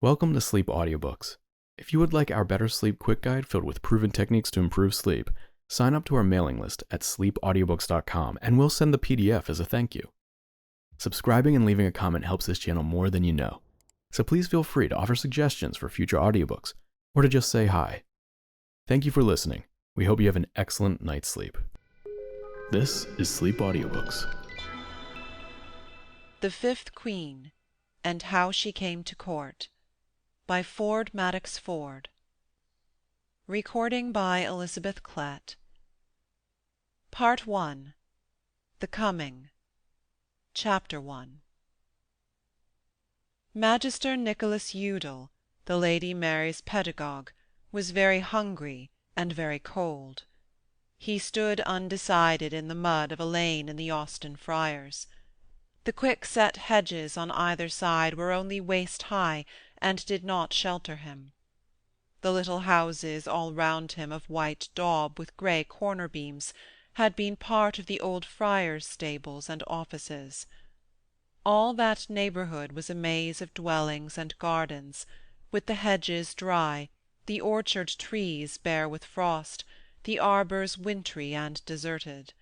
Welcome to Sleep Audiobooks. If you would like our Better Sleep Quick Guide filled with proven techniques to improve sleep, sign up to our mailing list at sleepaudiobooks.com and we'll send the PDF as a thank you. Subscribing and leaving a comment helps this channel more than you know, so please feel free to offer suggestions for future audiobooks or to just say hi. Thank you for listening. We hope you have an excellent night's sleep. This is Sleep Audiobooks. The Fifth Queen, and How She Came to Court, by Ford Madox Ford. Recording by Elizabeth Klett. Part 1. The Coming. Chapter 1. Magister Nicholas Udal, the Lady Mary's pedagogue, was very hungry and very cold. He stood undecided in the mud of a lane in the Austin Friars. The quick-set hedges on either side were only waist-high, and did not shelter him. The little houses all round him of white daub with grey corner-beams had been part of the old friars' stables and offices. All that neighbourhood was a maze of dwellings and gardens, with the hedges dry, the orchard trees bare with frost, the arbours wintry and deserted.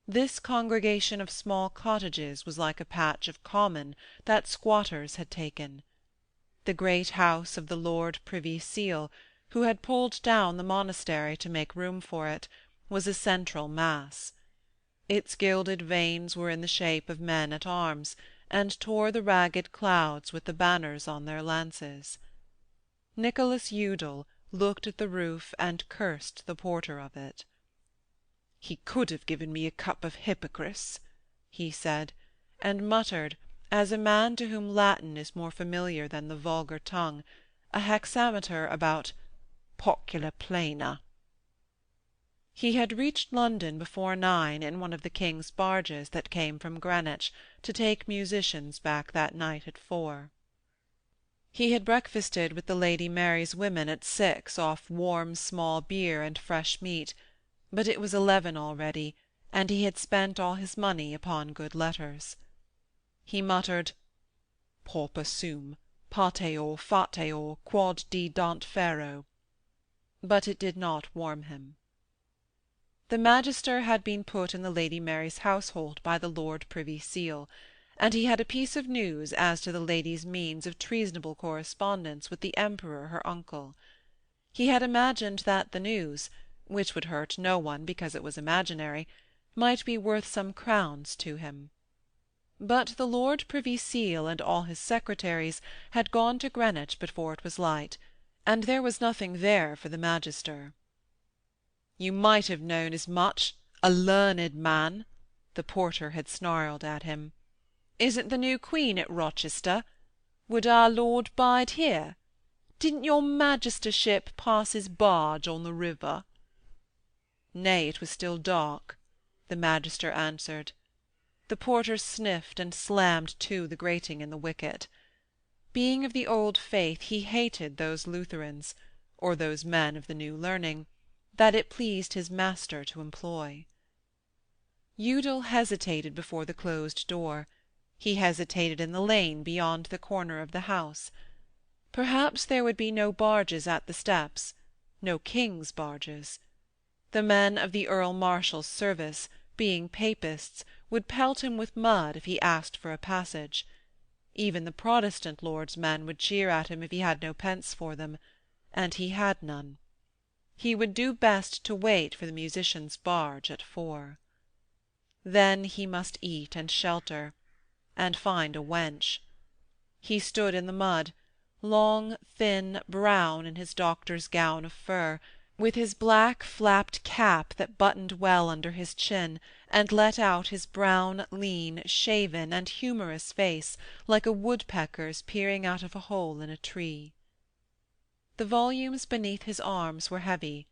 This congregation of small cottages was like a patch of common that squatters had taken. The great house of the Lord Privy Seal, who had pulled down the monastery to make room for it, was a central mass. Its gilded vanes were in the shape of men at arms, and tore the ragged clouds with the banners on their lances. Nicholas Udal looked at the roof and cursed the porter of it. "He could have given me a cup of hypocras," he said, and muttered, as a man to whom Latin is more familiar than the vulgar tongue, a hexameter about pocula plena. He had reached London before 9 in one of the King's barges that came from Greenwich to take musicians back that night at 4. He had breakfasted with the Lady Mary's women at 6 off warm small beer and fresh meat, but it was 11 already, and he had spent all his money upon good letters. He muttered, "Pauper sum, pateor, fateor, quod di dant fero," but it did not warm him. The Magister had been put in the Lady Mary's household by the Lord Privy Seal, and he had a piece of news as to the lady's means of treasonable correspondence with the Emperor her uncle. He had imagined that the news, which would hurt no one because it was imaginary, might be worth some crowns to him. But the Lord Privy Seal and all his secretaries had gone to Greenwich before it was light, and there was nothing there for the Magister. "You might have known as much, a learned man," the porter had snarled at him. "Isn't the new Queen at Rochester? Would our Lord bide here? Didn't your Magistership pass his barge on the river?" "Nay, it was still dark," the Magister answered. The porter sniffed and slammed to the grating in the wicket. Being of the old faith, he hated those Lutherans, or those men of the new learning, that it pleased his master to employ. Udal hesitated before the closed door. He hesitated in the lane beyond the corner of the house. Perhaps there would be no barges at the steps, no King's barges. The men of the Earl Marshal's service, being Papists, would pelt him with mud if he asked for a passage. Even the Protestant lord's men would cheer at him if he had no pence for them, and he had none. He would do best to wait for the musician's barge at 4. Then he must eat and shelter, and find a wench. He stood in the mud, long, thin, brown in his doctor's gown of fur, with his black flapped cap that buttoned well under his chin and let out his brown, lean, shaven, and humorous face like a woodpecker's peering out of a hole in a tree. The volumes beneath his arms were heavy.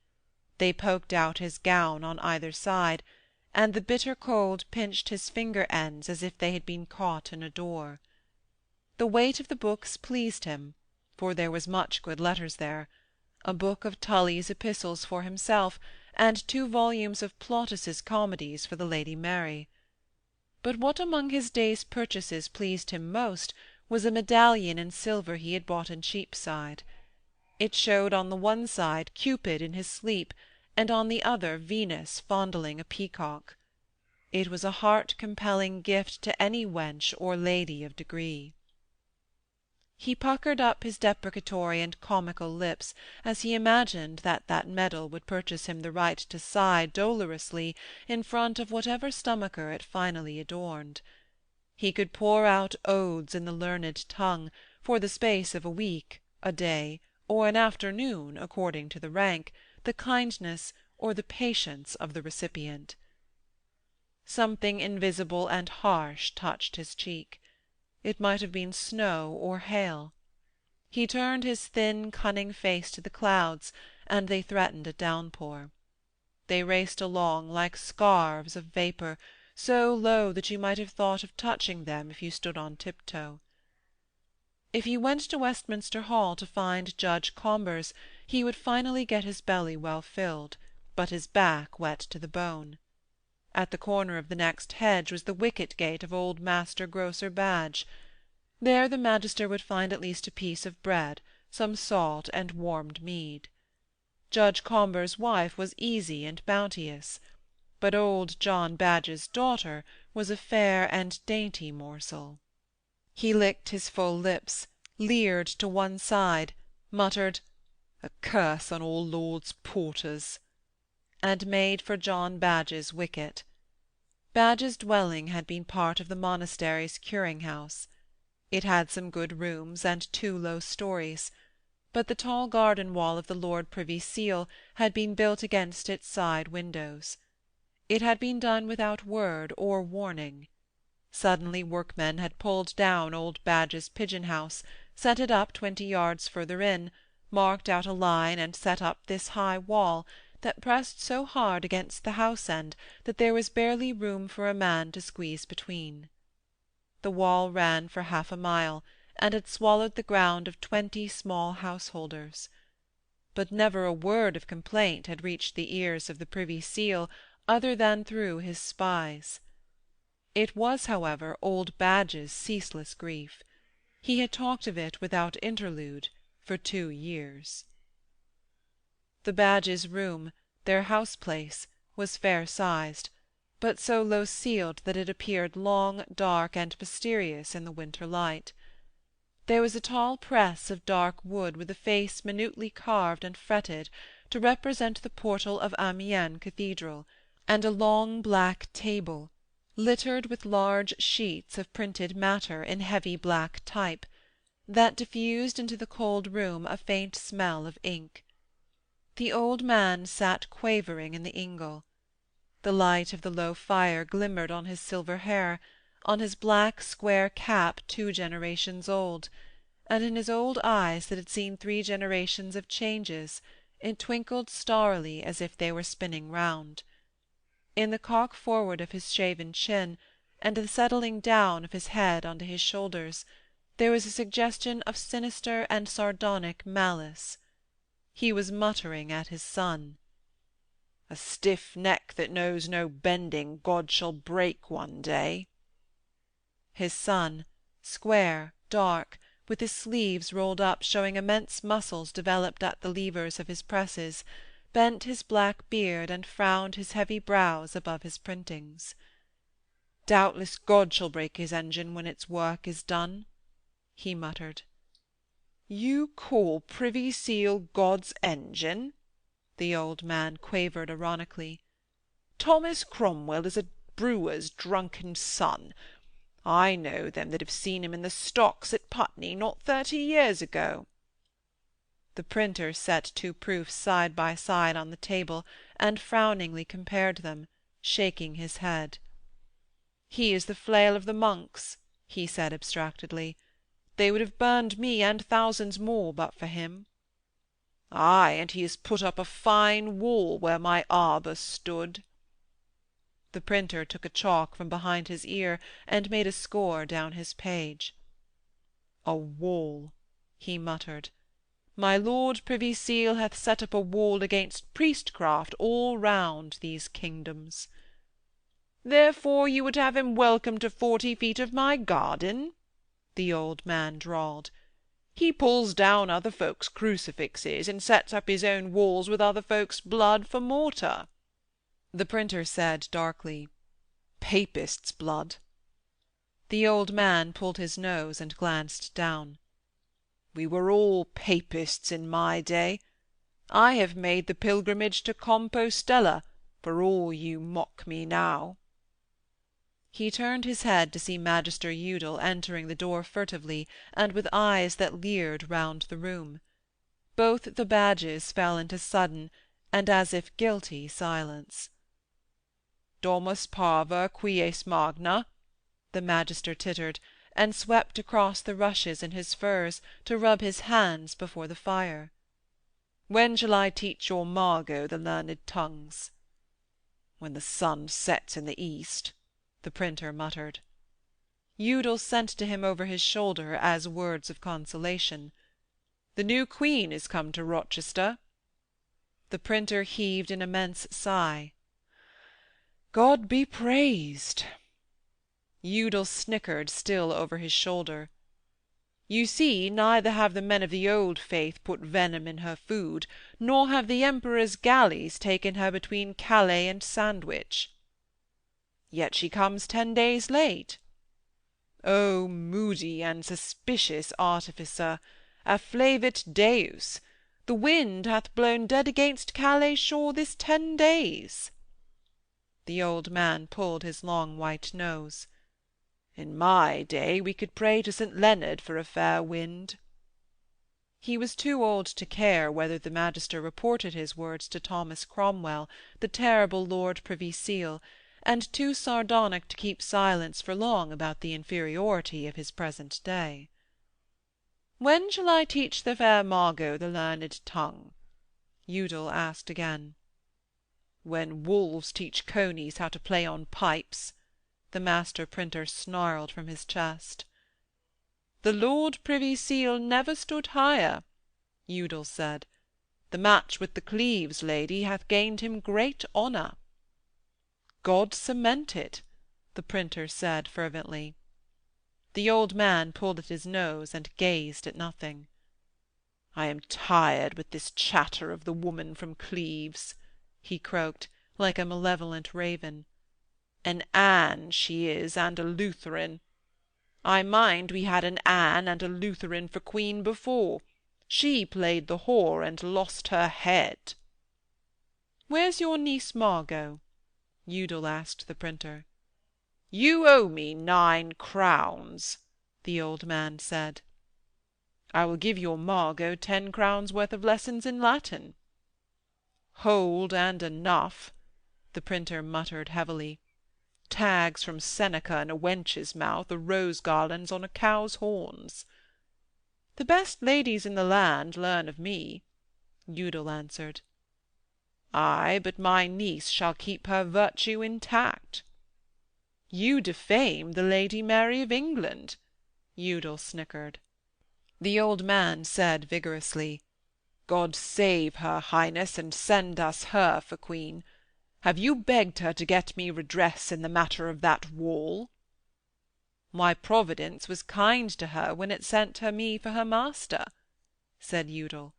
They poked out his gown on either side, and the bitter cold pinched his finger-ends as if they had been caught in a door. The weight of the books pleased him, for there was much good letters there, a book of Tully's epistles for himself, and 2 volumes of Plautus's comedies for the Lady Mary. But what among his day's purchases pleased him most was a medallion in silver he had bought in Cheapside. It showed on the one side Cupid in his sleep, and on the other Venus fondling a peacock. It was a heart-compelling gift to any wench or lady of degree. He puckered up his deprecatory and comical lips as he imagined that that medal would purchase him the right to sigh dolorously in front of whatever stomacher it finally adorned. He could pour out odes in the learned tongue, for the space of a week, a day, or an afternoon, according to the rank, the kindness, or the patience of the recipient. Something invisible and harsh touched his cheek. It might have been snow or hail. He turned his thin, cunning face to the clouds, and they threatened a downpour. They raced along like scarves of vapour, so low that you might have thought of touching them if you stood on tiptoe. If you went to Westminster Hall to find Judge Combers, he would finally get his belly well filled, but his back wet to the bone. At the corner of the next hedge was the wicket-gate of old Master Grocer Badge. There the magister would find at least a piece of bread, some salt, and warmed mead. Judge Combers' wife was easy and bounteous, but old John Badge's daughter was a fair and dainty morsel. He licked his full lips, leered to one side, muttered, "A curse on all lords' porters," and made for John Badge's wicket. Badge's dwelling had been part of the monastery's curing-house. It had some good rooms and 2 low stories, but the tall garden-wall of the Lord Privy Seal had been built against its side windows. It had been done without word or warning. Suddenly workmen had pulled down old Badge's pigeon-house, set it up 20 yards further in, marked out a line and set up this high wall, that pressed so hard against the house-end that there was barely room for a man to squeeze between. The wall ran for half a mile, and had swallowed the ground of 20 small householders. But never a word of complaint had reached the ears of the Privy Seal other than through his spies. It was, however, old Badge's ceaseless grief. He had talked of it without interlude for 2 years. The Badges' room, their house-place, was fair-sized, but so low-ceiled that it appeared long, dark, and mysterious in the winter light. There was a tall press of dark wood with a face minutely carved and fretted to represent the portal of Ambiance Cathedral, and a long black table, littered with large sheets of printed matter in heavy black type, that diffused into the cold room a faint smell of ink. The old man sat quavering in the ingle. The light of the low fire glimmered on his silver hair, on his black square cap 2 generations old, and in his old eyes that had seen 3 generations of changes, it twinkled starrily as if they were spinning round. In the cock forward of his shaven chin, and the settling down of his head onto his shoulders, there was a suggestion of sinister and sardonic malice. He was muttering at his son. "A stiff neck that knows no bending God shall break one day." His son, square, dark, with his sleeves rolled up showing immense muscles developed at the levers of his presses, bent his black beard and frowned his heavy brows above his printings. "Doubtless God shall break his engine when its work is done," he muttered. "You call Privy Seal God's engine?" the old man quavered ironically. "Thomas Cromwell is a brewer's drunken son. I know them that have seen him in the stocks at Putney not 30 years ago." The printer set 2 proofs side by side on the table and frowningly compared them, shaking his head. "He is the flail of the monks," he said abstractedly. "They would have burned me and thousands more but for him." "Ay, and he has put up a fine wall where my arbour stood." The printer took a chalk from behind his ear and made a score down his page. "A wall," he muttered. "My Lord Privy Seal hath set up a wall against priestcraft all round these kingdoms." "Therefore you would have him welcome to 40 feet of my garden?" the old man drawled. "He pulls down other folks' crucifixes, and sets up his own walls with other folks' blood for mortar." The printer said darkly, "Papists' blood." The old man pulled his nose and glanced down. "We were all Papists in my day. I have made the pilgrimage to Compostella, for all you mock me now." He turned his head to see Magister Udal entering the door furtively and with eyes that leered round the room. Both the badges fell into sudden, and as if guilty, silence. "Domus parva quies magna," the magister tittered, and swept across the rushes in his furs to rub his hands before the fire. "When shall I teach your Margot the learned tongues?" "When the sun sets in the east," the printer muttered. Udal sent to him over his shoulder as words of consolation. "The new Queen is come to Rochester." The printer heaved an immense sigh. "God be praised!" Udal snickered still over his shoulder. "You see, neither have the men of the old faith put venom in her food, nor have the Emperor's galleys taken her between Calais and Sandwich." "Yet she comes 10 days late." "O moody and suspicious artificer, afflavit Deus! The wind hath blown dead against Calais shore this 10 days." The old man pulled his long white nose. "In my day we could pray to St. Leonard for a fair wind." He was too old to care whether the magister reported his words to Thomas Cromwell, the terrible Lord Privy Seal, and too sardonic to keep silence for long about the inferiority of his present day. "When shall I teach the fair Margot the learned tongue?" Udal asked again. "When wolves teach conies how to play on pipes," the master printer snarled from his chest. "The Lord Privy Seal never stood higher," Udal said. "The match with the Cleves lady hath gained him great honour." "God cement it," the printer said fervently. The old man pulled at his nose and gazed at nothing. "I am tired with this chatter of the woman from Cleves," he croaked, like a malevolent raven. "An Anne she is, and a Lutheran. I mind we had an Anne and a Lutheran for queen before. She played the whore and lost her head." "Where's your niece Margot?" Udal asked the printer. "You owe me 9 crowns," the old man said. "I will give your Margot 10 crowns worth of lessons in Latin." "Hold and enough," the printer muttered heavily. "Tags from Seneca in a wench's mouth, or rose garlands on a cow's horns." "The best ladies in the land learn of me," Udal answered. "Ay, but my niece shall keep her virtue intact." "You defame the Lady Mary of England," Udal snickered. The old man said vigorously, "God save her Highness, and send us her for queen. Have you begged her to get me redress in the matter of that wall?" "My Providence was kind to her when it sent her me for her master," said Udal.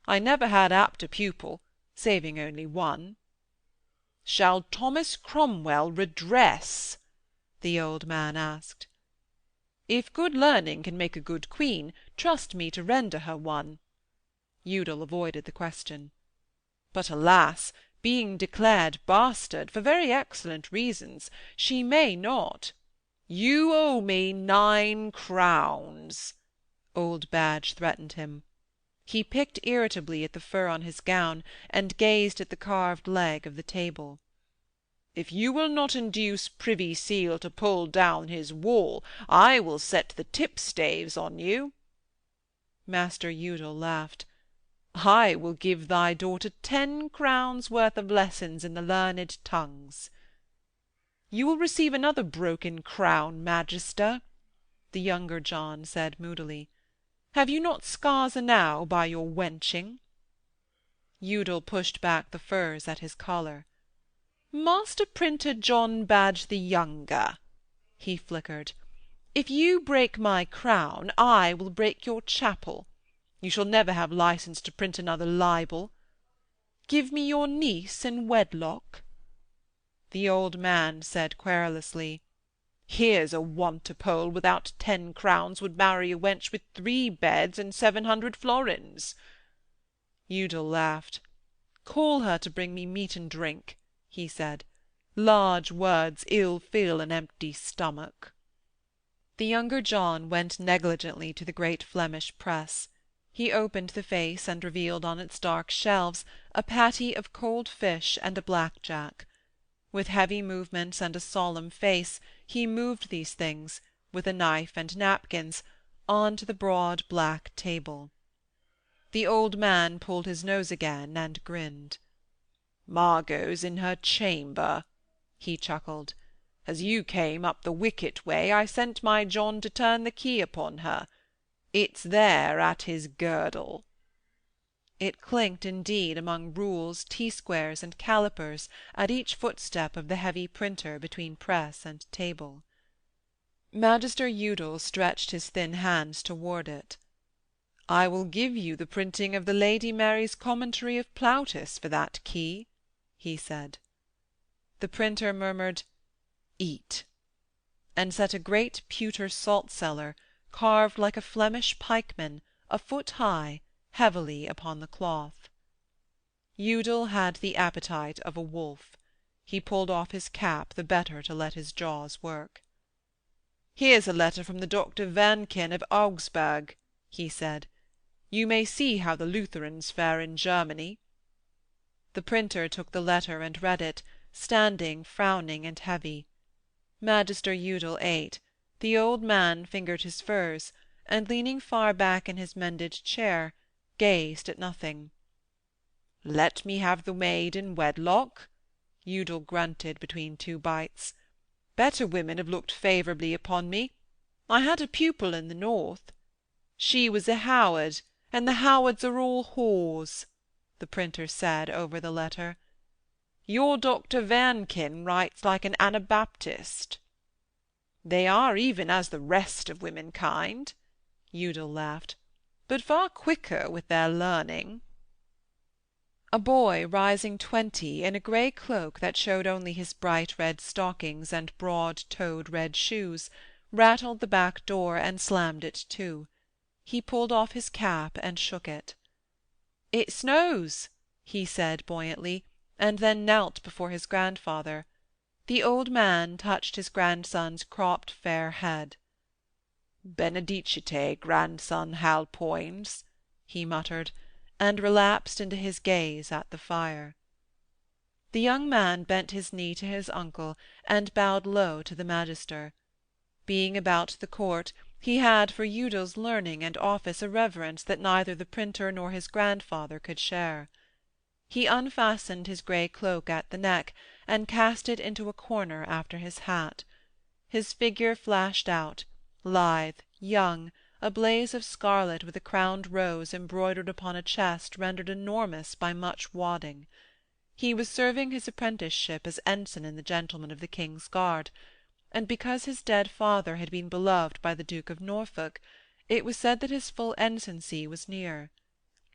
"I never had apter pupil, saving only one." "Shall Thomas Cromwell redress?" the old man asked. "If good learning can make a good queen, trust me to render her one." Udal avoided the question. "But alas! being declared bastard, for very excellent reasons, she may not—" "You owe me 9 crowns," old Badge threatened him. He picked irritably at the fur on his gown, and gazed at the carved leg of the table. "If you will not induce Privy Seal to pull down his wall, I will set the tipstaves on you." Master Udal laughed. "I will give thy daughter 10 crowns worth of lessons in the learned tongues." "You will receive another broken crown, Magister," the younger John said moodily. "Have you not scars enow by your wenching?" Udal pushed back the furs at his collar. "Master Printer John Badge the younger," he flickered, If you break my crown, I will break your chapel. You shall never have licence to print another libel. Give me your niece in wedlock.' The old man said querulously, 'Here's a wantipole without 10 crowns would marry a wench with 3 beds and 700 florins.' Udal laughed. 'Call her to bring me meat and drink,' he said. 'Large words ill fill an empty stomach.' The younger John went negligently to the great Flemish press. He opened the face and revealed on its dark shelves a patty of cold fish and a black-jack. With heavy movements and a solemn face he moved these things, with a knife and napkins, on to the broad black table. The old man pulled his nose again and grinned. "Margot's in her chamber," he chuckled. "As you came up the wicket way, I sent my John to turn the key upon her. It's there at his girdle." It clinked indeed among rules, T-squares, and calipers at each footstep of the heavy printer between press and table. Magister Udal stretched his thin hands toward it. "I will give you the printing of the Lady Mary's Commentary of Plautus for that key," he said. The printer murmured, "Eat," and set a great pewter salt-cellar, carved like a Flemish pikeman, a foot high, heavily upon the cloth. Udal had the appetite of a wolf. He pulled off his cap the better to let his jaws work. "Here's a letter from the Dr. Wernken of Augsburg," he said. "You may see how the Lutherans fare in Germany." The printer took the letter and read it, standing frowning and heavy. Magister Udal ate. The old man fingered his furs, and, leaning far back in his mended chair, gazed at nothing. "Let me have the maid in wedlock," Udal grunted between 2 bites. "Better women have looked favourably upon me. I had a pupil in the north. She was a Howard, and the Howards are all whores," the printer said over the letter. "Your Dr. Wernken writes like an Anabaptist." "They are even as the rest of womenkind," Udal laughed, "but far quicker with their learning." A boy rising 20, in a grey cloak that showed only his bright red stockings and broad-toed red shoes, rattled the back door and slammed it to. He pulled off his cap and shook it. "It snows," he said buoyantly, and then knelt before his grandfather. The old man touched his grandson's cropped fair head. "Benedicite, grandson Hal Poins," he muttered, and relapsed into his gaze at the fire. The young man bent his knee to his uncle and bowed low to the magister. Being about the court, he had for Udal's learning and office a reverence that neither the printer nor his grandfather could share. He unfastened his grey cloak at the neck, and cast it into a corner after his hat. His figure flashed out, lithe, young, a blaze of scarlet, with a crowned rose embroidered upon a chest rendered enormous by much wadding. He was serving his apprenticeship as ensign in the gentlemen of the King's Guard, and because his dead father had been beloved by the Duke of Norfolk, it was said that his full ensigncy was near.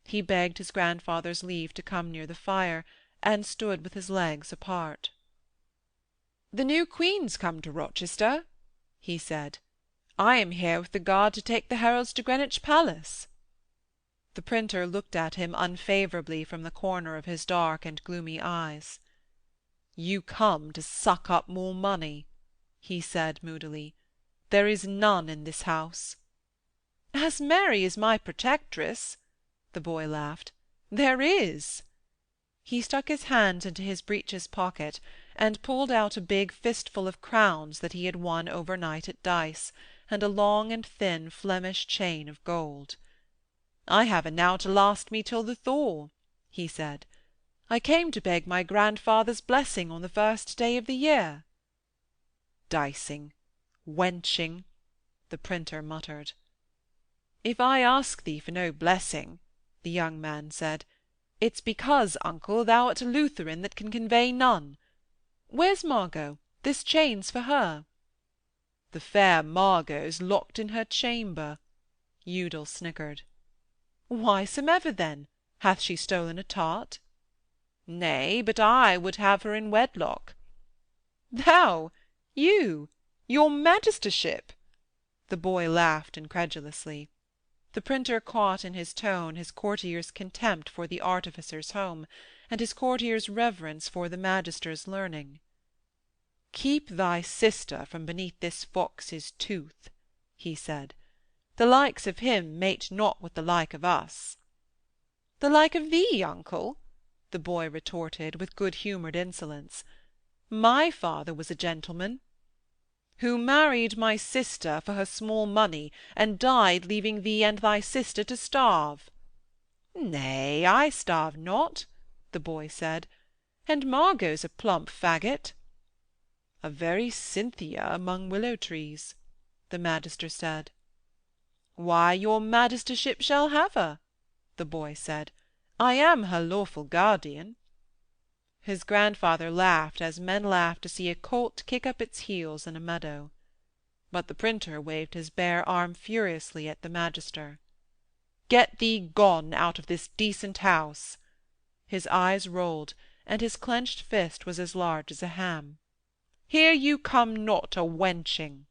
He begged his grandfather's leave to come near the fire, and stood with his legs apart. "The new Queen's come to Rochester," he said. "I am here with the guard to take the heralds to Greenwich Palace." The printer looked at him unfavourably from the corner of his dark and gloomy eyes. "You come to suck up more money," he said moodily. "There is none in this house." "As Mary is my protectress," the boy laughed, "there is." He stuck his hands into his breeches pocket, and pulled out a big fistful of crowns that he had won overnight at dice, and a long and thin Flemish chain of gold. "I have enow to last me till the thaw," he said. "I came to beg my grandfather's blessing on the first day of the year." "Dicing, wenching," the printer muttered. "If I ask thee for no blessing," the young man said, "it's because, uncle, thou art a Lutheran that can convey none. Where's Margot? This chain's for her." "The fair Margot's locked in her chamber." Udal snickered. "Whysomever, then? Hath she stolen a tart?" "Nay, but I would have her in wedlock." "Thou! You! Your magistership!" The boy laughed incredulously. The printer caught in his tone his courtier's contempt for the artificer's home, and his courtier's reverence for the magister's learning. "Keep thy sister from beneath this fox's tooth," he said. "The likes of him mate not with the like of us." "The like of thee, uncle?" the boy retorted, with good-humoured insolence. "My father was a gentleman." "Who married my sister for her small money, and died leaving thee and thy sister to starve." "Nay, I starve not," the boy said, "and Margot's a plump faggot." "A very Cynthia among willow-trees," the magister said. "Why, your magistership shall have her," the boy said. "I am her lawful guardian." His grandfather laughed as men laugh to see a colt kick up its heels in a meadow. But the printer waved his bare arm furiously at the magister. "Get thee gone out of this decent house!" His eyes rolled, and his clenched fist was as large as a ham. "Here you come not a wenching."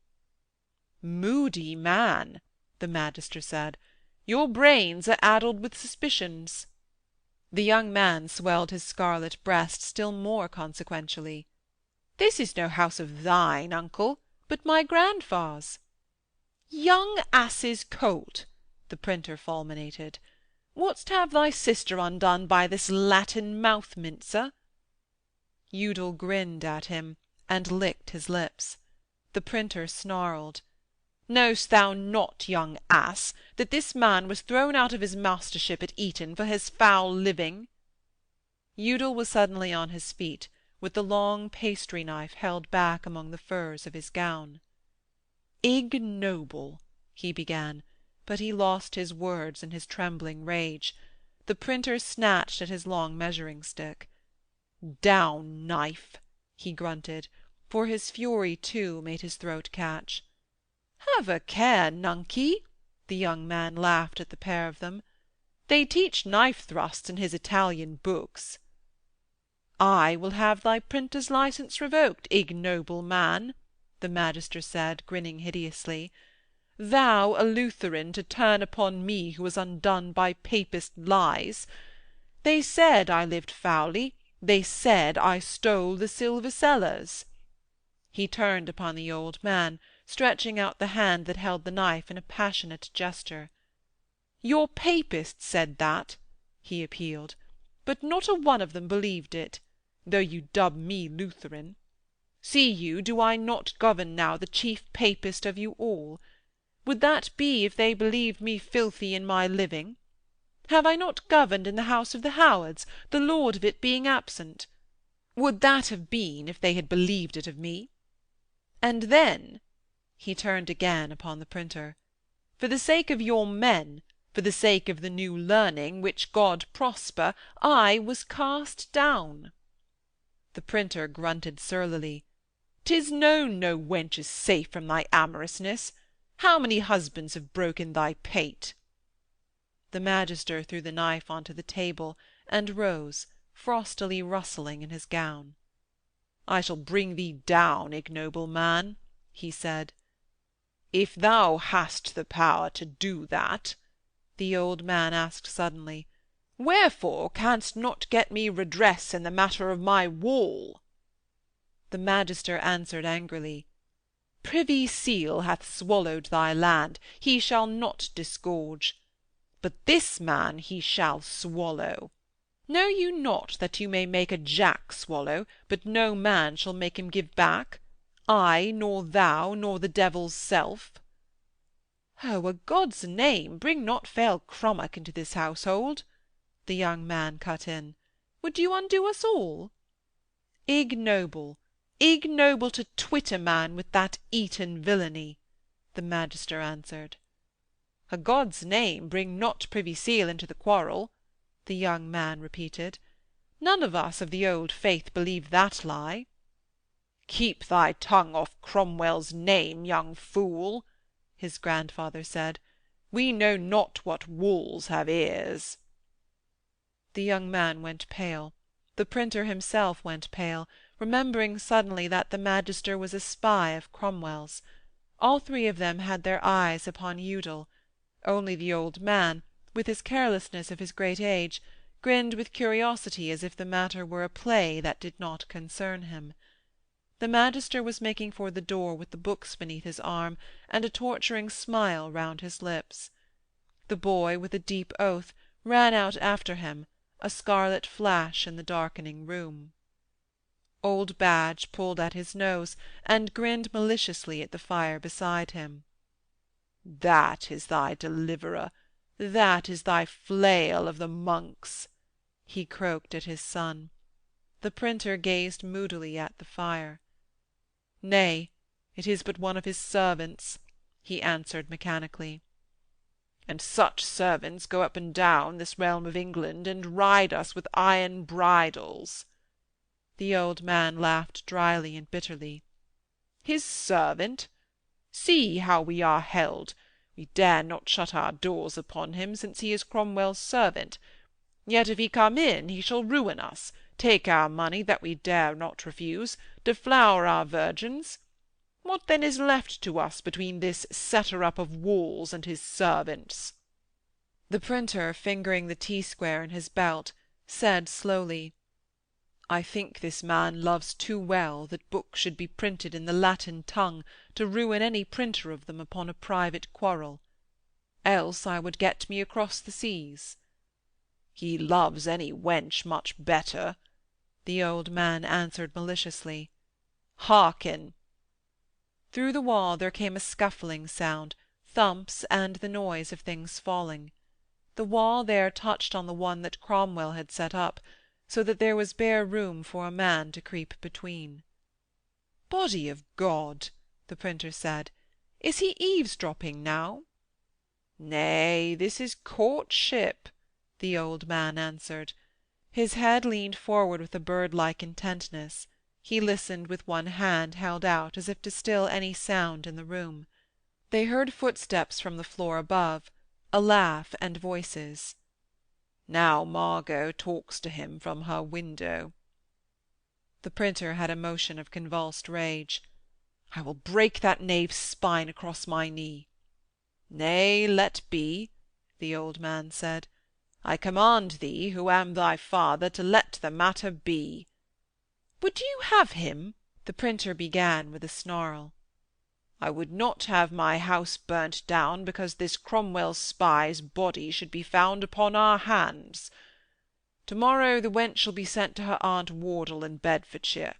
"Moody man," the magister said, "your brains are addled with suspicions." The young man swelled his scarlet breast still more consequentially. "This is no house of thine, uncle, but my grandfar's." "Young ass's colt," the printer fulminated. "Wouldst have thy sister undone by this Latin mouth-mincer?" Udal grinned at him, and licked his lips. The printer snarled. "Know'st thou not, young ass, that this man was thrown out of his mastership at Eton for his foul living?" Udal was suddenly on his feet, with the long pastry-knife held back among the furs of his gown. "Ignoble," he began, but he lost his words in his trembling rage. The printer snatched at his long measuring-stick. "Down, knife!" he grunted, for his fury too made his throat catch. "Have a care, nunky!" the young man laughed at the pair of them. "They teach knife-thrusts in his Italian books." "I will have thy printer's licence revoked, ignoble man," the magister said, grinning hideously. "Thou a Lutheran to turn upon me who was undone by papist lies! They said I lived foully, they said I stole the silver cellars." He turned upon the old man, stretching out the hand that held the knife in a passionate gesture. "Your papists said that," he appealed, "but not a one of them believed it, though you dub me Lutheran. See you, do I not govern now the chief papist of you all? Would that be if they believed me filthy in my living? Have I not governed in the house of the Howards, the lord of it being absent? Would that have been if they had believed it of me? And then," he turned again upon the printer, "for the sake of your men, for the sake of the new learning, which God prosper, I was cast down." The printer grunted surlily. "'Tis known no wench is safe from thy amorousness. How many husbands have broken thy pate?" The magister threw the knife onto the table, and rose, frostily rustling in his gown. "I shall bring thee down, ignoble man," he said. "If thou hast the power to do that," the old man asked suddenly, "wherefore canst not get me redress in the matter of my wall?" The magister answered angrily, "Privy Seal hath swallowed thy land, he shall not disgorge. But this man he shall swallow. Know you not that you may make a jack swallow, but no man shall make him give back? I, nor thou, nor the devil's self." "Oh, a God's name, bring not Fail Crummock into this household," the young man cut in. "Would you undo us all?" "Ignoble, ignoble to twit a man with that Eton villainy," the magister answered. "A God's name, bring not Privy Seal into the quarrel," the young man repeated. "None of us of the old faith believe that lie." "Keep thy tongue off Cromwell's name, young fool," his grandfather said. "We know not what wolves have ears." The young man went pale. The printer himself went pale, remembering suddenly that the Magister was a spy of Cromwell's. All three of them had their eyes upon Udal. Only the old man, with his carelessness of his great age, grinned with curiosity as if the matter were a play that did not concern him. The Magister was making for the door with the books beneath his arm and a torturing smile round his lips. The boy, with a deep oath, ran out after him, a scarlet flash in the darkening room. Old Badge pulled at his nose and grinned maliciously at the fire beside him. "That is thy deliverer, that is thy flail of the monks," he croaked at his son. The printer gazed moodily at the fire. "Nay, it is but one of his servants," he answered mechanically. "And such servants go up and down this realm of England and ride us with iron bridles." The old man laughed dryly and bitterly. "His servant? See how we are held. We dare not shut our doors upon him, since he is Cromwell's servant. Yet if he come in, he shall ruin us, take our money that we dare not refuse, deflower our virgins. What then is left to us between this setter-up of walls and his servants?" The printer, fingering the T-square in his belt, said slowly, "I think this man loves too well that books should be printed in the Latin tongue to ruin any printer of them upon a private quarrel. Else I would get me across the seas." "He loves any wench much better," the old man answered maliciously. "Hearken!" Through the wall there came a scuffling sound, thumps, and the noise of things falling. The wall there touched on the one that Cromwell had set up, so that there was bare room for a man to creep between. "Body of God!" the printer said, "is he eavesdropping now?" "Nay, this is courtship," the old man answered. His head leaned forward with a bird-like intentness. He listened with one hand held out as if to still any sound in the room. They heard footsteps from the floor above, a laugh and voices. "Now Margot talks to him from her window." The printer had a motion of convulsed rage. "I will break that knave's spine across my knee." "Nay, let be," the old man said. "I command thee, who am thy father, to let the matter be." "Would you have him?" the printer began with a snarl. "I would not have my house burnt down because this Cromwell spy's body should be found upon our hands. To-morrow the wench shall be sent to her aunt Wardle in Bedfordshire.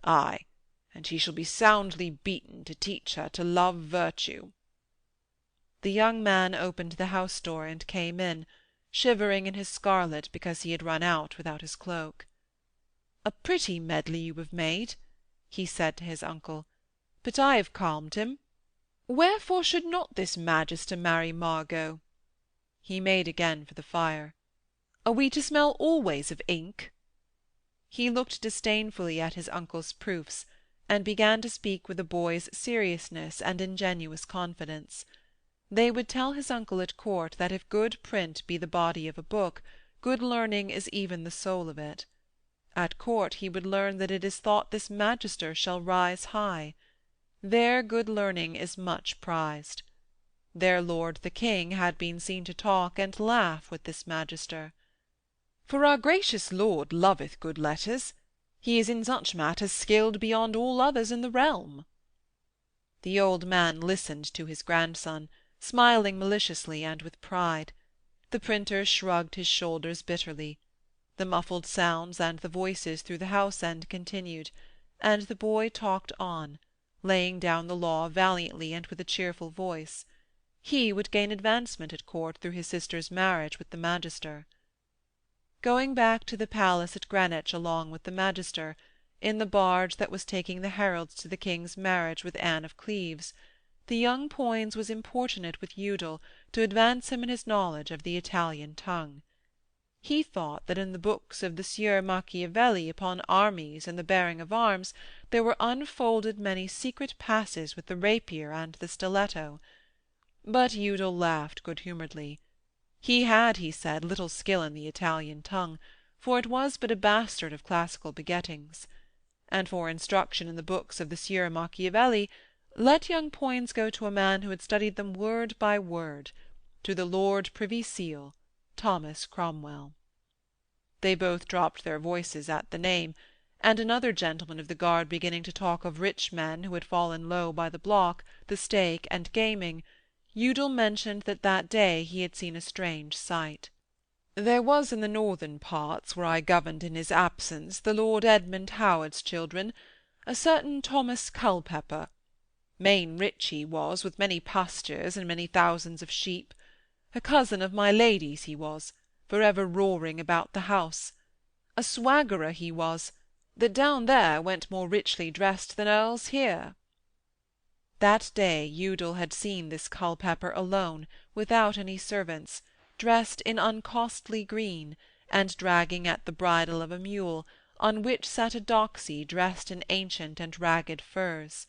Ay, and she shall be soundly beaten to teach her to love virtue." The young man opened the house door and came in, shivering in his scarlet because he had run out without his cloak. "A pretty medley you have made," he said to his uncle, "but I have calmed him. Wherefore should not this Magister marry Margot?" He made again for the fire. "Are we to smell always of ink?" He looked disdainfully at his uncle's proofs, and began to speak with a boy's seriousness and ingenuous confidence. They would tell his uncle at court that if good print be the body of a book, good learning is even the soul of it. At court he would learn that it is thought this Magister shall rise high. There good learning is much prized. Their lord the King had been seen to talk and laugh with this Magister. "For our gracious lord loveth good letters. He is in such matters skilled beyond all others in the realm." The old man listened to his grandson, smiling maliciously and with pride. The printer shrugged his shoulders bitterly. The muffled sounds and the voices through the house-end continued, and the boy talked on, laying down the law valiantly and with a cheerful voice. He would gain advancement at court through his sister's marriage with the Magister. Going back to the palace at Greenwich along with the Magister, in the barge that was taking the heralds to the King's marriage with Anne of Cleves, the young Poins was importunate with Udal to advance him in his knowledge of the Italian tongue. he thought that in the books of the Sieur Machiavelli upon armies and the bearing of arms there were unfolded many secret passes with the rapier and the stiletto. But Udal laughed good-humouredly. He had, he said, little skill in the Italian tongue, for it was but a bastard of classical begettings. And for instruction in the books of the Sieur Machiavelli, let young Poins go to a man who had studied them word by word, to the Lord Privy Seal, Thomas Cromwell. They both dropped their voices at the name, and another gentleman of the guard beginning to talk of rich men who had fallen low by the block, the stake, and gaming, Udal mentioned that day he had seen a strange sight. There was in the northern parts, where I governed in his absence, the Lord Edmund Howard's children, a certain Thomas Culpepper. Main rich he was, with many pastures and many thousands of sheep. A cousin of my lady's he was, for ever roaring about the house. A swaggerer he was, that down there went more richly dressed than earls here. That day Udal had seen this Culpepper alone, without any servants, dressed in uncostly green, and dragging at the bridle of a mule, on which sat a doxy dressed in ancient and ragged furs.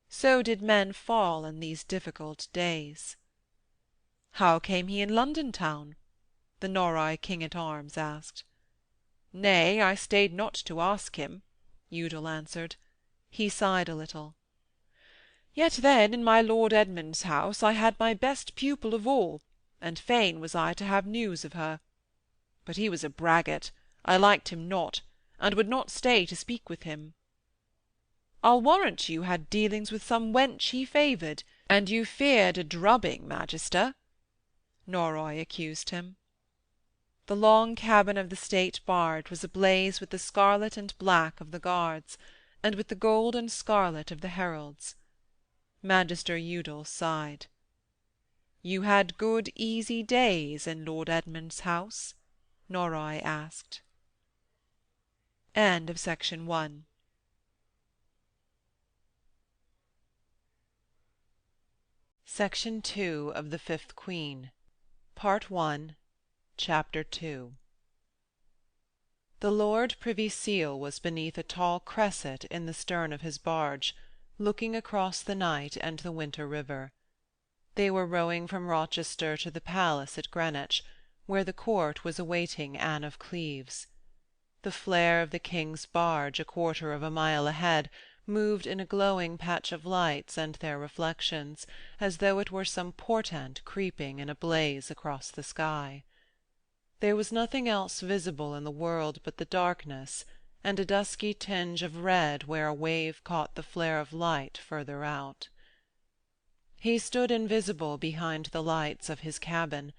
So did men fall in these difficult days. How came he in London town? The Norroy King-at-Arms asked. Nay, I stayed not to ask him, Udal answered. He sighed a little. Yet then in my Lord Edmund's house I had my best pupil of all, and fain was I to have news of her. But he was a braggart, I liked him not, and would not stay to speak with him. I'll warrant you had dealings with some wench he favoured, and you feared a drubbing, Magister, Norroy accused him. The long cabin of the state bard was ablaze with the scarlet and black of the guards, and with the gold and scarlet of the heralds. Magister Udal sighed. You had good easy days in Lord Edmund's house? Norroy asked. End of Section 1. Section 2 of The Fifth Queen, Part 1, Chapter 2. The Lord Privy Seal was beneath a tall cresset in the stern of his barge, looking across the night and the winter river. They were rowing from Rochester to the palace at Greenwich, where the court was awaiting Anne of Cleves. The flare of the king's barge, a quarter of a mile ahead, moved in a glowing patch of lights and their reflections, as though it were some portent creeping in a blaze across the sky. There was nothing else visible in the world but the darkness, and a dusky tinge of red where a wave caught the flare of light further out. He stood invisible behind the lights of his cabin,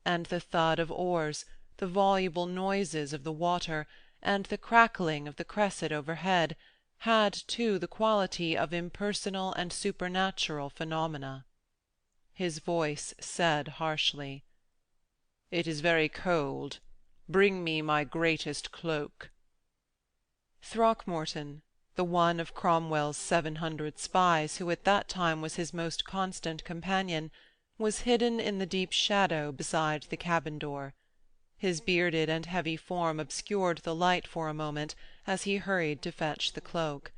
and the thud of oars, the voluble noises of the water, and the crackling of the cresset overhead had, too, the quality of impersonal and supernatural phenomena. His voice said harshly, "It is very cold. Bring me my greatest cloak." Throckmorton, the one of Cromwell's 700 spies who at that time was his most constant companion, was hidden in the deep shadow beside the cabin door. His bearded and heavy form obscured the light for a moment as he hurried to fetch the cloak.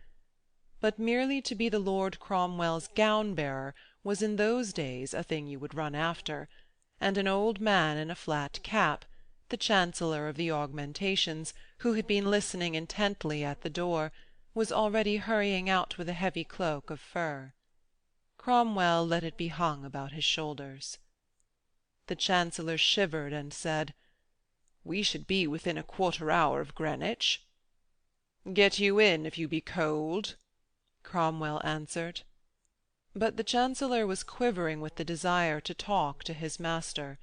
But merely to be the Lord Cromwell's gown-bearer was in those days a thing you would run after, and an old man in a flat cap, the Chancellor of the Augmentations, who had been listening intently at the door, was already hurrying out with a heavy cloak of fur. Cromwell let it be hung about his shoulders. The Chancellor shivered and said, "We should be within a quarter-hour of Greenwich." "Get you in, if you be cold," Cromwell answered. But the Chancellor was quivering with the desire to talk to his master.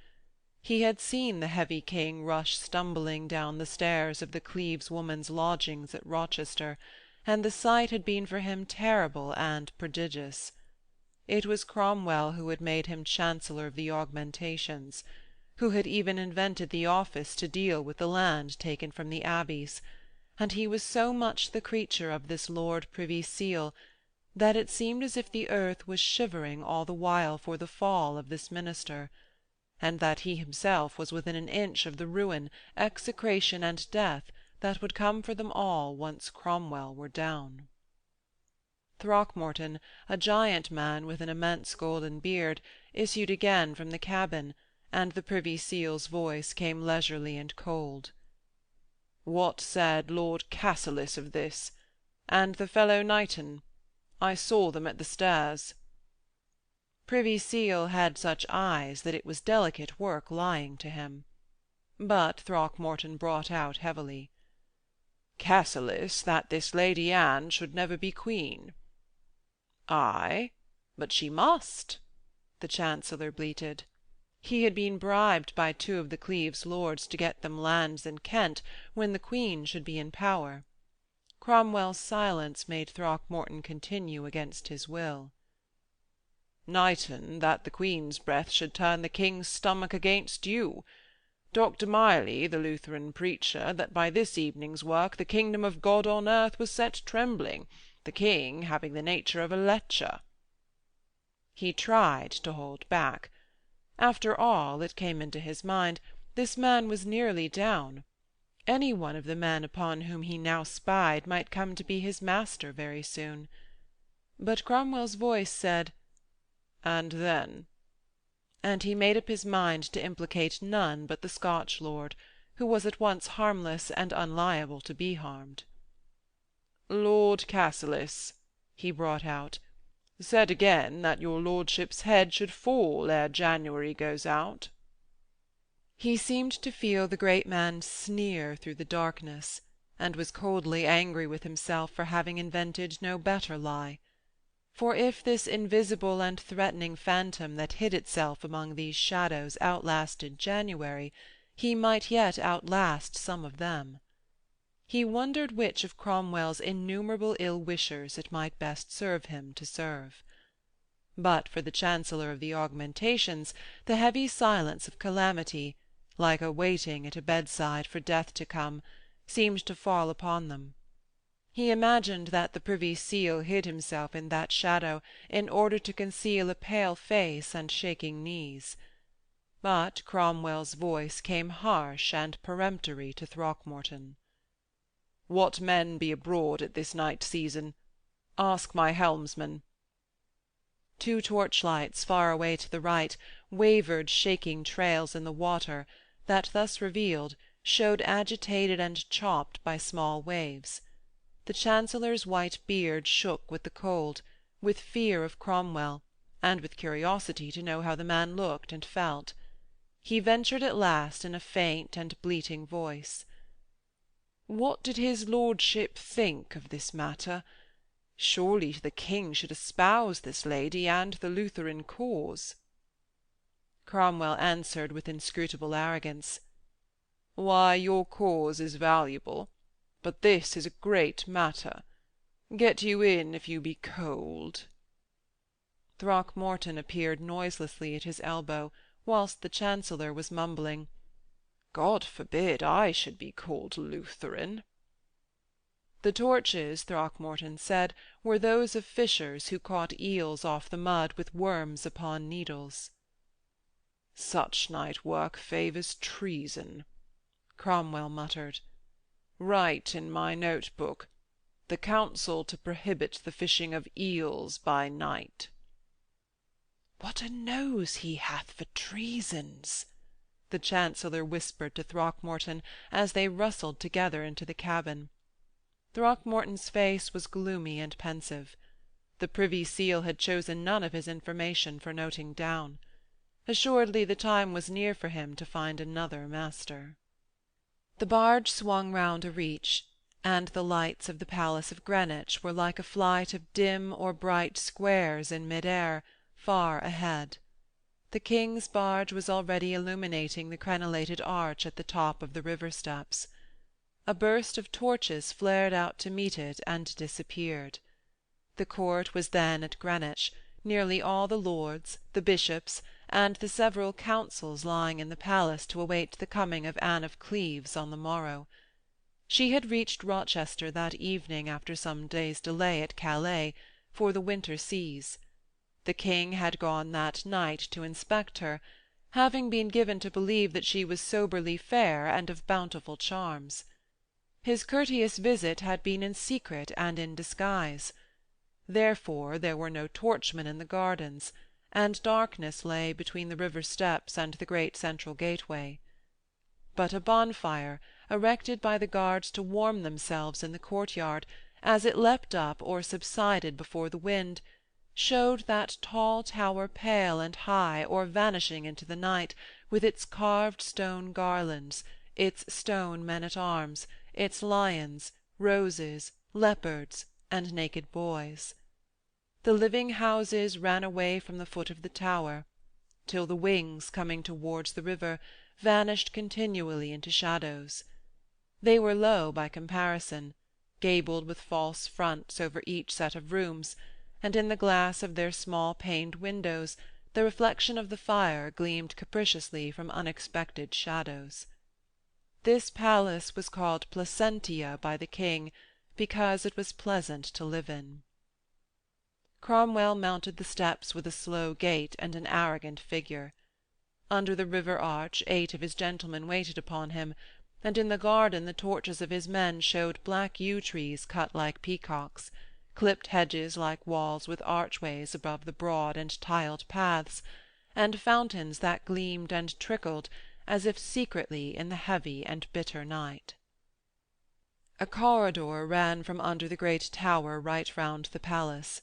He had seen the heavy king rush stumbling down the stairs of the Cleves woman's lodgings at Rochester, and the sight had been for him terrible and prodigious. It was Cromwell who had made him Chancellor of the Augmentations, who had even invented the office to deal with the land taken from the abbeys, and he was so much the creature of this Lord Privy Seal that it seemed as if the earth was shivering all the while for the fall of this minister, and that he himself was within an inch of the ruin, execration, and death that would come for them all once Cromwell were down. Throckmorton, a giant man with an immense golden beard, issued again from the cabin, and the Privy Seal's voice came leisurely and cold. "What said Lord Cassilis of this? And the fellow Knighton? I saw them at the stairs." Privy Seal had such eyes that it was delicate work lying to him. But Throckmorton brought out heavily. "Cassilis, that this Lady Anne should never be queen." "Ay, but she must," the Chancellor bleated. He had been bribed by 2 of the Cleves lords to get them lands in Kent when the Queen should be in power. Cromwell's silence made Throckmorton continue against his will. "Knighton, that the Queen's breath should turn the King's stomach against you. Dr. Miley, the Lutheran preacher, that by this evening's work the kingdom of God on earth was set trembling, the King having the nature of a lecher." He tried to hold back. After all, it came into his mind, this man was nearly down. Any one of the men upon whom he now spied might come to be his master very soon. But Cromwell's voice said, "And then?" and he made up his mind to implicate none but the Scotch lord, who was at once harmless and unliable to be harmed. "Lord Cassilis," he brought out, "said again that your lordship's head should fall ere January goes out." He seemed to feel the great man's sneer through the darkness, and was coldly angry with himself for having invented no better lie. For if this invisible and threatening phantom that hid itself among these shadows outlasted January, he might yet outlast some of them. He wondered which of Cromwell's innumerable ill-wishers it might best serve him to serve. But for the Chancellor of the Augmentations, the heavy silence of calamity, like a waiting at a bedside for death to come, seemed to fall upon them. He imagined that the Privy Seal hid himself in that shadow in order to conceal a pale face and shaking knees. But Cromwell's voice came harsh and peremptory to Throckmorton. "What men be abroad at this night season? Ask my helmsman." 2 torchlights far away to the right wavered shaking trails in the water that, thus revealed, showed agitated and chopped by small waves. The Chancellor's white beard shook with the cold, with fear of Cromwell, and with curiosity to know how the man looked and felt. He ventured at last in a faint and bleating voice, "What did his lordship think of this matter? Surely the King should espouse this lady and the Lutheran cause." Cromwell answered with inscrutable arrogance, "Why, your cause is valuable, but this is a great matter. Get you in if you be cold." Throckmorton appeared noiselessly at his elbow, whilst the Chancellor was mumbling, "God forbid I should be called Lutheran." The torches, Throckmorton said, were those of fishers who caught eels off the mud with worms upon needles. "Such night work favours treason," Cromwell muttered. "Write in my note-book, 'The counsel to prohibit the fishing of eels by night.'" "What a nose he hath for treasons!" the Chancellor whispered to Throckmorton as they rustled together into the cabin. Throckmorton's face was gloomy and pensive. The Privy Seal had chosen none of his information for noting down. Assuredly the time was near for him to find another master. The barge swung round a reach, and the lights of the Palace of Greenwich were like a flight of dim or bright squares in mid-air, far ahead. The King's barge was already illuminating the crenellated arch at the top of the river steps. A burst of torches flared out to meet it and disappeared. The court was then at Greenwich, nearly all the lords, the bishops, and the several councils lying in the palace to await the coming of Anne of Cleves on the morrow. She had reached Rochester that evening after some days' delay at Calais, for the winter seas. The King had gone that night to inspect her, having been given to believe that she was soberly fair and of bountiful charms. His courteous visit had been in secret and in disguise. Therefore there were no torchmen in the gardens, and darkness lay between the river steps and the great central gateway. But a bonfire, erected by the guards to warm themselves in the courtyard, as it leapt up or subsided before the wind, showed that tall tower pale and high or vanishing into the night, with its carved stone garlands, its stone men-at-arms, its lions, roses, leopards, and naked boys. The living houses ran away from the foot of the tower, till the wings, coming towards the river, vanished continually into shadows. They were low by comparison, gabled with false fronts over each set of rooms, and in the glass of their small paned windows the reflection of the fire gleamed capriciously from unexpected shadows. This palace was called Placentia by the king, because it was pleasant to live in. Cromwell mounted the steps with a slow gait and an arrogant figure. Under the river arch 8 of his gentlemen waited upon him, and in the garden the torches of his men showed black yew-trees cut like peacocks, clipped hedges like walls with archways above the broad and tiled paths, and fountains that gleamed and trickled as if secretly in the heavy and bitter night. A corridor ran from under the great tower right round the palace.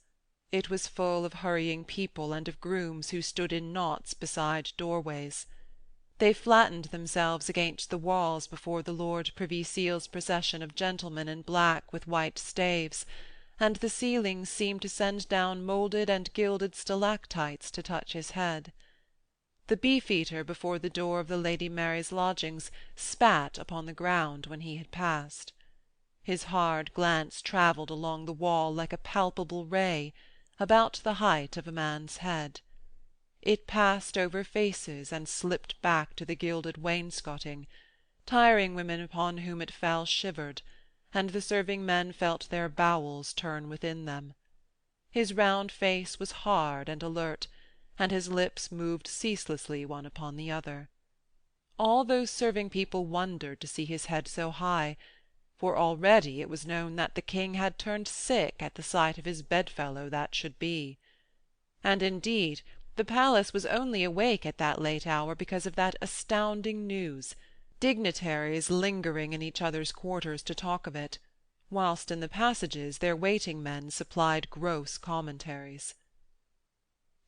It was full of hurrying people and of grooms who stood in knots beside doorways. They flattened themselves against the walls before the Lord Privy Seal's procession of gentlemen in black with white staves, and the ceilings seemed to send down moulded and gilded stalactites to touch his head. The beefeater before the door of the Lady Mary's lodgings spat upon the ground when he had passed. His hard glance travelled along the wall like a palpable ray, about the height of a man's head. It passed over faces and slipped back to the gilded wainscoting. Tiring women upon whom it fell shivered, and the serving men felt their bowels turn within them. His round face was hard and alert, and his lips moved ceaselessly one upon the other. All those serving people wondered to see his head so high, for already it was known that the king had turned sick at the sight of his bedfellow that should be. And indeed the palace was only awake at that late hour because of that astounding news, dignitaries lingering in each other's quarters to talk of it, whilst in the passages their waiting-men supplied gross commentaries.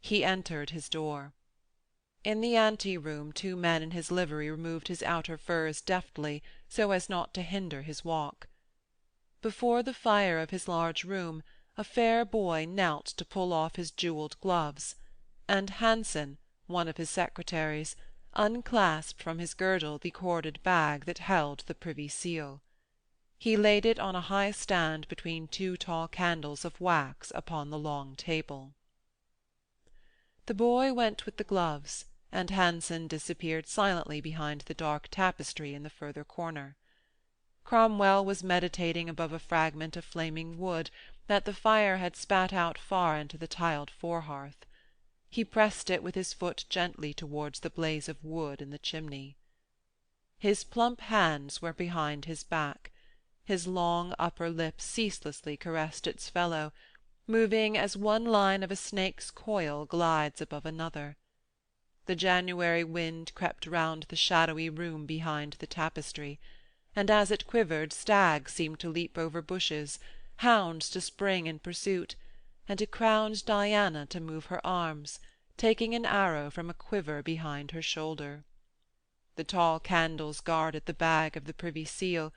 He entered his door. In the ante-room 2 men in his livery removed his outer furs deftly, so as not to hinder his walk. Before the fire of his large room a fair boy knelt to pull off his jewelled gloves, and Hanson, one of his secretaries, unclasped from his girdle the corded bag that held the Privy Seal. He laid it on a high stand between 2 tall candles of wax upon the long table. The boy went with the gloves, and Hanson disappeared silently behind the dark tapestry in the further corner. Cromwell was meditating above a fragment of flaming wood that the fire had spat out far into the tiled fore-hearth. He pressed it with his foot gently towards the blaze of wood in the chimney. His plump hands were behind his back. His long upper lip ceaselessly caressed its fellow, moving as one line of a snake's coil glides above another. The January wind crept round the shadowy room behind the tapestry, and as it quivered stags seemed to leap over bushes, hounds to spring in pursuit, and a crowned Diana to move her arms, taking an arrow from a quiver behind her shoulder. The tall candles guarded the bag of the Privy Seal.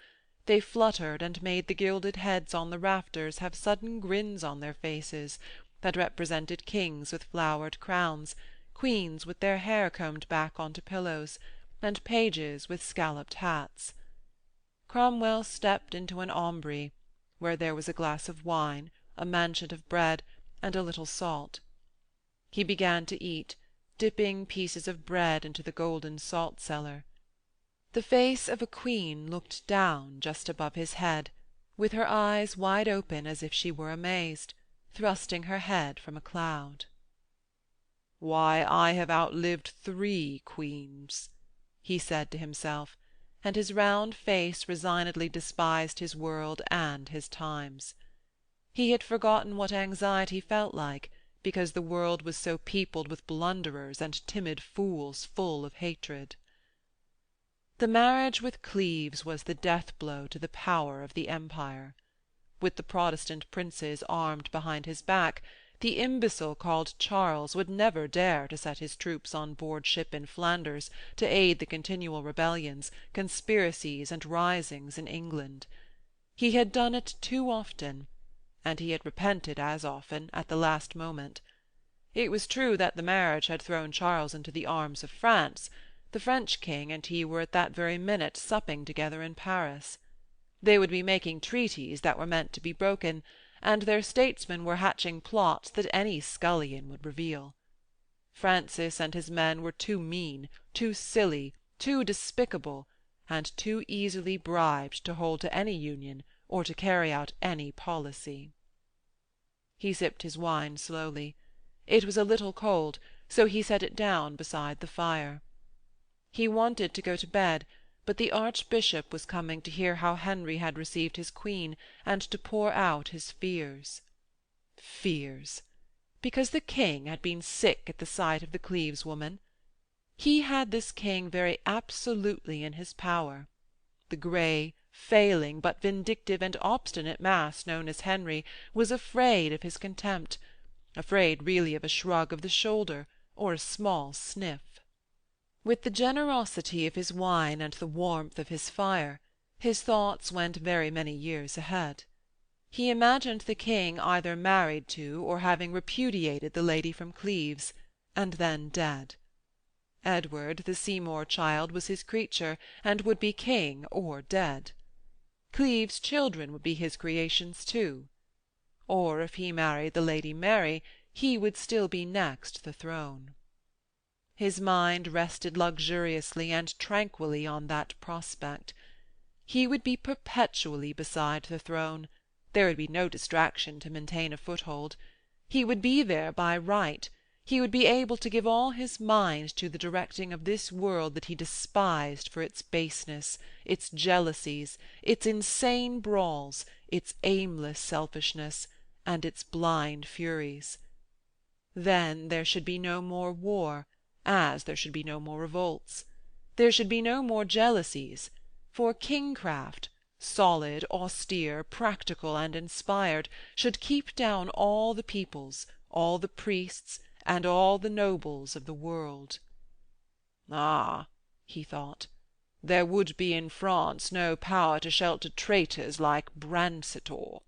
They fluttered and made the gilded heads on the rafters have sudden grins on their faces, that represented kings with flowered crowns, queens with their hair combed back onto pillows, and pages with scalloped hats. Cromwell stepped into an aumbry, where there was a glass of wine, a manchet of bread, and a little salt. He began to eat, dipping pieces of bread into the golden salt-cellar. The face of a queen looked down just above his head, with her eyes wide open as if she were amazed, thrusting her head from a cloud. Why, I have outlived 3 queens, he said to himself, and his round face resignedly despised his world and his times. He had forgotten what anxiety felt like, because the world was so peopled with blunderers and timid fools full of hatred. The marriage with Cleves was the death-blow to the power of the Empire. With the Protestant princes armed behind his back, the imbecile called Charles would never dare to set his troops on board ship in Flanders to aid the continual rebellions, conspiracies, and risings in England. He had done it too often, and he had repented as often at the last moment. It was true that the marriage had thrown Charles into the arms of France. The French king and he were at that very minute supping together in Paris. They would be making treaties that were meant to be broken, and their statesmen were hatching plots that any scullion would reveal. Francis and his men were too mean, too silly, too despicable, and too easily bribed to hold to any union or to carry out any policy. He sipped his wine slowly. It was a little cold, so he set it down beside the fire. He wanted to go to bed, but the Archbishop was coming to hear how Henry had received his queen, and to pour out his fears. Fears! Because the king had been sick at the sight of the Cleves woman. He had this king very absolutely in his power. The grey, failing, but vindictive and obstinate mass known as Henry was afraid of his contempt, afraid really of a shrug of the shoulder or a small sniff. With the generosity of his wine and the warmth of his fire, his thoughts went very many years ahead. He imagined the king either married to or having repudiated the lady from Cleves, and then dead. Edward, the Seymour child, was his creature, and would be king or dead. Cleves' children would be his creations too. Or if he married the Lady Mary, he would still be next the throne. His mind rested luxuriously and tranquilly on that prospect. He would be perpetually beside the throne. There would be no distraction to maintain a foothold. He would be there by right. He would be able to give all his mind to the directing of this world that he despised for its baseness, its jealousies, its insane brawls, its aimless selfishness, and its blind furies. Then there should be no more war, as there should be no more revolts. There should be no more jealousies, for kingcraft, solid, austere, practical, and inspired, should keep down all the peoples, all the priests, and all the nobles of the world. Ah, he thought, there would be in France no power to shelter traitors like Brancetor.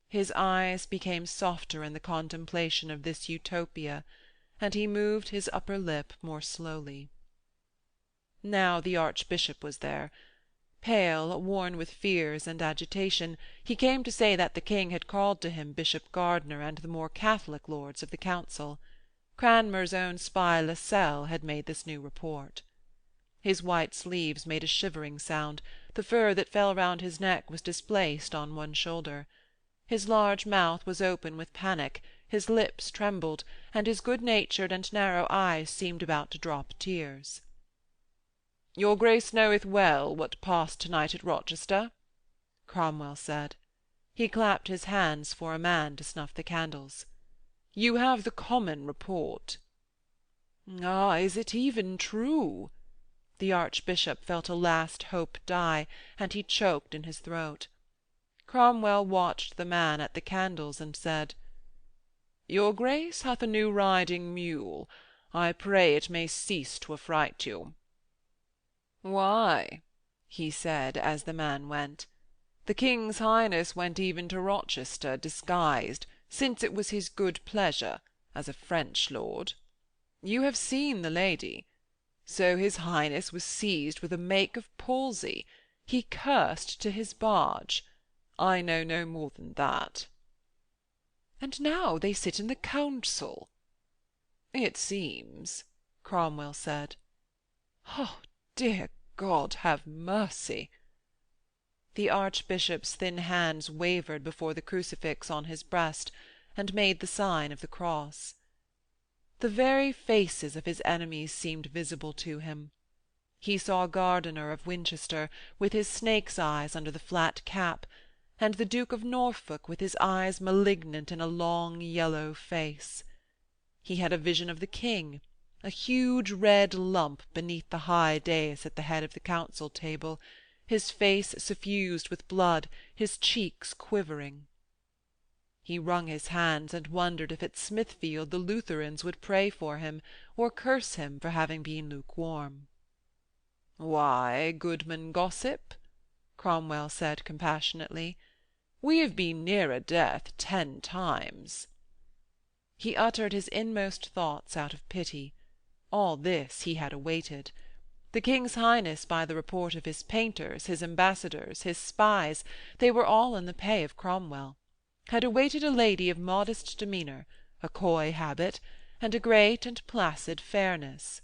His eyes became softer in the contemplation of this utopia, and he moved his upper lip more slowly. Now the Archbishop was there. Pale, worn with fears and agitation, he came to say that the king had called to him Bishop Gardiner and the more Catholic lords of the council. Cranmer's own spy Lascelles had made this new report. His white sleeves made a shivering sound, the fur that fell round his neck was displaced on one shoulder. His large mouth was open with panic, his lips trembled, and his good-natured and narrow eyes seemed about to drop tears. "Your Grace knoweth well what passed to-night at Rochester," Cromwell said. He clapped his hands for a man to snuff the candles. "You have the common report." "Ah, is it even true?" The Archbishop felt a last hope die, and he choked in his throat. Cromwell watched the man at the candles and said, "Your Grace hath a new riding mule. I pray it may cease to affright you." "Why," he said, as the man went, "the King's Highness went even to Rochester disguised, since it was his good pleasure, as a French lord. You have seen the lady. So his Highness was seized with a make of palsy. He cursed to his barge. I know no more than that." "And now they sit in the council." "It seems," Cromwell said. "Oh, dear God, have mercy!" The Archbishop's thin hands wavered before the crucifix on his breast, and made the sign of the cross. The very faces of his enemies seemed visible to him. He saw Gardiner of Winchester, with his snake's eyes under the flat cap, and the Duke of Norfolk with his eyes malignant in a long yellow face. He had a vision of the King, a huge red lump beneath the high dais at the head of the council table, his face suffused with blood, his cheeks quivering. He wrung his hands and wondered if at Smithfield the Lutherans would pray for him, or curse him for having been lukewarm. "Why, goodman gossip," Cromwell said compassionately, "we have been nearer death 10 times." He uttered his inmost thoughts out of pity. All this he had awaited. The King's Highness, by the report of his painters, his ambassadors, his spies, they were all in the pay of Cromwell, had awaited a lady of modest demeanour, a coy habit, and a great and placid fairness.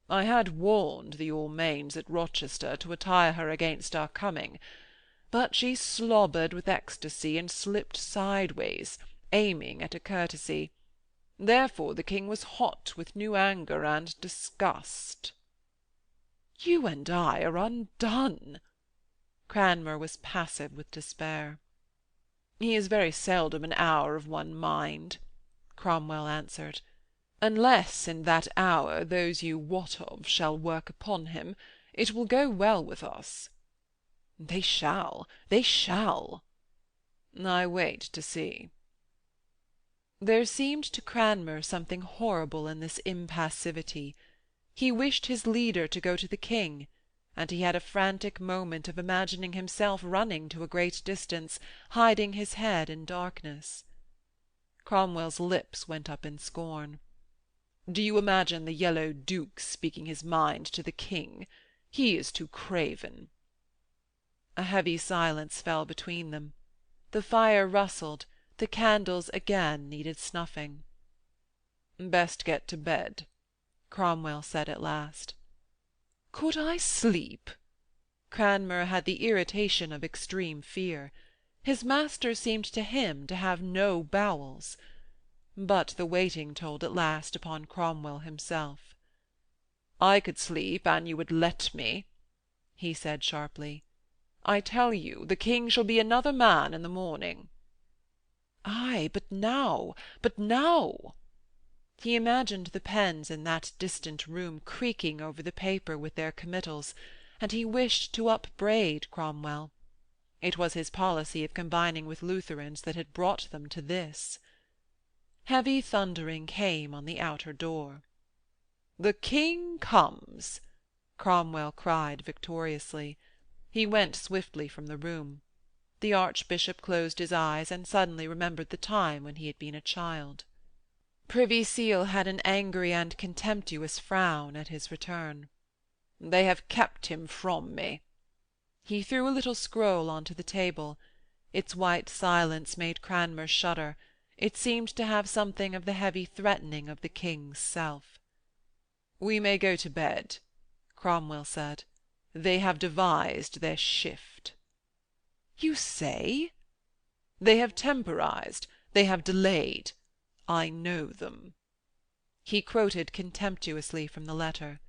I had warned the Almains at Rochester to attire her against our coming, but she slobbered with ecstasy and slipped sideways, aiming at a courtesy. Therefore the King was hot with new anger and disgust. You and I are undone. Cranmer was passive with despair. He is very seldom an hour of one mind, Cromwell answered, unless in that hour those you wot of shall work upon him, it will go well with us. They shall, they shall. I wait to see. There seemed to Cranmer something horrible in this impassivity. He wished his leader to go to the King, and he had a frantic moment of imagining himself running to a great distance, hiding his head in darkness. Cromwell's lips went up in scorn. Do you imagine the Yellow Duke speaking his mind to the King? He is too craven. A heavy silence fell between them. The fire rustled, the candles again needed snuffing. Best get to bed, Cromwell said at last. Could I sleep? Cranmer had the irritation of extreme fear. His master seemed to him to have no bowels. But the waiting told at last upon Cromwell himself. I could sleep an you would let me, he said sharply. I tell you, the King shall be another man in the morning. Ay, but now, but now. He imagined the pens in that distant room creaking over the paper with their committals, and he wished to upbraid Cromwell. It was his policy of combining with Lutherans that had brought them to this. Heavy thundering came on the outer door. "The King comes!" Cromwell cried victoriously. He went swiftly from the room. The Archbishop closed his eyes and suddenly remembered the time when he had been a child. Privy Seal had an angry and contemptuous frown at his return. "They have kept him from me." He threw a little scroll on to the table. Its white silence made Cranmer shudder. It seemed to have something of the heavy threatening of the King's self. "We may go to bed," Cromwell said. "They have devised their shift." "You say?" "They have temporized. They have delayed. I know them." He quoted contemptuously from the letter.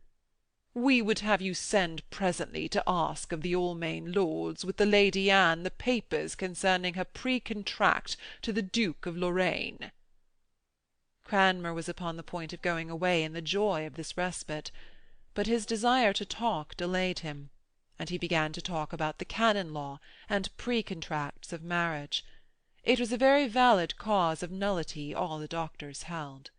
"We would have you send presently to ask of the Almain lords, with the Lady Anne, the papers concerning her pre-contract to the Duke of Lorraine." Cranmer was upon the point of going away in the joy of this respite, but his desire to talk delayed him, and he began to talk about the canon law and pre-contracts of marriage. It was a very valid cause of nullity, all the doctors held.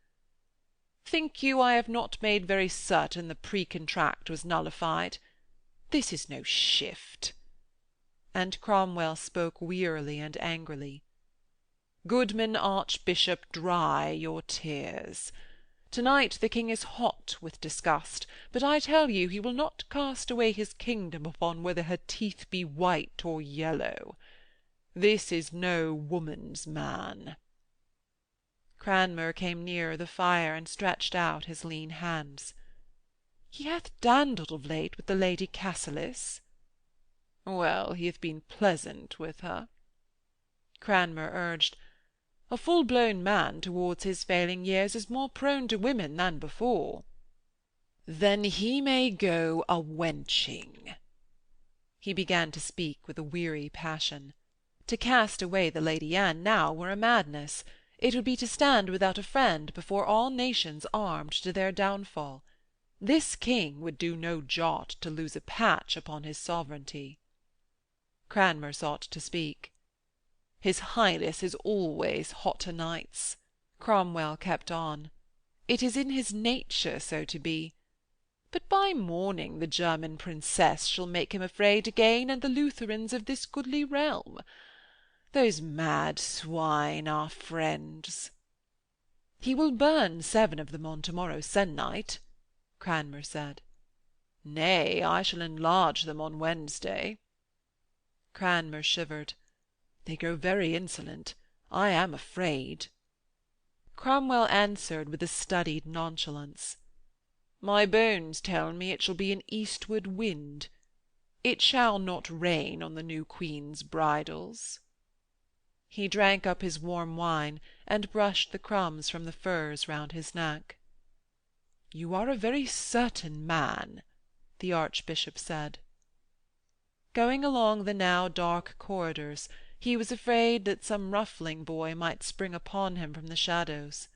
"Think you I have not made very certain the pre-contract was nullified? This is no shift." And Cromwell spoke wearily and angrily. "Goodman Archbishop, dry your tears. To-night the King is hot with disgust, but I tell you he will not cast away his kingdom upon whether her teeth be white or yellow. This is no woman's man." Cranmer came nearer the fire and stretched out his lean hands. "He hath dandled of late with the Lady Cassilis." "Well, he hath been pleasant with her." Cranmer urged, A full-blown man towards his failing years is more prone to women than before." "Then he may go a-wenching." He began to speak with a weary passion. To cast away the Lady Anne now were a madness. It would be to stand without a friend before all nations armed to their downfall. This king would do no jot to lose a patch upon his sovereignty. Cranmer sought to speak. "His Highness is always hot o' nights," Cromwell kept on. "It is in his nature so to be. But by morning the German princess shall make him afraid again, and the Lutherans of this goodly realm. Those mad swine, our friends." "He will burn 7 of them on to-morrow se'nnight," Cranmer said. "Nay, I shall enlarge them on Wednesday." Cranmer shivered. "They grow very insolent. I am afraid." Cromwell answered with a studied nonchalance. "My bones tell me it shall be an eastward wind. It shall not rain on the new Queen's bridals." He drank up his warm wine, and brushed the crumbs from the furs round his neck. "You are a very certain man," the Archbishop said. Going along the now dark corridors, he was afraid that some ruffling boy might spring upon him from the shadows.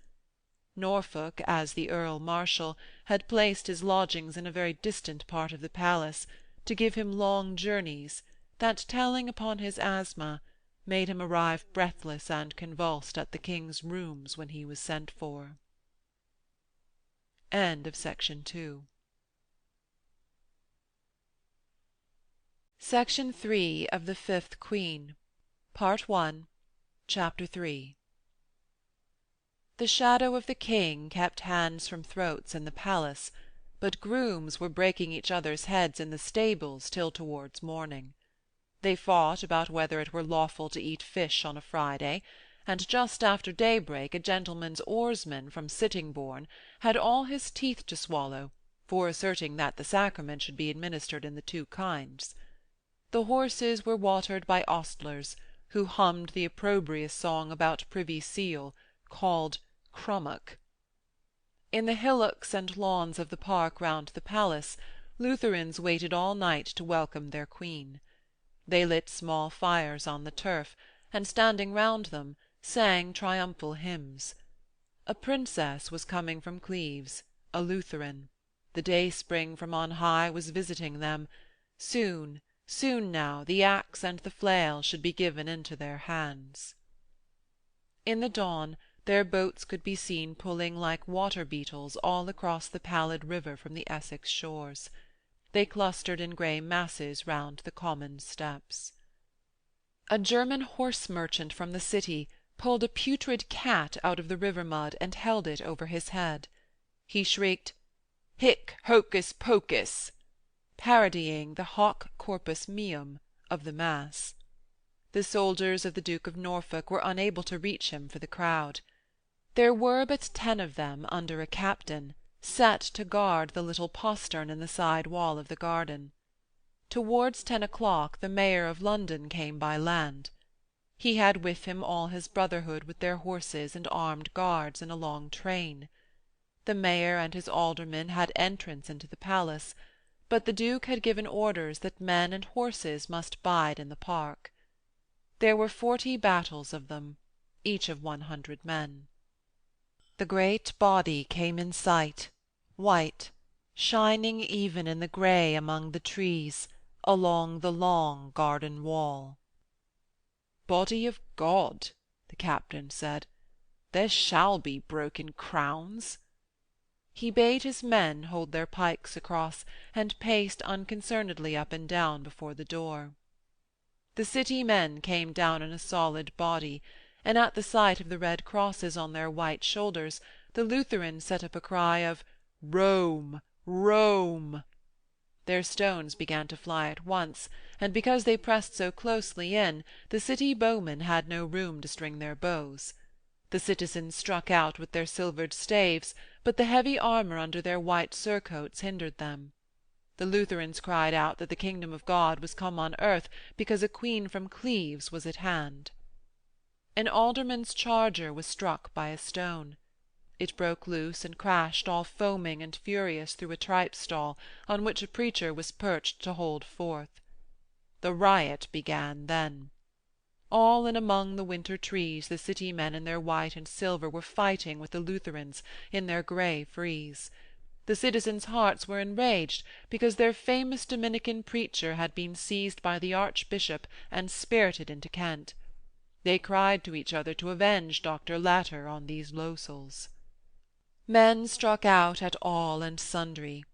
Norfolk, as the Earl Marshal, had placed his lodgings in a very distant part of the palace, to give him long journeys, that, telling upon his asthma, made him arrive breathless and convulsed at the King's rooms when he was sent for. Section 3 of the 5th Queen, Part 1, Chapter 3. The shadow of the King kept hands from throats in the palace, but grooms were breaking each other's heads in the stables till towards morning. They fought about whether it were lawful to eat fish on a Friday, and just after daybreak a gentleman's oarsman from Sittingbourne had all his teeth to swallow for asserting that the sacrament should be administered in the 2 kinds. The horses were watered by ostlers, who hummed the opprobrious song about Privy Seal, called Crummock. In the hillocks and lawns of the park round the palace, Lutherans waited all night to welcome their Queen. They lit small fires on the turf, and, standing round them, sang triumphal hymns. A princess was coming from Cleves, a Lutheran. The dayspring from on high was visiting them. Soon, soon now, the axe and the flail should be given into their hands. In the dawn, their boats could be seen pulling like water-beetles all across the pallid river from the Essex shores. They clustered in grey masses round the common steps. A German horse-merchant from the city pulled a putrid cat out of the river-mud and held it over his head. He shrieked, "Hic hocus pocus," parodying the hoc corpus meum of the Mass. The soldiers of the Duke of Norfolk were unable to reach him for the crowd. There were but 10 of them under a captain, set to guard the little postern in the side wall of the garden. Towards 10 o'clock the Mayor of London came by land. He had with him all his brotherhood with their horses and armed guards in a long train. The Mayor and his aldermen had entrance into the palace, but the Duke had given orders that men and horses must bide in the park. There were 40 battles of them, each of 100 men. The great body came in sight, white, shining even in the grey among the trees, along the long garden wall. "Body of God," the captain said, "there shall be broken crowns." He bade his men hold their pikes across, and paced unconcernedly up and down before the door. The city men came down in a solid body, and at the sight of the red crosses on their white shoulders, the Lutherans set up a cry of "Rome! Rome!" Their stones began to fly at once, and because they pressed so closely in, the city bowmen had no room to string their bows. The citizens struck out with their silvered staves, but the heavy armour under their white surcoats hindered them. The Lutherans cried out that the kingdom of God was come on earth because a queen from Cleves was at hand. An alderman's charger was struck by a stone. It broke loose and crashed all foaming and furious through a tripe stall on which a preacher was perched to hold forth. The riot began then. All in among the winter trees the city men in their white and silver were fighting with the Lutherans in their grey frieze. The citizens' hearts were enraged because their famous Dominican preacher had been seized by the Archbishop and spirited into Kent. They cried to each other to avenge Dr. Latter on these lowsels. Men struck out at all and sundry.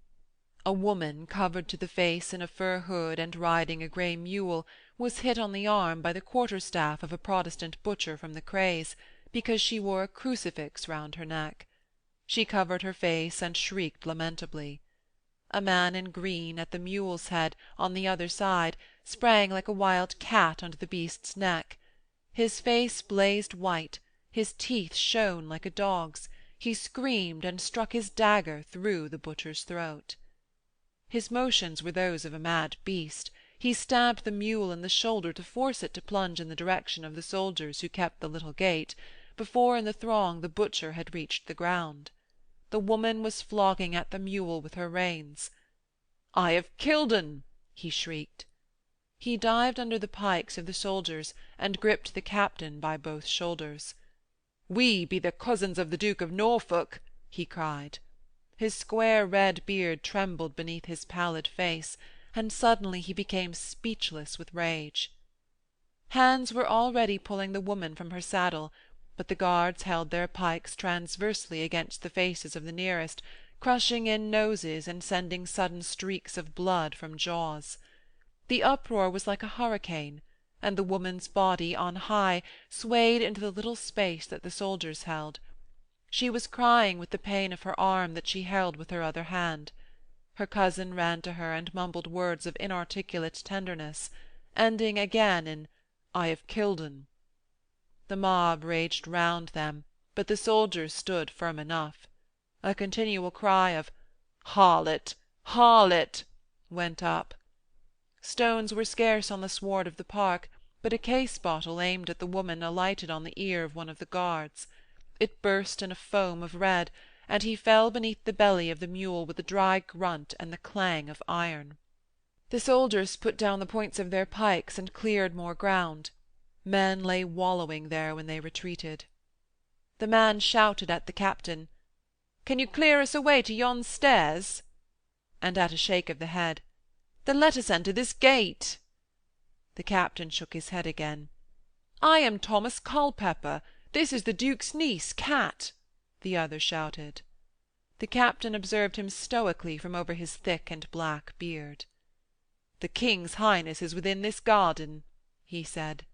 A woman, covered to the face in a fur hood and riding a grey mule, was hit on the arm by the quarter-staff of a Protestant butcher from the Crays, because she wore a crucifix round her neck. She covered her face and shrieked lamentably. A man in green, at the mule's head, on the other side, sprang like a wild cat under the beast's neck. His face blazed white, his teeth shone like a dog's, he screamed and struck his dagger through the butcher's throat. His motions were those of a mad beast. He stabbed the mule in the shoulder to force it to plunge in the direction of the soldiers who kept the little gate, before in the throng the butcher had reached the ground. The woman was flogging at the mule with her reins. "I have killed un!" he shrieked. He dived under the pikes of the soldiers and gripped the captain by both shoulders. "We be the cousins of the Duke of Norfolk," he cried. His square red beard trembled beneath his pallid face, and suddenly he became speechless with rage. Hands were already pulling the woman from her saddle, but the guards held their pikes transversely against the faces of the nearest, crushing in noses and sending sudden streaks of blood from jaws. The uproar was like a hurricane, and the woman's body, on high, swayed into the little space that the soldiers held. She was crying with the pain of her arm that she held with her other hand. Her cousin ran to her and mumbled words of inarticulate tenderness, ending again in "I have killed un." The mob raged round them, but the soldiers stood firm enough. A continual cry of "Harlot! Harlot!" went up. Stones were scarce on the sward of the park, but a case-bottle aimed at the woman alighted on the ear of one of the guards. It burst in a foam of red, and he fell beneath the belly of the mule with a dry grunt and the clang of iron. The soldiers put down the points of their pikes and cleared more ground. Men lay wallowing there when they retreated. The man shouted at the captain, "Can you clear us a way to yon stairs?" And at a shake of the head, "Then let us enter this gate." The captain shook his head again. "I am Thomas Culpepper. This is the Duke's niece, Kat," the other shouted. The captain observed him stoically from over his thick and black beard. "The King's Highness is within this garden," he said.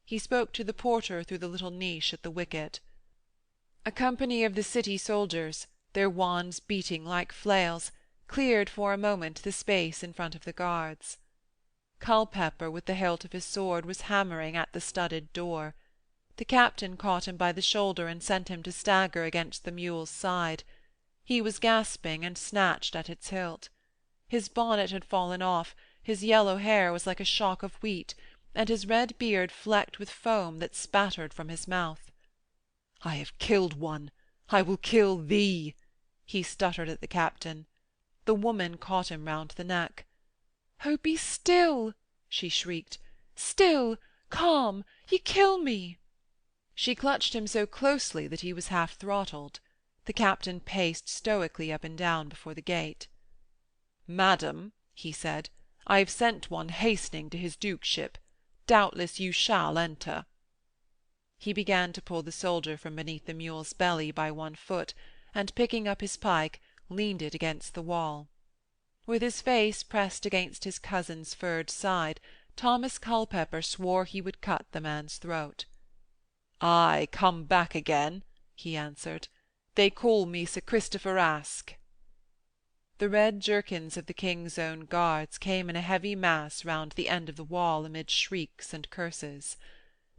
He spoke to the porter through the little niche at the wicket. A company of the city soldiers, their wands beating like flails, cleared for a moment the space in front of the guards. Culpepper, with the hilt of his sword, was hammering at the studded door. The captain caught him by the shoulder and sent him to stagger against the mule's side. He was gasping and snatched at its hilt. His bonnet had fallen off, his yellow hair was like a shock of wheat, and his red beard flecked with foam that spattered from his mouth. "I have killed one. I will kill thee," he stuttered at the captain. The woman caught him round the neck. "Oh, be still!" she shrieked. "Still! Calm! Ye kill me!" She clutched him so closely that he was half throttled. The captain paced stoically up and down before the gate. "Madam," he said, "I have sent one hastening to his dukeship. Doubtless you shall enter." He began to pull the soldier from beneath the mule's belly by one foot, and, picking up his pike, leaned it against the wall. With his face pressed against his cousin's furred side, Thomas Culpepper swore he would cut the man's throat. "Ay, come back again," he answered. "They call me Sir Christopher Aske." The red jerkins of the King's own guards came in a heavy mass round the end of the wall amid shrieks and curses.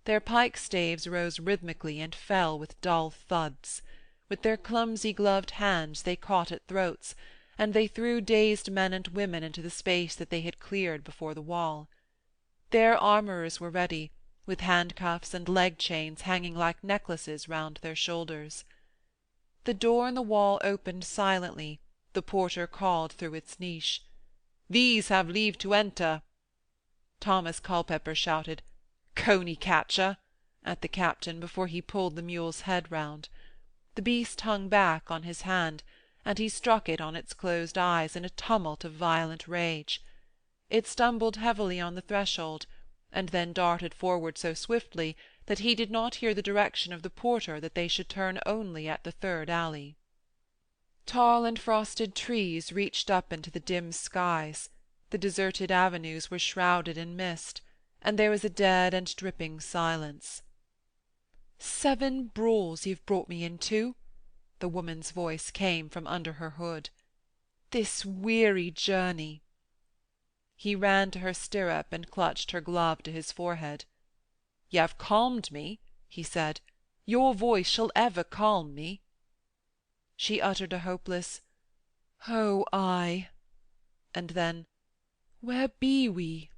Their pike-staves rose rhythmically and fell with dull thuds. With their clumsy gloved hands they caught at throats, and they threw dazed men and women into the space that they had cleared before the wall. Their armourers were ready, with handcuffs and leg-chains hanging like necklaces round their shoulders. The door in the wall opened silently, the porter called through its niche, "These have leave to enter." Thomas Culpepper shouted, "Coney-catcher!" at the captain before he pulled the mule's head round. The beast hung back on his hand, and he struck it on its closed eyes in a tumult of violent rage. It stumbled heavily on the threshold, and then darted forward so swiftly that he did not hear the direction of the porter that they should turn only at the third alley. Tall and frosted trees reached up into the dim skies, the deserted avenues were shrouded in mist, and there was a dead and dripping silence. "7 brawls you've brought me into," the woman's voice came from under her hood. "This weary journey." He ran to her stirrup and clutched her glove to his forehead. "Y'ave calmed me," he said. "Your voice shall ever calm me." She uttered a hopeless, "Oh, ay," and then, "Where be we?"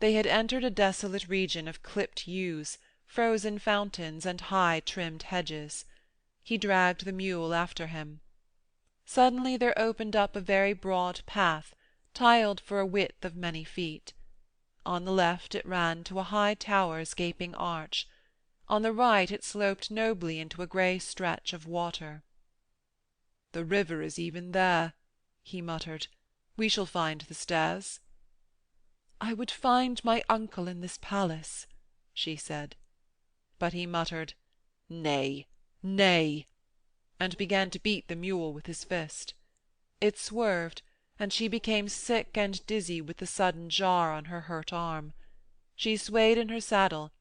They had entered a desolate region of clipped yews, frozen fountains, and high-trimmed hedges. He dragged the mule after him. Suddenly there opened up a very broad path, tiled for a width of many feet. On the left it ran to a high tower's gaping arch. On the right it sloped nobly into a grey stretch of water. "The river is even there," he muttered. "We shall find the stairs." "I would find my uncle in this palace," she said. But he muttered, "Nay, nay," and began to beat the mule with his fist. It swerved, and she became sick and dizzy with the sudden jar on her hurt arm. She swayed in her saddle,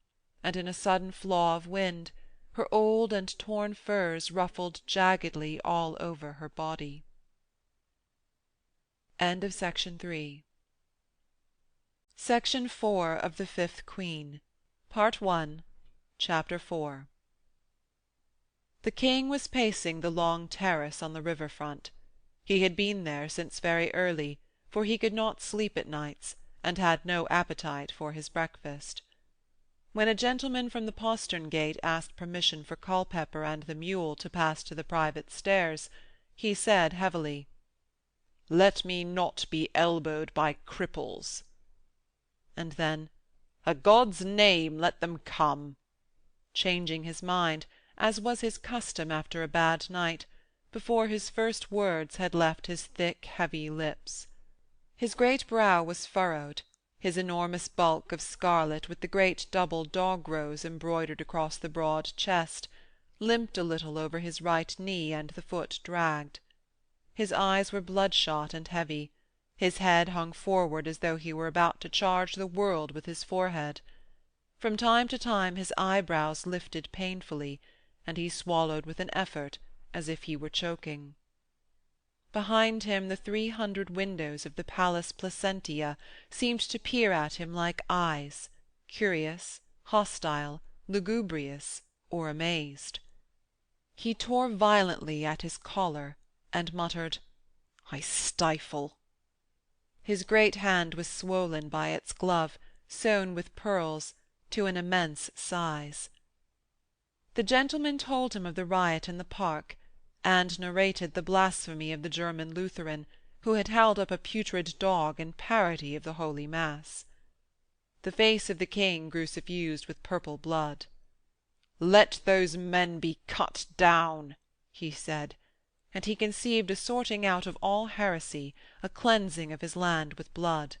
and in a sudden flaw of wind her old and torn furs ruffled jaggedly all over her body. End of Section 3. Section 4 of The Fifth Queen, Part 1, Chapter 4. The King was pacing the long terrace on the river-front. He had been there since very early, for he could not sleep at nights, and had no appetite for his breakfast. When a gentleman from the postern gate asked permission for Culpepper and the mule to pass to the private stairs, he said heavily, "Let me not be elbowed by cripples." And then, "A God's name, let them come," changing his mind, as was his custom after a bad night, before his first words had left his thick, heavy lips. His great brow was furrowed, his enormous bulk of scarlet, with the great double dog-rose embroidered across the broad chest, limped a little over his right knee, and the foot dragged. His eyes were bloodshot and heavy, his head hung forward as though he were about to charge the world with his forehead. From time to time his eyebrows lifted painfully, and he swallowed with an effort, as if he were choking. Behind him the 300 windows of the Palace Placentia seemed to peer at him like eyes, curious, hostile, lugubrious, or amazed. He tore violently at his collar, and muttered, "I stifle." His great hand was swollen by its glove, sewn with pearls, to an immense size. The gentleman told him of the riot in the park, and narrated the blasphemy of the German Lutheran, who had held up a putrid dog in parody of the Holy Mass. The face of the King grew suffused with purple blood. "Let those men be cut down," he said, and he conceived a sorting out of all heresy, a cleansing of his land with blood.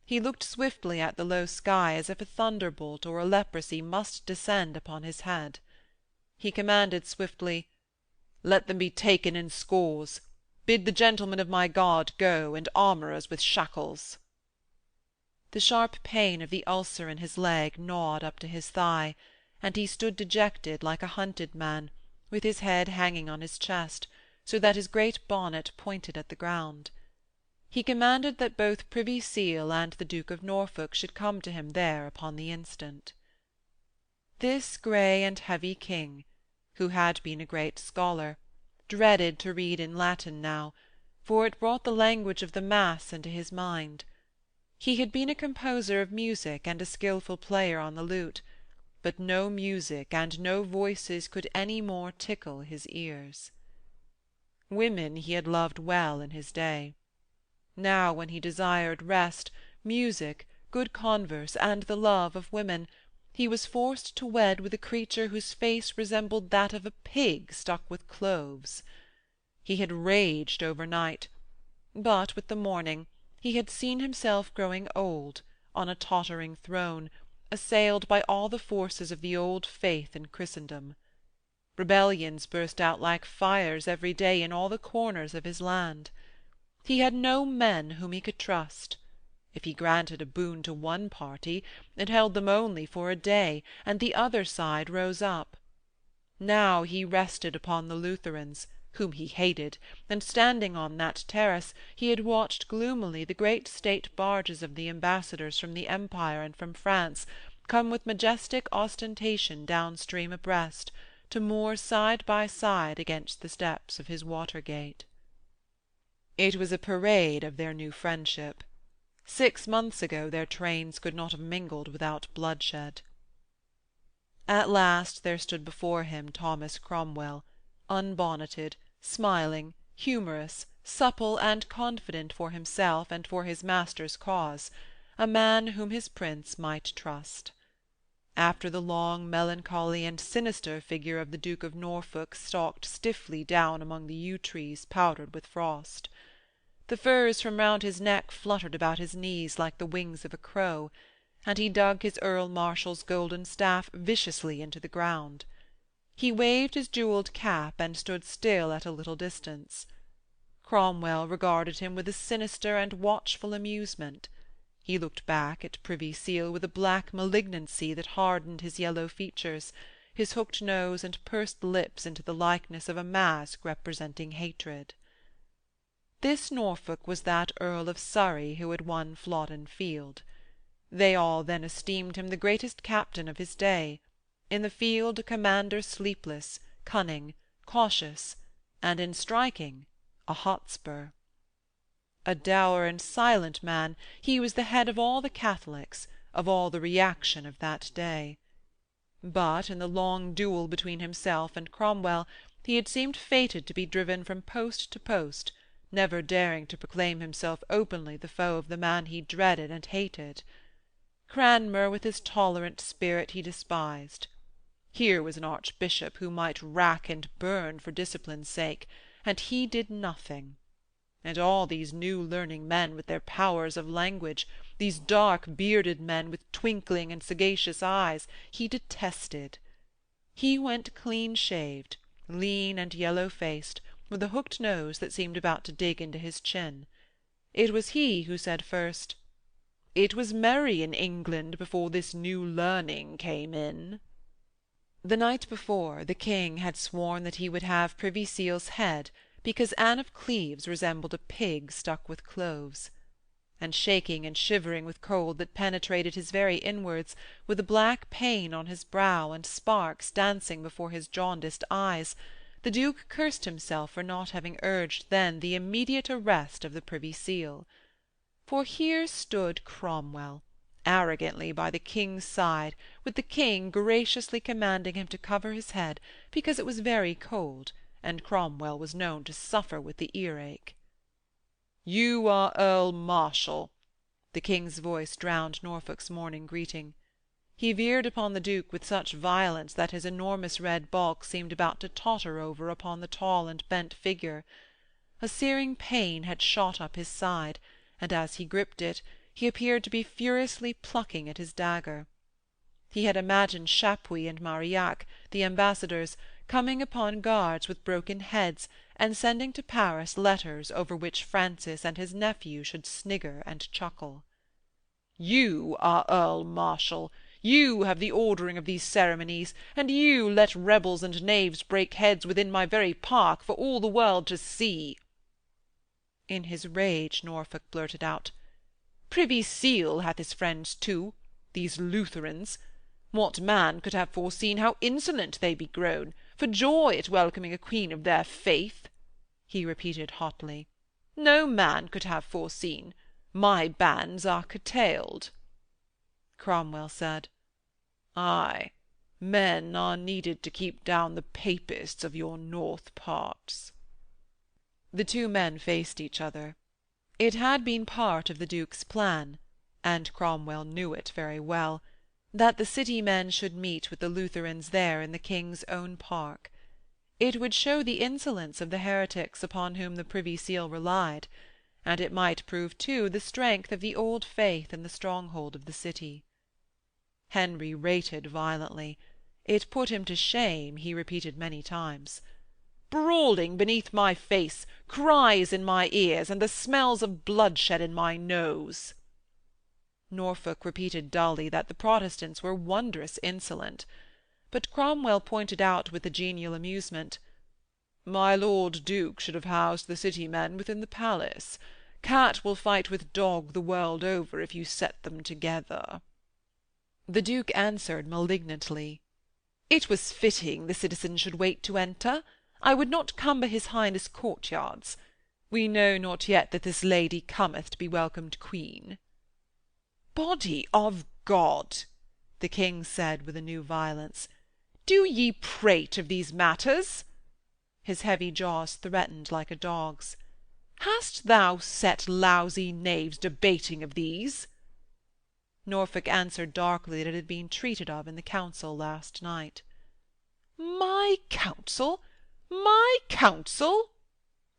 He looked swiftly at the low sky as if a thunderbolt or a leprosy must descend upon his head. He commanded swiftly, "Let them be taken in scores. Bid the gentlemen of my guard go, and armourers with shackles." The sharp pain of the ulcer in his leg gnawed up to his thigh, and he stood dejected like a hunted man, with his head hanging on his chest, so that his great bonnet pointed at the ground. He commanded that both Privy Seal and the Duke of Norfolk should come to him there upon the instant. This grey and heavy King, who had been a great scholar, dreaded to read in Latin now, for it brought the language of the Mass into his mind. He had been a composer of music and a skilful player on the lute, but no music and no voices could any more tickle his ears. Women he had loved well in his day. Now, when he desired rest, music, good converse, and the love of women, he was forced to wed with a creature whose face resembled that of a pig stuck with cloves. He had raged overnight, but with the morning he had seen himself growing old, on a tottering throne, assailed by all the forces of the old faith in Christendom. Rebellions burst out like fires every day in all the corners of his land. He had no men whom he could trust. If he granted a boon to one party, it held them only for a day, and the other side rose up. Now he rested upon the Lutherans, whom he hated, and standing on that terrace he had watched gloomily the great state barges of the ambassadors from the Empire and from France come with majestic ostentation down-stream abreast, to moor side by side against the steps of his water-gate. It was a parade of their new friendship. 6 months ago their trains could not have mingled without bloodshed. At last there stood before him Thomas Cromwell, unbonneted, smiling, humorous, supple, and confident for himself and for his master's cause, a man whom his prince might trust. After the long, melancholy, and sinister figure of the Duke of Norfolk stalked stiffly down among the yew-trees powdered with frost. The furs from round his neck fluttered about his knees like the wings of a crow, and he dug his Earl-Marshal's golden staff viciously into the ground. He waved his jewelled cap and stood still at a little distance. Cromwell regarded him with a sinister and watchful amusement. He looked back at Privy Seal with a black malignancy that hardened his yellow features, his hooked nose and pursed lips into the likeness of a mask representing hatred. This Norfolk was that Earl of Surrey who had won Flodden Field. They all then esteemed him the greatest captain of his day, in the field a commander sleepless, cunning, cautious, and in striking a Hotspur. A dour and silent man, he was the head of all the Catholics, of all the reaction of that day. But in the long duel between himself and Cromwell he had seemed fated to be driven from post to post, never daring to proclaim himself openly the foe of the man he dreaded and hated. Cranmer with his tolerant spirit he despised. Here was an archbishop who might rack and burn for discipline's sake, and he did nothing. And all these new learning men with their powers of language, these dark bearded men with twinkling and sagacious eyes, he detested. He went clean-shaved, lean and yellow-faced, with a hooked nose that seemed about to dig into his chin. It was he who said first, "It was merry in England before this new learning came in." The night before, the King had sworn that he would have Privy Seal's head, because Anne of Cleves resembled a pig stuck with cloves. And shaking and shivering with cold that penetrated his very inwards, with a black pain on his brow and sparks dancing before his jaundiced eyes, the Duke cursed himself for not having urged then the immediate arrest of the Privy Seal. For here stood Cromwell, arrogantly by the King's side, with the King graciously commanding him to cover his head, because it was very cold, and Cromwell was known to suffer with the earache. "You are Earl Marshal," the King's voice drowned Norfolk's morning greeting. He veered upon the Duke with such violence that his enormous red bulk seemed about to totter over upon the tall and bent figure. A searing pain had shot up his side, and as he gripped it, he appeared to be furiously plucking at his dagger. He had imagined Chapuis and Marillac, the ambassadors, coming upon guards with broken heads, and sending to Paris letters over which Francis and his nephew should snigger and chuckle. "You are Earl Marshal. You have the ordering of these ceremonies, and you let rebels and knaves break heads within my very park for all the world to see." In his rage Norfolk blurted out, "Privy Seal hath his friends too, these Lutherans. What man could have foreseen how insolent they be grown, for joy at welcoming a queen of their faith?" he repeated hotly. "No man could have foreseen. My bands are curtailed. Cromwell said, Ay, men are needed to keep down the papists of your north parts. The two men faced each other. It had been part of the Duke's plan, and Cromwell knew it very well, that the city men should meet with the Lutherans there in the King's own park. It would show the insolence of the heretics upon whom the Privy Seal relied, and it might prove too the strength of the old faith in the stronghold of the city. Henry rated violently. It put him to shame, he repeated many times. Brawling beneath my face, cries in my ears, and the smells of bloodshed in my nose. Norfolk repeated dully that the Protestants were wondrous insolent. But Cromwell pointed out with a genial amusement, My Lord Duke should have housed the city men within the palace. Cat will fight with dog the world over if you set them together. The Duke answered malignantly, It was fitting the citizens should wait to enter. I would not cumber his Highness' courtyards. We know not yet that this lady cometh to be welcomed Queen. Body of God, the King said with a new violence, do ye prate of these matters? His heavy jaws threatened like a dog's. Hast thou set lousy knaves debating of these? Norfolk answered darkly that it had been treated of in the council last night. My council? My council?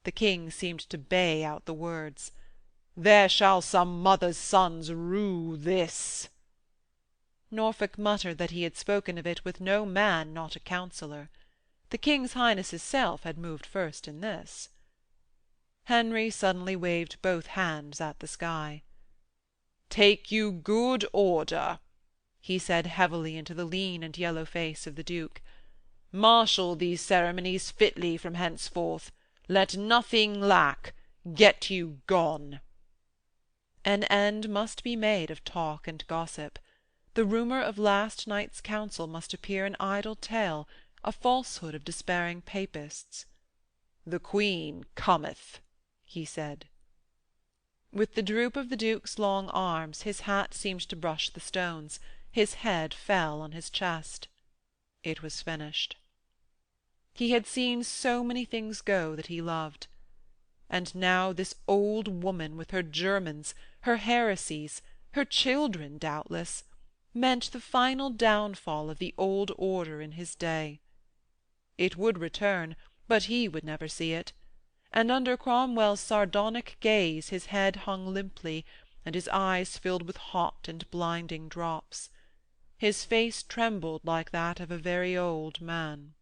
The King seemed to bay out the words. There shall some mother's sons rue this. Norfolk muttered that he had spoken of it with no man not a counsellor. The King's Highness's self had moved first in this. Henry suddenly waved both hands at the sky. Take you good order, he said heavily into the lean and yellow face of the Duke. Marshal these ceremonies fitly from henceforth. Let nothing lack. Get you gone. An end must be made of talk and gossip. The rumour of last night's council must appear an idle tale, a falsehood of despairing papists. The Queen cometh, he said. With the droop of the Duke's long arms his hat seemed to brush the stones, his head fell on his chest. It was finished. He had seen so many things go that he loved. And now this old woman with her Germans, her heresies, her children, doubtless, meant the final downfall of the old order in his day. It would return, but he would never see it, and under Cromwell's sardonic gaze his head hung limply, and his eyes filled with hot and blinding drops. His face trembled like that of a very old man.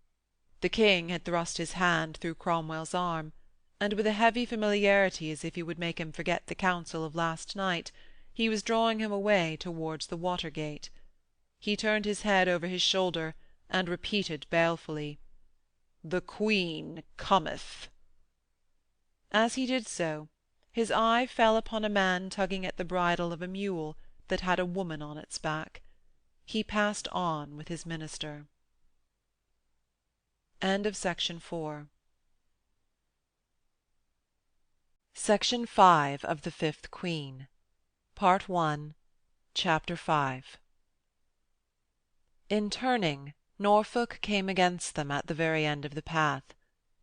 The King had thrust his hand through Cromwell's arm, and with a heavy familiarity as if he would make him forget the council of last night, he was drawing him away towards the water-gate. He turned his head over his shoulder, and repeated balefully, The Queen cometh. As he did so, his eye fell upon a man tugging at the bridle of a mule that had a woman on its back. He passed on with his minister. End of Section 4. Section 5 of The Fifth Queen. Part 1, Chapter 5. In turning, Norfolk came against them at the very end of the path.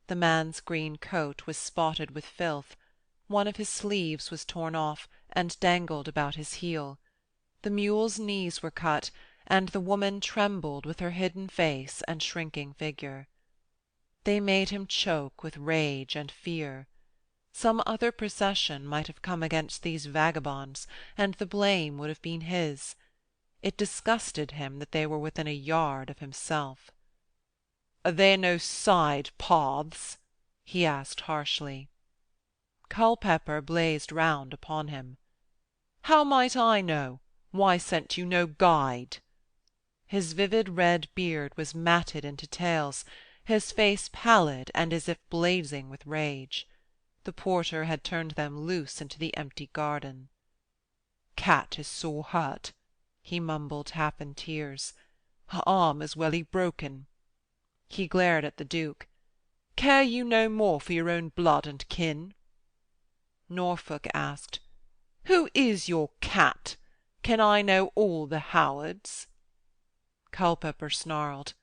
The man's green coat was spotted with filth. One of his sleeves was torn off and dangled about his heel. The mule's knees were cut, and the woman trembled with her hidden face and shrinking figure. They made him choke with rage and fear. Some other procession might have come against these vagabonds, and the blame would have been his. It disgusted him that they were within a yard of himself. "Are there no side paths?" he asked harshly. Culpepper blazed round upon him. "How might I know? Why sent you no guide?" His vivid red beard was matted into tails, his face pallid and as if blazing with rage. The porter had turned them loose into the empty garden. "Cat is sore hurt," he mumbled half in tears. "Her arm is welly broken." He glared at the Duke. "Care you no more for your own blood and kin?" Norfolk asked, Who is your cat? Can I know all the Howards?" Culpepper snarled.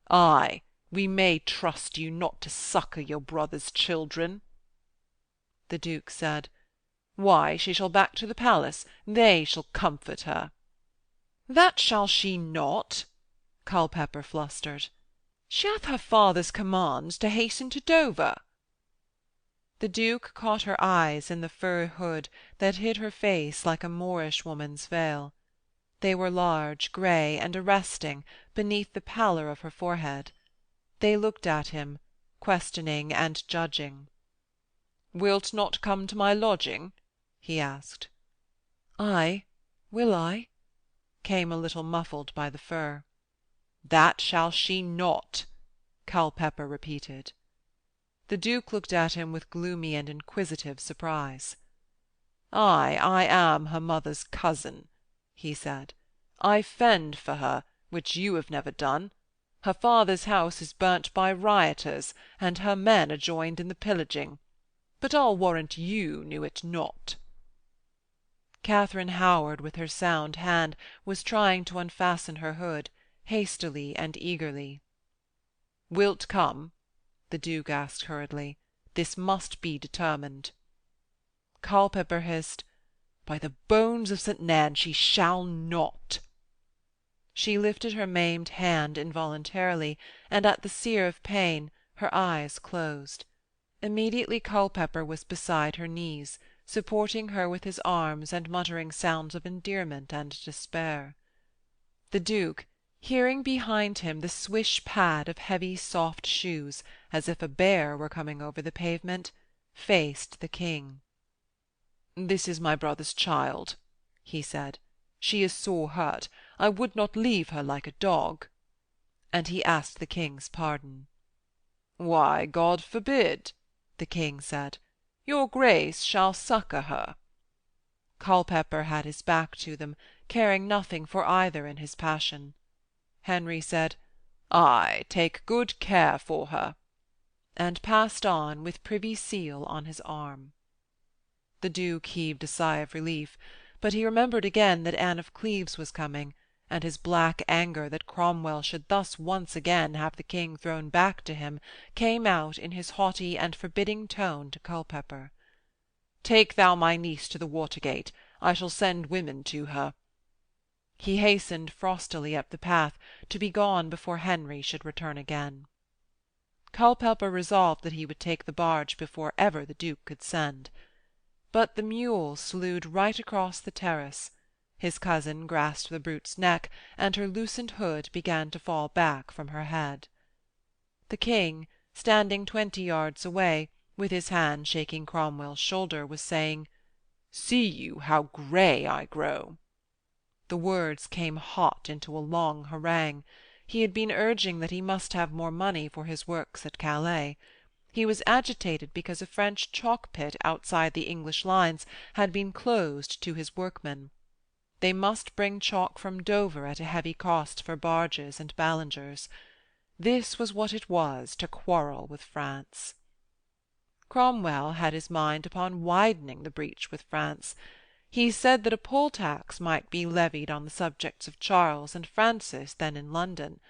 "Ay, we may trust you not to succour your brother's children." The Duke said, "Why, she shall back to the palace. They shall comfort her." "That shall she not," Culpepper flustered. "She hath her father's commands to hasten to Dover." The Duke caught her eyes in the fur hood that hid her face like a Moorish woman's veil. They were large, grey, and arresting beneath the pallor of her forehead. They looked at him, questioning and judging. "Wilt not come to my lodging?" he asked. "Ay, will I?" came a little muffled by the fur. "That shall she not," Culpepper repeated. The Duke looked at him with gloomy and inquisitive surprise. "I am her mother's cousin," he said. "I fend for her, which you have never done. Her father's house is burnt by rioters, and her men are joined in the pillaging. But I'll warrant you knew it not." Katharine Howard, with her sound hand, was trying to unfasten her hood, hastily and eagerly. "Wilt come?" the Duke asked hurriedly. "This must be determined." Culpepper hissed, "By the bones of St. Nan, she shall not." She lifted her maimed hand involuntarily, and at the sear of pain her eyes closed. Immediately Culpepper was beside her knees, supporting her with his arms and muttering sounds of endearment and despair. The Duke, hearing behind him the swish-pad of heavy soft shoes, as if a bear were coming over the pavement, faced the King. "This is my brother's child," he said. "She is sore hurt. I would not leave her like a dog." And he asked the King's pardon. "Why, God forbid," the King said. "Your Grace shall succour her." Culpepper had his back to them, caring nothing for either in his passion. Henry said, "Ay, take good care for her," and passed on with Privy Seal on his arm. The Duke heaved a sigh of relief, but he remembered again that Anne of Cleves was coming, and his black anger that Cromwell should thus once again have the King thrown back to him came out in his haughty and forbidding tone to Culpepper. "Take thou my niece to the Watergate. I shall send women to her." He hastened frostily up the path, to be gone before Henry should return again. Culpepper resolved that he would take the barge before ever the Duke could send. But the mule slewed right across the terrace. His cousin grasped the brute's neck, and her loosened hood began to fall back from her head. The King, standing 20 yards away, with his hand shaking Cromwell's shoulder, was saying, "See you how grey I grow?" The words came hot into a long harangue. He had been urging that he must have more money for his works at Calais. He was agitated because a French chalk-pit outside the English lines had been closed to his workmen. They must bring chalk from Dover at a heavy cost for barges and balingers. This was what it was to quarrel with France. Cromwell had his mind upon widening the breach with France. He said that a poll tax might be levied on the subjects of Charles and Francis then in London.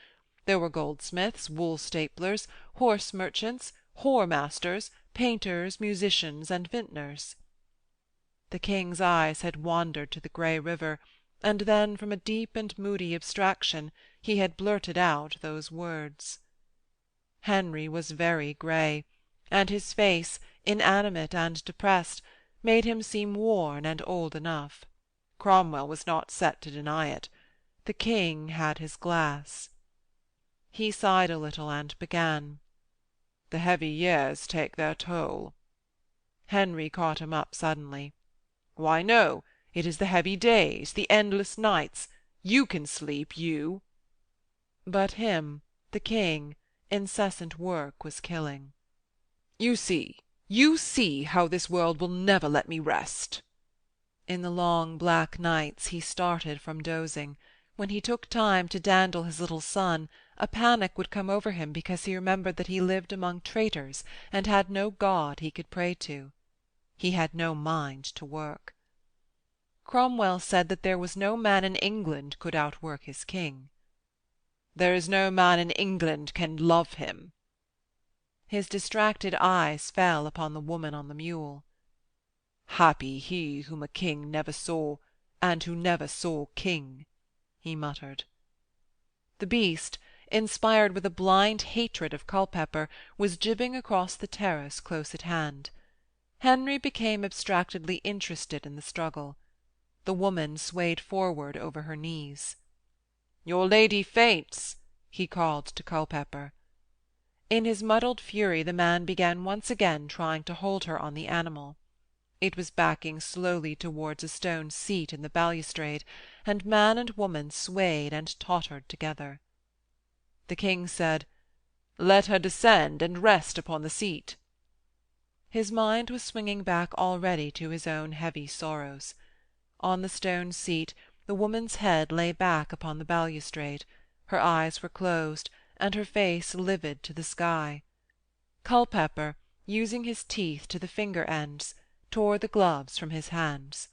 There were goldsmiths, wool-staplers, horse-merchants, whore-masters, painters, musicians, and vintners. The King's eyes had wandered to the grey river, and then from a deep and moody abstraction he had blurted out those words. Henry was very grey, and his face, inanimate and depressed, made him seem worn and old enough. Cromwell was not set to deny it. The King had his glass. He sighed a little and began, "The heavy years take their toll." Henry caught him up suddenly. "Why, no, it is the heavy days, the endless nights. You can sleep, you." But him, the King, incessant work was killing. You see how this world will never let me rest." In the long black nights he started from dozing. When he took time to dandle his little son, a panic would come over him because he remembered that he lived among traitors and had no God he could pray to. He had no mind to work. Cromwell said that there was no man in England could outwork his king. "There is no man in England can love him." His distracted eyes fell upon the woman on the mule. "Happy he whom a king never saw, and who never saw king," he muttered. The beast, inspired with a blind hatred of Culpepper, was jibbing across the terrace close at hand. Henry became abstractedly interested in the struggle. The woman swayed forward over her knees. "Your lady faints," he called to Culpepper. In his muddled fury the man began once again trying to hold her on the animal. It was backing slowly towards a stone seat in the balustrade, and man and woman swayed and tottered together. The king said, "Let her descend and rest upon the seat." His mind was swinging back already to his own heavy sorrows. On the stone seat the woman's head lay back upon the balustrade, her eyes were closed, and her face livid to the sky. Culpepper, using his teeth to the finger ends, tore the gloves from his hands.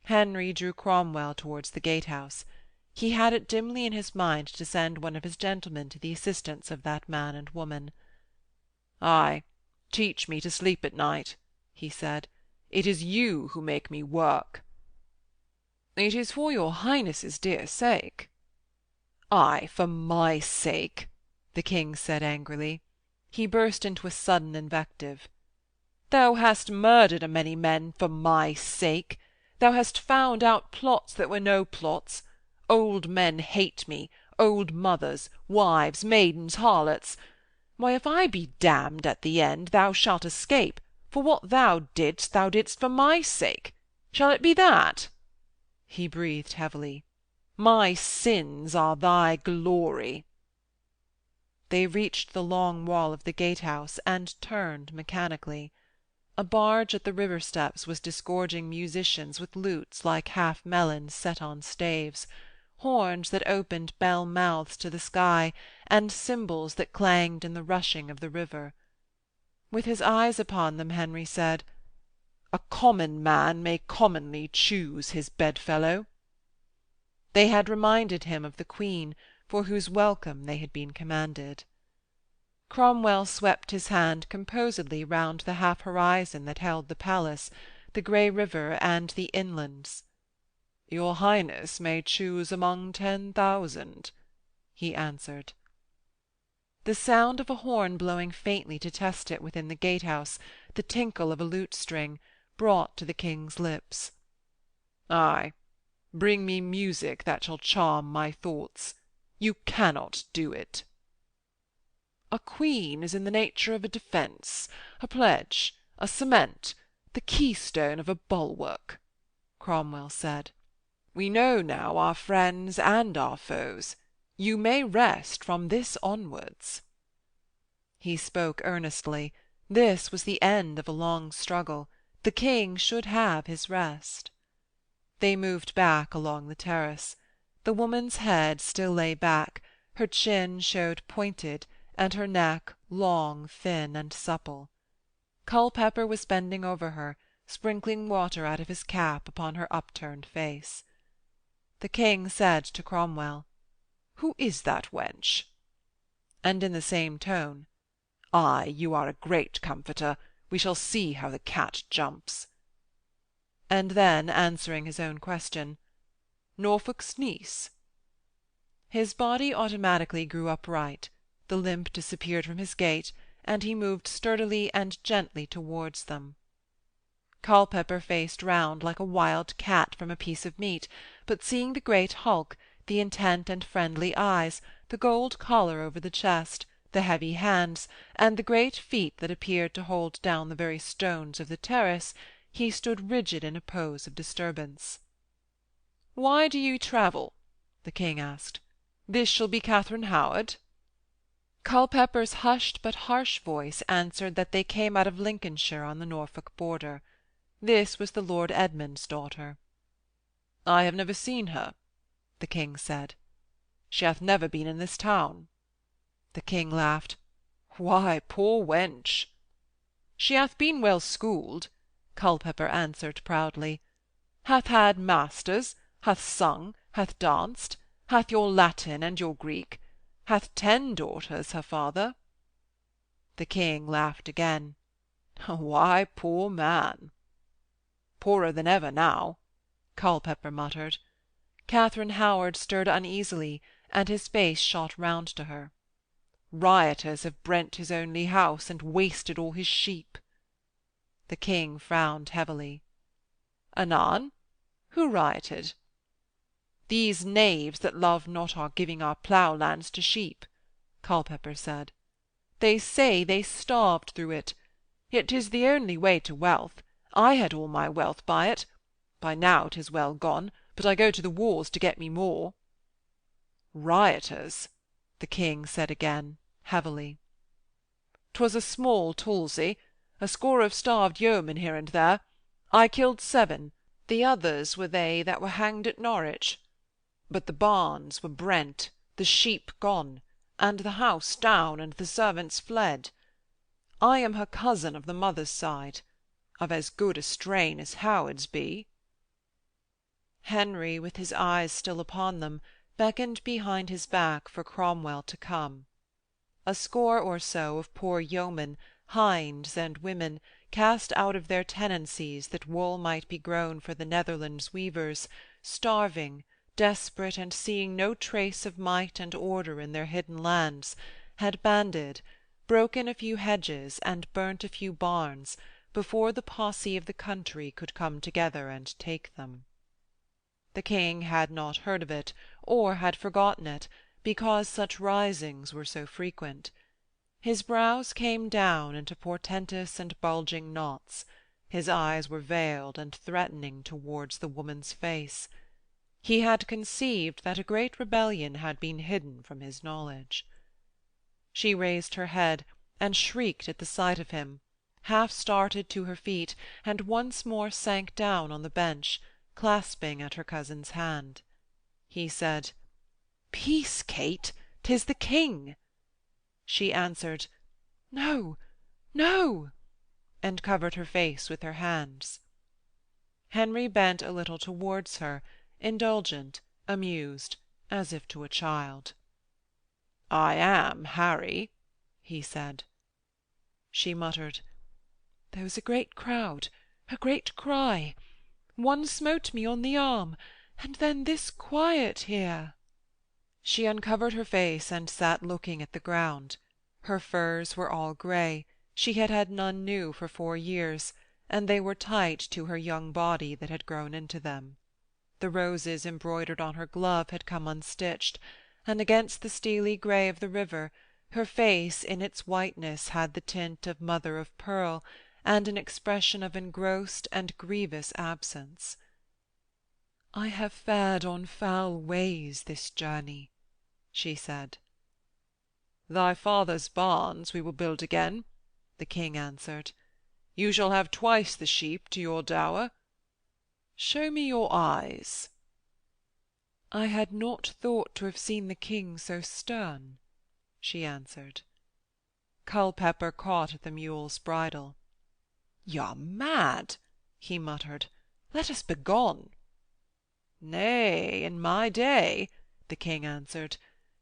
Henry drew Cromwell towards the gatehouse. He had it dimly in his mind to send one of his gentlemen to the assistance of that man and woman. "Ay, teach me to sleep at night," he said. "It is you who make me work." "It is for your Highness's dear sake." "Ay, for my sake," the king said angrily. He burst into a sudden invective. "Thou hast murdered a many men for my sake. Thou hast found out plots that were no plots. Old men hate me, old mothers, wives, maidens, harlots. Why, if I be damned at the end, thou shalt escape, for what thou didst for my sake. Shall it be that?" He breathed heavily. "My sins are thy glory." They reached the long wall of the gatehouse and turned mechanically. A barge at the river steps was disgorging musicians with lutes like half-melons set on staves, horns that opened bell-mouths to the sky, and cymbals that clanged in the rushing of the river. With his eyes upon them, Henry said, "A common man may commonly choose his bedfellow." They had reminded him of the Queen, for whose welcome they had been commanded. Cromwell swept his hand composedly round the half-horizon that held the palace, the grey river, and the inlands. "Your Highness may choose among 10,000," he answered. The sound of a horn blowing faintly to test it within the gatehouse, the tinkle of a lute-string, brought to the king's lips. "Ay, bring me music that shall charm my thoughts. You cannot do it." "A queen is in the nature of a defence, a pledge, a cement, the keystone of a bulwark," Cromwell said. "We know now our friends and our foes. You may rest from this onwards." He spoke earnestly. This was the end of a long struggle. The king should have his rest. They moved back along the terrace. The woman's head still lay back, her chin showed pointed, and her neck long, thin, and supple. Culpepper was bending over her, sprinkling water out of his cap upon her upturned face. The king said to Cromwell, "Who is that wench?" And in the same tone, "Ay, you are a great comforter. We shall see how the cat jumps." And then, answering his own question, "Norfolk's niece?" His body automatically grew upright, the limp disappeared from his gait, and he moved sturdily and gently towards them. Culpepper faced round like a wild cat from a piece of meat, but seeing the great hulk, the intent and friendly eyes, the gold collar over the chest, the heavy hands, and the great feet that appeared to hold down the very stones of the terrace, he stood rigid in a pose of disturbance. "Why do you travel?" the king asked. "This shall be Katharine Howard?" Culpepper's hushed but harsh voice answered that they came out of Lincolnshire on the Norfolk border. This was the Lord Edmund's daughter. "I have never seen her," the king said. "She hath never been in this town." The king laughed. "Why, poor wench!" "She hath been well schooled," Culpepper answered proudly. hath had masters, hath sung, hath danced, hath your Latin and your Greek, hath 10 daughters, her father. The King laughed again. Why, poor man. Poorer than ever now, Culpepper muttered. Katharine Howard stirred uneasily, and his face shot round to her. Rioters have brent his only house, and wasted all his sheep. The King frowned heavily. Anan? Who rioted? These knaves that love not our giving our plough-lands to sheep, Culpepper said. They say they starved through it. Yet 'tis the only way to wealth. I had all my wealth by it. By now 'tis well gone, but I go to the wars to get me more. Rioters, the King said again, heavily. 'Twas a small tulzie, a score of starved yeomen here and there. I killed 7, the others were they that were hanged at Norwich. But the barns were brent, the sheep gone, and the house down, and the servants fled. I am her cousin of the mother's side, of as good a strain as Howards be. Henry, with his eyes still upon them, beckoned behind his back for Cromwell to come. A score or so of poor yeomen, hinds and women, cast out of their tenancies that wool might be grown for the Netherlands weavers, starving, desperate, and seeing no trace of might and order in their hidden lands, had banded, broken a few hedges, and burnt a few barns, before the posse of the country could come together and take them. The King had not heard of it, or had forgotten it, because such risings were so frequent. His brows came down into portentous and bulging knots, his eyes were veiled and threatening towards the woman's face. He had conceived that a great rebellion had been hidden from his knowledge. She raised her head, and shrieked at the sight of him, half started to her feet, and once more sank down on the bench, clasping at her cousin's hand. He said, "Peace, Kate, 'tis the King." She answered, "No, no," and covered her face with her hands. Henry bent a little towards her, indulgent, amused, as if to a child. "I am Harry," he said. She muttered, "There was a great crowd, a great cry. One smote me on the arm, and then this quiet here." She uncovered her face and sat looking at the ground. Her furs were all grey, she had had none new for 4 years, and they were tight to her young body that had grown into them. The roses embroidered on her glove had come unstitched, and against the steely grey of the river, her face in its whiteness had the tint of mother of pearl, and an expression of engrossed and grievous absence. "I have fared on foul ways this journey," she said. "Thy father's barns we will build again," the King answered. "You shall have twice the sheep to your dower. Show me your eyes." "I had not thought to have seen the King so stern," she answered. Culpepper caught at the mule's bridle. "Y'are mad," he muttered. "Let us begone." "Nay, in my day," the King answered,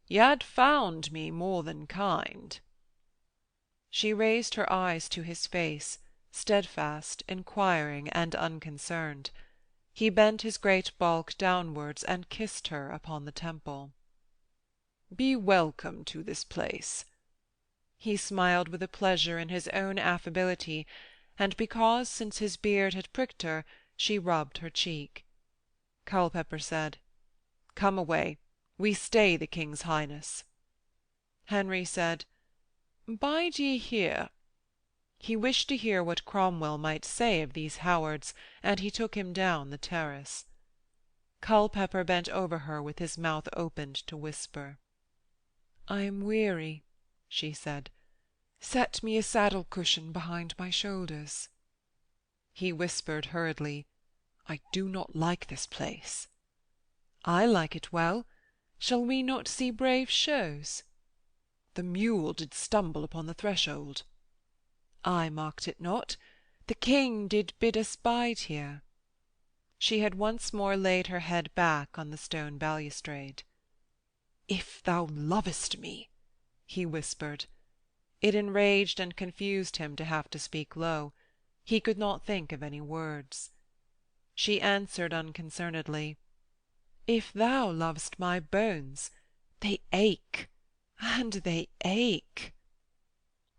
"y'ad found me more than kind." She raised her eyes to his face, steadfast, inquiring, and unconcerned. He bent his great bulk downwards and kissed her upon the temple. "Be welcome to this place." He smiled with a pleasure in his own affability, and because, since his beard had pricked her, she rubbed her cheek. Culpepper said, "Come away, we stay the King's highness." Henry said, "Bide ye here." He wished to hear what Cromwell might say of these Howards, and he took him down the terrace. Culpepper bent over her with his mouth opened to whisper. "I am weary," she said. "Set me a saddle-cushion behind my shoulders." He whispered hurriedly, "I do not like this place." "I like it well. Shall we not see brave shows?" "The mule did stumble upon the threshold." "I marked it not. The King did bid us bide here." She had once more laid her head back on the stone balustrade. "If thou lovest me," he whispered. It enraged and confused him to have to speak low. He could not think of any words. She answered unconcernedly, "If thou lovest my bones, they ache, and they ache."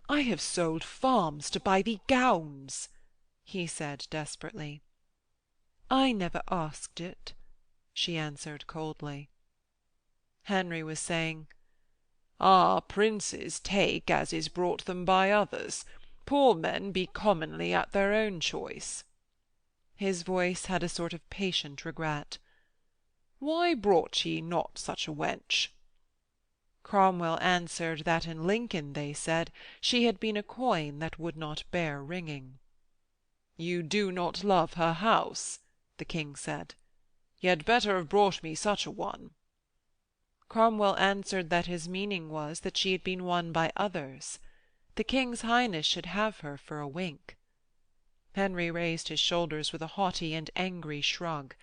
"I have sold farms to buy thee gowns," he said desperately. "I never asked it," she answered coldly. Henry was saying, "Ah, princes take as is brought them by others. Poor men be commonly at their own choice." His voice had a sort of patient regret. "Why brought ye not such a wench?" Cromwell answered that in Lincoln, they said, she had been a coin that would not bear ringing. "You do not love her house," the King said. "Ye had better have brought me such a one." Cromwell answered that his meaning was that she had been won by others. The King's Highness should have her for a wink. Henry raised his shoulders with a haughty and angry shrug.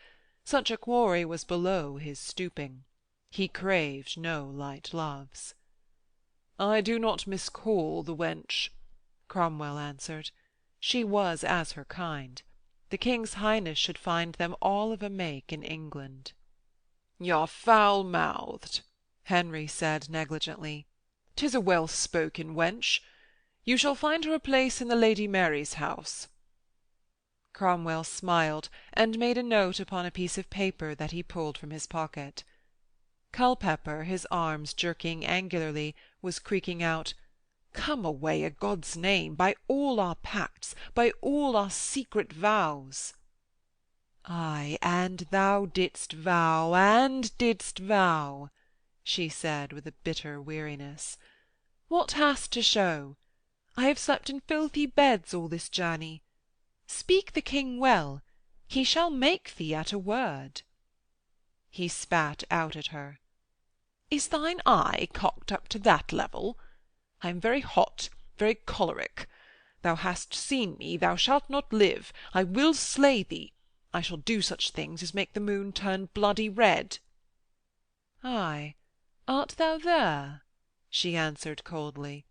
Such a quarry was below his stooping. He craved no light loves. "I do not miscall the wench," Cromwell answered. She was as her kind. The King's Highness should find them all of a make in England. "Y'are foul-mouthed," Henry said negligently. "'Tis a well-spoken wench. You shall find her a place in the Lady Mary's house." Cromwell smiled, and made a note upon a piece of paper that he pulled from his pocket. Culpepper, his arms jerking angularly, was creaking out, "Come away, a God's name, by all our pacts, by all our secret vows." "Ay, and thou didst vow, and didst vow," she said with a bitter weariness. "What hast to show? I have slept in filthy beds all this journey. Speak the King well. He shall make thee at a word." He spat out at her. "Is thine eye cocked up to that level? I am very hot, very choleric. Thou hast seen me, thou shalt not live. I will slay thee. I shall do such things as make the moon turn bloody red." "Ay, art thou there?" she answered coldly.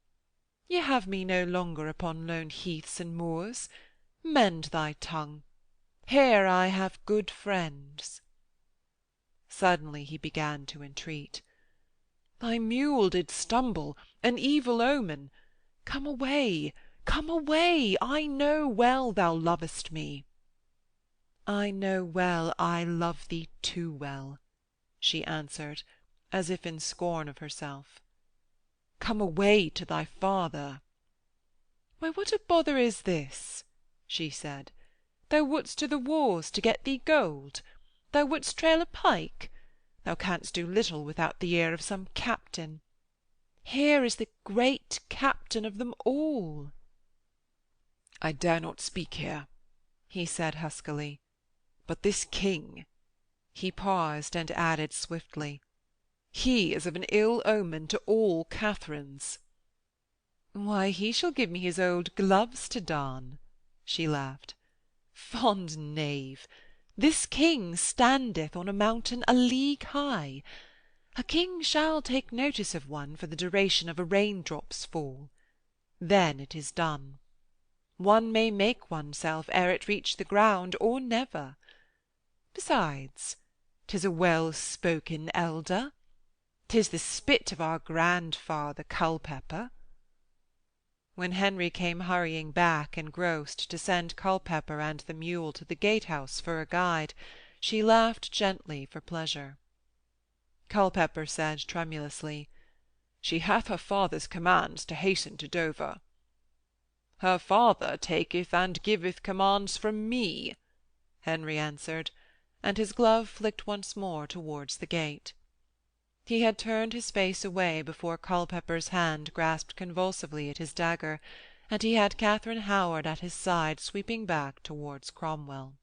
"Ye have me no longer upon lone heaths and moors. Mend thy tongue. Here I have good friends." Suddenly he began to entreat. "Thy mule did stumble, an evil omen. Come away, come away. I know well thou lovest me." "I know well I love thee too well," she answered, as if in scorn of herself. "Come away to thy father." "Why, what a bother is this?" she said. "Thou wouldst to the wars to get thee gold. Thou wouldst trail a pike. Thou canst do little without the ear of some captain. Here is the great captain of them all." "I dare not speak here," he said huskily. "But this king—" He paused and added swiftly, "he is of an ill omen to all Katharines." "Why, he shall give me his old gloves to darn," she laughed. "Fond knave! This king standeth on a mountain a league high. A king shall take notice of one for the duration of a raindrop's fall. Then it is done. One may make oneself ere it reach the ground, or never. Besides, 'tis a well-spoken elder. 'Tis the spit of our grandfather Culpepper." When Henry came hurrying back, engrossed, to send Culpepper and the mule to the gatehouse for a guide, she laughed gently for pleasure. Culpepper said tremulously, "She hath her father's commands to hasten to Dover." "Her father taketh and giveth commands from me," Henry answered, and his glove flicked once more towards the gate. He had turned his face away before Culpepper's hand grasped convulsively at his dagger, and he had Katharine Howard at his side sweeping back towards Cromwell.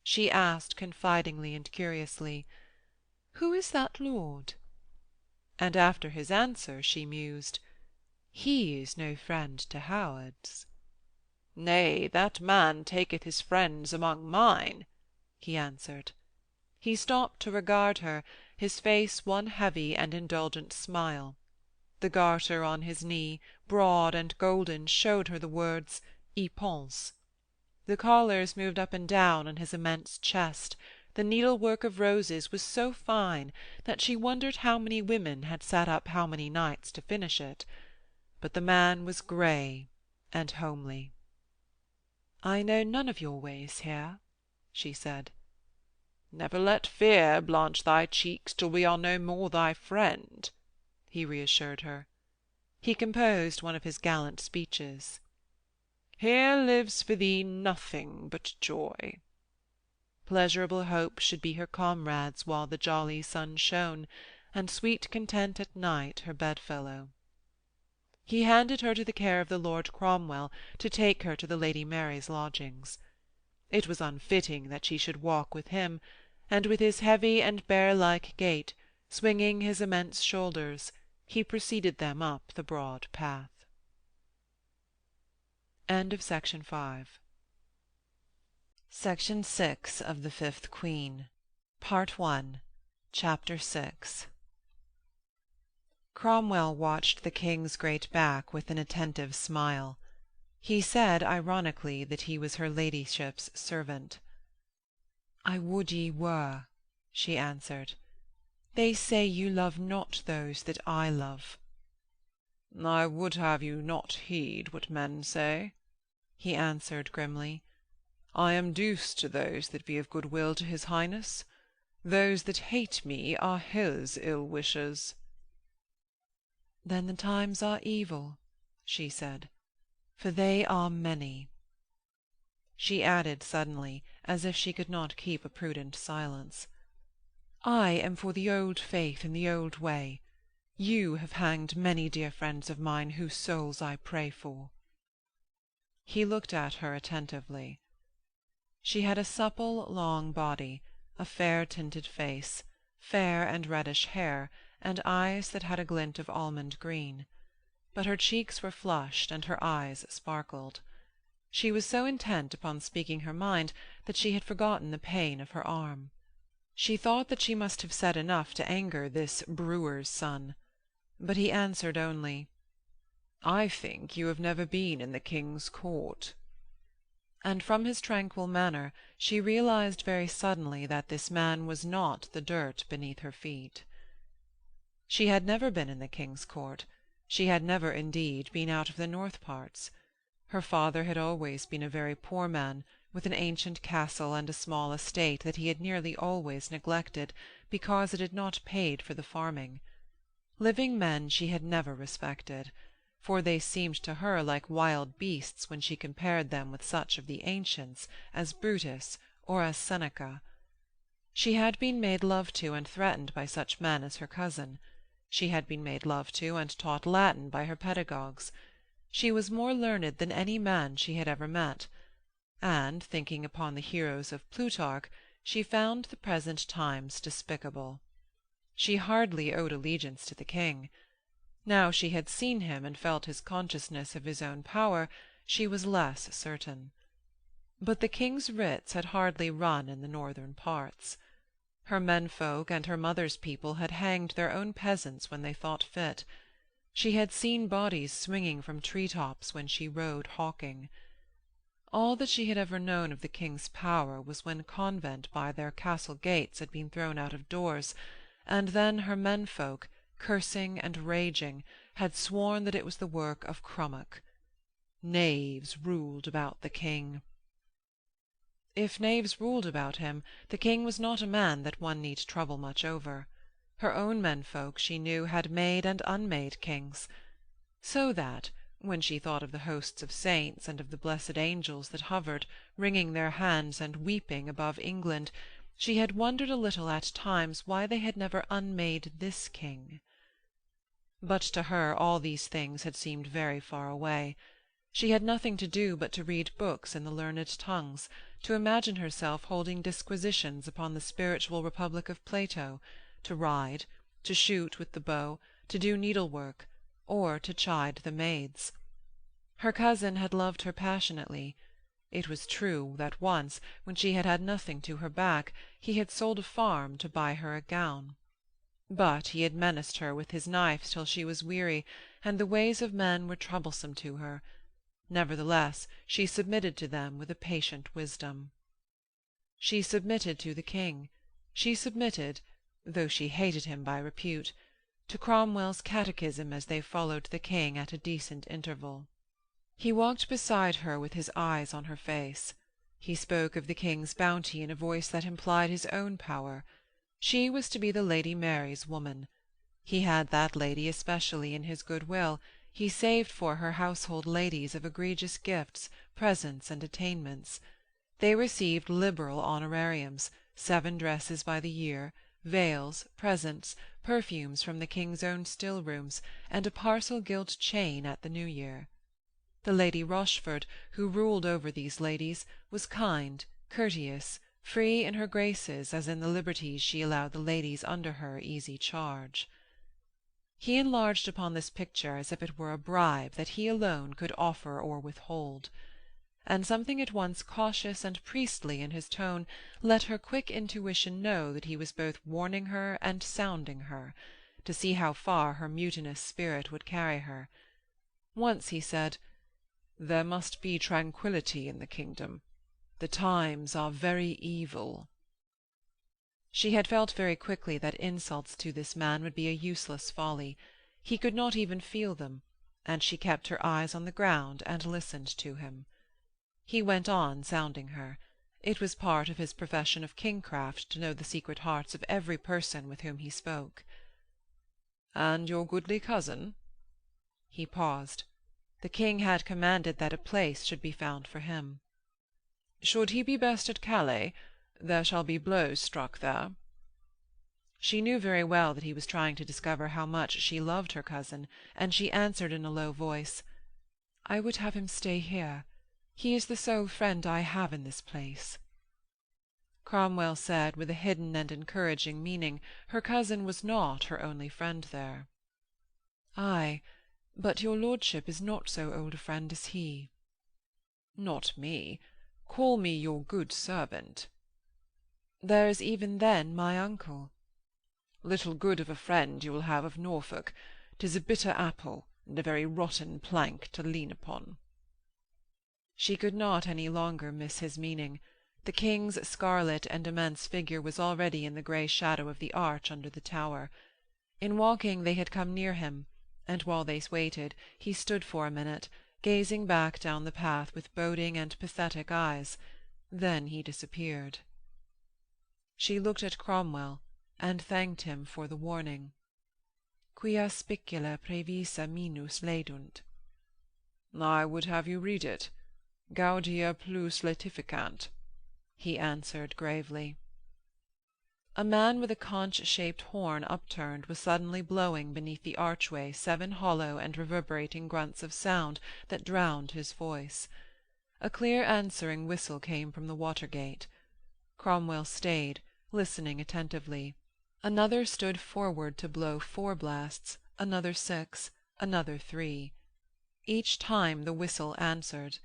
She asked confidingly and curiously, "Who is that lord?" And after his answer she mused, "He is no friend to Howard's." "Nay, that man taketh his friends among mine," he answered. He stopped to regard her, his face one heavy and indulgent smile. The garter on his knee, broad and golden, showed her the words "Y pense." The collars moved up and down on his immense chest. The needlework of roses was so fine that she wondered how many women had sat up how many nights to finish it. But the man was grey and homely. "I know none of your ways here," she said. "Never let fear blanch thy cheeks till we are no more thy friend," he reassured her. He composed one of his gallant speeches. "Here lives for thee nothing but joy." Pleasurable hopes should be her comrades while the jolly sun shone, and sweet content at night her bedfellow. He handed her to the care of the Lord Cromwell to take her to the Lady Mary's lodgings. It was unfitting that she should walk with him, and with his heavy and bear-like gait, swinging his immense shoulders, he preceded them up the broad path. Section 6 of The Fifth Queen, Part 1, Chapter 6. Cromwell watched the King's great back with an attentive smile. He said ironically that he was her ladyship's servant. "I would ye were," she answered. "They say you love not those that I love." "I would have you not heed what men say," he answered grimly. "I am douce to those that be of good will to his Highness. Those that hate me are his ill-wishers." "Then the times are evil," she said, "for they are many." She added suddenly, as if she could not keep a prudent silence, "I am for the old faith and the old way. You have hanged many dear friends of mine whose souls I pray for." He looked at her attentively. She had a supple, long body, a fair-tinted face, fair and reddish hair, and eyes that had a glint of almond green. But her cheeks were flushed and her eyes sparkled. She was so intent upon speaking her mind that she had forgotten the pain of her arm. She thought that she must have said enough to anger this brewer's son. But he answered only, "I think you have never been in the King's court." And from his tranquil manner she realized very suddenly that this man was not the dirt beneath her feet. She had never been in the King's court. She had never, indeed, been out of the north parts. Her father had always been a very poor man, with an ancient castle and a small estate that he had nearly always neglected, because it had not paid for the farming. Living men she had never respected, for they seemed to her like wild beasts when she compared them with such of the ancients as Brutus or as Seneca. She had been made love to and threatened by such men as her cousin. She had been made love to and taught Latin by her pedagogues. She was more learned than any man she had ever met, and, thinking upon the heroes of Plutarch, she found the present times despicable. She hardly owed allegiance to the King. Now she had seen him and felt his consciousness of his own power, she was less certain. But the King's writs had hardly run in the northern parts. Her menfolk and her mother's people had hanged their own peasants when they thought fit. She had seen bodies swinging from tree-tops when she rode hawking. All that she had ever known of the King's power was when convent by their castle gates had been thrown out of doors, and then her menfolk, cursing and raging, had sworn that it was the work of Crummock. Knaves ruled about the King. If knaves ruled about him, the King was not a man that one need trouble much over. Her own menfolk, she knew, had made and unmade kings. So that, when she thought of the hosts of saints and of the blessed angels that hovered, wringing their hands and weeping above England, she had wondered a little at times why they had never unmade this king. But to her all these things had seemed very far away. She had nothing to do but to read books in the learned tongues, to imagine herself holding disquisitions upon the spiritual republic of Plato, to ride, to shoot with the bow, to do needlework, or to chide the maids. Her cousin had loved her passionately. It was true that once, when she had had nothing to her back, he had sold a farm to buy her a gown. But he had menaced her with his knife till she was weary, and the ways of men were troublesome to her. Nevertheless, she submitted to them with a patient wisdom. She submitted to the king. She submitted, though she hated him by repute, to Cromwell's catechism as they followed the king at a decent interval. He walked beside her with his eyes on her face. He spoke of the king's bounty in a voice that implied his own power. She was to be the Lady Mary's woman. He had that lady especially in his good will. He saved for her household ladies of egregious gifts, presents, and attainments. They received liberal honorariums, 7 dresses by the year, veils, presents, perfumes from the king's own still-rooms, and a parcel gilt chain at the New Year. The Lady Rochford, who ruled over these ladies, was kind, courteous, free in her graces as in the liberties she allowed the ladies under her easy charge. He enlarged upon this picture as if it were a bribe that he alone could offer or withhold, and something at once cautious and priestly in his tone let her quick intuition know that he was both warning her and sounding her, to see how far her mutinous spirit would carry her. Once he said, "There must be tranquillity in the kingdom. The times are very evil." She had felt very quickly that insults to this man would be a useless folly. He could not even feel them, and she kept her eyes on the ground and listened to him. He went on sounding her. It was part of his profession of kingcraft to know the secret hearts of every person with whom he spoke. "And your goodly cousin?" He paused. The king had commanded that a place should be found for him. "Should he be best at Calais? There shall be blows struck there." She knew very well that he was trying to discover how much she loved her cousin, and she answered in a low voice, "I would have him stay here. He is the sole friend I have in this place." Cromwell said, with a hidden and encouraging meaning, her cousin was not her only friend there. "Ay, but your lordship is not so old a friend as he." "Not me. Call me your good servant." "There is even then my uncle." "Little good of a friend you will have of Norfolk. 'Tis a bitter apple, and a very rotten plank to lean upon." She could not any longer miss his meaning. The king's scarlet and immense figure was already in the grey shadow of the arch under the tower. In walking they had come near him, and while they waited he stood for a minute, gazing back down the path with boding and pathetic eyes. Then he disappeared. She looked at Cromwell, and thanked him for the warning. "Quia spicula praevisa minus ledunt." "I would have you read it. Gaudia plus laetificant," he answered gravely. A man with a conch-shaped horn upturned was suddenly blowing beneath the archway 7 hollow and reverberating grunts of sound that drowned his voice. A clear answering whistle came from the water-gate. Cromwell stayed, listening attentively. Another stood forward to blow 4 blasts, another 6, another 3. Each time the whistle answered.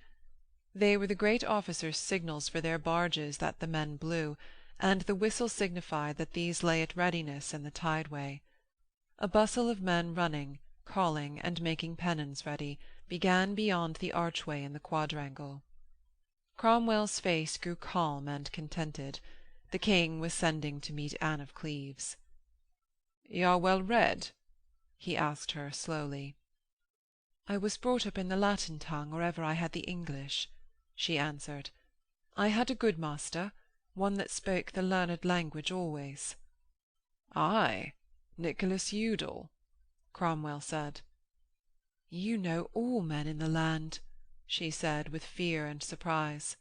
They were the great officers' signals for their barges that the men blew, and the whistle signified that these lay at readiness in the tideway. A bustle of men running, calling, and making pennons ready, began beyond the archway in the quadrangle. Cromwell's face grew calm and contented. The king was sending to meet Anne of Cleves. "You are well read?" he asked her slowly. "I was brought up in the Latin tongue or ever I had the English," she answered. "I had a good master, one that spoke the learned language always." "Ay, Nicholas Udal," Cromwell said. "You know all men in the land," she said, with fear and surprise.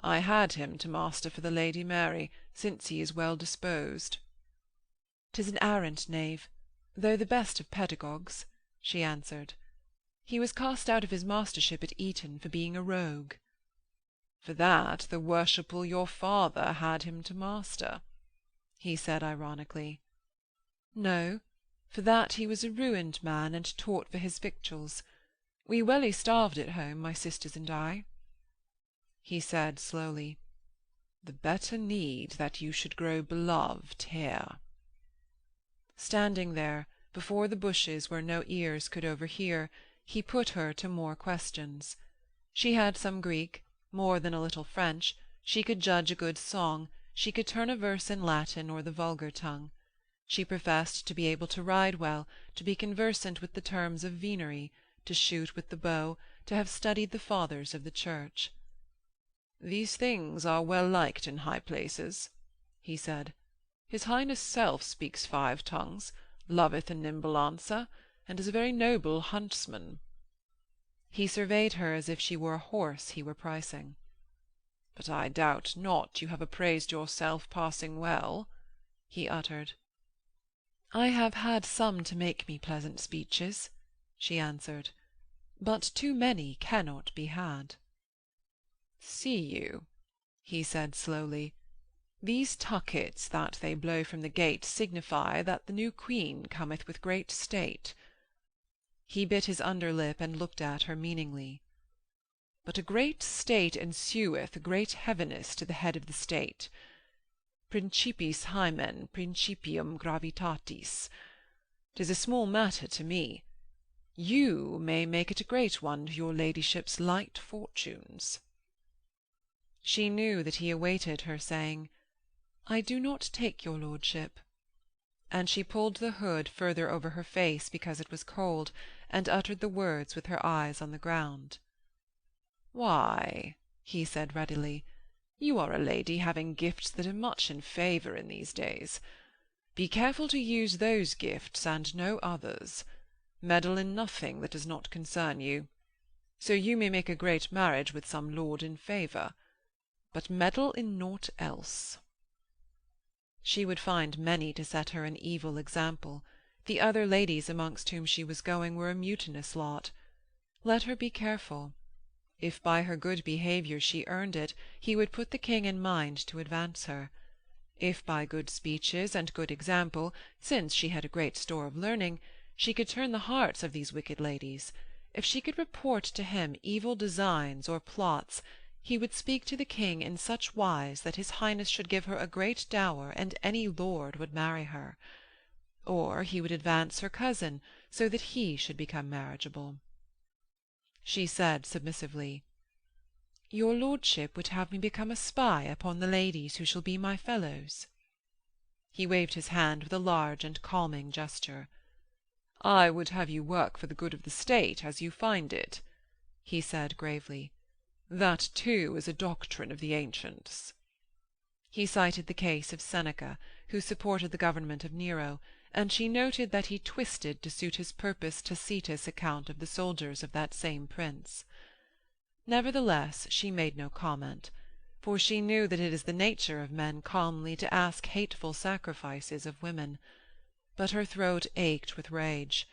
"I had him to master for the Lady Mary, since he is well disposed." "'Tis an arrant knave, though the best of pedagogues," she answered. "He was cast out of his mastership at Eton for being a rogue." "For that the worshipful your father had him to master," he said ironically. "No, for that he was a ruined man and taught for his victuals. We welly starved at home, my sisters and I." he said slowly, "the better need that you should grow beloved here." Standing there, before the bushes where no ears could overhear, he put her to more questions. She had some Greek, more than a little French, she could judge a good song, she could turn a verse in Latin or the vulgar tongue. She professed to be able to ride well, to be conversant with the terms of venery, to shoot with the bow, to have studied the fathers of the Church. "These things are well liked in high places," he said. "His Highness' self speaks 5 tongues, loveth a nimble answer, and is a very noble huntsman." He surveyed her as if she were a horse he were pricing. "But I doubt not you have appraised yourself passing well," he uttered. "I have had some to make me pleasant speeches," she answered, "but too many cannot be had." "See you," he said slowly, "these tuckets that they blow from the gate signify that the new queen cometh with great state." He bit his under lip and looked at her meaningly. "But a great state ensueth a great heaviness to the head of the state. Principis hymen principium gravitatis. 'Tis a small matter to me. You may make it a great one to your ladyship's light fortunes." She knew that he awaited her saying, "I do not take your lordship," and she pulled the hood further over her face because it was cold, and uttered the words with her eyes on the ground. "Why," he said readily, "you are a lady having gifts that are much in favour in these days. Be careful to use those gifts and no others. Meddle in nothing that does not concern you. So you may make a great marriage with some lord in favour, but meddle in naught else." She would find many to set her an evil example. The other ladies amongst whom she was going were a mutinous lot. Let her be careful. If by her good behaviour she earned it, he would put the king in mind to advance her. If by good speeches and good example, since she had a great store of learning, she could turn the hearts of these wicked ladies, if she could report to him evil designs or plots, he would speak to the king in such wise that his Highness should give her a great dower, and any lord would marry her. Or he would advance her cousin, so that he should become marriageable. She said submissively, "Your lordship would have me become a spy upon the ladies who shall be my fellows?" He waved his hand with a large and calming gesture. "I would have you work for the good of the state as you find it," he said gravely. "That, too, is a doctrine of the ancients." He cited the case of Seneca, who supported the government of Nero, and she noted that he twisted to suit his purpose Tacitus' account of the soldiers of that same prince. Nevertheless, she made no comment, for she knew that it is the nature of men calmly to ask hateful sacrifices of women. But her throat ached with rage,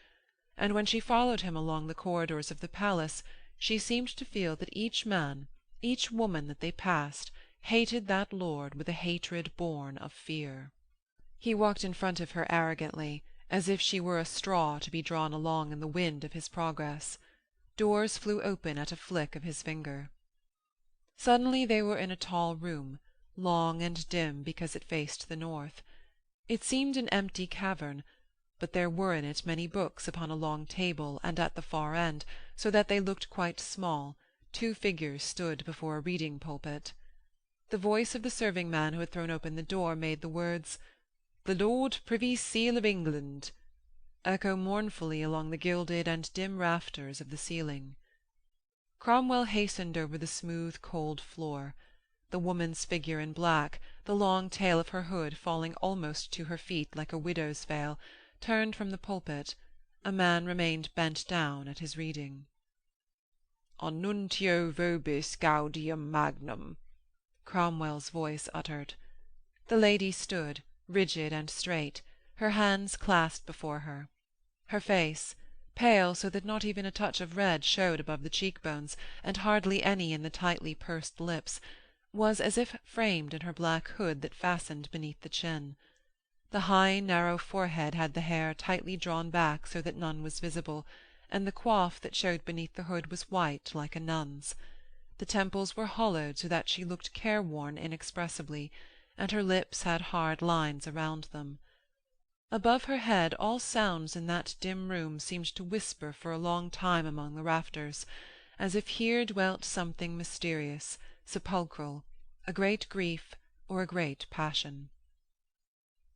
and when she followed him along the corridors of the palace, she seemed to feel that each man, each woman that they passed, hated that lord with a hatred born of fear. He walked in front of her arrogantly, as if she were a straw to be drawn along in the wind of his progress. Doors flew open at a flick of his finger. Suddenly they were in a tall room, long and dim because it faced the north. It seemed an empty cavern, but there were in it many books upon a long table and at the far end, so that they looked quite small. 2 figures stood before a reading pulpit. The voice of the serving-man who had thrown open the door made the words, "The Lord Privy Seal of England," echo mournfully along the gilded and dim rafters of the ceiling. Cromwell hastened over the smooth, cold floor. The woman's figure in black, the long tail of her hood falling almost to her feet like a widow's veil, turned from the pulpit. A man remained bent down at his reading. "Annuntio vobis gaudium magnum," Cromwell's voice uttered. The lady stood, rigid and straight, her hands clasped before her. Her face, pale so that not even a touch of red showed above the cheek-bones, and hardly any in the tightly pursed lips, was as if framed in her black hood that fastened beneath the chin. The high, narrow forehead had the hair tightly drawn back so that none was visible, and the coif that showed beneath the hood was white like a nun's. The temples were hollowed so that she looked careworn inexpressibly, and her lips had hard lines around them. Above her head all sounds in that dim room seemed to whisper for a long time among the rafters, as if here dwelt something mysterious, sepulchral, a great grief or a great passion.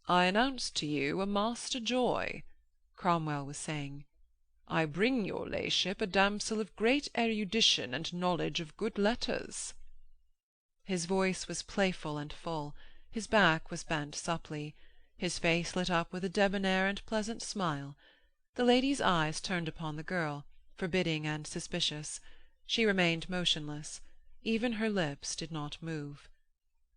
"I announce to you a master joy," Cromwell was saying. "I bring your la'ship a damsel of great erudition and knowledge of good letters." His voice was playful and full, his back was bent supply, his face lit up with a debonair and pleasant smile. The lady's eyes turned upon the girl, forbidding and suspicious. She remained motionless. Even her lips did not move.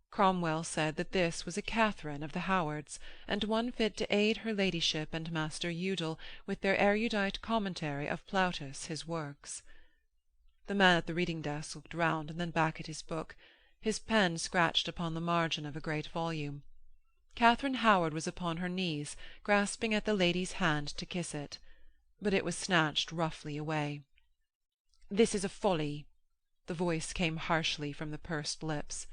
Cromwell said that this was a Katharine of the Howards, and one fit to aid her ladyship and Master Udal with their erudite commentary of Plautus his works. The man at the reading-desk looked round and then back at his book. His pen scratched upon the margin of a great volume. Katharine Howard was upon her knees, grasping at the lady's hand to kiss it. But it was snatched roughly away. "This is a folly," the voice came harshly from the pursed lips.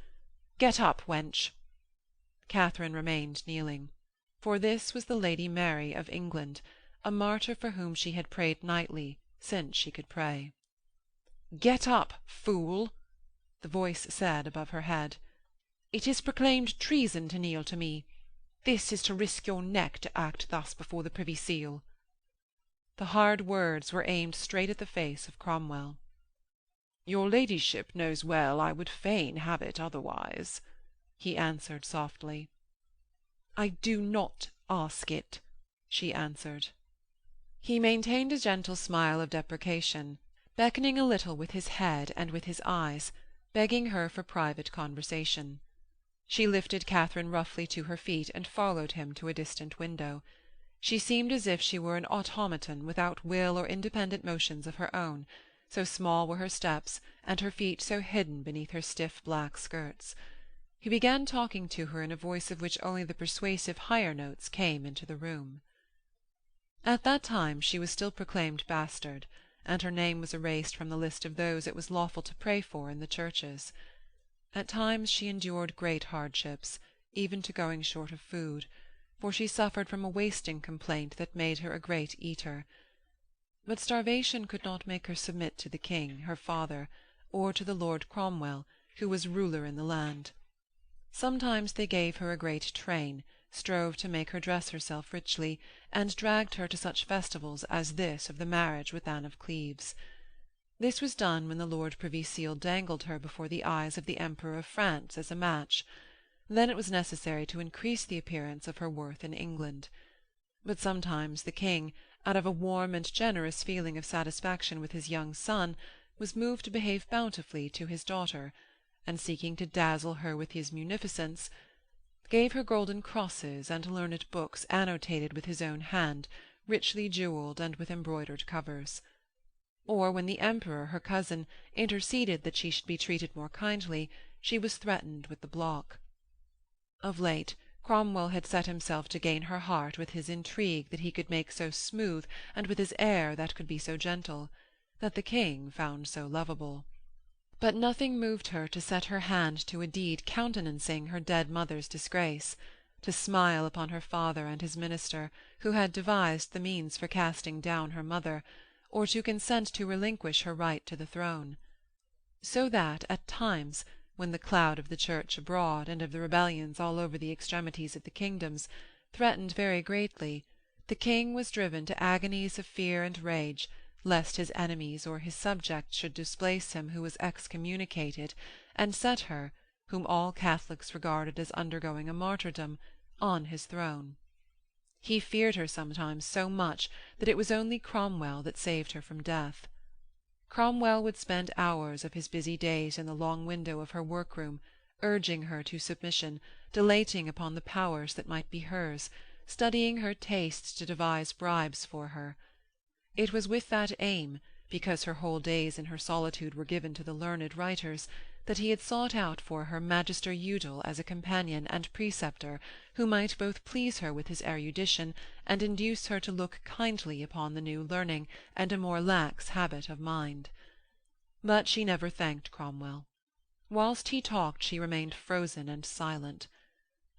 "Get up, wench." Katharine remained kneeling. For this was the Lady Mary of England, a martyr for whom she had prayed nightly, since she could pray. "Get up, fool," the voice said above her head. "It is proclaimed treason to kneel to me. This is to risk your neck to act thus before the Privy Seal." The hard words were aimed straight at the face of Cromwell. "Your ladyship knows well I would fain have it otherwise," he answered softly. "I do not ask it," she answered. He maintained a gentle smile of deprecation, beckoning a little with his head and with his eyes, begging her for private conversation. She lifted Katharine roughly to her feet and followed him to a distant window. She seemed as if she were an automaton without will or independent motions of her own, so small were her steps, and her feet so hidden beneath her stiff black skirts. He began talking to her in a voice of which only the persuasive higher notes came into the room. At that time she was still proclaimed bastard, and her name was erased from the list of those it was lawful to pray for in the churches. At times she endured great hardships, even to going short of food, for she suffered from a wasting complaint that made her a great eater. But starvation could not make her submit to the king, her father, or to the Lord Cromwell, who was ruler in the land. Sometimes they gave her a great train, strove to make her dress herself richly, and dragged her to such festivals as this of the marriage with Anne of Cleves. This was done when the Lord Privy Seal dangled her before the eyes of the Emperor of France as a match. Then it was necessary to increase the appearance of her worth in England. But sometimes the king, out of a warm and generous feeling of satisfaction with his young son, was moved to behave bountifully to his daughter, and seeking to dazzle her with his munificence, gave her golden crosses and learned books annotated with his own hand, richly jewelled and with embroidered covers. Or when the emperor, her cousin, interceded that she should be treated more kindly, she was threatened with the block. Of late Cromwell had set himself to gain her heart with his intrigue that he could make so smooth, and with his air that could be so gentle, that the king found so lovable. But nothing moved her to set her hand to a deed countenancing her dead mother's disgrace, to smile upon her father and his minister, who had devised the means for casting down her mother, or to consent to relinquish her right to the throne. So that, at times, when the cloud of the Church abroad, and of the rebellions all over the extremities of the kingdoms, threatened very greatly, the king was driven to agonies of fear and rage, lest his enemies or his subjects should displace him who was excommunicated, and set her, whom all Catholics regarded as undergoing a martyrdom, on his throne. He feared her sometimes so much that it was only Cromwell that saved her from death. Cromwell would spend hours of his busy days in the long window of her workroom, urging her to submission, dilating upon the powers that might be hers, studying her tastes to devise bribes for her. It was with that aim, because her whole days in her solitude were given to the learned writers, that he had sought out for her Magister Udal as a companion and preceptor who might both please her with his erudition and induce her to look kindly upon the new learning and a more lax habit of mind. But she never thanked Cromwell. Whilst he talked she remained frozen and silent.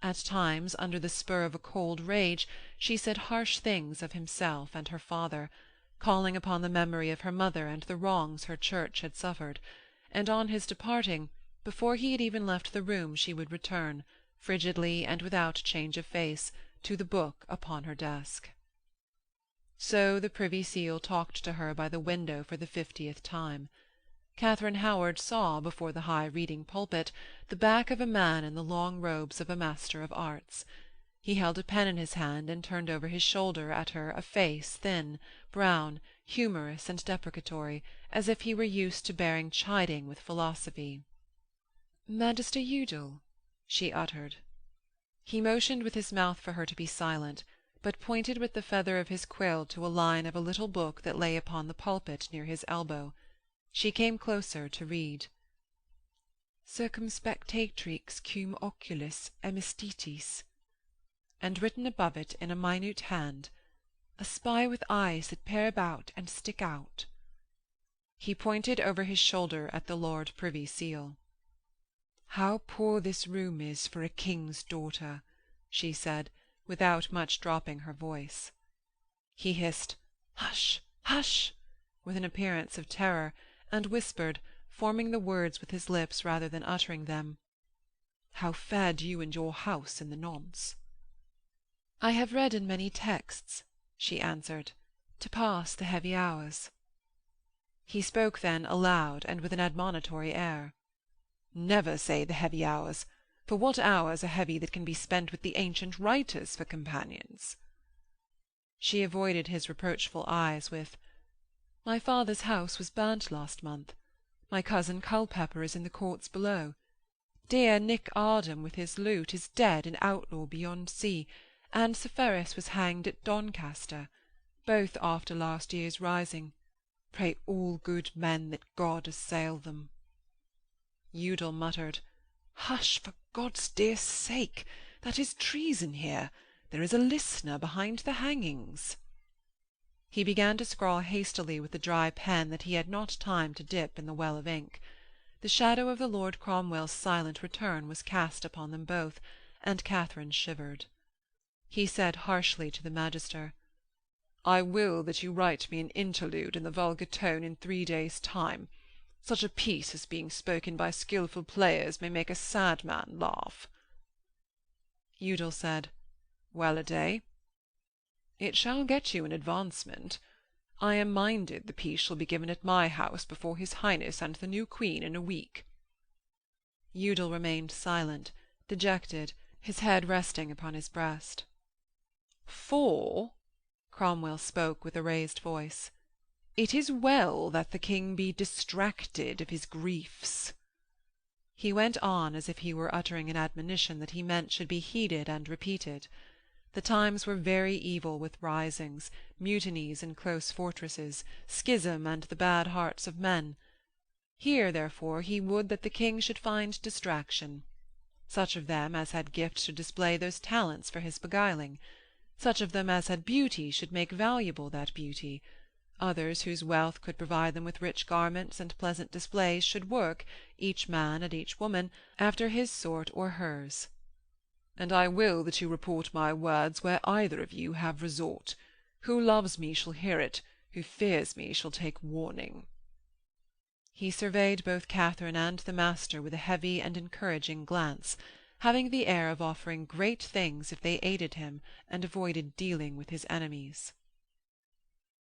At times, under the spur of a cold rage, she said harsh things of himself and her father, calling upon the memory of her mother and the wrongs her church had suffered, and on his departing, before he had even left the room, she would return, frigidly and without change of face, to the book upon her desk. So the Privy Seal talked to her by the window for the 50th time. Katharine Howard saw, before the high reading pulpit, the back of a man in the long robes of a Master of Arts. He held a pen in his hand and turned over his shoulder at her a face thin, brown, humorous and deprecatory, as if he were used to bearing chiding with philosophy. "Magister Udal," she uttered. He motioned with his mouth for her to be silent, but pointed with the feather of his quill to a line of a little book that lay upon the pulpit near his elbow. She came closer to read. "Circumspectatrix cum oculis emestitis," and written above it in a minute hand, "A spy with eyes that peer about and stick out." He pointed over his shoulder at the Lord Privy Seal. "How poor this room is for a king's daughter," she said, without much dropping her voice. He hissed, "Hush, hush!" with an appearance of terror, and whispered, forming the words with his lips rather than uttering them, "How fared you and your house in the nonce?" "I have read in many texts," she answered, "to pass the heavy hours." He spoke then aloud and with an admonitory air. "Never say the heavy hours, for what hours are heavy that can be spent with the ancient writers for companions?" She avoided his reproachful eyes with, "My father's house was burnt last month. My cousin Culpepper is in the courts below. Dear Nick Ardham with his lute is dead an outlaw beyond sea, and Sir Ferris was hanged at Doncaster, both after last year's rising. Pray all good men that God assail them." Udal muttered, "Hush, for God's dear sake! That is treason here. There is a listener behind the hangings." He began to scrawl hastily with the dry pen that he had not time to dip in the well of ink. The shadow of the Lord Cromwell's silent return was cast upon them both, and Katharine shivered. He said harshly to the magister, "I will that you write me an interlude in the vulgar tone in 3 days' time. Such a piece as being spoken by skilful players may make a sad man laugh." Udal said, "Well a day?" "It shall get you an advancement. I am minded the piece shall be given at my house before his Highness and the new Queen in a week." Udal remained silent, dejected, his head resting upon his breast. "For," Cromwell spoke with a raised voice, "it is well that the King be distracted of his griefs." He went on as if he were uttering an admonition that he meant should be heeded and repeated. The times were very evil with risings, mutinies in close fortresses, schism, and the bad hearts of men. Here, therefore, he would that the King should find distraction. Such of them as had gifts should display those talents for his beguiling. Such of them as had beauty should make valuable that beauty. Others whose wealth could provide them with rich garments and pleasant displays should work, each man and each woman, after his sort or hers. And I will that you report my words where either of you have resort. Who loves me shall hear it, who fears me shall take warning." He surveyed both Katharine and the master with a heavy and encouraging glance, having the air of offering great things if they aided him and avoided dealing with his enemies.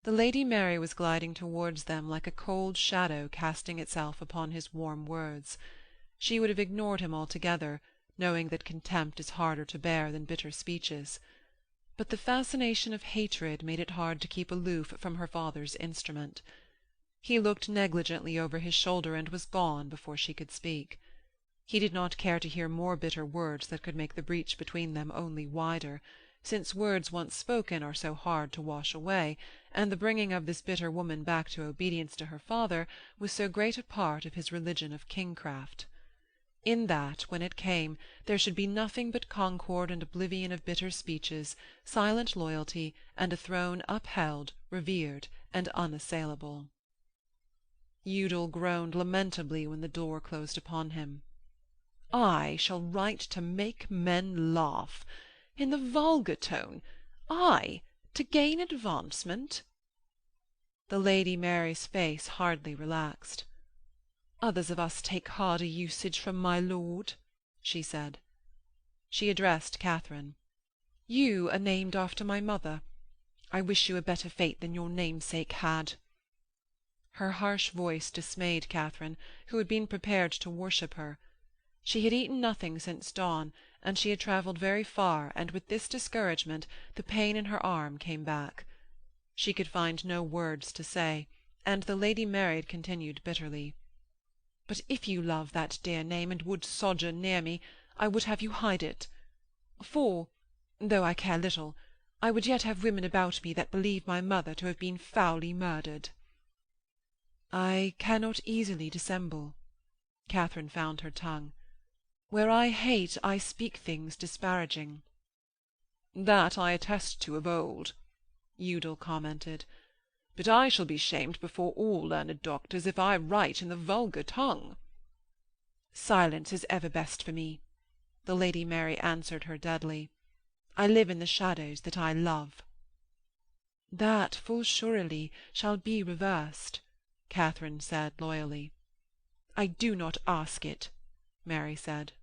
The Lady Mary was gliding towards them like a cold shadow casting itself upon his warm words. She would have ignored him altogether, knowing that contempt is harder to bear than bitter speeches. But the fascination of hatred made it hard to keep aloof from her father's instrument. He looked negligently over his shoulder and was gone before she could speak. He did not care to hear more bitter words that could make the breach between them only wider, since words once spoken are so hard to wash away, and the bringing of this bitter woman back to obedience to her father was so great a part of his religion of kingcraft. In that, when it came, there should be nothing but concord and oblivion of bitter speeches, silent loyalty, and a throne upheld, revered, and unassailable. Udal groaned lamentably when the door closed upon him. I shall write to make men laugh, in the vulgar tone, I, to gain advancement? The Lady Mary's face hardly relaxed. Others of us take harder usage from my lord, she said. She addressed Katharine. You are named after my mother. I wish you a better fate than your namesake had. Her harsh voice dismayed Katharine, who had been prepared to worship her. She had eaten nothing since dawn, and she had travelled very far, and with this discouragement the pain in her arm came back. She could find no words to say, and the Lady Mary continued bitterly. But if you love that dear name, and would sojourn near me, I would have you hide it. For, though I care little, I would yet have women about me that believe my mother to have been foully murdered. I cannot easily dissemble. Katharine found her tongue. Where I hate, I speak things disparaging. That I attest to of old, Udal commented. But I shall be shamed before all learned doctors if I write in the vulgar tongue. Silence is ever best for me, the Lady Mary answered her deadly. I live in the shadows that I love. That full surely shall be reversed, Katharine said loyally. I do not ask it, Mary said.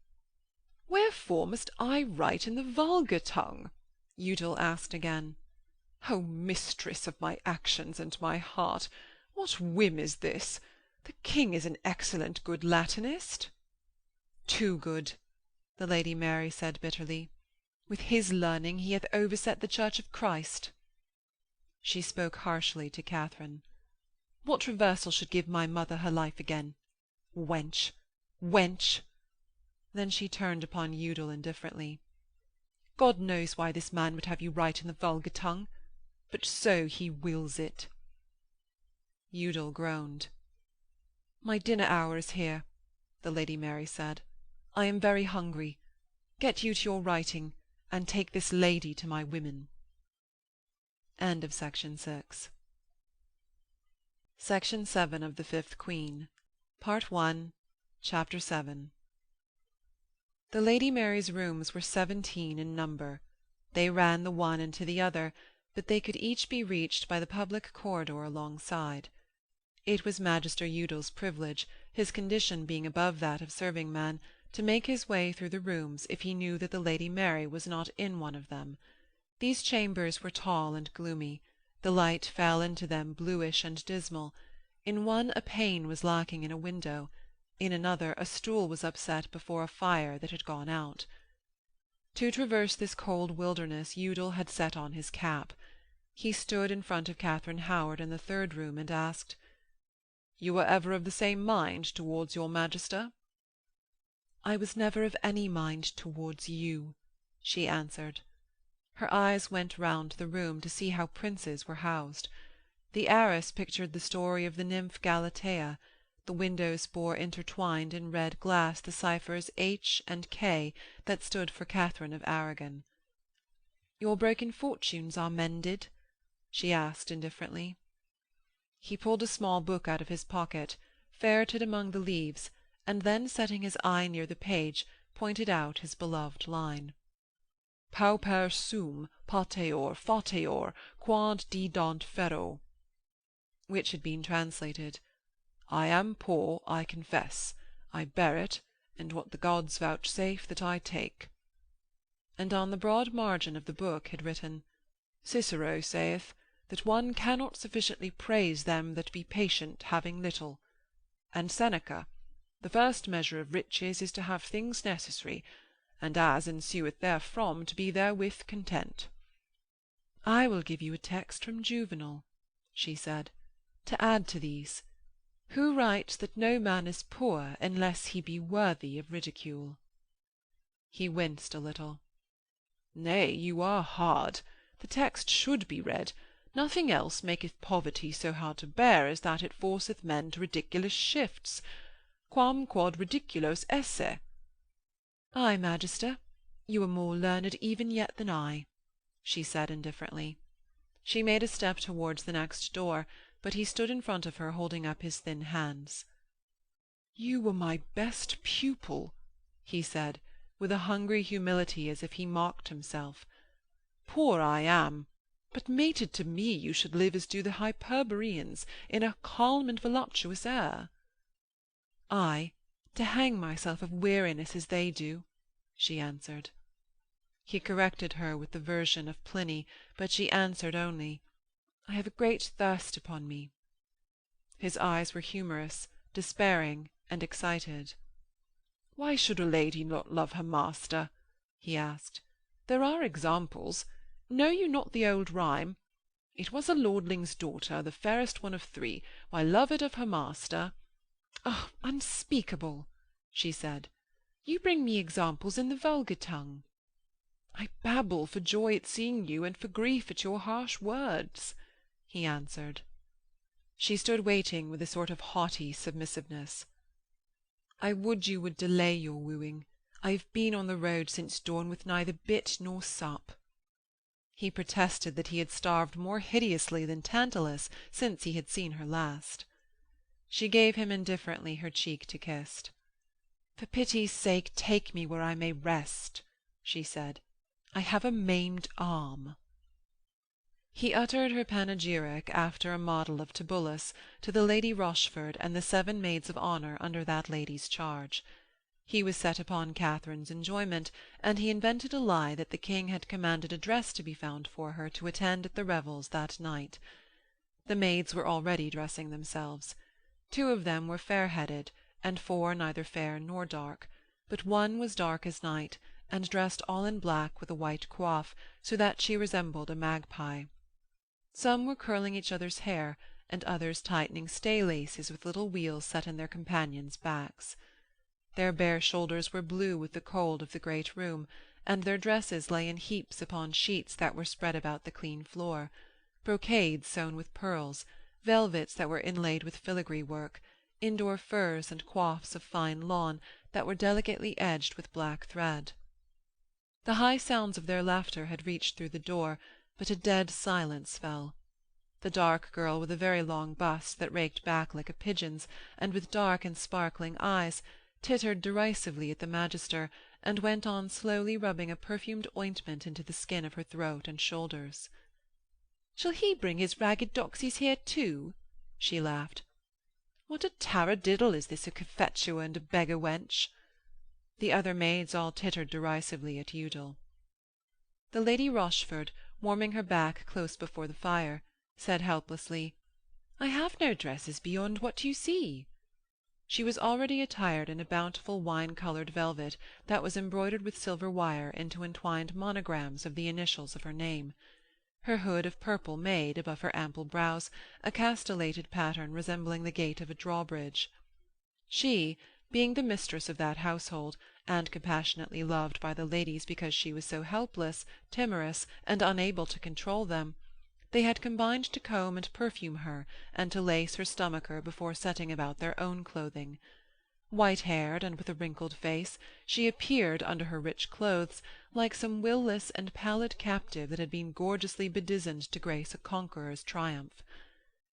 Wherefore must I write in the vulgar tongue? Udal asked again. O mistress of my actions and my heart, what whim is this? The king is an excellent good Latinist. Too good, the Lady Mary said bitterly. With his learning he hath overset the Church of Christ. She spoke harshly to Katharine. What reversal should give my mother her life again? Wench! Wench! Then she turned upon Udal indifferently. God knows why this man would have you write in the vulgar tongue, but so he wills it. Udal groaned. My dinner hour is here, the Lady Mary said. I am very hungry. Get you to your writing, and take this lady to my women. End of Section 6. Section 7 of the Fifth Queen, Part 1, Chapter 7. The Lady Mary's rooms were 17 in number. They ran the one into the other, but they could each be reached by the public corridor alongside. It was Magister Udal's privilege, his condition being above that of serving-man, to make his way through the rooms if he knew that the Lady Mary was not in one of them. These chambers were tall and gloomy. The light fell into them bluish and dismal. In one a pane was lacking in a window. In another a stool was upset before a fire that had gone out. To traverse this cold wilderness Udal had set on his cap. He stood in front of Katharine Howard in the third room and asked, "You were ever of the same mind towards your Magister?" "I was never of any mind towards you," she answered. Her eyes went round the room to see how princes were housed. The arras pictured the story of the nymph Galatea. The windows bore intertwined in red glass the ciphers H and K that stood for Catherine of Aragon. "Your broken fortunes are mended?" she asked indifferently. He pulled a small book out of his pocket, ferreted among the leaves, and then, setting his eye near the page, pointed out his beloved line. Pauper sum pateor fateor quod didant ferro, which had been translated, I am poor, I confess, I bear it, and what the gods vouchsafe that I take. And on the broad margin of the book had written, Cicero saith, that one cannot sufficiently praise them that be patient having little, and Seneca, the first measure of riches is to have things necessary, and as ensueth therefrom to be therewith content. I will give you a text from Juvenal, she said, to add to these, who writes that no man is poor unless he be worthy of ridicule. He winced a little. Nay, you are hard. The text should be read. Nothing else maketh poverty so hard to bear as that it forceth men to ridiculous shifts. Quam quod ridiculos esse. Ay, Magister, you are more learned even yet than I, she said indifferently. She made a step towards the next door, but he stood in front of her holding up his thin hands. "You were my best pupil," he said, with a hungry humility as if he mocked himself. "Poor I am, but mated to me you should live as do the Hyperboreans, in a calm and voluptuous air." "I, to hang myself of weariness as they do," she answered. He corrected her with the version of Pliny, but she answered only, "I have a great thirst upon me." His eyes were humorous, despairing, and excited. "Why should a lady not love her master?" he asked. "There are examples. Know you not the old rhyme? It was a lordling's daughter, the fairest one of three, why loved of her master—" "Oh, unspeakable!" she said. "You bring me examples in the vulgar tongue." "I babble for joy at seeing you and for grief at your harsh words," he answered. She stood waiting with a sort of haughty submissiveness. "I would you would delay your wooing. I have been on the road since dawn with neither bit nor sup." He protested that he had starved more hideously than Tantalus since he had seen her last. She gave him indifferently her cheek to kiss. "For pity's sake take me where I may rest," she said. "I have a maimed arm." He uttered her panegyric after a model of Tibullus to the Lady Rochford and the 7 maids of honour under that lady's charge. He was set upon Katharine's enjoyment, and he invented a lie that the king had commanded a dress to be found for her to attend at the revels that night. The maids were already dressing themselves. 2 of them were fair-headed, and 4 neither fair nor dark, but one was dark as night, and dressed all in black with a white coif, so that she resembled a magpie. Some were curling each other's hair, and others tightening stay-laces with little wheels set in their companions' backs. Their bare shoulders were blue with the cold of the great room, and their dresses lay in heaps upon sheets that were spread about the clean floor, brocades sewn with pearls, velvets that were inlaid with filigree work, indoor furs and coifs of fine lawn that were delicately edged with black thread. The high sounds of their laughter had reached through the door, but a dead silence fell. The dark girl with a very long bust that raked back like a pigeon's, and with dark and sparkling eyes, tittered derisively at the magister, and went on slowly rubbing a perfumed ointment into the skin of her throat and shoulders. "Shall he bring his ragged doxies here too?" she laughed. "What a taradiddle is this, a Cophetua and a beggar-wench!" The other maids all tittered derisively at Udal. The Lady Rochford, warming her back close before the fire, said helplessly, "I have no dresses beyond what you see." She was already attired in a bountiful wine-coloured velvet that was embroidered with silver wire into entwined monograms of the initials of her name. Her hood of purple made, above her ample brows, a castellated pattern resembling the gate of a drawbridge. She, being the mistress of that household, and compassionately loved by the ladies because she was so helpless, timorous, and unable to control them, they had combined to comb and perfume her and to lace her stomacher before setting about their own clothing. White-haired and with a wrinkled face, she appeared, under her rich clothes, like some will-less and pallid captive that had been gorgeously bedizened to grace a conqueror's triumph.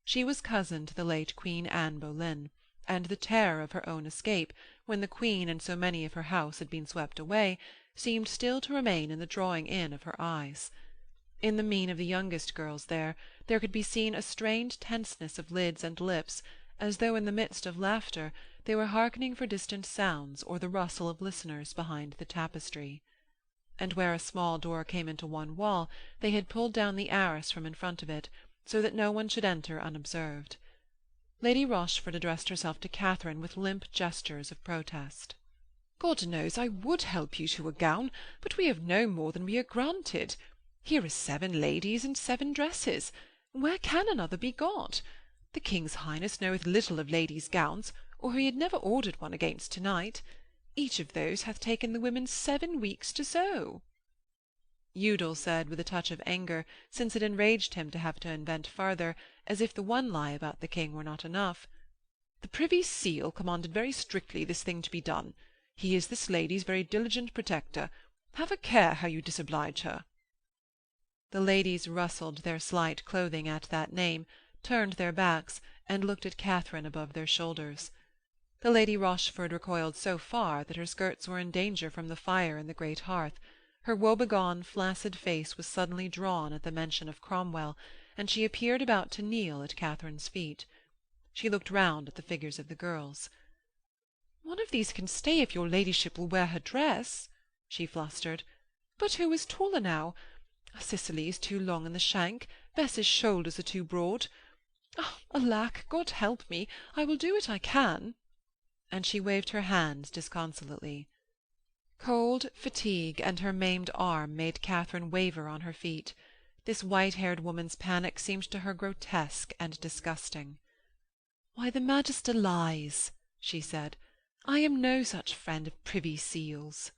She was cousin to the late Queen Anne Boleyn, and the terror of her own escape, when the Queen and so many of her house had been swept away, seemed still to remain in the drawing-in of her eyes. In the mien of the youngest girls there could be seen a strained tenseness of lids and lips, as though in the midst of laughter they were hearkening for distant sounds or the rustle of listeners behind the tapestry. And where a small door came into one wall, they had pulled down the arras from in front of it, so that no one should enter unobserved. Lady Rochford addressed herself to Katharine with limp gestures of protest. "God knows I would help you to a gown, but we have no more than we are granted. Here are 7 ladies and 7 dresses. Where can another be got? The King's Highness knoweth little of ladies' gowns, or he had never ordered one against to-night. Each of those hath taken the women 7 weeks to sew." Udal said with a touch of anger, since it enraged him to have to invent farther, as if the one lie about the king were not enough, "The Privy Seal commanded very strictly this thing to be done. He is this lady's very diligent protector. Have a care how you disoblige her." The ladies rustled their slight clothing at that name, turned their backs, and looked at Katharine above their shoulders. The Lady Rochford recoiled so far that her skirts were in danger from the fire in the great hearth. Her woebegone, flaccid face was suddenly drawn at the mention of Cromwell, and she appeared about to kneel at Katharine's feet. She looked round at the figures of the girls. "One of these can stay if your ladyship will wear her dress," she flustered. "But who is taller now? Cicely is too long in the shank. Bess's shoulders are too broad. Alack, God help me, I will do what I can." And she waved her hands disconsolately. Cold, fatigue, and her maimed arm made Katharine waver on her feet. This white-haired woman's panic seemed to her grotesque and disgusting. "Why, the Magister lies," she said. "I am no such friend of Privy Seal's."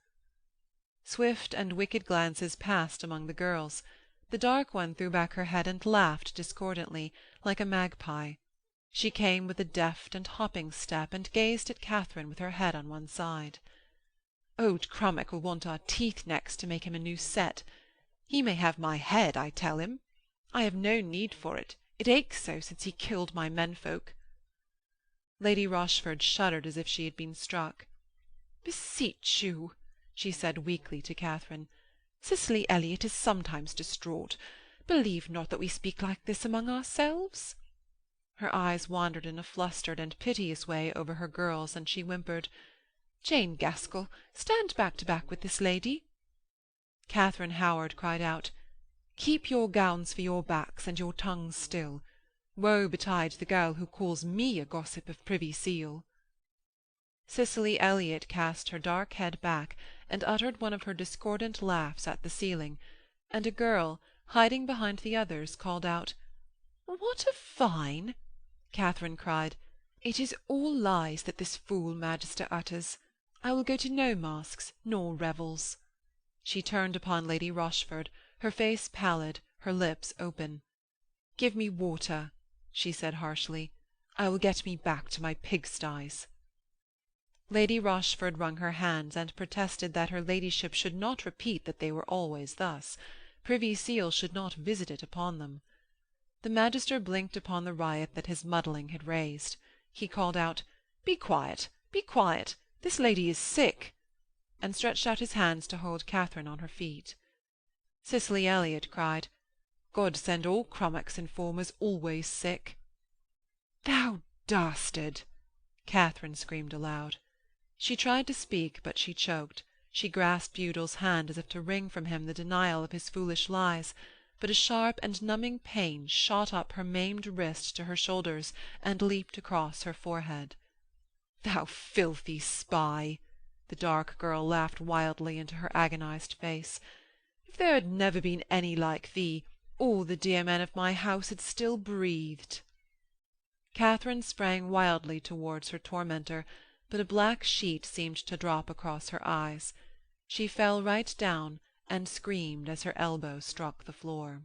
Swift and wicked glances passed among the girls. The dark one threw back her head and laughed discordantly, like a magpie. She came with a deft and hopping step, and gazed at Katharine with her head on one side. "Old Crummock will want our teeth next to make him a new set. He may have my head, I tell him. I have no need for it. It aches so since he killed my menfolk." Lady Rochford shuddered as if she had been struck. "Beseech you," she said weakly to Katharine. "Cicely Elliot is sometimes distraught. Believe not that we speak like this among ourselves." Her eyes wandered in a flustered and piteous way over her girls, and she whimpered, "Jane Gaskell, stand back to back with this lady." Katharine Howard cried out, "Keep your gowns for your backs, and your tongues still. Woe betide the girl who calls me a gossip of Privy Seal." Cicely Elliot cast her dark head back and uttered one of her discordant laughs at the ceiling, and a girl, hiding behind the others, called out, "What a fine—" Katharine cried, "It is all lies that this fool Magister utters. I will go to no masques nor revels." She turned upon Lady Rochford, her face pallid, her lips open. "Give me water," she said harshly. "I will get me back to my pigsties." Lady Rochford wrung her hands and protested that her ladyship should not repeat that they were always thus. Privy Seal should not visit it upon them. The Magister blinked upon the riot that his muddling had raised. He called out, "Be quiet, be quiet! This lady is sick," and stretched out his hands to hold Katharine on her feet. Cicely Elliot cried, "God send all Crummock's informers always sick." "Thou dastard!" Katharine screamed aloud. She tried to speak, but she choked. She grasped Udal's hand as if to wring from him the denial of his foolish lies, but a sharp and numbing pain shot up her maimed wrist to her shoulders and leaped across her forehead. "Thou filthy spy!" The dark girl laughed wildly into her agonized face. "If there had never been any like thee, all the dear men of my house had still breathed." Katharine sprang wildly towards her tormentor, but a black sheet seemed to drop across her eyes. She fell right down and screamed as her elbow struck the floor.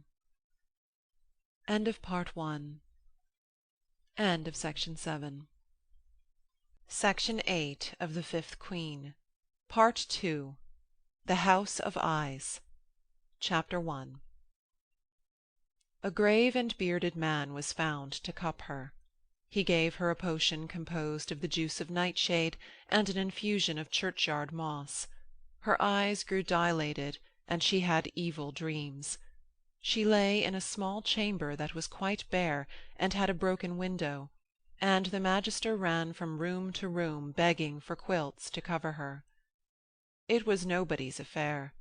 End of Part 1. End of Section 7. Section 8 of The Fifth Queen. Part 2. The House of Eyes. Chapter 1. A grave and bearded man was found to cup her. He gave her a potion composed of the juice of nightshade and an infusion of churchyard moss. Her eyes grew dilated, and she had evil dreams. She lay in a small chamber that was quite bare and had a broken window, and the Magister ran from room to room begging for quilts to cover her. It was nobody's affair.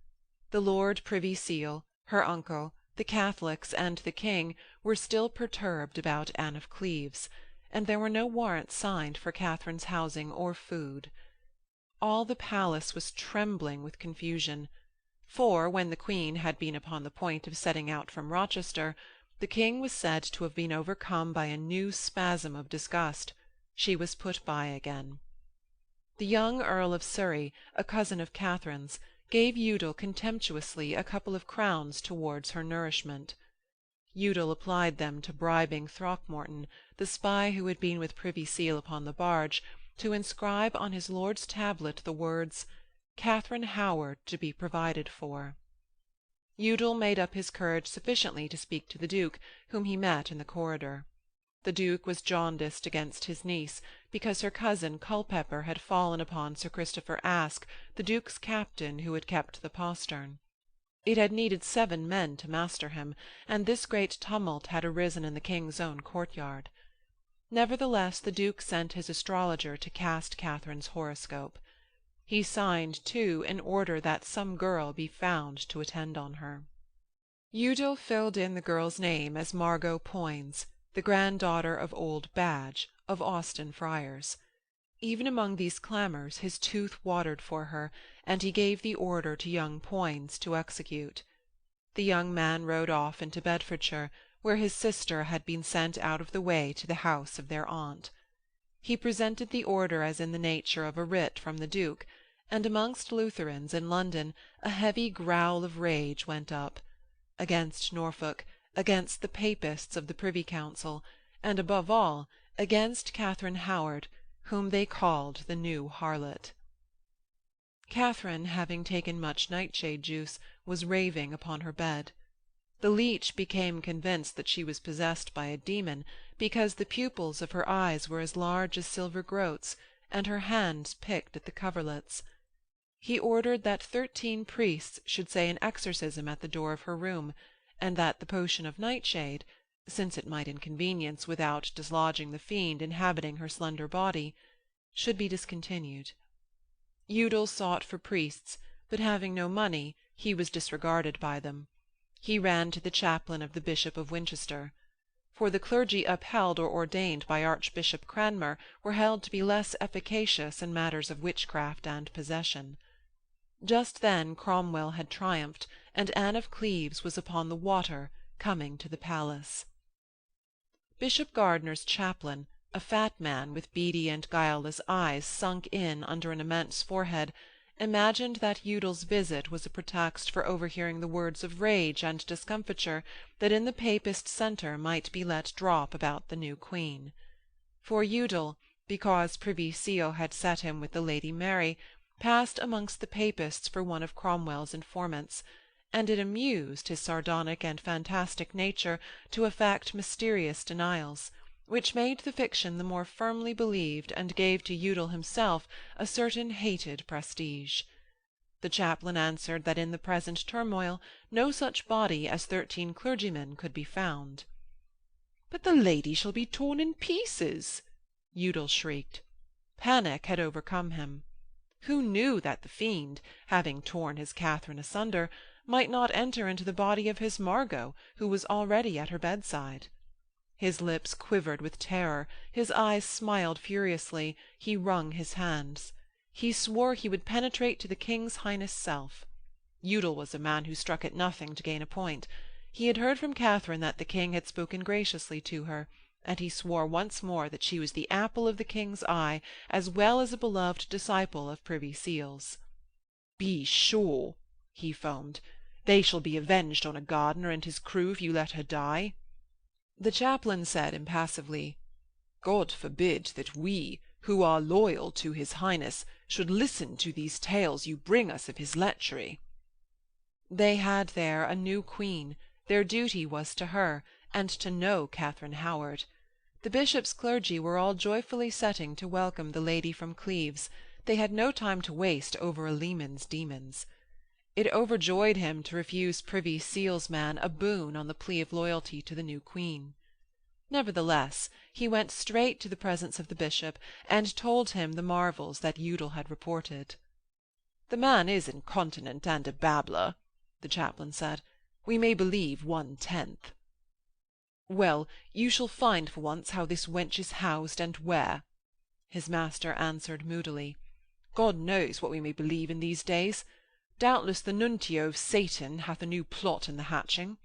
The Lord Privy Seal, her uncle, the Catholics, and the King were still perturbed about Anne of Cleves, and there were no warrants signed for Katharine's housing or food. All the palace was trembling with confusion, for when the Queen had been upon the point of setting out from Rochester, the King was said to have been overcome by a new spasm of disgust. She was put by again. The young Earl of Surrey, a cousin of Katharine's, gave Udal contemptuously a couple of crowns towards her nourishment. Udal applied them to bribing Throckmorton, the spy who had been with Privy Seal upon the barge, to inscribe on his lord's tablet the words, "Katharine Howard to be provided for." Udal made up his courage sufficiently to speak to the Duke, whom he met in the corridor. The Duke was jaundiced against his niece, because her cousin Culpepper had fallen upon Sir Christopher Aske, the Duke's captain who had kept the postern. It had needed 7 men to master him, and this great tumult had arisen in the king's own courtyard. Nevertheless the Duke sent his astrologer to cast Catherine's horoscope. He signed, too, an order that some girl be found to attend on her. Udal filled in the girl's name as Margot Poins, the granddaughter of old Badge, of Austin Friars. Even among these clamours his tooth watered for her, and he gave the order to young Poins to execute. The young man rode off into Bedfordshire, where his sister had been sent out of the way to the house of their aunt. He presented the order as in the nature of a writ from the Duke, and amongst Lutherans in London a heavy growl of rage went up, against Norfolk, against the Papists of the Privy Council, and above all against Katharine Howard, whom they called the new harlot. Katharine, having taken much nightshade juice, was raving upon her bed. The leech became convinced that she was possessed by a demon, because the pupils of her eyes were as large as silver groats, and her hands picked at the coverlets. He ordered that 13 priests should say an exorcism at the door of her room, and that the potion of nightshade, since it might inconvenience without dislodging the fiend inhabiting her slender body, should be discontinued. Udal sought for priests, but having no money, he was disregarded by them. He ran to the chaplain of the Bishop of Winchester. For the clergy upheld or ordained by Archbishop Cranmer were held to be less efficacious in matters of witchcraft and possession. Just then Cromwell had triumphed, and Anne of Cleves was upon the water, coming to the palace. Bishop Gardiner's chaplain, a fat man with beady and guileless eyes sunk in under an immense forehead, imagined that Udal's visit was a pretext for overhearing the words of rage and discomfiture that in the Papist centre might be let drop about the new Queen. For Udal, because Privy Seal had set him with the Lady Mary, passed amongst the Papists for one of Cromwell's informants, and it amused his sardonic and fantastic nature to affect mysterious denials, which made the fiction the more firmly believed and gave to Udal himself a certain hated prestige. The chaplain answered that in the present turmoil no such body as 13 clergymen could be found. "But the lady shall be torn in pieces!" Udal shrieked. Panic had overcome him. Who knew that the fiend, having torn his Katharine asunder, might not enter into the body of his Margot, who was already at her bedside? His lips quivered with terror, his eyes smiled furiously, he wrung his hands. He swore he would penetrate to the King's Highness' self. Udal was a man who struck at nothing to gain a point. He had heard from Katharine that the King had spoken graciously to her, and he swore once more that she was the apple of the King's eye, as well as a beloved disciple of Privy Seal's. "Be sure," he foamed, "they shall be avenged on a Gardiner and his crew if you let her die." The chaplain said impassively, "God forbid that we, who are loyal to his Highness, should listen to these tales you bring us of his lechery." They had there a new queen. Their duty was to her, and to know Katharine Howard. The bishop's clergy were all joyfully setting to welcome the lady from Cleves. They had no time to waste over a Leman's demons. It overjoyed him to refuse Privy Seal's man a boon on the plea of loyalty to the new queen. Nevertheless, he went straight to the presence of the bishop, and told him the marvels that Udal had reported. "The man is incontinent and a babbler," the chaplain said. "We may believe 1/10. "Well, you shall find for once how this wench is housed and where," his master answered moodily. "God knows what we may believe in these days. Doubtless the Nuntio of Satan hath a new plot in the hatching."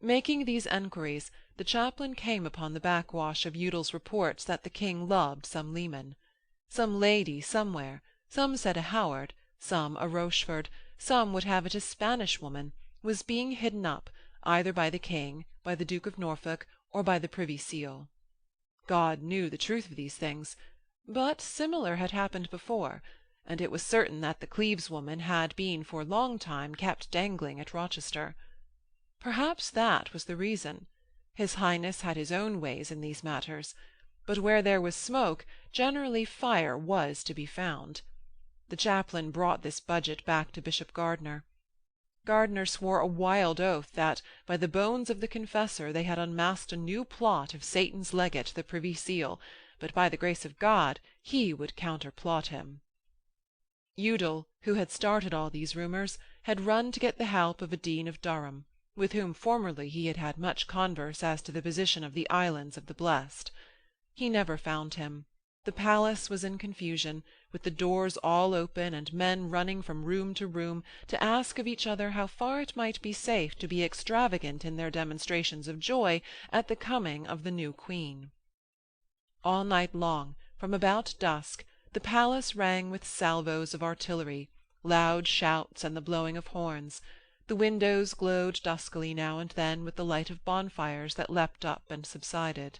Making these enquiries, the chaplain came upon the backwash of Udal's reports that the King loved some leman. Some lady somewhere, some said a Howard, some a Rochford, some would have it a Spanish woman, was being hidden up, either by the King, by the Duke of Norfolk, or by the Privy Seal. God knew the truth of these things, but similar had happened before, and it was certain that the Cleves woman had been for a long time kept dangling at Rochester. Perhaps that was the reason. His Highness had his own ways in these matters, but where there was smoke, generally fire was to be found. The chaplain brought this budget back to Bishop Gardiner. Gardiner swore a wild oath that, by the bones of the confessor, they had unmasked a new plot of Satan's legate, the Privy Seal, but by the grace of God he would counterplot him. Udal, who had started all these rumours, had run to get the help of a Dean of Durham, with whom formerly he had had much converse as to the position of the islands of the blessed. He never found him. The palace was in confusion, with the doors all open and men running from room to room to ask of each other how far it might be safe to be extravagant in their demonstrations of joy at the coming of the new queen. All night long, from about dusk, the palace rang with salvos of artillery, loud shouts, and the blowing of horns. The windows glowed duskily now and then with the light of bonfires that leapt up and subsided.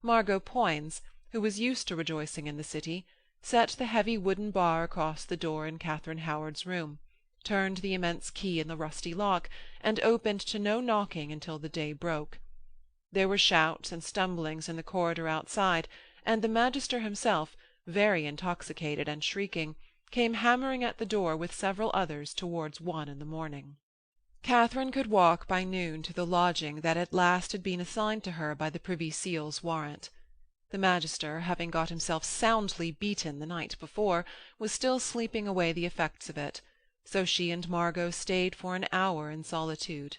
Margot Poins, who was used to rejoicing in the city, set the heavy wooden bar across the door in Katharine Howard's room, turned the immense key in the rusty lock, and opened to no knocking until the day broke. There were shouts and stumblings in the corridor outside, and the magister himself, very intoxicated and shrieking, came hammering at the door with several others towards 1 in the morning. Katharine could walk by noon to the lodging that at last had been assigned to her by the Privy Seal's warrant. The magister, having got himself soundly beaten the night before, was still sleeping away the effects of it, so she and Margot stayed for an hour in solitude.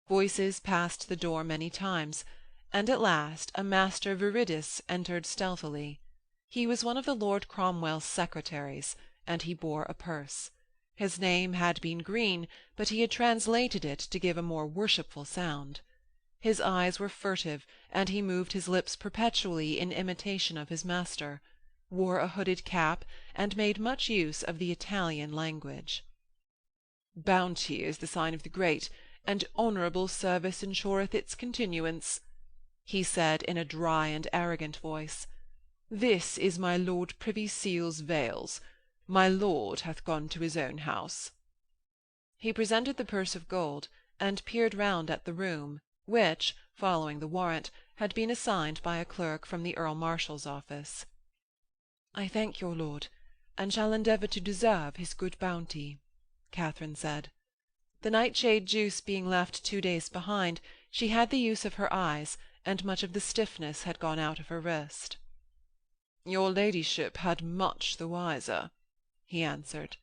Voices passed the door many times, and at last a Master Viridis entered stealthily. He was one of the Lord Cromwell's secretaries, and he bore a purse. His name had been Green, but he had translated it to give a more worshipful sound. His eyes were furtive, and he moved his lips perpetually in imitation of his master, wore a hooded cap, and made much use of the Italian language. "Bounty is the sign of the great, and honourable service ensureth its continuance," he said in a dry and arrogant voice. "This is my Lord Privy Seal's vails. My lord hath gone to his own house." He presented the purse of gold, and peered round at the room, which, following the warrant, had been assigned by a clerk from the Earl Marshal's office. "I thank your lord, and shall endeavour to deserve his good bounty," Katharine said. The nightshade juice being left 2 days behind, she had the use of her eyes, and much of the stiffness had gone out of her wrist. "Your ladyship had much the wiser," he answered.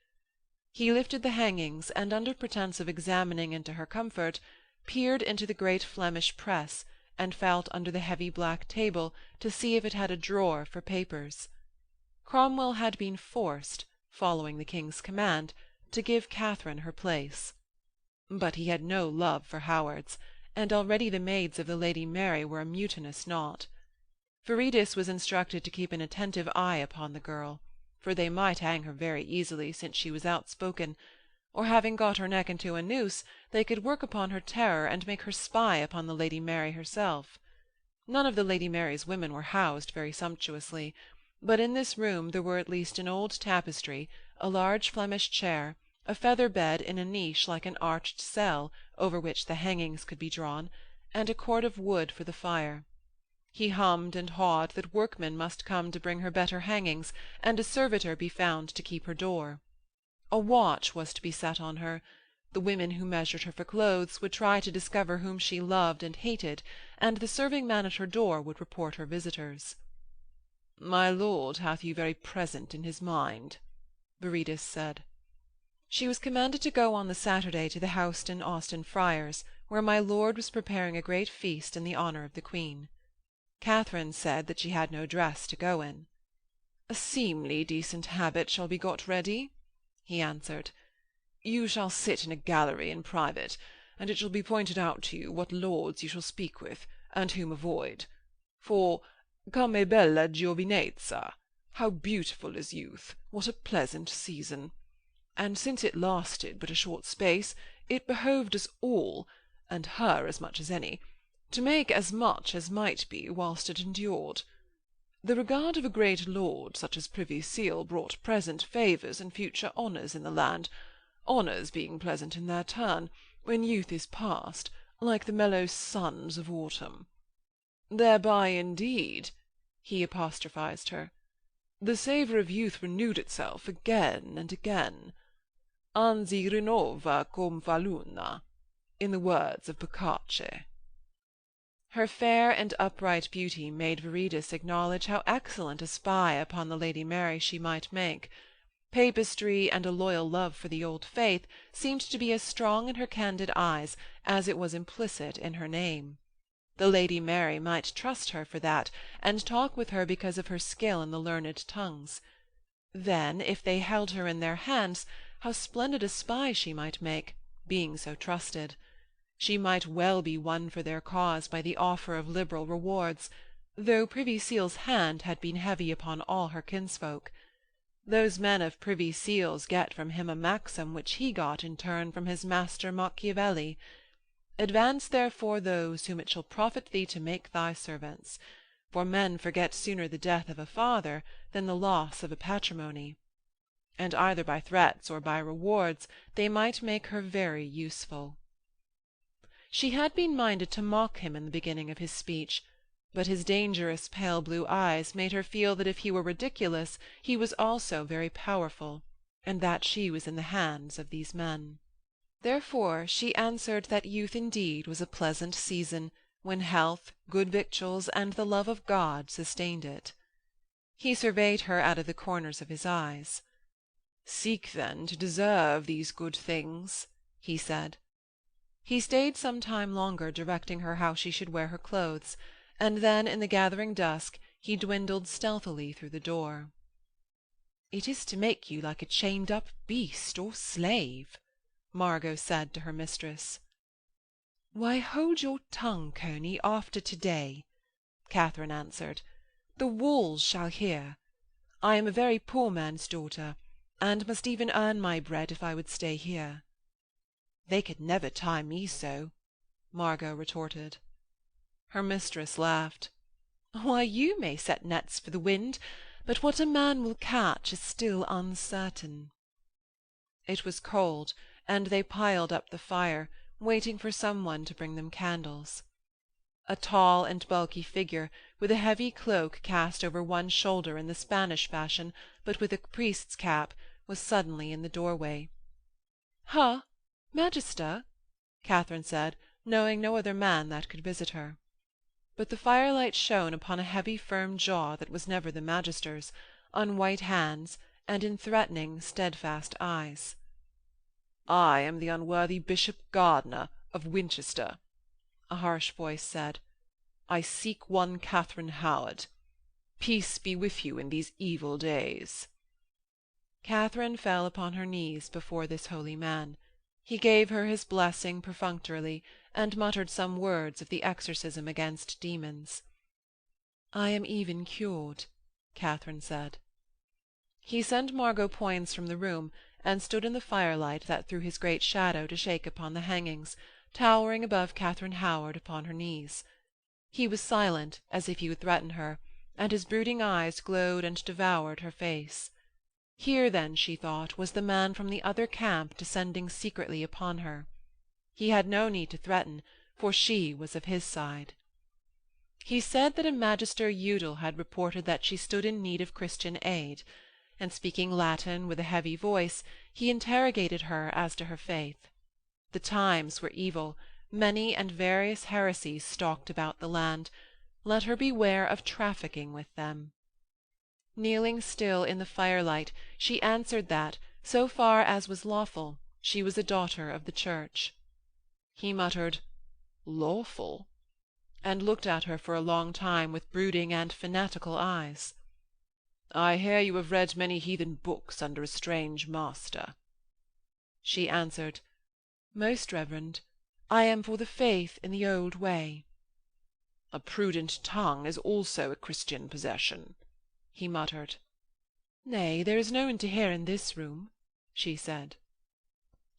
He lifted the hangings, and under pretence of examining into her comfort, peered into the great Flemish press, and felt under the heavy black table to see if it had a drawer for papers. Cromwell had been forced, following the King's command, to give Katharine her place. But he had no love for Howards, and already the maids of the Lady Mary were a mutinous knot. Viridis was instructed to keep an attentive eye upon the girl, for they might hang her very easily, since she was outspoken, or having got her neck into a noose, they could work upon her terror and make her spy upon the Lady Mary herself. None of the Lady Mary's women were housed very sumptuously, but in this room there were at least an old tapestry, a large Flemish chair, a feather bed in a niche like an arched cell, over which the hangings could be drawn, and a cord of wood for the fire. He hummed and hawed that workmen must come to bring her better hangings, and a servitor be found to keep her door. A watch was to be set on her. The women who measured her for clothes would try to discover whom she loved and hated, and the serving-man at her door would report her visitors. "My lord hath you very present in his mind," Viridis said. She was commanded to go on the Saturday to the Houston Austin Friars, where my lord was preparing a great feast in the honour of the Queen. Katharine said that she had no dress to go in. "A seemly decent habit shall be got ready," he answered. "You shall sit in a gallery in private, and it shall be pointed out to you what lords you shall speak with, and whom avoid. For come bella giovinezza, how beautiful is youth, what a pleasant season! And since it lasted but a short space, it behoved us all, and her as much as any, to make as much as might be whilst it endured. The regard of a great lord such as Privy Seal brought present favours and future honours in the land, honours being pleasant in their turn, when youth is past, like the mellow suns of autumn. Thereby, indeed, he apostrophized her, the savour of youth renewed itself again and again. Anzi rinnova cum fa luna, in the words of Boccace. Her fair and upright beauty made Viridus acknowledge how excellent a spy upon the Lady Mary she might make. Papistry and a loyal love for the old faith seemed to be as strong in her candid eyes as it was implicit in her name. The Lady Mary might trust her for that, and talk with her because of her skill in the learned tongues. Then, if they held her in their hands, how splendid a spy she might make, being so trusted! She might well be won for their cause by the offer of liberal rewards, though Privy Seal's hand had been heavy upon all her kinsfolk. Those men of Privy Seal's get from him a maxim which he got in turn from his master Machiavelli. Advance therefore those whom it shall profit thee to make thy servants, for men forget sooner the death of a father than the loss of a patrimony. And either by threats or by rewards they might make her very useful. She had been minded to mock him in the beginning of his speech, but his dangerous pale blue eyes made her feel that if he were ridiculous he was also very powerful, and that she was in the hands of these men. Therefore she answered that youth indeed was a pleasant season, when health, good victuals, and the love of God sustained it. He surveyed her out of the corners of his eyes. "Seek, then, to deserve these good things," he said. He stayed some time longer, directing her how she should wear her clothes, and then, in the gathering dusk, he dwindled stealthily through the door. "It is to make you like a chained-up beast or slave," Margot said to her mistress. "Why, hold your tongue, Coney, after to-day," Katharine answered. "The walls shall hear. I am a very poor man's daughter, and must even earn my bread if I would stay here." "They could never tie me so," Margot retorted. Her mistress laughed. "Why, you may set nets for the wind, but what a man will catch is still uncertain." It was cold, and they piled up the fire, waiting for some one to bring them candles. A tall and bulky figure, with a heavy cloak cast over one shoulder in the Spanish fashion, but with a priest's cap, was suddenly in the doorway. "Ha! Magister?" Katharine said, knowing no other man that could visit her. But the firelight shone upon a heavy firm jaw that was never the magister's, on white hands, and in threatening, steadfast eyes. "I am the unworthy Bishop Gardiner of Winchester," a harsh voice said. "I seek one Katharine Howard. Peace be with you in these evil days." Katharine fell upon her knees before this holy man. He gave her his blessing perfunctorily, and muttered some words of the exorcism against demons. "I am even cured," Katharine said. He sent Margot Poins from the room, and stood in the firelight that threw his great shadow to shake upon the hangings, towering above Katharine Howard upon her knees. He was silent, as if he would threaten her, and his brooding eyes glowed and devoured her face. Here, then, she thought, was the man from the other camp descending secretly upon her. He had no need to threaten, for she was of his side. He said that a Magister Udal had reported that she stood in need of Christian aid, and speaking Latin with a heavy voice, he interrogated her as to her faith. The times were evil, many and various heresies stalked about the land. Let her beware of trafficking with them. Kneeling still in the firelight, she answered that, so far as was lawful, she was a daughter of the Church. He muttered, "Lawful?" and looked at her for a long time with brooding and fanatical eyes. "I hear you have read many heathen books under a strange master." She answered, "Most reverend, I am for the faith in the old way." "A prudent tongue is also a Christian possession," he muttered. "Nay, there is no one to hear in this room," she said.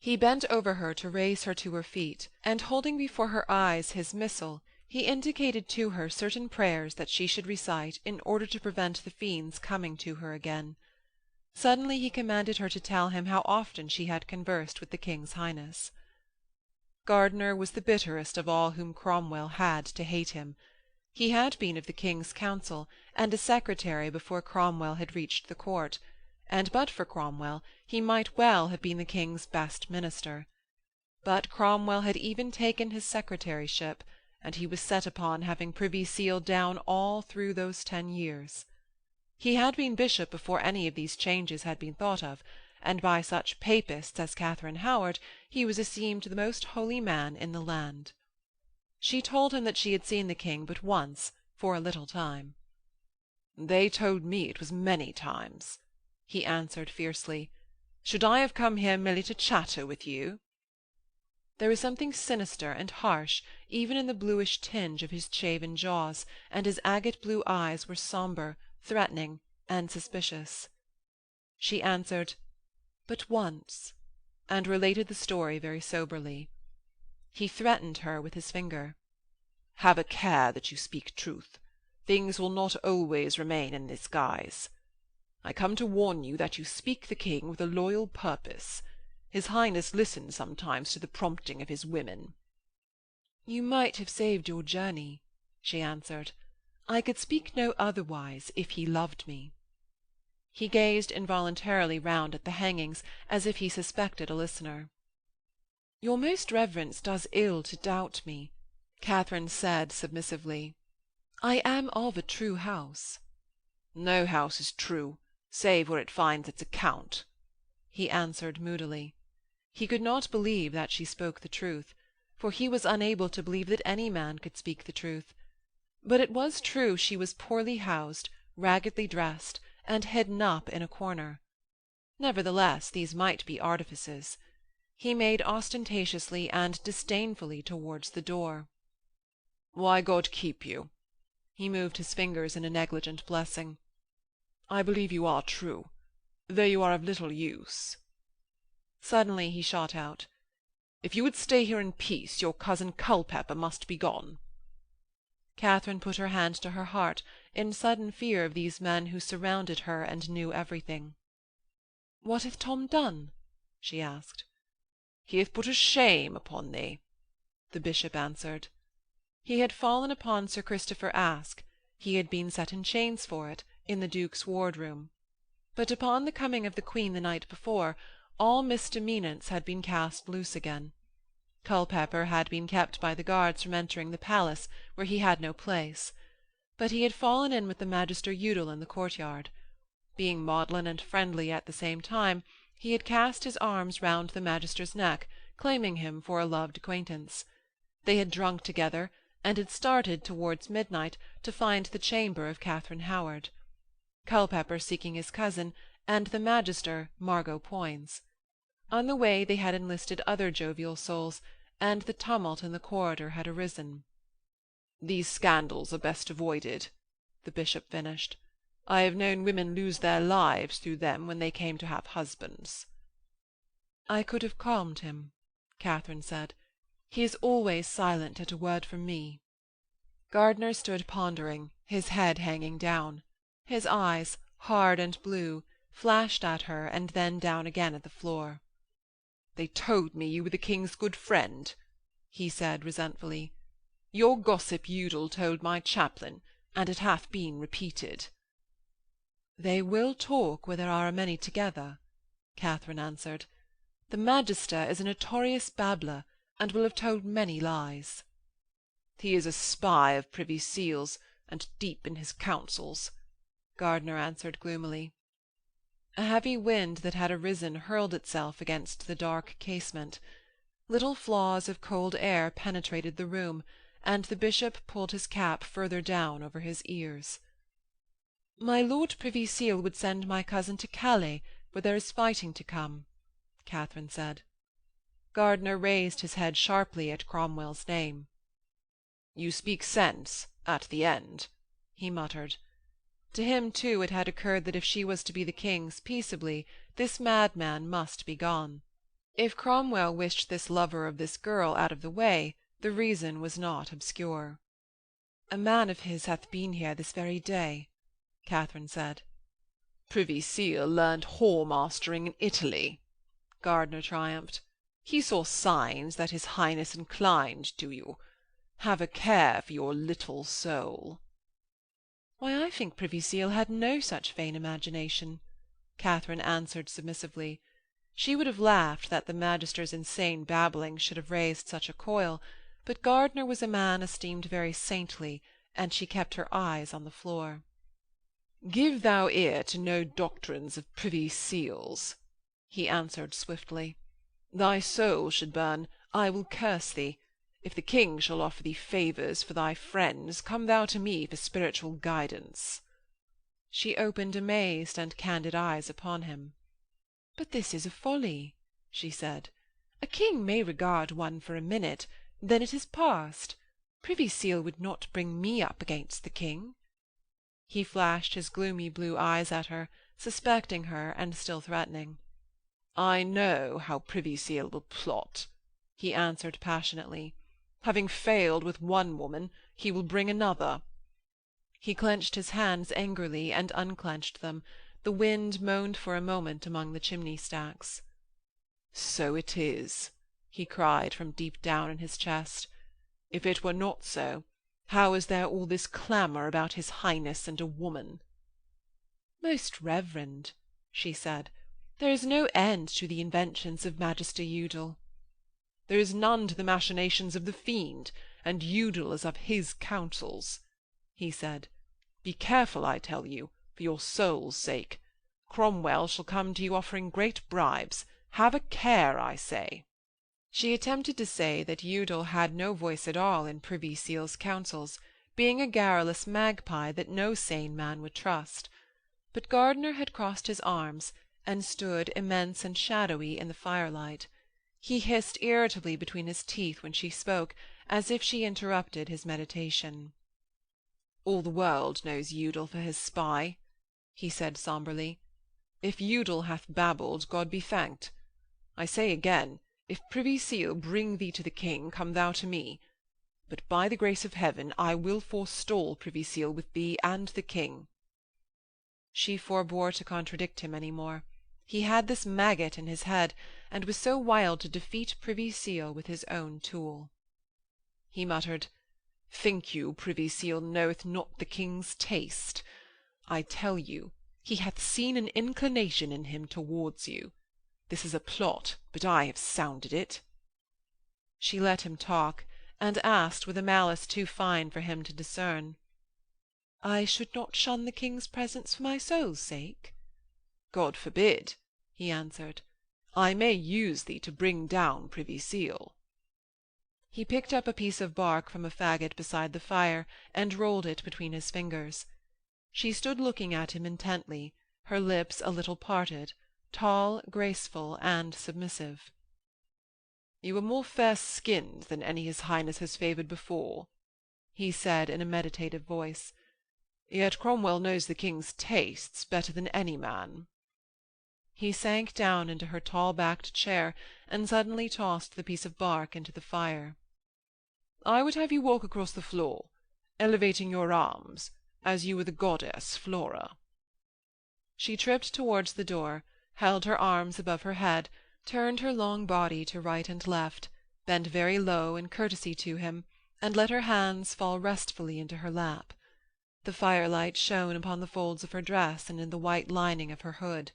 He bent over her to raise her to her feet, and holding before her eyes his missal, he indicated to her certain prayers that she should recite in order to prevent the fiends coming to her again. Suddenly he commanded her to tell him how often she had conversed with the King's Highness. Gardiner was the bitterest of all whom Cromwell had to hate him. He had been of the King's Council, and a secretary before Cromwell had reached the court, and but for Cromwell he might well have been the King's best minister. But Cromwell had even taken his secretaryship, and he was set upon having Privy Seal down all through those 10 years. He had been bishop before any of these changes had been thought of, and by such papists as Katharine Howard he was esteemed the most holy man in the land. She told him that she had seen the King but once, for a little time. "They told me it was many times," he answered fiercely. "Should I have come here merely to chatter with you?" There was something sinister and harsh even in the bluish tinge of his shaven jaws, and his agate blue eyes were sombre, threatening, and suspicious. She answered, "But once," and related the story very soberly. He threatened her with his finger. "Have a care that you speak truth. Things will not always remain in this guise. I come to warn you that you speak the King with a loyal purpose. His Highness listens sometimes to the prompting of his women." "You might have saved your journey," she answered. "I could speak no otherwise if he loved me." He gazed involuntarily round at the hangings, as if he suspected a listener. "Your most reverence does ill to doubt me," Katharine said submissively. "I am of a true house." "No house is true, save where it finds its account," he answered moodily. He could not believe that she spoke the truth, for he was unable to believe that any man could speak the truth. But it was true she was poorly housed, raggedly dressed, and hidden up in a corner. Nevertheless, these might be artifices. He made ostentatiously and disdainfully towards the door. "Why, God keep you." He moved his fingers in a negligent blessing. "I believe you are true, though you are of little use." Suddenly he shot out, "If you would stay here in peace, your cousin Culpepper must be gone." Katharine put her hand to her heart in sudden fear of these men who surrounded her and knew everything. "What hath Tom done?" she asked. "He hath put a shame upon thee," the bishop answered. He had fallen upon Sir Christopher Aske. He had been set in chains for it, in the Duke's ward-room. But upon the coming of the Queen the night before, all misdemeanants had been cast loose again. Culpepper had been kept by the guards from entering the palace, where he had no place. But he had fallen in with the Magister Udal in the courtyard. Being maudlin and friendly at the same time, he had cast his arms round the Magister's neck, claiming him for a loved acquaintance. They had drunk together, and had started towards midnight to find the chamber of Katharine Howard. Culpepper seeking his cousin, and the Magister Margot Poins. On the way they had enlisted other jovial souls, and the tumult in the corridor had arisen. "These scandals are best avoided," the bishop finished. "I have known women lose their lives through them when they came to have husbands." "I could have calmed him," Katharine said. "He is always silent at a word from me." Gardiner stood pondering, his head hanging down. His eyes, hard and blue, flashed at her and then down again at the floor. "They told me you were the King's good friend," he said resentfully. "Your gossip Udal told my chaplain, and it hath been repeated." "They will talk where there are a many together," Katharine answered. "The Magister is a notorious babbler, and will have told many lies." "He is a spy of Privy Seal's, and deep in his counsels," Gardiner answered gloomily. A heavy wind that had arisen hurled itself against the dark casement. Little flaws of cold air penetrated the room, and the bishop pulled his cap further down over his ears. "My Lord Privy Seal would send my cousin to Calais, where there is fighting to come," Katharine said. Gardiner raised his head sharply at Cromwell's name. "You speak sense, at the end," he muttered. To him, too, it had occurred that if she was to be the King's peaceably, this madman must be gone. If Cromwell wished this lover of this girl out of the way, the reason was not obscure. "A man of his hath been here this very day," Katharine said. "Privy Seal learned whore-mastering in Italy," Gardiner triumphed. He saw signs that his Highness inclined to you. Have a care for your little soul." "Why, I think Privy Seal had no such vain imagination," Katharine answered submissively. She would have laughed that the magister's insane babbling should have raised such a coil, but Gardiner was a man esteemed very saintly, and she kept her eyes on the floor. "Give thou ear to no doctrines of Privy Seal's," he answered swiftly. "Thy soul should burn, I will curse thee. If the king shall offer thee favours for thy friends, come thou to me for spiritual guidance." She opened amazed and candid eyes upon him. "But this is a folly," she said. "A king may regard one for a minute, then it is past. Privy Seal would not bring me up against the king." He flashed his gloomy blue eyes at her, suspecting her and still threatening. "I know how Privy Seal will plot," he answered passionately. "Having failed with one woman, he will bring another." He clenched his hands angrily and unclenched them. The wind moaned for a moment among the chimney-stacks. "So it is," he cried from deep down in his chest. "If it were not so, how is there all this clamour about his Highness and a woman?" "Most reverend," she said, "there is no end to the inventions of Magister Udal." "There is none to the machinations of the fiend, and Udal is of his counsels," he said. "Be careful, I tell you, for your soul's sake. Cromwell shall come to you offering great bribes. Have a care, I say." She attempted to say that Udal had no voice at all in Privy Seal's counsels, being a garrulous magpie that no sane man would trust. But Gardiner had crossed his arms, and stood immense and shadowy in the firelight. He hissed irritably between his teeth when she spoke, as if she interrupted his meditation. "All the world knows Udal for his spy," he said sombrely. "If Udal hath babbled, God be thanked. I say again, if Privy Seal bring thee to the king, come thou to me. But by the grace of heaven I will forestall Privy Seal with thee and the king." She forbore to contradict him any more. He had this maggot in his head, and was so wild to defeat Privy Seal with his own tool. He muttered, "Think you Privy Seal knoweth not the king's taste? I tell you, he hath seen an inclination in him towards you. This is a plot, but I have sounded it." She let him talk, and asked with a malice too fine for him to discern, "I should not shun the king's presence for my soul's sake?" "God forbid," he answered. "I may use thee to bring down Privy Seal." He picked up a piece of bark from a faggot beside the fire and rolled it between his fingers. She stood looking at him intently, her lips a little parted, tall, graceful, and submissive. "You are more fair-skinned than any his Highness has favoured before," he said in a meditative voice. "Yet Cromwell knows the king's tastes better than any man." He sank down into her tall-backed chair and suddenly tossed the piece of bark into the fire. "I would have you walk across the floor, elevating your arms, as you were the goddess Flora." She tripped towards the door, held her arms above her head, turned her long body to right and left, bent very low in courtesy to him, and let her hands fall restfully into her lap. The firelight shone upon the folds of her dress and in the white lining of her hood.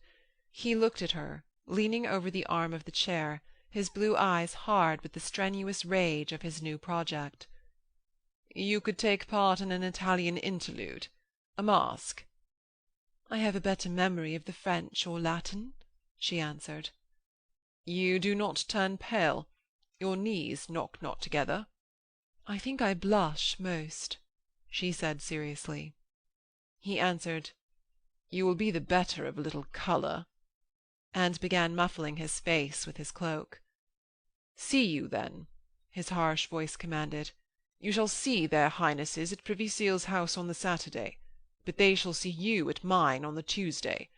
He looked at her, leaning over the arm of the chair, his blue eyes hard with the strenuous rage of his new project. "You could take part in an Italian interlude, a masque." "I have a better memory of the French or Latin," she answered. "You do not turn pale? Your knees knock not together?" "I think I blush most," she said seriously. He answered, "You will be the better of a little colour," and began muffling his face with his cloak. "See you, then," his harsh voice commanded. "You shall see their Highnesses at Privy Seal's house on the Saturday, but they shall see you at mine on the Tuesday.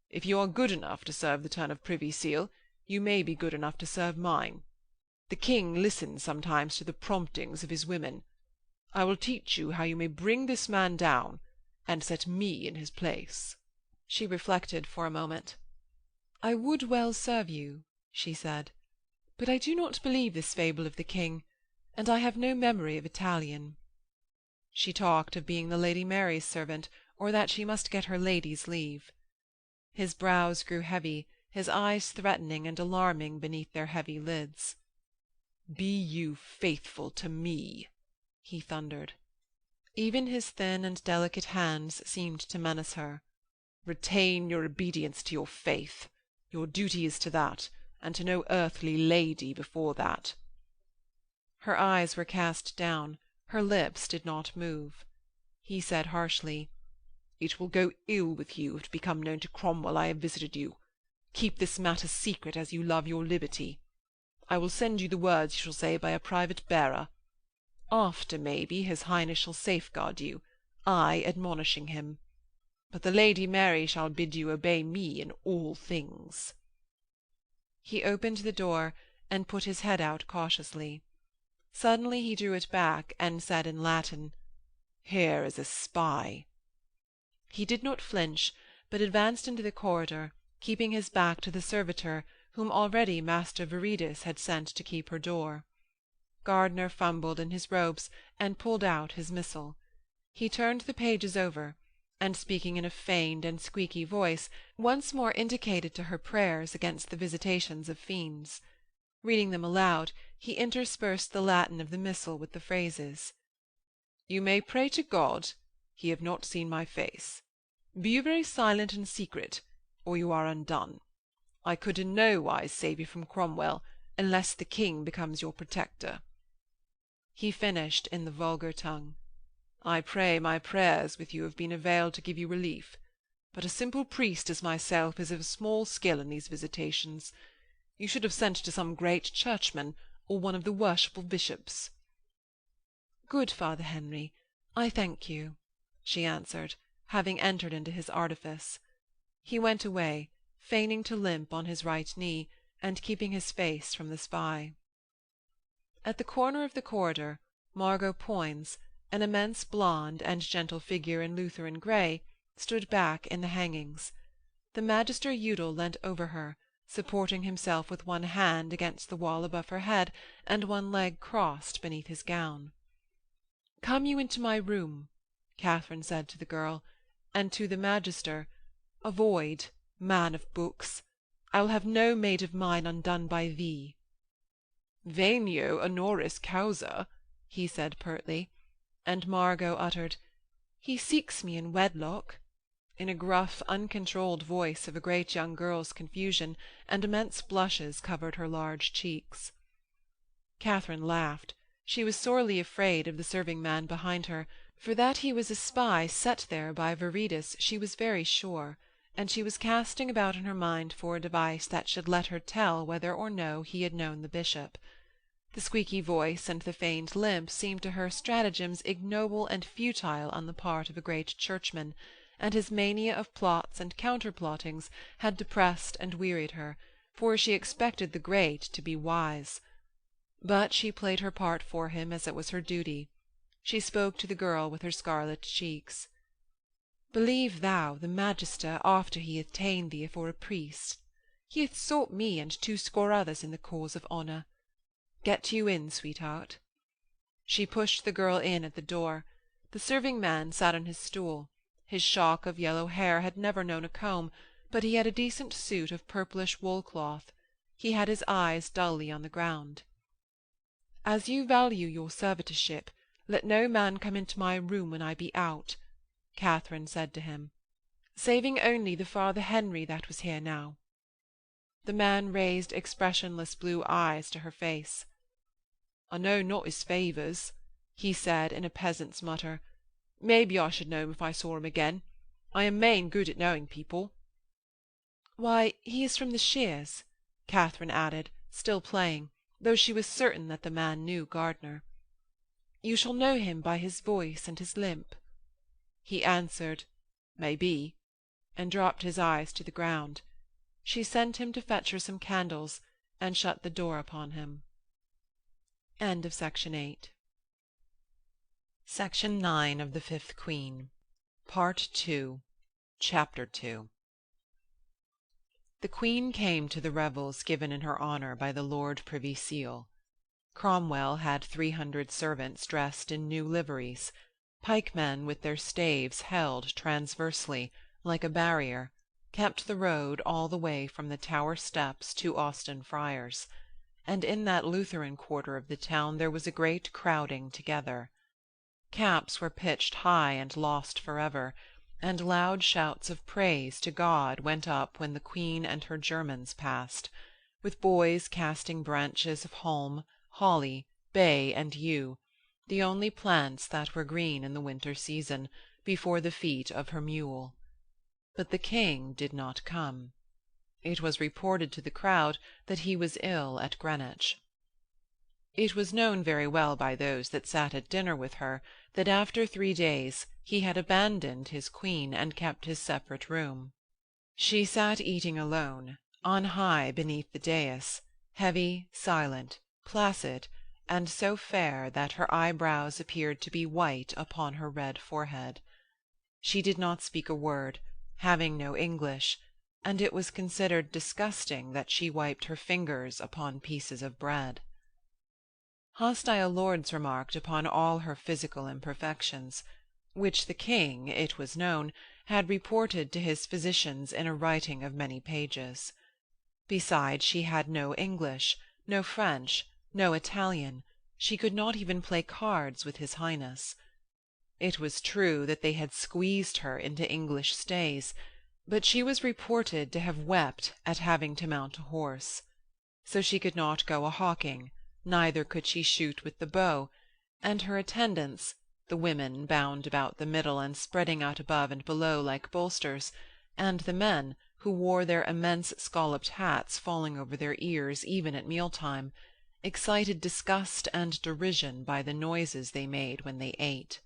If you are good enough to serve the turn of Privy Seal, you may be good enough to serve mine. The king listens sometimes to the promptings of his women. I will teach you how you may bring this man down, and set me in his place." She reflected for a moment. "I would well serve you," she said, But I do not believe this fable of the king, and I have no memory of Italian. She talked of being the Lady Mary's servant, or that she must get her lady's leave. His brows grew heavy, his eyes threatening and alarming beneath their heavy lids. "Be you faithful to me?" he thundered. Even his thin and delicate hands seemed to menace her. "Retain your obedience to your faith. Your duty is to that, and to no earthly lady before that." Her eyes were cast down, her lips did not move. He said harshly, "It will go ill with you if it become known to Cromwell I have visited you. Keep this matter secret as you love your liberty. I will send you the words you shall say by a private bearer. After, maybe, his Highness shall safeguard you, I admonishing him. But the Lady Mary shall bid you obey me in all things." He opened the door and put his head out cautiously. Suddenly he drew it back and said in Latin, "Here is a spy." He did not flinch, but advanced into the corridor, keeping his back to the servitor whom already Master Viridus had sent to keep her door. Gardiner fumbled in his robes and pulled out his missal. He turned the pages over, and speaking in a feigned and squeaky voice, once more indicated to her prayers against the visitations of fiends. Reading them aloud, he interspersed the Latin of the missal with the phrases, "You may pray to God, he have not seen my face. Be you very silent and secret, or you are undone. I could in no wise save you from Cromwell, unless the king becomes your protector." He finished in the vulgar tongue, "I pray my prayers with you have been availed to give you relief, but a simple priest as myself is of small skill in these visitations. You should have sent to some great churchman, or one of the worshipful bishops." "Good Father Henry, I thank you," she answered, having entered into his artifice. He went away, feigning to limp on his right knee, and keeping his face from the spy. At the corner of the corridor, Margot Poins, an immense blonde and gentle figure in Lutheran grey, stood back in the hangings. The Magister Udal leant over her, supporting himself with one hand against the wall above her head, and one leg crossed beneath his gown. "Come you into my room," Katharine said to the girl, and to the Magister, "Avoid, man of books. I will have no maid of mine undone by thee." "Venio honoris causa," he said pertly, and Margot uttered, "He seeks me in wedlock," in a gruff, uncontrolled voice of a great young girl's confusion, and immense blushes covered her large cheeks. Katharine laughed. She was sorely afraid of the serving-man behind her, for that he was a spy set there by Viridus she was very sure, and she was casting about in her mind for a device that should let her tell whether or no he had known the bishop. The squeaky voice and the feigned limp seemed to her stratagems ignoble and futile on the part of a great churchman, and his mania of plots and counterplottings had depressed and wearied her, for she expected the great to be wise. But she played her part for him as it was her duty. She spoke to the girl with her scarlet cheeks. "Believe thou the Magister after he hath ta'en thee for a priest. He hath sought me and 2 others in the cause of honour. Get you in, sweetheart." She pushed the girl in at the door. The serving-man sat on his stool. His shock of yellow hair had never known a comb, but he had a decent suit of purplish wool-cloth. He had his eyes dully on the ground. "As you value your servitorship, let no man come into my room when I be out," Katharine said to him, "saving only the Father Henry that was here now." The man raised expressionless blue eyes to her face. "I know not his favours," he said in a peasant's mutter. "Maybe I should know him if I saw him again. I am main good at knowing people." "Why, he is from the Shears," Katharine added, still playing, though she was certain that the man knew Gardiner. "You shall know him by his voice and his limp." He answered, "Maybe," and dropped his eyes to the ground. She sent him to fetch her some candles, and shut the door upon him. Section 9 of the 5th Queen. Part 2. Chapter 2. The Queen came to the revels given in her honour by the Lord Privy Seal. Cromwell had 300 servants dressed in new liveries. Pikemen with their staves held transversely, like a barrier, kept the road all the way from the Tower steps to Austin Friars, and in that Lutheran quarter of the town there was a great crowding together. Caps were pitched high and lost for ever, and loud shouts of praise to God went up when the Queen and her Germans passed, with boys casting branches of holm, holly, bay, and yew, the only plants that were green in the winter season, before the feet of her mule. But the King did not come. It was reported to the crowd that he was ill at Greenwich. It was known very well by those that sat at dinner with her that after 3 days he had abandoned his Queen and kept his separate room. She sat eating alone, on high beneath the dais, heavy, silent, placid, and so fair that her eyebrows appeared to be white upon her red forehead. She did not speak a word, having no English, and it was considered disgusting that she wiped her fingers upon pieces of bread. Hostile lords remarked upon all her physical imperfections, which the King, it was known, had reported to his physicians in a writing of many pages. Besides, she had no English, no French, no Italian. She could not even play cards with his Highness. It was true that they had squeezed her into English stays, but she was reported to have wept at having to mount a horse. So she could not go a-hawking, neither could she shoot with the bow, and her attendants, the women bound about the middle and spreading out above and below like bolsters, and the men, who wore their immense scalloped hats falling over their ears even at meal-time, excited disgust and derision by the noises they made when they ate.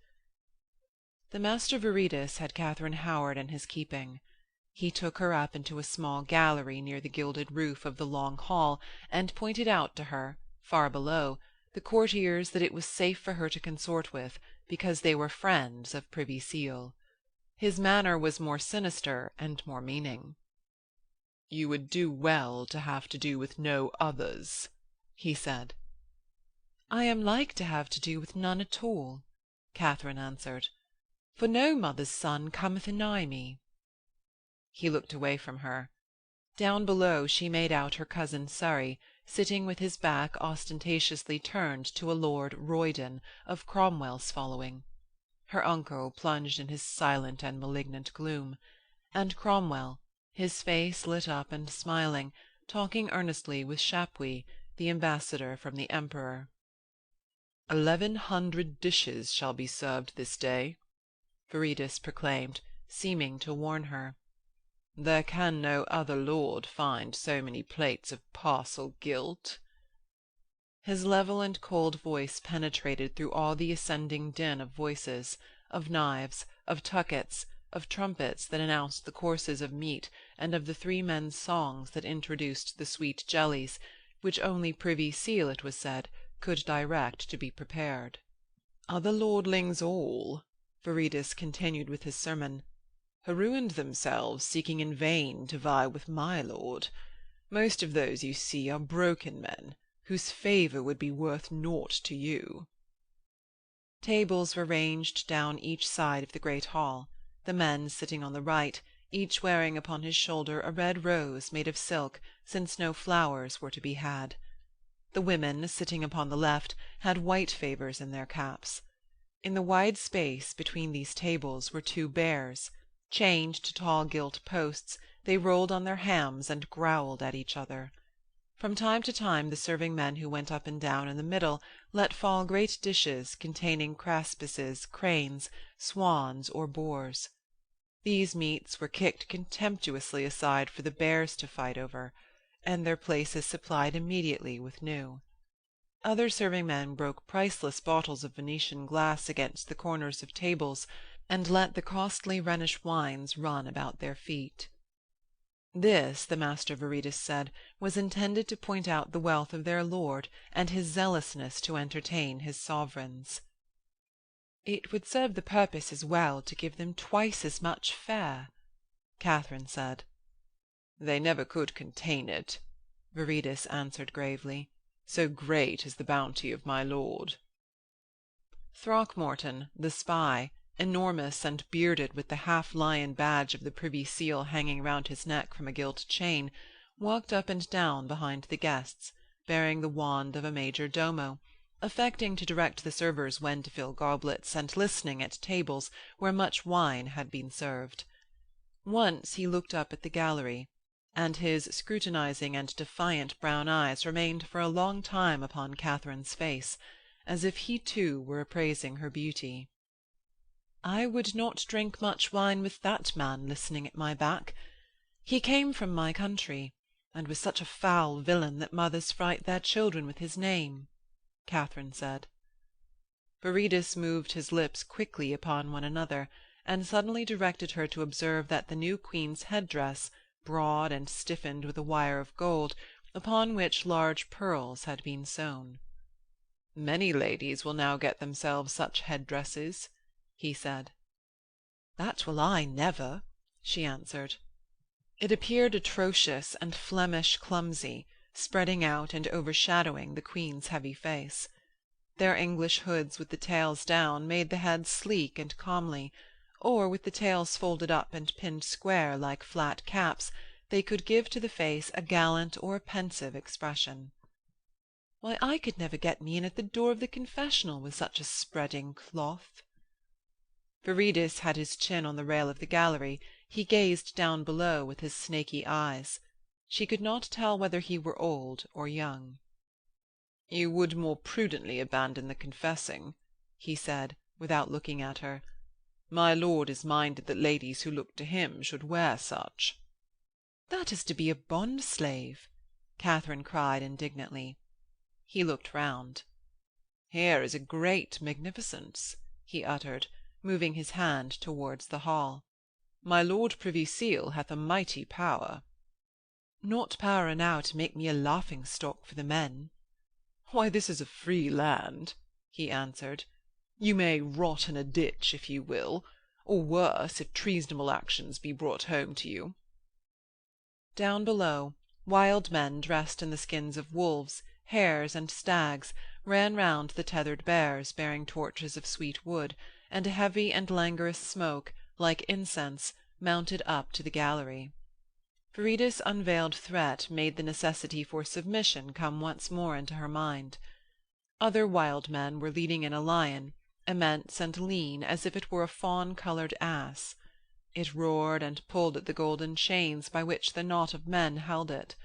The Master Viridus had Katharine Howard in his keeping. He took her up into a small gallery near the gilded roof of the long hall, and pointed out to her, far below, the courtiers that it was safe for her to consort with, because they were friends of Privy Seal. His manner was more sinister and more meaning. "You would do well to have to do with no others," he said. "I am like to have to do with none at all," Katharine answered, "for no mother's son cometh anigh me." He looked away from her. Down below she made out her cousin Surrey, sitting with his back ostentatiously turned to a Lord Roydon of Cromwell's following. Her uncle plunged in his silent and malignant gloom, and Cromwell, his face lit up and smiling, talking earnestly with Chapuis, the ambassador from the Emperor. 1100 dishes shall be served this day, Viridus proclaimed, seeming to warn her. There can no other lord find so many plates of parcel gilt. His level and cold voice penetrated through all the ascending din of voices, of knives, of tuckets, of trumpets that announced the courses of meat, and of the 3 men's songs that introduced the sweet jellies, which only Privy Seal, it was said, could direct to be prepared. Other lordlings all, Viridus continued with his sermon, have ruined themselves seeking in vain to vie with my lord. Most of those you see are broken men, whose favour would be worth naught to you. Tables were ranged down each side of the great hall, the men sitting on the right, each wearing upon his shoulder a red rose made of silk, since no flowers were to be had. The women, sitting upon the left, had white favours in their caps. In the wide space between these tables were 2 bears. Chained to tall gilt posts, they rolled on their hams and growled at each other. From time to time the serving men who went up and down in the middle let fall great dishes containing craspuses, cranes, swans, or boars. These meats were kicked contemptuously aside for the bears to fight over, and their places supplied immediately with new. Other serving men broke priceless bottles of Venetian glass against the corners of tables, and let the costly Rhenish wines run about their feet. This, the Master Viridus said, was intended to point out the wealth of their lord and his zealousness to entertain his sovereigns. "It would serve the purpose as well to give them twice as much fare," Katharine said. "They never could contain it," Viridus answered gravely. "So great is the bounty of my lord." Throckmorton, the spy, enormous and bearded, with the half-lion badge of the Privy Seal hanging round his neck from a gilt chain, walked up and down behind the guests, bearing the wand of a major domo, affecting to direct the servers when to fill goblets, and listening at tables where much wine had been served. Once he looked up at the gallery, and his scrutinizing and defiant brown eyes remained for a long time upon Katharine's face, as if he too were appraising her beauty. "I would not drink much wine with that man listening at my back. He came from my country, and was such a foul villain that mothers fright their children with his name," Katharine said. Viridus moved his lips quickly upon one another, and suddenly directed her to observe that the new queen's head-dress, broad and stiffened with a wire of gold, upon which large pearls had been sewn. "Many ladies will now get themselves such head-dresses," he said. "That will I never," she answered. It appeared atrocious and Flemish clumsy, spreading out and overshadowing the queen's heavy face. Their English hoods with the tails down made the head sleek and comely, or with the tails folded up and pinned square like flat caps, they could give to the face a gallant or a pensive expression. "Why, I could never get me in at the door of the confessional with such a spreading cloth." Viridus had his chin on the rail of the gallery. He gazed down below with his snaky eyes. She could not tell whether he were old or young. "You would more prudently abandon the confessing," he said, without looking at her. "My lord is minded that ladies who look to him should wear such." "That is to be a bond-slave," Katharine cried indignantly. He looked round. "Here is a great magnificence," he uttered, moving his hand towards the hall. "My lord Privy Seal hath a mighty power." "Not power enow to make me a laughing-stock for the men." "Why, this is a free land," he answered. "You may rot in a ditch if you will, or worse, if treasonable actions be brought home to you." Down below, wild men dressed in the skins of wolves, hares, and stags ran round the tethered bears, bearing torches of sweet wood, and a heavy and languorous smoke, like incense, mounted up to the gallery. Viridus' unveiled threat made the necessity for submission come once more into her mind. Other wild men were leading in a lion, immense and lean as if it were a fawn-coloured ass. It roared and pulled at the golden chains by which the knot of men held it.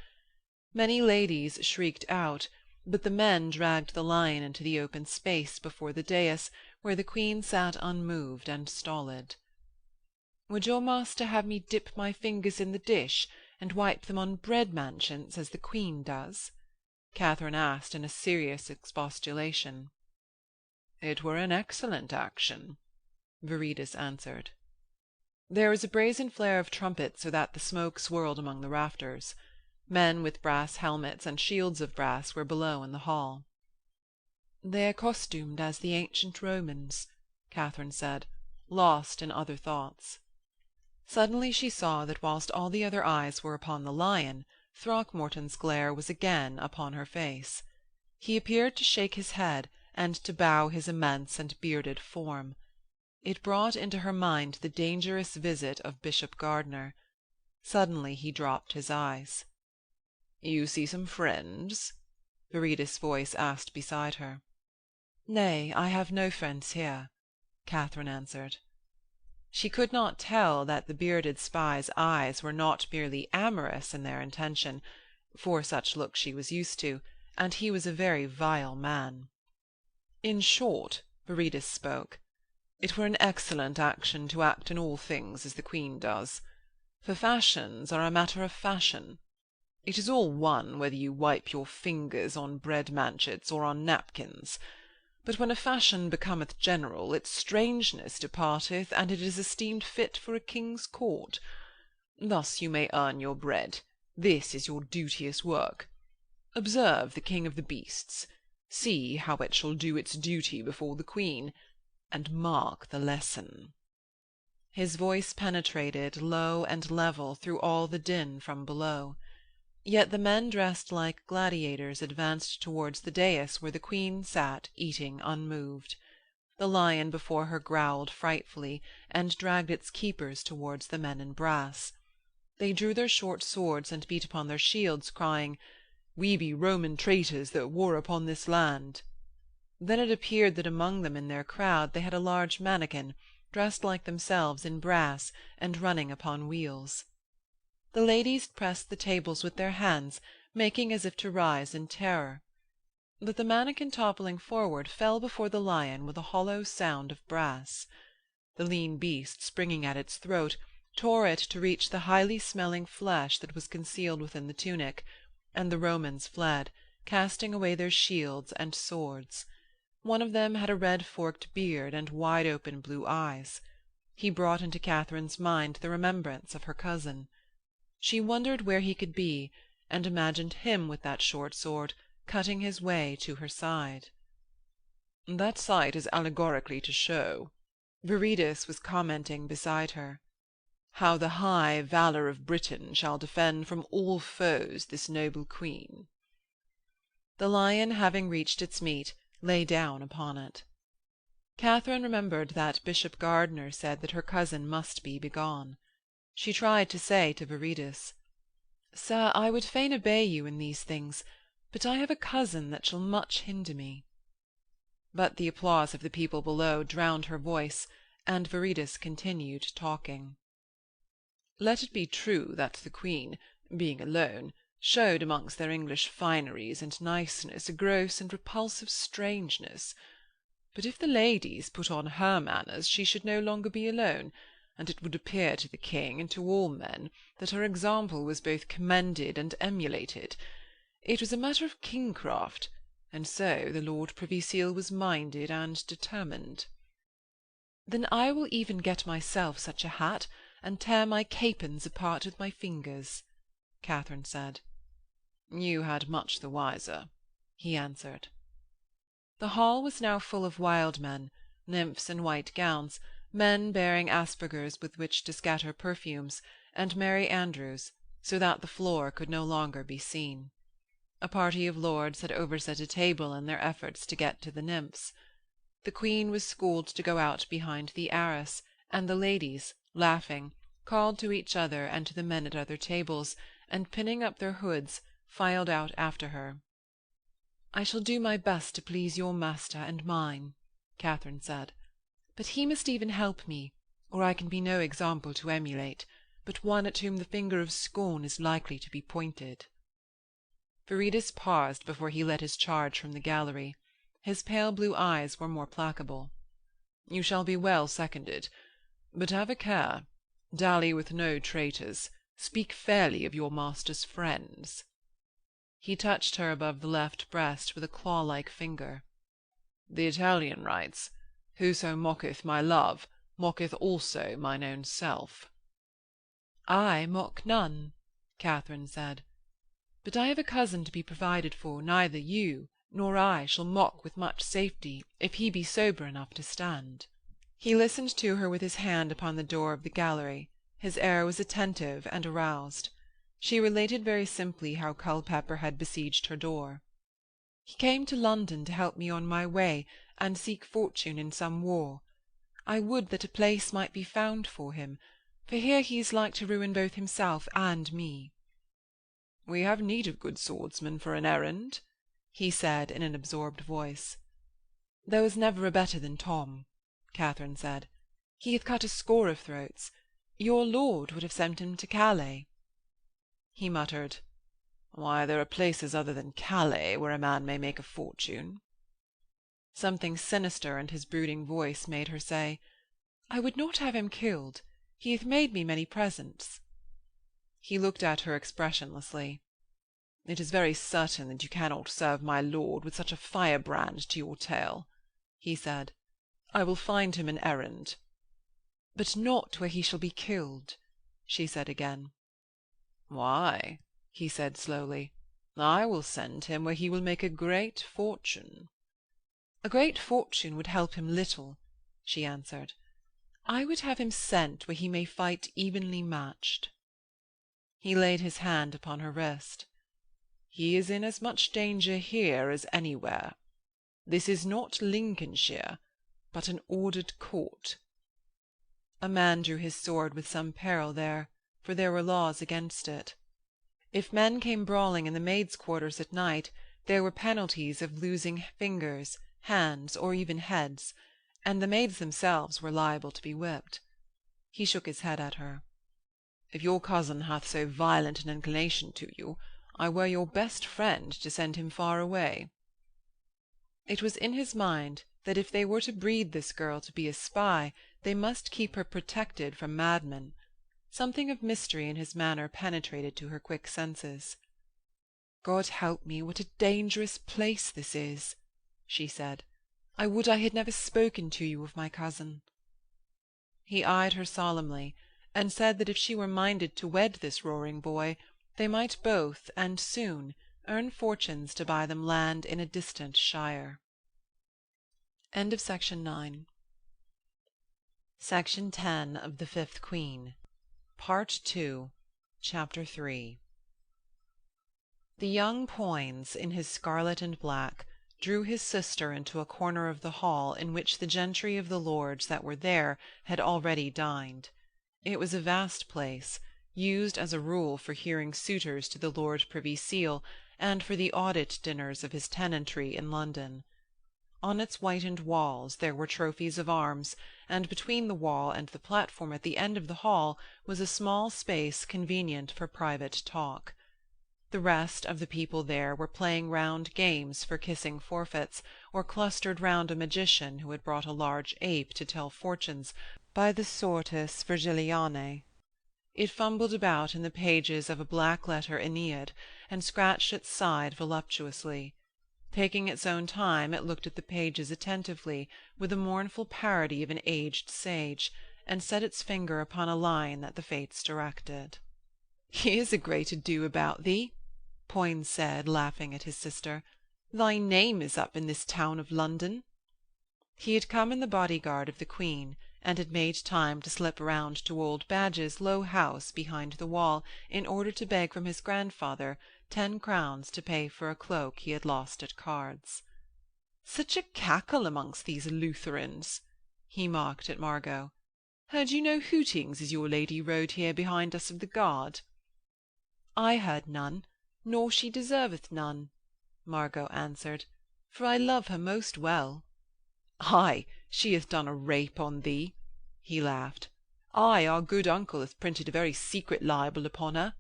Many ladies shrieked out, but the men dragged the lion into the open space before the dais, where the queen sat unmoved and stolid. "Would your master have me dip my fingers in the dish and wipe them on bread-manchets as the queen does?" Katharine asked in a serious expostulation. "It were an excellent action," Viridus answered. There was a brazen flare of trumpets, so that the smoke swirled among the rafters. Men with brass helmets and shields of brass were below in the hall. "They are costumed as the ancient Romans," Katharine said, lost in other thoughts. Suddenly she saw that whilst all the other eyes were upon the lion, Throckmorton's glare was again upon her face. He appeared to shake his head and to bow his immense and bearded form. It brought into her mind the dangerous visit of Bishop Gardiner. Suddenly he dropped his eyes. "You see some friends?" Viridus' voice asked beside her. "Nay, I have no friends here," Katharine answered. She could not tell that the bearded spy's eyes were not merely amorous in their intention, for such looks she was used to, and he was a very vile man. "In short," Viridus spoke, "it were an excellent action to act in all things as the Queen does. For fashions are a matter of fashion. It is all one whether you wipe your fingers on bread-manchets or on napkins. But when a fashion becometh general, its strangeness departeth, and it is esteemed fit for a king's court. Thus you may earn your bread. This is your duteous work. Observe the king of the beasts. See how it shall do its duty before the queen, and mark the lesson." His voice penetrated, low and level, through all the din from below. Yet the men dressed like gladiators advanced towards the dais where the Queen sat eating unmoved. The lion before her growled frightfully, and dragged its keepers towards the men in brass. They drew their short swords and beat upon their shields, crying, "We be Roman traitors that war upon this land." Then it appeared that among them in their crowd they had a large mannikin, dressed like themselves in brass, and running upon wheels. The ladies pressed the tables with their hands, making as if to rise in terror. But the mannikin toppling forward fell before the lion with a hollow sound of brass. The lean beast, springing at its throat, tore it to reach the highly smelling flesh that was concealed within the tunic, and the Romans fled, casting away their shields and swords. One of them had a red forked beard and wide open blue eyes. He brought into Katharine's mind the remembrance of her cousin. She wondered where he could be, and imagined him with that short sword, cutting his way to her side. "That sight is allegorically to show," Viridus was commenting beside her, "how the high valour of Britain shall defend from all foes this noble queen." The lion, having reached its meat, lay down upon it. Katharine remembered that Bishop Gardiner said that her cousin must be begone. She tried to say to Viridus, "Sir, I would fain obey you in these things, but I have a cousin that shall much hinder me." But the applause of the people below drowned her voice, and Viridus continued talking. "Let it be true that the Queen, being alone, showed amongst their English fineries and niceness a gross and repulsive strangeness. But if the ladies put on her manners, she should no longer be alone, and it would appear to the King and to all men that her example was both commended and emulated. It was a matter of kingcraft, and so the Lord Privy Seal was minded and determined." "Then I will even get myself such a hat, and tear my capons apart with my fingers," Katharine said. "You had much the wiser," he answered. The hall was now full of wild men, nymphs in white gowns, men bearing aspergers with which to scatter perfumes, and Merry Andrews, so that the floor could no longer be seen. A party of lords had overset a table in their efforts to get to the nymphs. The Queen was schooled to go out behind the arras, and the ladies, laughing, called to each other and to the men at other tables, and pinning up their hoods, filed out after her. "I shall do my best to please your master and mine," Katharine said, "but he must even help me, or I can be no example to emulate, but one at whom the finger of scorn is likely to be pointed." Viridus paused before he led his charge from the gallery. His pale blue eyes were more placable. "You shall be well seconded. But have a care. Dally with no traitors. Speak fairly of your master's friends." He touched her above the left breast with a claw-like finger. "The Italian writes, 'Whoso mocketh my love, mocketh also mine own self.'" "I mock none," Katharine said. "But I have a cousin to be provided for. Neither you nor I shall mock with much safety if he be sober enough to stand." He listened to her with his hand upon the door of the gallery. His air was attentive and aroused. She related very simply how Culpepper had besieged her door. "He came to London to help me on my way, and seek fortune in some war. I would that a place might be found for him, for here he is like to ruin both himself and me." "We have need of good swordsmen for an errand," he said in an absorbed voice. "There was never a better than Tom," Katharine said. "He hath cut a score of throats. Your lord would have sent him to Calais." He muttered, "Why, there are places other than Calais where a man may make a fortune." Something sinister in his brooding voice made her say, "I would not have him killed. He hath made me many presents." He looked at her expressionlessly. "It is very certain that you cannot serve my lord with such a firebrand to your tail," he said. "I will find him an errand." "But not where he shall be killed," she said again. "Why," he said slowly, "I will send him where he will make a great fortune." "A great fortune would help him little," she answered. I would have him sent where he may fight evenly matched." He laid his hand upon her wrist. "He is in as much danger here as anywhere. This is not Lincolnshire, but an ordered court." A man drew his sword with some peril there, for there were laws against it. If men came brawling in the maids' quarters at night, there were penalties of losing fingers, hands, or even heads, and the maids themselves were liable to be whipped. He shook his head at her. "If your cousin hath so violent an inclination to you, I were your best friend to send him far away." It was in his mind that if they were to breed this girl to be a spy, they must keep her protected from madmen. Something of mystery in his manner penetrated to her quick senses. "God help me, what a dangerous place this is!" she said. "I would I had never spoken to you of my cousin." He eyed her solemnly, and said that if she were minded to wed this roaring boy, they might both, and soon, earn fortunes to buy them land in a distant shire. Section 10 of The Fifth Queen, Part II, Chapter 3. The young Poins, in his scarlet and black, drew his sister into a corner of the hall in which the gentry of the lords that were there had already dined. It was a vast place, used as a rule for hearing suitors to the Lord Privy Seal, and for the audit dinners of his tenantry in London. On its whitened walls there were trophies of arms, and between the wall and the platform at the end of the hall was a small space convenient for private talk. The rest of the people there were playing round games for kissing forfeits, or clustered round a magician who had brought a large ape to tell fortunes by the Sortus Virgilianae. It fumbled about in the pages of a black-letter Aeneid, and scratched its side voluptuously. Taking its own time, it looked at the pages attentively, with a mournful parody of an aged sage, and set its finger upon a line that the fates directed. "Here's a great ado about thee," Poins said, laughing at his sister. "Thy name is up in this town of London." He had come in the bodyguard of the Queen, and had made time to slip round to old Badge's low house behind the wall, in order to beg from his grandfather 10 crowns to pay for a cloak he had lost at cards. "Such a cackle amongst these Lutherans!" he mocked at Margot. "Heard you no hootings as your lady rode here behind us of the guard?" "I heard none, nor she deserveth none," Margot answered, "for I love her most well." "Ay, she hath done a rape on thee," he laughed. "Ay, our good uncle hath printed a very secret libel upon her."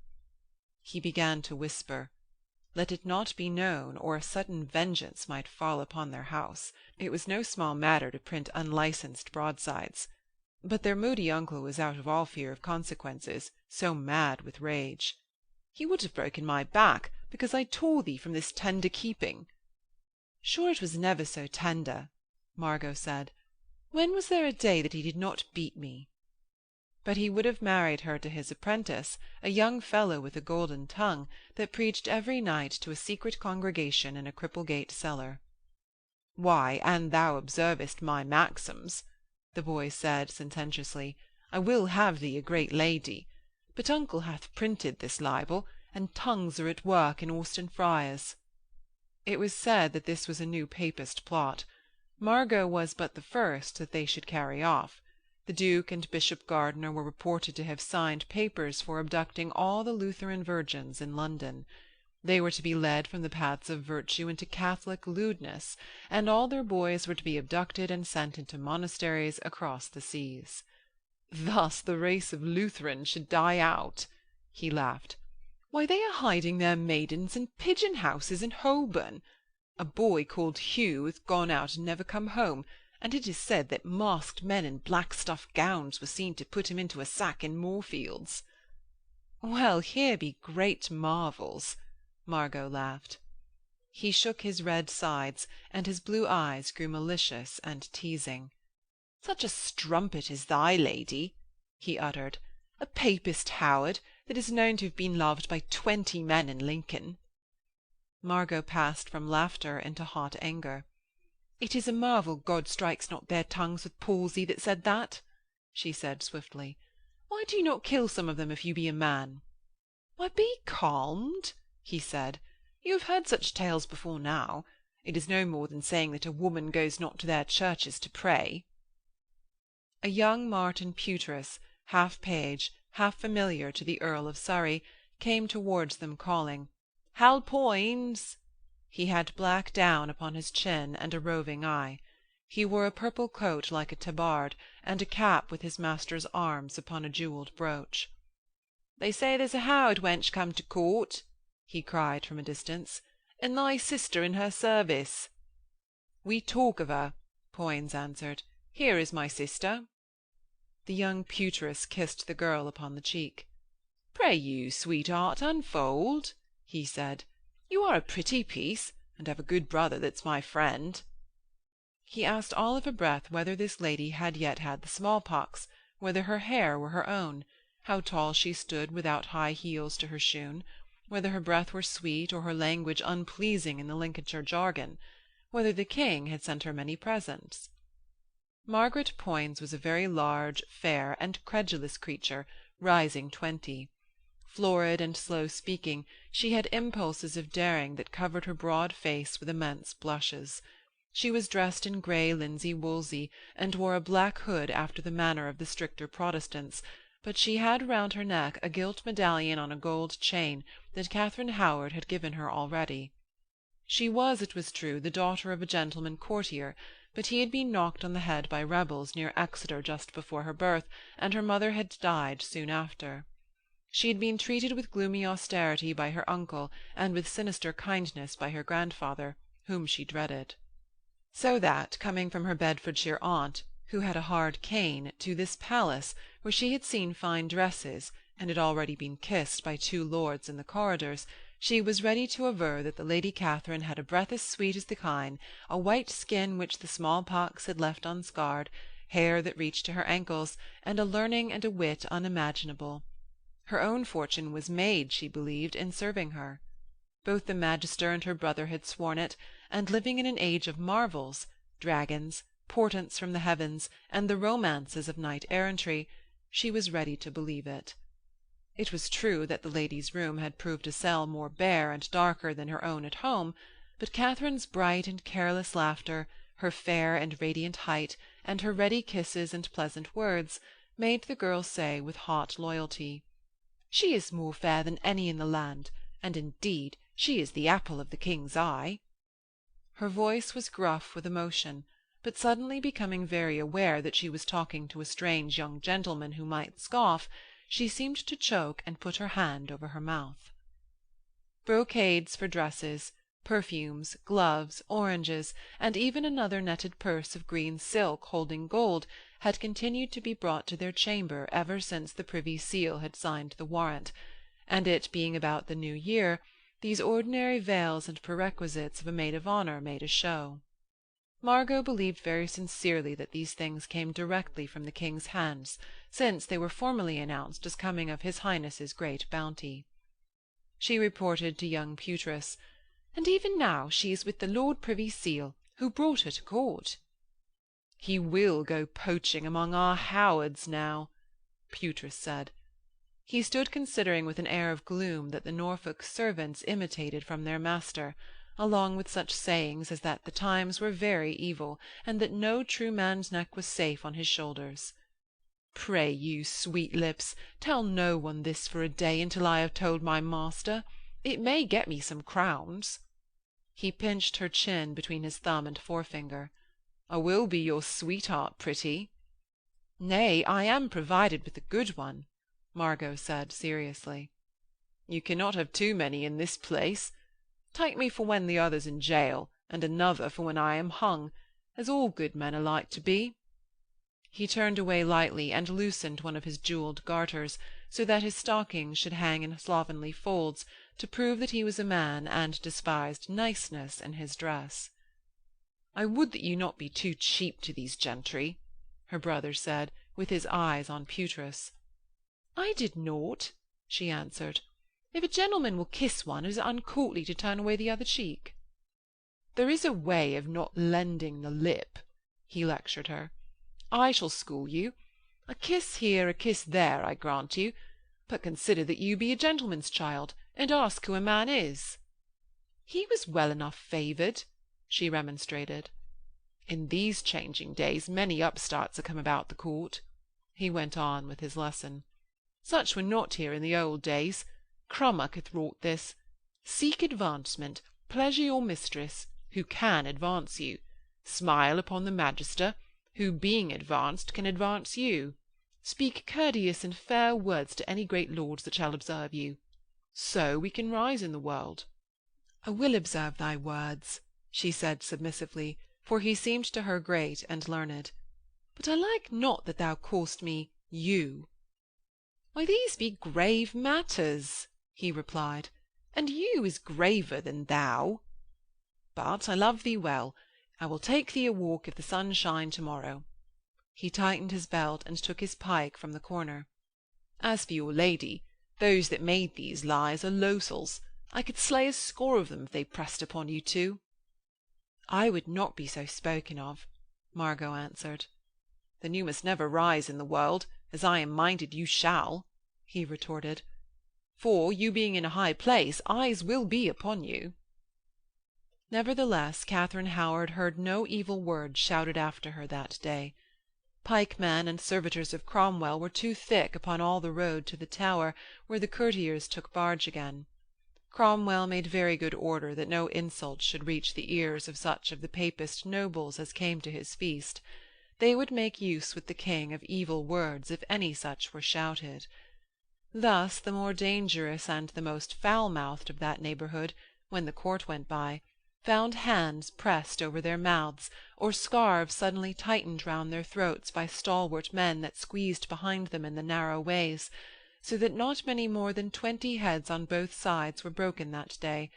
He began to whisper. Let it not be known, or a sudden vengeance might fall upon their house. It was no small matter to print unlicensed broadsides. But their moody uncle was out of all fear of consequences, so mad with rage. "He would have broken my back, because I tore thee from this tender keeping." "Sure it was never so tender," Margot said. "When was there a day that he did not beat me?" But he would have married her to his apprentice, a young fellow with a golden tongue, that preached every night to a secret congregation in a Cripplegate cellar. "Why, an thou observest my maxims," the boy said sententiously, "I will have thee a great lady. But uncle hath printed this libel, and tongues are at work in Austin Friars." It was said that this was a new papist plot. Margot was but the first that they should carry off. The Duke and Bishop Gardiner were reported to have signed papers for abducting all the Lutheran virgins in London. They were to be led from the paths of virtue into Catholic lewdness, and all their boys were to be abducted and sent into monasteries across the seas. "Thus the race of Lutherans should die out," he laughed. "Why, they are hiding their maidens in pigeon-houses in Holborn. A boy called Hugh hath gone out and never come home, and it is said that masked men in black stuff gowns were seen to put him into a sack in Moorfields." "Well, here be great marvels," Margot laughed. He shook his red sides, and his blue eyes grew malicious and teasing. "Such a strumpet as thy lady," he uttered, "a papist Howard, that is known to have been loved by 20 men in Lincoln." Margot passed from laughter into hot anger. "It is a marvel God strikes not their tongues with palsy that said that," she said swiftly. "Why do you not kill some of them if you be a man?" "Why, be calmed," he said. "You have heard such tales before now. It is no more than saying that a woman goes not to their churches to pray." A young Martin Pewtress, half page, half familiar to the Earl of Surrey, came towards them calling, "Hal Poins!" He had black down upon his chin and a roving eye. He wore a purple coat like a tabard, and a cap with his master's arms upon a jewelled brooch. "They say there's a Howard wench come to court," he cried from a distance, "and thy sister in her service." "We talk of her," Poins answered. "Here is my sister." The young Pewtress kissed the girl upon the cheek. "Pray you, sweetheart, unfold," he said. "You are a pretty piece, and have a good brother that's my friend." He asked all of a breath whether this lady had yet had the small-pox, whether her hair were her own, how tall she stood without high heels to her shoon, whether her breath were sweet or her language unpleasing in the Lincolnshire jargon, whether the king had sent her many presents. Margaret Poins was a very large, fair, and credulous creature, rising 20. Florid and slow-speaking, she had impulses of daring that covered her broad face with immense blushes. She was dressed in grey linsey-woolsey, and wore a black hood after the manner of the stricter Protestants, but she had round her neck a gilt medallion on a gold chain that Katharine Howard had given her already. She was, it was true, the daughter of a gentleman courtier, but he had been knocked on the head by rebels near Exeter just before her birth, and her mother had died soon after. She had been treated with gloomy austerity by her uncle, and with sinister kindness by her grandfather, whom she dreaded. So that, coming from her Bedfordshire aunt, who had a hard cane, to this palace, where she had seen fine dresses, and had already been kissed by 2 lords in the corridors, she was ready to aver that the Lady Catherine had a breath as sweet as the kine, a white skin which the small-pox had left unscarred, hair that reached to her ankles, and a learning and a wit unimaginable. Her own fortune was made, she believed, in serving her. Both the magister and her brother had sworn it, and living in an age of marvels, dragons, portents from the heavens, and the romances of knight-errantry, she was ready to believe it. It was true that the lady's room had proved a cell more bare and darker than her own at home, but Catherine's bright and careless laughter, her fair and radiant height, and her ready kisses and pleasant words, made the girl say with hot loyalty, "She is more fair than any in the land, and indeed she is the apple of the king's eye." Her voice was gruff with emotion, but suddenly becoming very aware that she was talking to a strange young gentleman who might scoff, she seemed to choke and put her hand over her mouth. Brocades for dresses, perfumes, gloves, oranges, and even another netted purse of green silk holding gold had continued to be brought to their chamber ever since the Privy Seal had signed the warrant, and it being about the New Year, these ordinary veils and perquisites of a maid of honour made a show. Margot believed very sincerely that these things came directly from the king's hands, since they were formally announced as coming of his Highness's great bounty. She reported to young Pewtress, "And even now she is with the Lord Privy Seal, who brought her to court." "He will go poaching among our Howards now," Pewtress said. He stood considering with an air of gloom that the Norfolk servants imitated from their master, along with such sayings as that the times were very evil, and that no true man's neck was safe on his shoulders. "Pray you, Sweetlips, tell no one this for a day until I have told my master. It may get me some crowns." He pinched her chin between his thumb and forefinger. "I will be your sweetheart, pretty." "Nay, I am provided with a good one," Margot said seriously. "You cannot have too many in this place. Take me for when the other's in jail, and another for when I am hung, as all good men are like to be." He turned away lightly and loosened one of his jewelled garters, so that his stockings should hang in slovenly folds, to prove that he was a man and despised niceness in his dress. "I would that you not be too cheap to these gentry," her brother said, with his eyes on Pewtress. "I did naught," she answered. "If a gentleman will kiss one, it is uncourtly to turn away the other cheek." "There is a way of not lending the lip," he lectured her. "I shall school you. A kiss here, a kiss there, I grant you, but consider that you be a gentleman's child, and ask who a man is." "He was well enough favoured," she remonstrated. "In these changing days many upstarts are come about the court," he went on with his lesson. "Such were not here in the old days. Crummock hath wrought this. Seek advancement, pleasure your mistress, who can advance you. Smile upon the magister, who, being advanced, can advance you. Speak courteous and fair words to any great lords that shall observe you. So we can rise in the world." "I will observe thy words," she said submissively, for he seemed to her great and learned. "But I like not that thou call'st me you." "Why, these be grave matters," he replied, "and you is graver than thou. But I love thee well. I will take thee a walk if the sun shine to-morrow." He tightened his belt and took his pike from the corner. "As for your lady, those that made these lies are losels. I could slay a score of them if they pressed upon you two." "I would not be so spoken of," Margot answered. "Then you must never rise in the world, as I am minded you shall," he retorted. "For, you being in a high place, eyes will be upon you." Nevertheless, Katharine Howard heard no evil words shouted after her that day. Pikemen and servitors of Cromwell were too thick upon all the road to the Tower, where the courtiers took barge again. Cromwell made very good order that no insults should reach the ears of such of the Papist nobles as came to his feast. They would make use with the king of evil words if any such were shouted. Thus the more dangerous and the most foul-mouthed of that neighbourhood, when the court went by, found hands pressed over their mouths, or scarves suddenly tightened round their throats by stalwart men that squeezed behind them in the narrow ways, so that not many more than 20 heads on both sides were broken that day,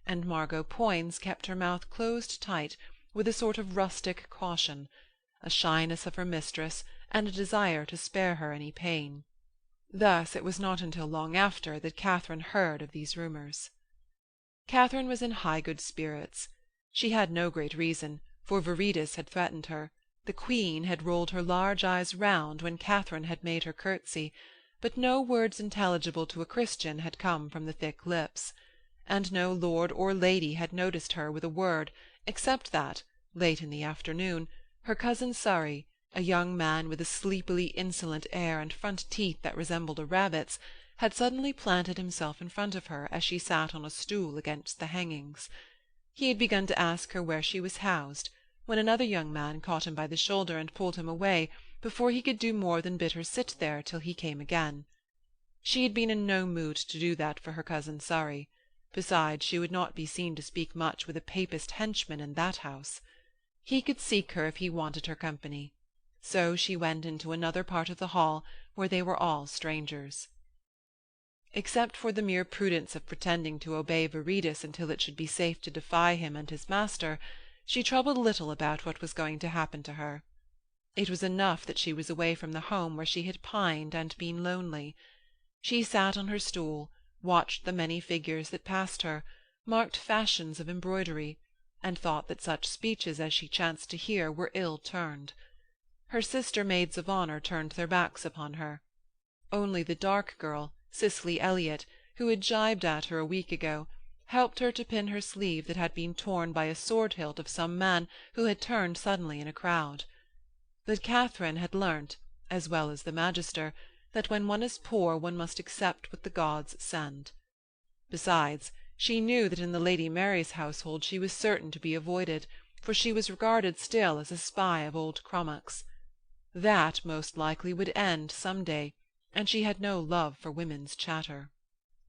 and Margot Poins kept her mouth closed tight with a sort of rustic caution, a shyness of her mistress, and a desire to spare her any pain. Thus it was not until long after that Katharine heard of these rumours. Katharine was in high good spirits. She had no great reason, for Viridus had threatened her, the Queen had rolled her large eyes round when Katharine had made her curtsy, but no words intelligible to a Christian had come from the thick lips, and no lord or lady had noticed her with a word, except that, late in the afternoon, her cousin Surrey, a young man with a sleepily insolent air and front teeth that resembled a rabbit's, had suddenly planted himself in front of her as she sat on a stool against the hangings. He had begun to ask her where she was housed, when another young man caught him by the shoulder and pulled him away before he could do more than bid her sit there till he came again. She had been in no mood to do that for her cousin Surrey. Besides, she would not be seen to speak much with a Papist henchman in that house. He could seek her if he wanted her company. So she went into another part of the hall, where they were all strangers. Except for the mere prudence of pretending to obey Viridus until it should be safe to defy him and his master, she troubled little about what was going to happen to her. It was enough that she was away from the home where she had pined and been lonely. She sat on her stool, watched the many figures that passed her, marked fashions of embroidery, and thought that such speeches as she chanced to hear were ill turned. Her sister maids of honour turned their backs upon her. Only the dark girl, Cicely Elliot, who had gibed at her a week ago, helped her to pin her sleeve that had been torn by a sword-hilt of some man who had turned suddenly in a crowd. But Katharine had learnt, as well as the magister, that when one is poor one must accept what the gods send. Besides, she knew that in the Lady Mary's household she was certain to be avoided, for she was regarded still as a spy of old Crummock's. That most likely would end some day, and she had no love for women's chatter.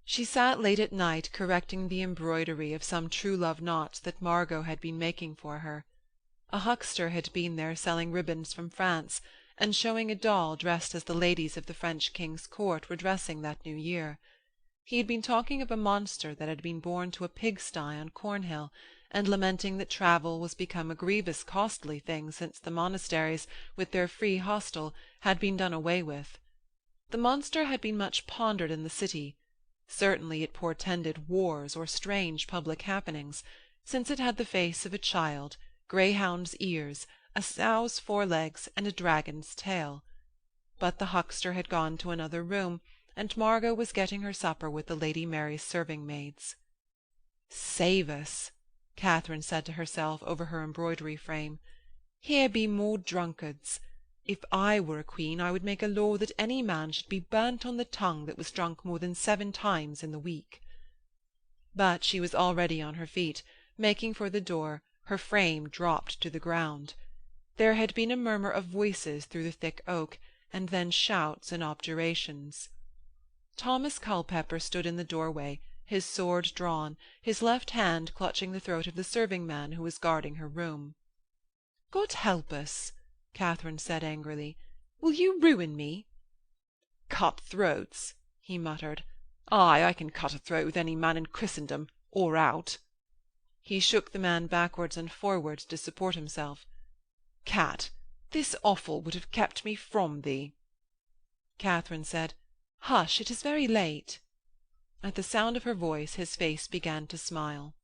She sat late at night correcting the embroidery of some true-love knots that Margot had been making for her. A huckster had been there selling ribbons from France, and showing a doll dressed as the ladies of the French king's court were dressing that new year. He had been talking of a monster that had been born to a pigsty on Cornhill, and lamenting that travel was become a grievous costly thing since the monasteries, with their free hostel, had been done away with. The monster had been much pondered in the city. Certainly it portended wars or strange public happenings, since it had the face of a child, greyhound's ears, a sow's forelegs, and a dragon's tail. but the huckster had gone to another room, and Margot was getting her supper with the Lady Mary's serving-maids. "Save us," Katharine said to herself over her embroidery frame. "Here be more drunkards. If I were a queen, I would make a law that any man should be burnt on the tongue that was drunk more than 7 times in the week." But she was already on her feet, making for the door, her frame dropped to the ground. There had been a murmur of voices through the thick oak, and then shouts and objurgations. Thomas Culpepper stood in the doorway, his sword drawn, his left hand clutching the throat of the serving-man who was guarding her room. "God help us!" Katharine said angrily. "Will you ruin me?" "Cut throats," he muttered. "Ay, I can cut a throat with any man in Christendom, or out." He shook the man backwards and forwards to support himself. "Kat, this offal would have kept me from thee." Katharine said, "Hush, it is very late." At the sound of her voice his face began to smile.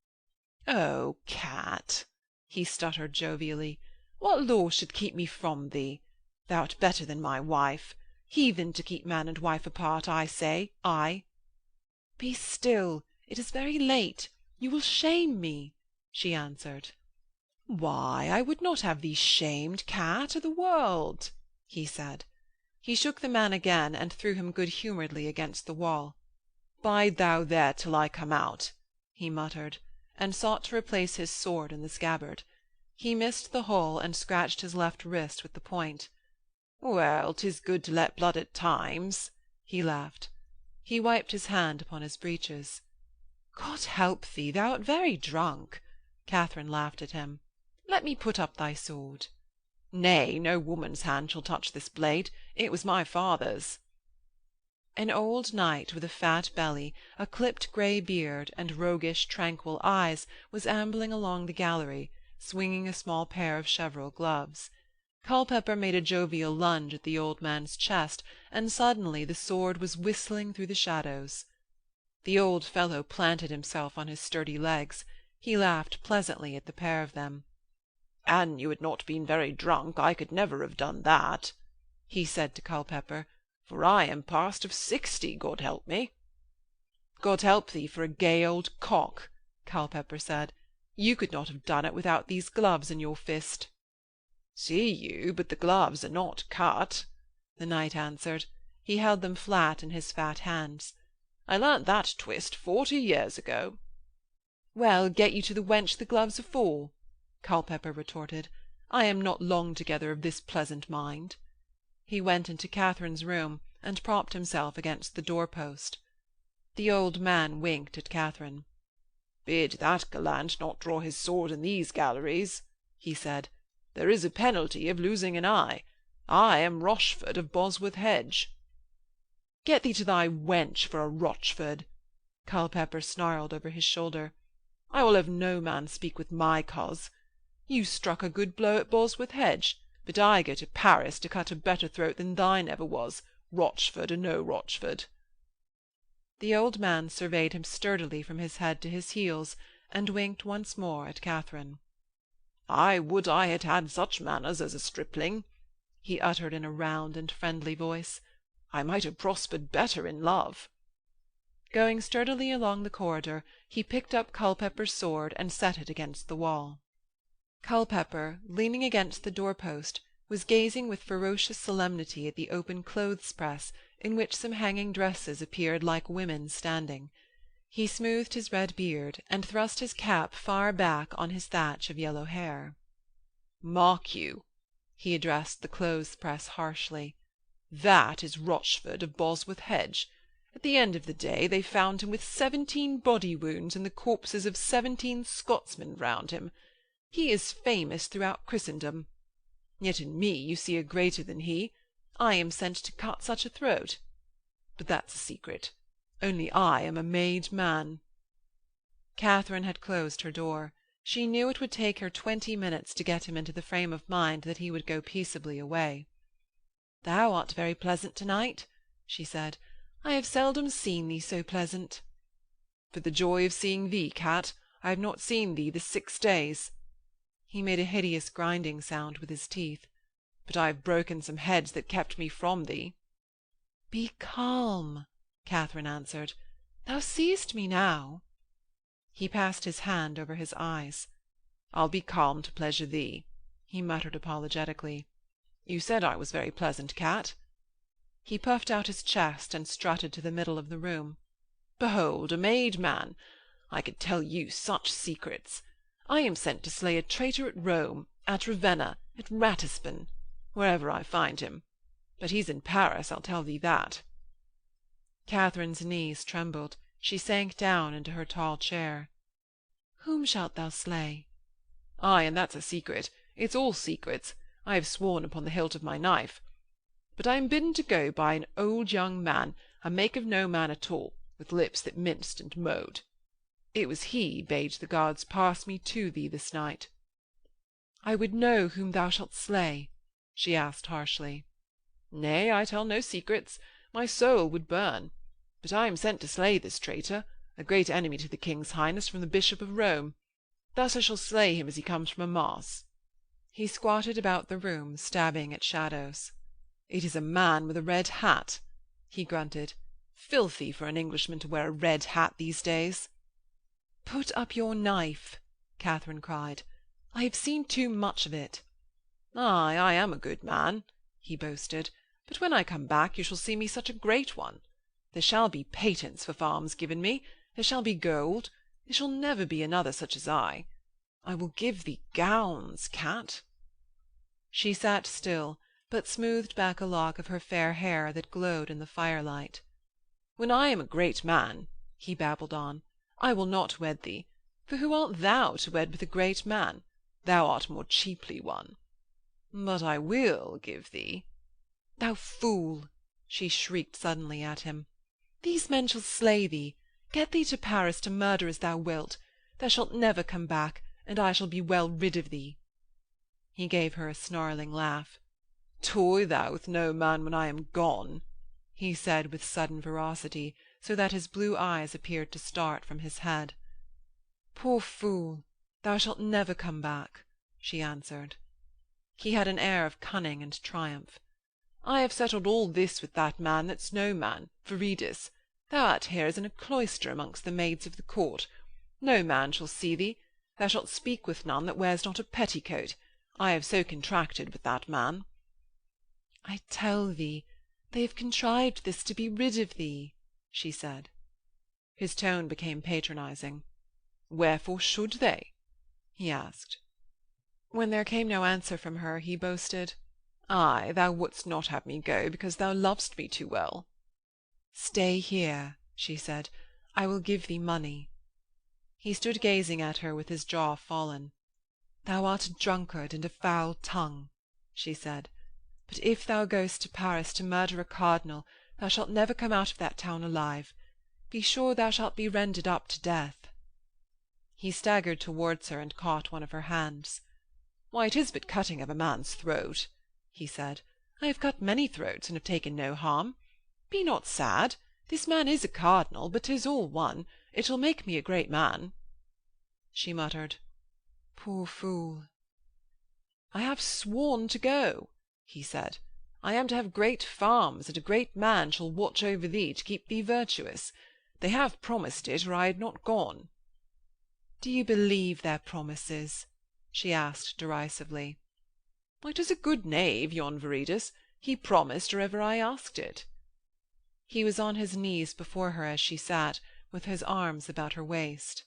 "Oh, Kat," he stuttered jovially, "what law should keep me from thee? Thou'rt better than my wife. Heathen to keep man and wife apart, I say, I." "Be still, it is very late. You will shame me," she answered. "Why, I would not have thee shamed, Kat, o' the world," he said. He shook the man again and threw him good-humouredly against the wall. "Bide thou there till I come out," he muttered, and sought to replace his sword in the scabbard. He missed the hole and scratched his left wrist with the point. "Well, 'tis good to let blood at times," he laughed. He wiped his hand upon his breeches. "God help thee, thou art very drunk," Katharine laughed at him. "Let me put up thy sword." "Nay, no woman's hand shall touch this blade. It was my father's." An old knight with a fat belly, a clipped grey beard, and roguish, tranquil eyes was ambling along the gallery, swinging a small pair of cheverel gloves. Culpepper made a jovial lunge at the old man's chest, and suddenly the sword was whistling through the shadows. The old fellow planted himself on his sturdy legs. He laughed pleasantly at the pair of them. "An you had not been very drunk, I could never have done that," he said to Culpepper, "for I am past of 60, God help me." "God help thee for a gay old cock," Culpepper said. "You could not have done it without these gloves in your fist." "See you, but the gloves are not cut," the knight answered. He held them flat in his fat hands. "I learnt that twist 40 years ago." "Well, get you to the wench the gloves are for," Culpepper retorted. "I am not long together of this pleasant mind." He went into Katharine's room and propped himself against the door-post. The old man winked at Katharine. "Bid that gallant not draw his sword in these galleries," he said. "There is a penalty of losing an eye. I am Rochford of Bosworth Hedge." "Get thee to thy wench for a Rochford," Culpepper snarled over his shoulder. "I will have no man speak with my coz. You struck a good blow at Bosworth Hedge, but I go to Paris to cut a better throat than thine ever was, Rochford or no Rochford." The old man surveyed him sturdily from his head to his heels, and winked once more at Katharine. "I would I had had such manners as a stripling," he uttered in a round and friendly voice. "I might have prospered better in love." Going sturdily along the corridor, he picked up Culpepper's sword and set it against the wall. Culpepper, leaning against the door-post, was gazing with ferocious solemnity at the open clothes-press, in which some hanging dresses appeared like women standing. He smoothed his red beard, and thrust his cap far back on his thatch of yellow hair. "Mark you," he addressed the clothes-press harshly, "that is Rochford of Bosworth Hedge. At the end of the day they found him with 17 body wounds and the corpses of 17 Scotsmen round him. He is famous throughout Christendom. Yet in me you see a greater than he. I am sent to cut such a throat. But that's a secret. Only I am a made man." Katharine had closed her door. She knew it would take her 20 minutes to get him into the frame of mind that he would go peaceably away. "Thou art very pleasant to-night," she said. "I have seldom seen thee so pleasant." "For the joy of seeing thee, Kat. I have not seen thee this 6 days." He made a hideous grinding sound with his teeth. but I have broken some heads that kept me from thee." "Be calm," Katharine answered. "Thou seest me now." He passed his hand over his eyes. "I'll be calm to pleasure thee," he muttered apologetically. "You said I was very pleasant, Kat." He puffed out his chest and strutted to the middle of the room. "Behold, a made man! I could tell you such secrets. I am sent to slay a traitor at Rome, at Ravenna, at Ratisbon, wherever I find him. But he's in Paris, I'll tell thee that." Katharine's knees trembled. She sank down into her tall chair. "Whom shalt thou slay?" "Ay, and that's a secret. It's all secrets. I have sworn upon the hilt of my knife. But I am bidden to go by an old young man, a make of no man at all, with lips that minced and mowed. It was he bade the guards pass me to thee this night." "I would know whom thou shalt slay," she asked harshly. "Nay, I tell no secrets. My soul would burn. But I am sent to slay this traitor, a great enemy to the King's Highness from the Bishop of Rome. Thus I shall slay him as he comes from a mass." He squatted about the room, stabbing at shadows. "It is a man with a red hat," he grunted. "Filthy for an Englishman to wear a red hat these days." "Put up your knife," Katharine cried. "I have seen too much of it." "Ay, I am a good man," he boasted, "but when I come back you shall see me such a great one. There shall be patents for farms given me, there shall be gold, there shall never be another such as I. I will give thee gowns, Kat." She sat still, but smoothed back a lock of her fair hair that glowed in the firelight. "When I am a great man," he babbled on, "I will not wed thee, for who art thou to wed with a great man? Thou art more cheaply won. But I will give thee—" "Thou fool!" she shrieked suddenly at him. "These men shall slay thee. Get thee to Paris to murder as thou wilt. Thou shalt never come back, and I shall be well rid of thee." He gave her a snarling laugh. "Toy thou with no man when I am gone," he said with sudden ferocity, so that his blue eyes appeared to start from his head. "Poor fool, thou shalt never come back," she answered. He had an air of cunning and triumph. "I have settled all this with that man that's no man, Viridus. Thou art here as in a cloister amongst the maids of the court. No man shall see thee. Thou shalt speak with none that wears not a petticoat. I have so contracted with that man." "I tell thee, they have contrived this to be rid of thee," she said. His tone became patronizing. "Wherefore should they?" he asked. When there came no answer from her, he boasted, "Ay, thou wouldst not have me go because thou lovest me too well." "Stay here," she said. "I will give thee money." He stood gazing at her with his jaw fallen. "Thou art a drunkard and a foul tongue," she said. "But if thou goest to Paris to murder a cardinal, thou shalt never come out of that town alive. Be sure thou shalt be rendered up to death." He staggered towards her and caught one of her hands. "Why, it is but cutting of a man's throat," he said. "I have cut many throats and have taken no harm. Be not sad. This man is a cardinal, but 'tis all one. It shall make me a great man." She muttered, "Poor fool." "I have sworn to go," he said. "I am to have great farms, and a great man shall watch over thee to keep thee virtuous. They have promised it, or I had not gone." "Do you believe their promises?" she asked derisively. "Why, 'tis a good knave, yon Viridus. He promised or ever I asked it." He was on his knees before her as she sat, with his arms about her waist.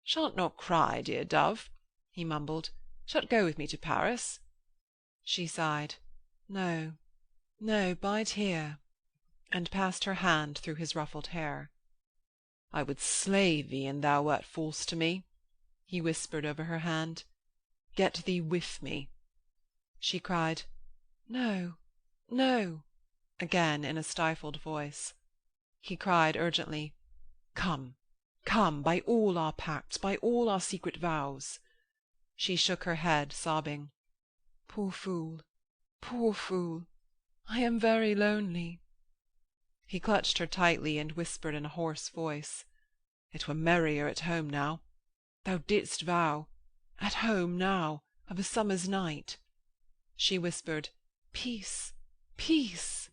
"Shalt not cry, dear dove," he mumbled. "Shalt go with me to Paris?" She sighed. "No, no, bide here," and passed her hand through his ruffled hair. "I would slay thee an thou wert false to me," he whispered over her hand. "Get thee with me." She cried, "No, no," again in a stifled voice. He cried urgently, "Come, come, by all our pacts, by all our secret vows." She shook her head, sobbing, "Poor fool, poor fool, I am very lonely." He clutched her tightly and whispered in a hoarse voice, "It were merrier at home now. Thou didst vow, at home now, of a summer's night." She whispered, "Peace, peace."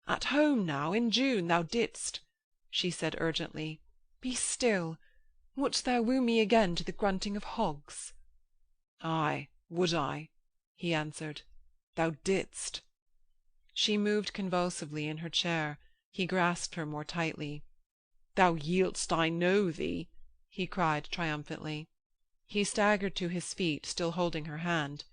"At home now, in June, thou didst," she said urgently. "Be still. Wouldst thou woo me again to the grunting of hogs?" "Ay, would I," he answered. "Thou didst." She moved convulsively in her chair. He grasped her more tightly. "Thou yield'st, I know thee," he cried triumphantly. He staggered to his feet, still holding her hand.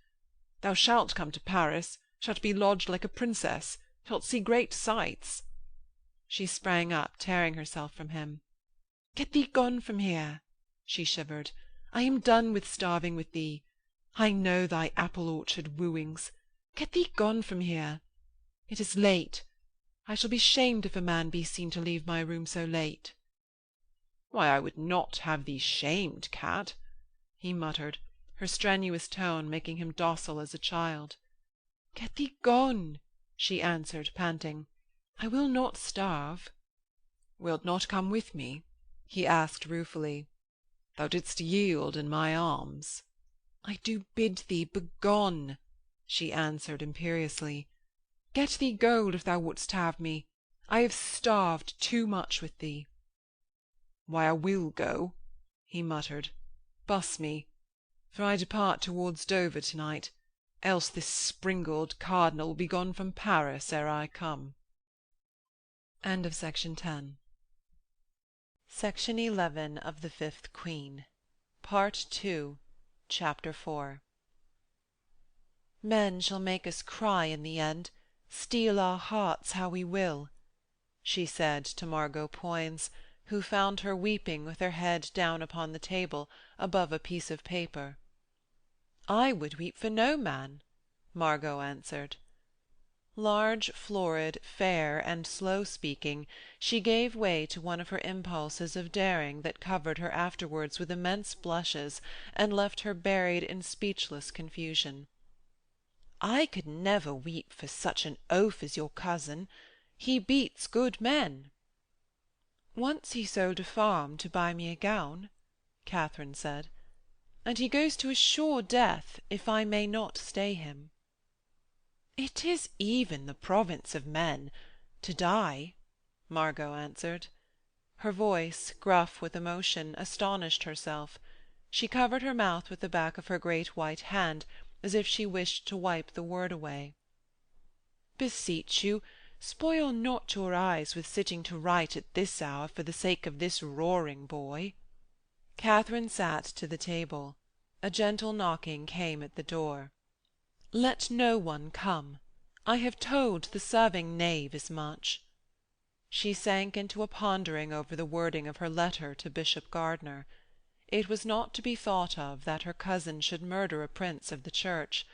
"Thou shalt come to Paris, shalt be lodged like a princess, shalt see great sights." She sprang up, tearing herself from him. "Get thee gone from here," she shivered. "I am done with starving with thee. I know thy apple-orchard wooings. Get thee gone from here. It is late. I shall be shamed if a man be seen to leave my room so late." "Why, I would not have thee shamed, Kat," he muttered, her strenuous tone making him docile as a child. "Get thee gone," she answered, panting. "I will not starve." "Wilt not come with me?" he asked ruefully. "Thou didst yield in my arms." "I do bid thee begone," she answered imperiously. "Get thee gold if thou wouldst have me. I have starved too much with thee." "Why, I will go," he muttered. "Buss me, for I depart towards Dover to-night, else this springled cardinal will be gone from Paris ere I come." Section 11 of the Fifth Queen. Part II. Chapter 4. "Men shall make us cry in the end, steel our hearts how we will," she said to Margot Poins, who found her weeping with her head down upon the table above a piece of paper. "I would weep for no man," Margot answered. Large, florid, fair, and slow-speaking, she gave way to one of her impulses of daring that covered her afterwards with immense blushes and left her buried in speechless confusion. "I could never weep for such an oaf as your cousin. He beats good men." "Once he sold a farm to buy me a gown," Katharine said, "and he goes to a sure death if I may not stay him." "It is even the province of men to die," Margot answered. Her voice, gruff with emotion, astonished herself. She covered her mouth with the back of her great white hand, as if she wished to wipe the word away. "Beseech you, spoil not your eyes with sitting to write at this hour for the sake of this roaring boy." Katharine sat to the table. A gentle knocking came at the door. "Let no one come. I have told the serving knave as much." She sank into a pondering over the wording of her letter to Bishop Gardiner. It was not to be thought of that her cousin should murder a prince of the Church.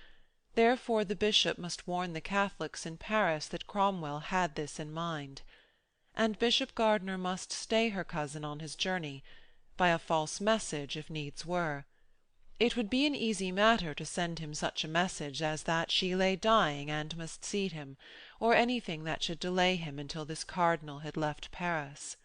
Therefore the bishop must warn the Catholics in Paris that Cromwell had this in mind. And Bishop Gardiner must stay her cousin on his journey, by a false message if needs were. It would be an easy matter to send him such a message as that she lay dying and must see him, or anything that should delay him until this cardinal had left Paris.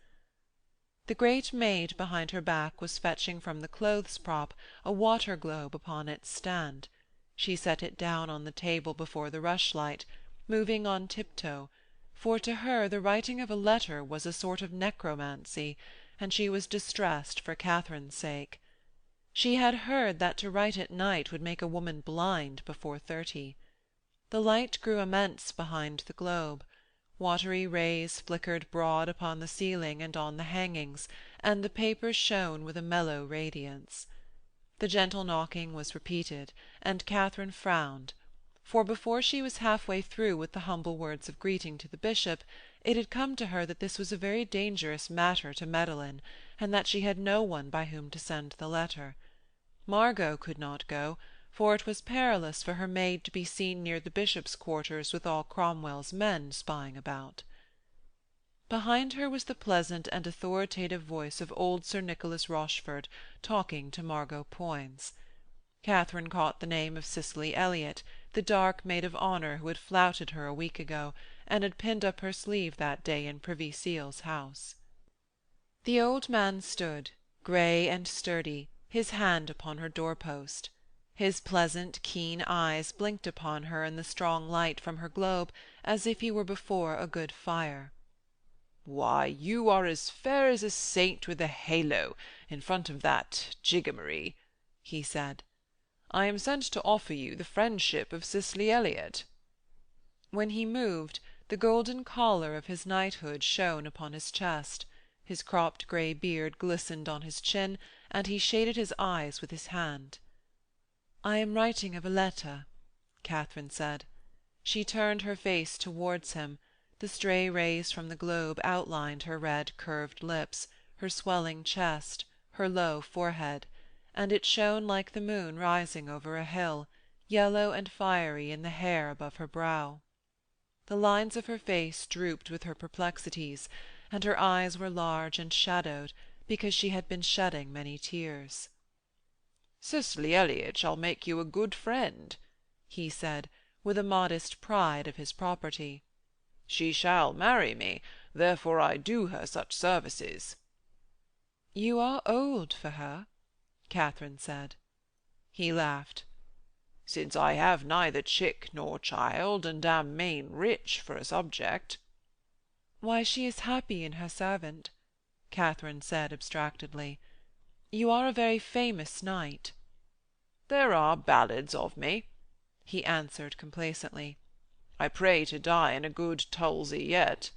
The great maid behind her back was fetching from the clothes-prop a water-globe upon its stand. She set it down on the table before the rushlight, moving on tiptoe, for to her the writing of a letter was a sort of necromancy, and she was distressed for Katharine's sake. She had heard that to write at night would make a woman blind before 30. The light grew immense behind the globe. Watery rays flickered broad upon the ceiling and on the hangings, and the paper shone with a mellow radiance. The gentle knocking was repeated, and Katharine frowned, for before she was half-way through with the humble words of greeting to the bishop, it had come to her that this was a very dangerous matter to meddle in, and that she had no one by whom to send the letter. Margot could not go, for it was perilous for her maid to be seen near the bishop's quarters with all Cromwell's men spying about. Behind her was the pleasant and authoritative voice of old Sir Nicholas Rochford talking to Margot Poins. Katharine caught the name of Cicely Elliot, the dark maid of honour who had flouted her a week ago, and had pinned up her sleeve that day in Privy Seal's house. The old man stood, grey and sturdy, his hand upon her door-post. His pleasant, keen eyes blinked upon her in the strong light from her globe as if he were before a good fire. "Why, you are as fair as a saint with a halo in front of that jigamaree," he said. "I am sent to offer you the friendship of Cicely Elliot." When he moved, the golden collar of his knighthood shone upon his chest, his cropped grey beard glistened on his chin, and he shaded his eyes with his hand. "I am writing of a letter," Katharine said. She turned her face towards him. The stray rays from the globe outlined her red curved lips, her swelling chest, her low forehead, and it shone like the moon rising over a hill, yellow and fiery in the hair above her brow. The lines of her face drooped with her perplexities, and her eyes were large and shadowed, because she had been shedding many tears. "Cicely Elliot shall make you a good friend," he said, with a modest pride of his property. "She shall marry me, therefore I do her such services." "You are old for her," Katharine said. He laughed. "Since I have neither chick nor child, and am main rich for a subject." "Why, she is happy in her servant," Katharine said abstractedly. "You are a very famous knight." "There are ballads of me," he answered complacently. "I pray to die in a good tulzie yet."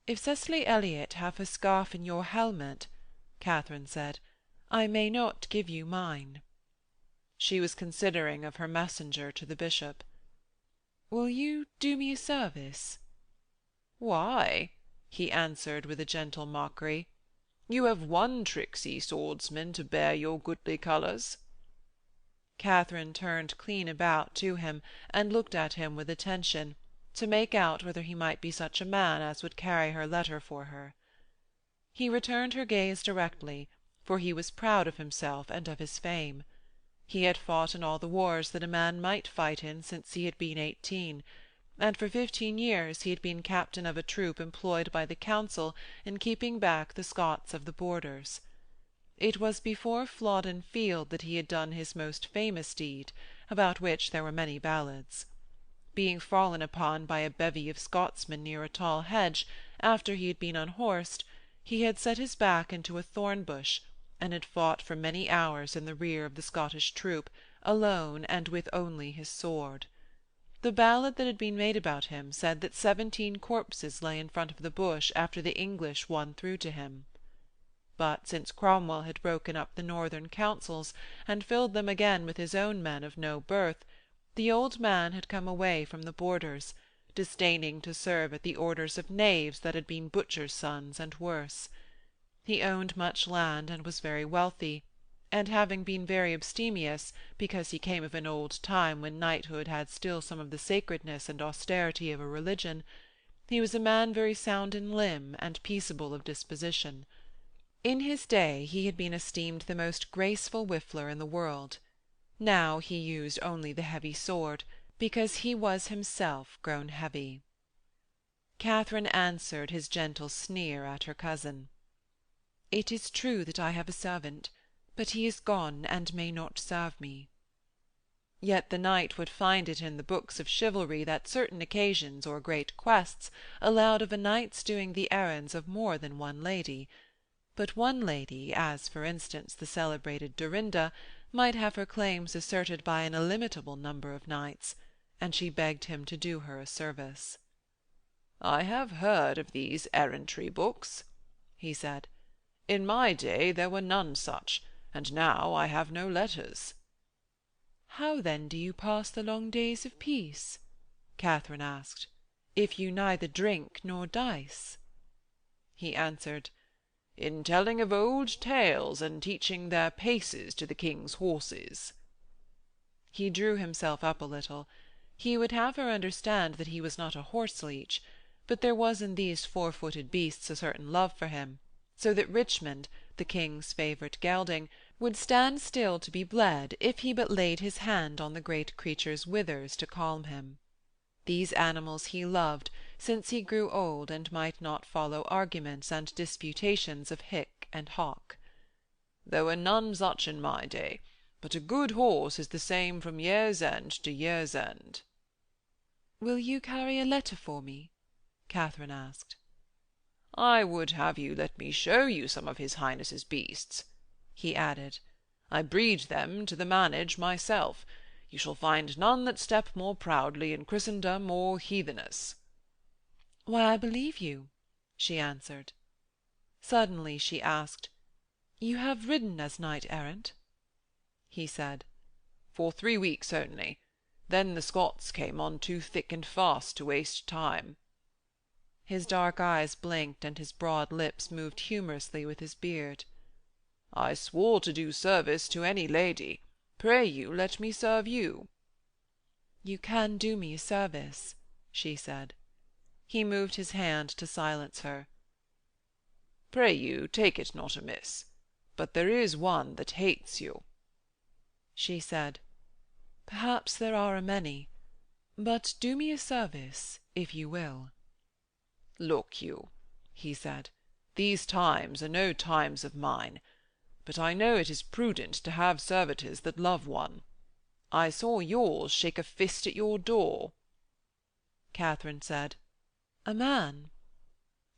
"If Cicely Elliot have her scarf in your helmet," Katharine said, "I may not give you mine." She was considering of her messenger to the bishop. "Will you do me a service?" "Why?" he answered with a gentle mockery. "You have one tricksy swordsman to bear your goodly colours." Katharine turned clean about to him, and looked at him with attention, to make out whether he might be such a man as would carry her letter for her. He returned her gaze directly, for he was proud of himself and of his fame. He had fought in all the wars that a man might fight in since he had been 18, and for 15 years he had been captain of a troop employed by the council in keeping back the Scots of the borders. It was before Flodden Field that he had done his most famous deed, about which there were many ballads. Being fallen upon by a bevy of Scotsmen near a tall hedge, after he had been unhorsed, he had set his back into a thorn-bush, and had fought for many hours in the rear of the Scottish troop, alone and with only his sword. The ballad that had been made about him said that 17 corpses lay in front of the bush after the English won through to him. But since Cromwell had broken up the northern councils, and filled them again with his own men of no birth, the old man had come away from the borders, disdaining to serve at the orders of knaves that had been butchers' sons and worse. He owned much land and was very wealthy, and having been very abstemious, because he came of an old time when knighthood had still some of the sacredness and austerity of a religion, he was a man very sound in limb and peaceable of disposition. In his day he had been esteemed the most graceful whiffler in the world. Now he used only the heavy sword, because he was himself grown heavy. Katharine answered his gentle sneer at her cousin. "It is true that I have a servant, but he is gone and may not serve me." Yet the knight would find it in the books of chivalry that certain occasions or great quests allowed of a knight's doing the errands of more than one lady. But one lady, as for instance the celebrated Dorinda, might have her claims asserted by an illimitable number of knights, and she begged him to do her a service. "I have heard of these errantry books," he said. "In my day there were none such, and now I have no letters." "How then do you pass the long days of peace?" Katharine asked, "if you neither drink nor dice?" He answered, "In telling of old tales and teaching their paces to the king's horses." He drew himself up a little. He would have her understand that he was not a horse-leech, but there was in these 4-footed beasts a certain love for him, so that Richmond, the king's favourite gelding, would stand still to be bled if he but laid his hand on the great creature's withers to calm him. These animals he loved, since he grew old and might not follow arguments and disputations of hick and hock. "There were none such in my day, but a good horse is the same from year's end to year's end." "Will you carry a letter for me?" Katharine asked. "I would have you let me show you some of his Highness's beasts," he added. "I breed them to the manage myself. You shall find none that step more proudly in Christendom or heathenesse." "Why, I believe you," she answered. Suddenly she asked, "You have ridden as knight-errant?" He said, "For 3 weeks only. Then the Scots came on too thick and fast to waste time." His dark eyes blinked, and his broad lips moved humorously with his beard. "I swore to do service to any lady. Pray you let me serve you." "You can do me a service," she said. He moved his hand to silence her. "Pray you take it not amiss, but there is one that hates you." She said, "Perhaps there are a many, but do me a service, if you will." "Look you," he said, "these times are no times of mine, but I know it is prudent to have servitors that love one. I saw yours shake a fist at your door." Katharine said, "A man?"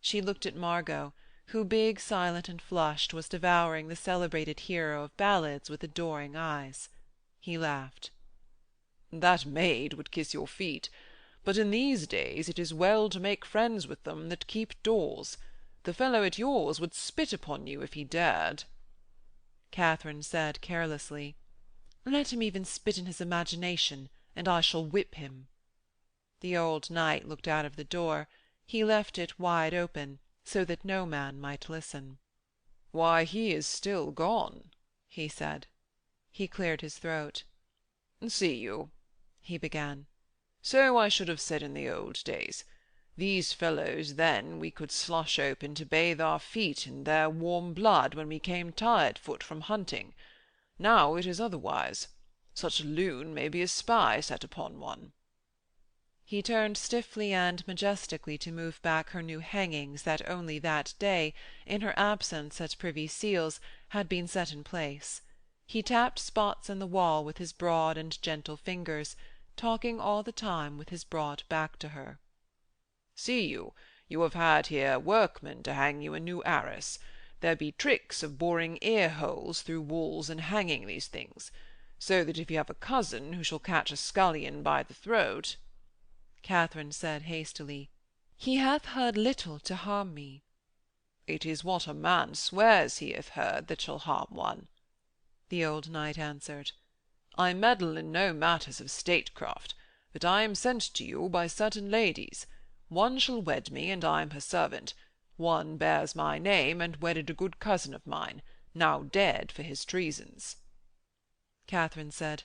She looked at Margot, who, big, silent, and flushed, was devouring the celebrated hero of ballads with adoring eyes. He laughed. "That maid would kiss your feet, but in these days it is well to make friends with them that keep doors. The fellow at yours would spit upon you if he dared." Katharine said carelessly, "Let him even spit in his imagination, and I shall whip him." The old knight looked out of the door. He left it wide open, so that no man might listen. "Why, he is still gone," he said. He cleared his throat. "See you," he began, "so I should have said in the old days. These fellows then we could slush open to bathe our feet in their warm blood when we came tired-foot from hunting. Now it is otherwise. Such a loon may be a spy set upon one." He turned stiffly and majestically to move back her new hangings that only that day, in her absence at Privy Seal's, had been set in place. He tapped spots in the wall with his broad and gentle fingers, talking all the time with his broad back to her. "See you, you have had here workmen to hang you a new arras. There be tricks of boring ear-holes through walls and hanging these things, so that if you have a cousin who shall catch a scullion by the throat—" Katharine said hastily, "He hath heard little to harm me." "It is what a man swears he hath heard that shall harm one," the old knight answered. "I meddle in no matters of statecraft, but I am sent to you by certain ladies. One shall wed me, and I am her servant. One bears my name, and wedded a good cousin of mine, now dead for his treasons." Katharine said,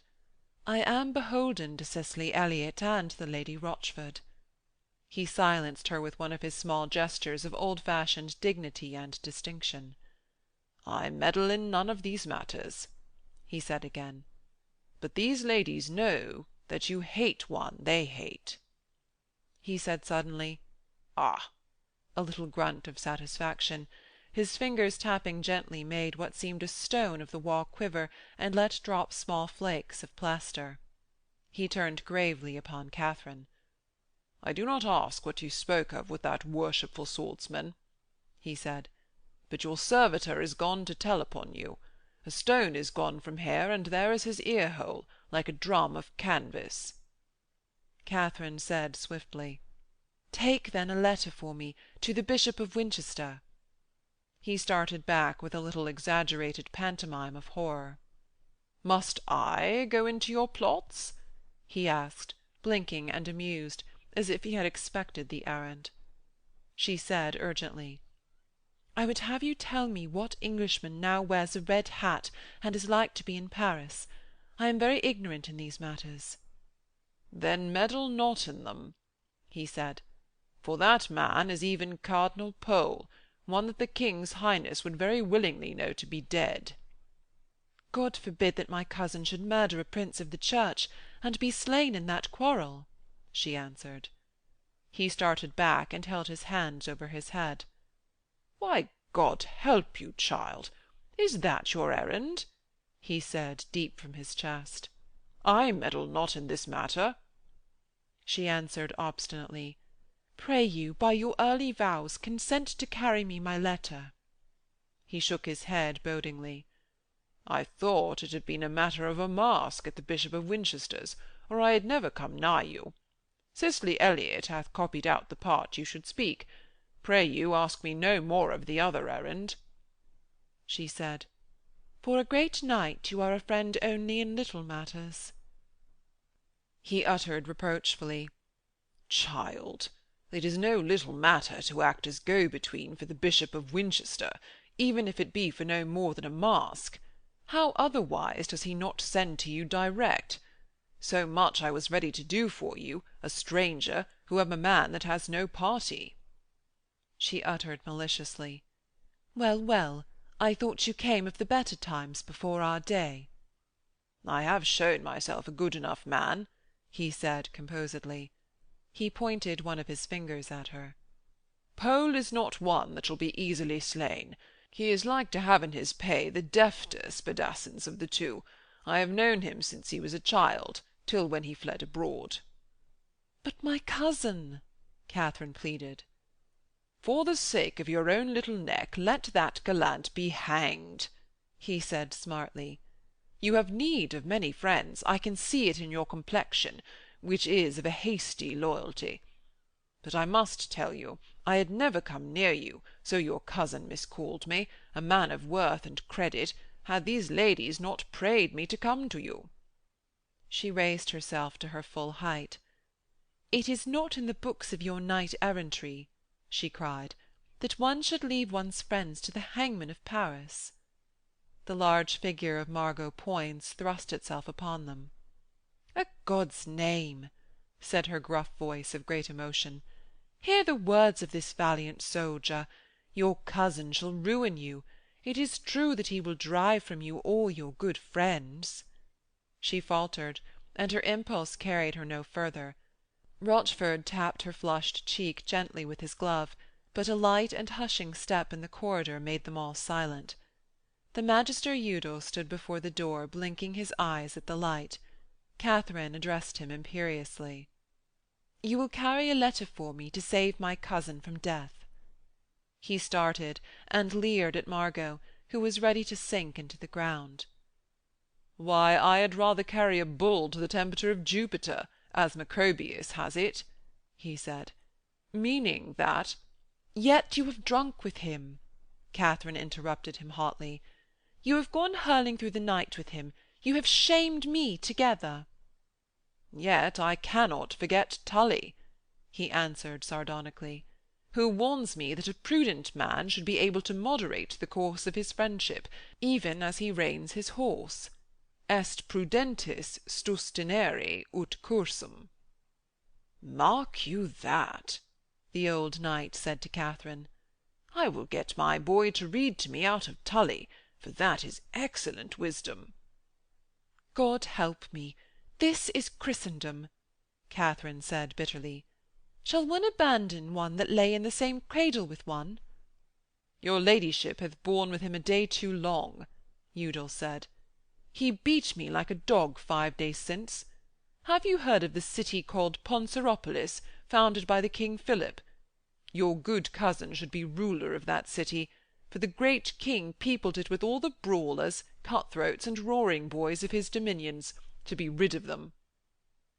"I am beholden to Cicely Elliot and the Lady Rochford." He silenced her with one of his small gestures of old-fashioned dignity and distinction. "I meddle in none of these matters," he said again. "But these ladies know that you hate one they hate." He said suddenly, "Ah!" a little grunt of satisfaction. His fingers tapping gently made what seemed a stone of the wall quiver and let drop small flakes of plaster. He turned gravely upon Katharine. "I do not ask what you spoke of with that worshipful swordsman," he said, "but your servitor is gone to tell upon you. A stone is gone from here, and there is his ear-hole, like a drum of canvas." Katharine said swiftly, "Take, then, a letter for me, to the Bishop of Winchester." He started back with a little exaggerated pantomime of horror. "Must I go into your plots?" he asked, blinking and amused, as if he had expected the errand. She said urgently, "I would have you tell me what Englishman now wears a red hat and is like to be in Paris. I am very ignorant in these matters." "Then meddle not in them," he said, "for that man is even Cardinal Pole, one that the King's Highness would very willingly know to be dead." "God forbid that my cousin should murder a prince of the Church, and be slain in that quarrel," she answered. He started back and held his hands over his head. "Why, God help you, child! Is that your errand?" he said, deep from his chest. "I meddle not in this matter." She answered obstinately, "Pray you, by your early vows, consent to carry me my letter." He shook his head bodingly. "I thought it had been a matter of a masque at the Bishop of Winchester's, or I had never come nigh you. Cicely Elliot hath copied out the part you should speak. Pray you ask me no more of the other errand." She said, "For a great knight you are a friend only in little matters." He uttered reproachfully, "Child, it is no little matter to act as go-between for the Bishop of Winchester, even if it be for no more than a masque. How otherwise does he not send to you direct? So much I was ready to do for you, a stranger, who am a man that has no party." She uttered maliciously, "Well, well, I thought you came of the better times before our day." "I have shown myself a good enough man," he said composedly. He pointed one of his fingers at her. "Pole is not one that shall be easily slain. He is like to have in his pay the defter Spadassins of the two. I have known him since he was a child, till when he fled abroad." "But my cousin," Katharine pleaded. "For the sake of your own little neck, let that gallant be hanged," he said smartly. "You have need of many friends, I can see it in your complexion, which is of a hasty loyalty. But I must tell you, I had never come near you, so your cousin miscalled me, a man of worth and credit, had these ladies not prayed me to come to you." She raised herself to her full height. "It is not in the books of your knight-errantry," she cried, "that one should leave one's friends to the hangman of Paris." The large figure of Margot Poins thrust itself upon them. "A God's name," said her gruff voice of great emotion, "hear the words of this valiant soldier. Your cousin shall ruin you. It is true that he will drive from you all your good friends." She faltered, and her impulse carried her no further. Rochford tapped her flushed cheek gently with his glove, but a light and hushing step in the corridor made them all silent. The Magister Udal stood before the door, blinking his eyes at the light. Katharine addressed him imperiously. "You will carry a letter for me to save my cousin from death." He started, and leered at Margot, who was ready to sink into the ground. "Why, I had rather carry a bull to the temperature of Jupiter, as Macrobius has it," he said. "Meaning that—" "Yet you have drunk with him," Katharine interrupted him hotly. "You have gone hurling through the night with him. You have shamed me together." "Yet I cannot forget Tully," he answered sardonically, "who warns me that a prudent man should be able to moderate the course of his friendship, even as he reins his horse. Est prudentis sustinere ut cursum." "Mark you that," the old knight said to Katharine. "I will get my boy to read to me out of Tully, for that is excellent wisdom." "God help me! This is Christendom," Katharine said bitterly. "Shall one abandon one that lay in the same cradle with one?" "Your ladyship hath borne with him a day too long," Udal said. "He beat me like a dog 5 days since. Have you heard of the city called Ponceropolis, founded by the King Philip? Your good cousin should be ruler of that city, for the great king peopled it with all the brawlers, cutthroats, and roaring boys of his dominions, to be rid of them."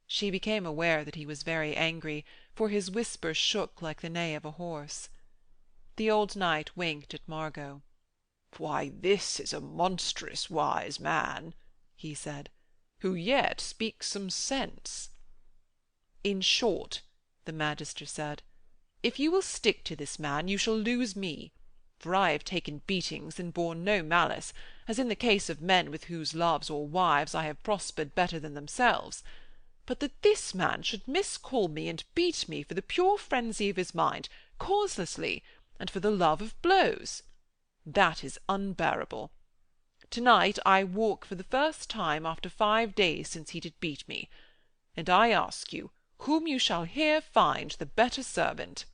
She became aware that he was very angry, for his whisper shook like the neigh of a horse. The old knight winked at Margot. "Why, this is a monstrous wise man," he said, "who yet speaks some sense." "In short," the magister said, "if you will stick to this man, you shall lose me, for I have taken beatings and borne no malice, as in the case of men with whose loves or wives I have prospered better than themselves. But that this man should miscall me and beat me for the pure frenzy of his mind, causelessly, and for the love of blows, that is unbearable. To-night I walk for the first time after 5 days since he did beat me, and I ask you, whom you shall here find the better servant?"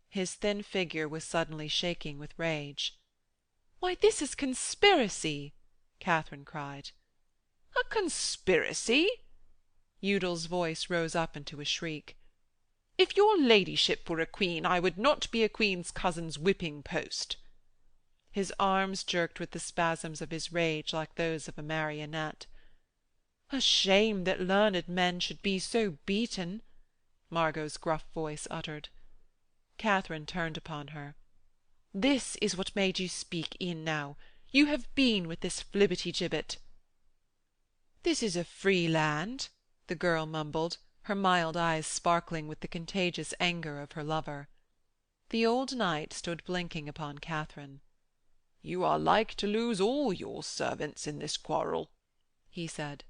His thin figure was suddenly shaking with rage. "Why, this is conspiracy!" Katharine cried. "A conspiracy?" Udal's voice rose up into a shriek. "If your ladyship were a queen, I would not be a queen's cousin's whipping-post." His arms jerked with the spasms of his rage like those of a marionette. "A shame that learned men should be so beaten," Margot's gruff voice uttered. Katharine turned upon her. "This is what made you speak e'en now. You have been with this flibberty-gibbet." "This is a free land," the girl mumbled, her mild eyes sparkling with the contagious anger of her lover. The old knight stood blinking upon Katharine. "You are like to lose all your servants in this quarrel," he said.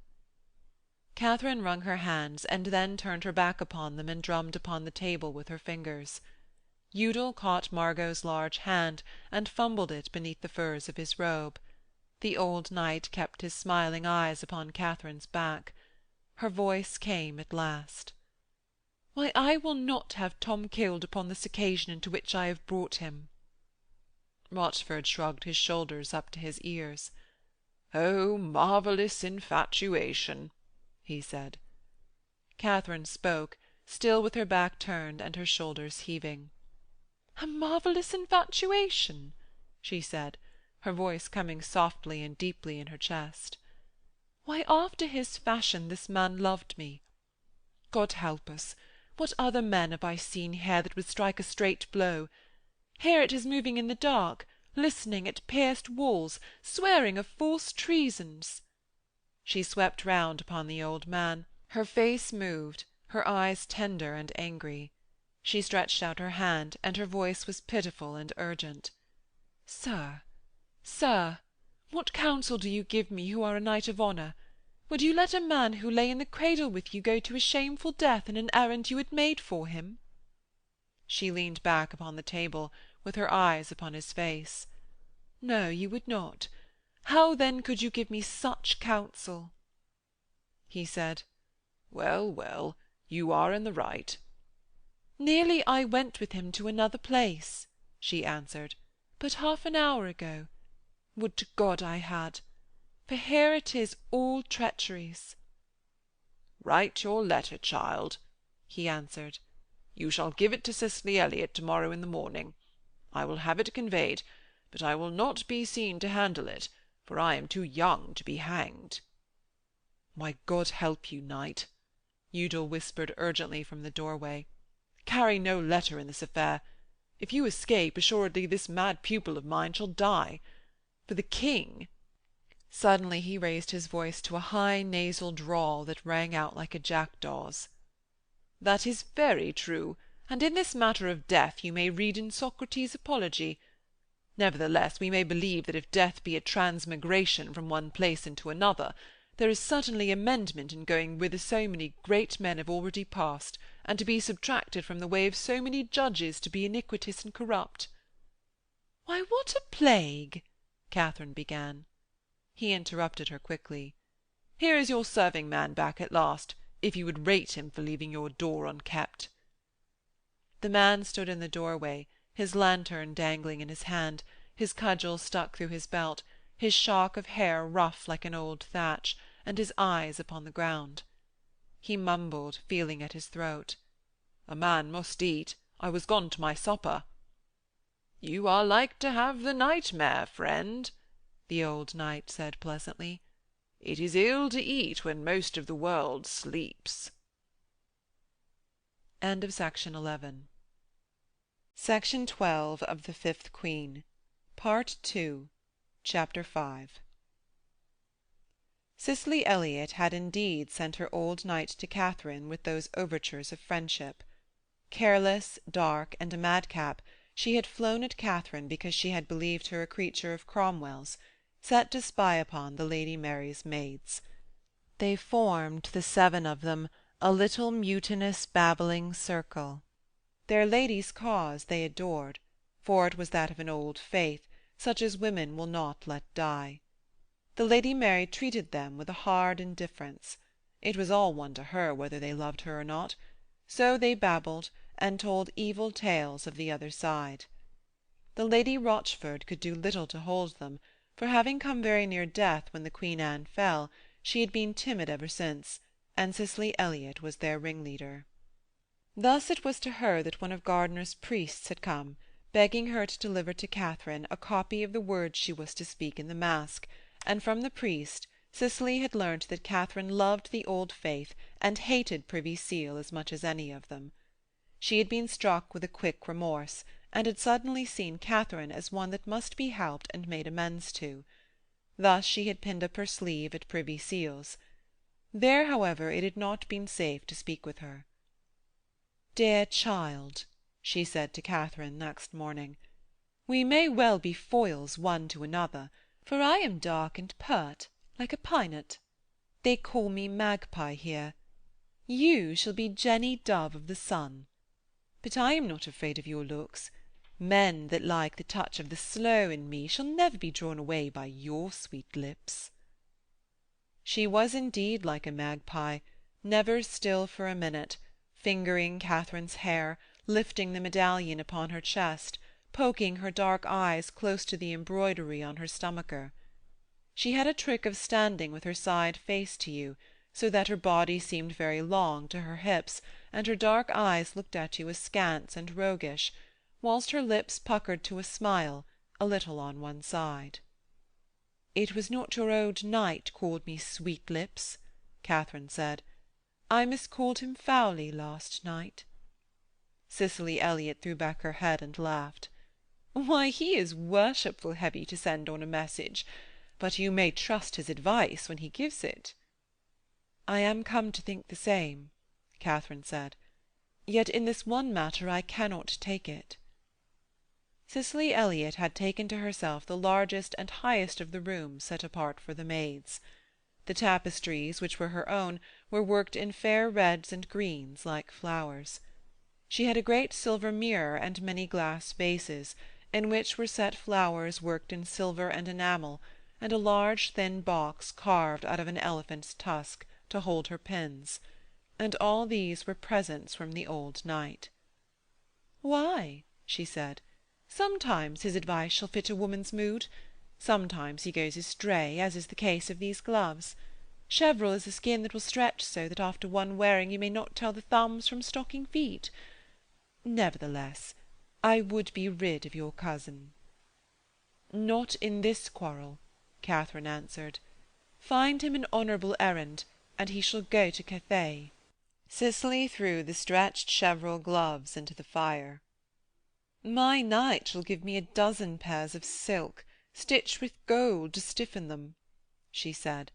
Katharine wrung her hands, and then turned her back upon them and drummed upon the table with her fingers. Udal caught Margot's large hand and fumbled it beneath the furs of his robe. The old knight kept his smiling eyes upon Katharine's back. Her voice came at last. "Why, I will not have Tom killed upon this occasion into which I have brought him." Rochford shrugged his shoulders up to his ears. "Oh, marvellous infatuation!" he said. Katharine spoke, still with her back turned and her shoulders heaving. "A marvellous infatuation?" she said, her voice coming softly and deeply in her chest. "Why, after his fashion this man loved me. God help us, what other men have I seen here that would strike a straight blow? Here it is moving in the dark, listening at pierced walls, swearing of false treasons." She swept round upon the old man. Her face moved, her eyes tender and angry. She stretched out her hand, and her voice was pitiful and urgent. "Sir, sir, what counsel do you give me who are a knight of honour? Would you let a man who lay in the cradle with you go to a shameful death in an errand you had made for him?" She leaned back upon the table, with her eyes upon his face. "No, you would not. How then could you give me such counsel?" He said, "Well, well, you are in the right." "Nearly I went with him to another place," she answered, "but half an hour ago. Would to God I had! For here it is all treacheries." "Write your letter, child," he answered. "You shall give it to Cicely Elliot to-morrow in the morning. I will have it conveyed, but I will not be seen to handle it, for I am too young to be hanged." "My God help you, knight," Udal whispered urgently from the doorway. "Carry no letter in this affair. If you escape, assuredly this mad pupil of mine shall die. For the king—" Suddenly he raised his voice to a high nasal drawl that rang out like a jackdaw's. "That is very true, and in this matter of death you may read in Socrates' Apology. Nevertheless, we may believe that if death be a transmigration from one place into another, there is certainly amendment in going whither so many great men have already passed, and to be subtracted from the way of so many judges to be iniquitous and corrupt." "Why, what a plague—" Katharine began. He interrupted her quickly. "Here is your serving-man back at last, if you would rate him for leaving your door unkept." The man stood in the doorway, his lantern dangling in his hand, his cudgel stuck through his belt, his shock of hair rough like an old thatch, and his eyes upon the ground. He mumbled, feeling at his throat. "A man must eat. I was gone to my supper." "You are like to have the nightmare, friend," the old knight said pleasantly. "It is ill to eat when most of the world sleeps." End of Section 11. Section 12 of The Fifth Queen, Part 2, Chapter 5. Cicely Elliot had indeed sent her old knight to Katharine with those overtures of friendship. Careless, dark, and a madcap, she had flown at Katharine because she had believed her a creature of Cromwell's, set to spy upon the Lady Mary's maids. They formed, the 7 of them, a little mutinous babbling circle. Their lady's cause they adored, for it was that of an old faith, such as women will not let die. The Lady Mary treated them with a hard indifference. It was all one to her whether they loved her or not. So they babbled, and told evil tales of the other side. The Lady Rochford could do little to hold them, for having come very near death when the Queen Anne fell, she had been timid ever since, and Cicely Elliot was their ringleader. Thus it was to her that one of Gardiner's priests had come, begging her to deliver to Katharine a copy of the words she was to speak in the masque, and from the priest Cicely had learnt that Katharine loved the old faith and hated Privy Seal as much as any of them. She had been struck with a quick remorse, and had suddenly seen Katharine as one that must be helped and made amends to. Thus she had pinned up her sleeve at Privy Seal's. There, however, it had not been safe to speak with her. "Dear child," she said to Katharine next morning, "we may well be foils one to another, for I am dark and pert, like a pynot. They call me Magpie here. You shall be Jenny Dove of the sun. But I am not afraid of your looks. Men that like the touch of the sloe in me shall never be drawn away by your sweet lips." She was indeed like a magpie, never still for a minute, fingering Katharine's hair, lifting the medallion upon her chest, poking her dark eyes close to the embroidery on her stomacher. She had a trick of standing with her side face to you, so that her body seemed very long to her hips, and her dark eyes looked at you askance and roguish, whilst her lips puckered to a smile, a little on one side. "It was not your old knight called me sweet lips," Katharine said. "I miscalled him foully last night." Cicely Elliot threw back her head and laughed. "Why, he is worshipful heavy to send on a message, but you may trust his advice when he gives it." "I am come to think the same," Katharine said. "Yet in this one matter I cannot take it." Cicely Elliot had taken to herself the largest and highest of the rooms set apart for the maids. The tapestries, which were her own, were worked in fair reds and greens like flowers. She had a great silver mirror and many glass vases, in which were set flowers worked in silver and enamel, and a large thin box carved out of an elephant's tusk to hold her pins, and all these were presents from the old knight. "Why?" she said. "Sometimes his advice shall fit a woman's mood. Sometimes he goes astray, as is the case of these gloves. Cheverel is a skin that will stretch so that after one wearing you may not tell the thumbs from stocking feet. Nevertheless, I would be rid of your cousin." "Not in this quarrel," Katharine answered. "Find him an honourable errand, and he shall go to Cathay." Cicely threw the stretched Cheverel gloves into the fire. "My knight shall give me 12 pairs of silk, stitched with gold to stiffen them," she said.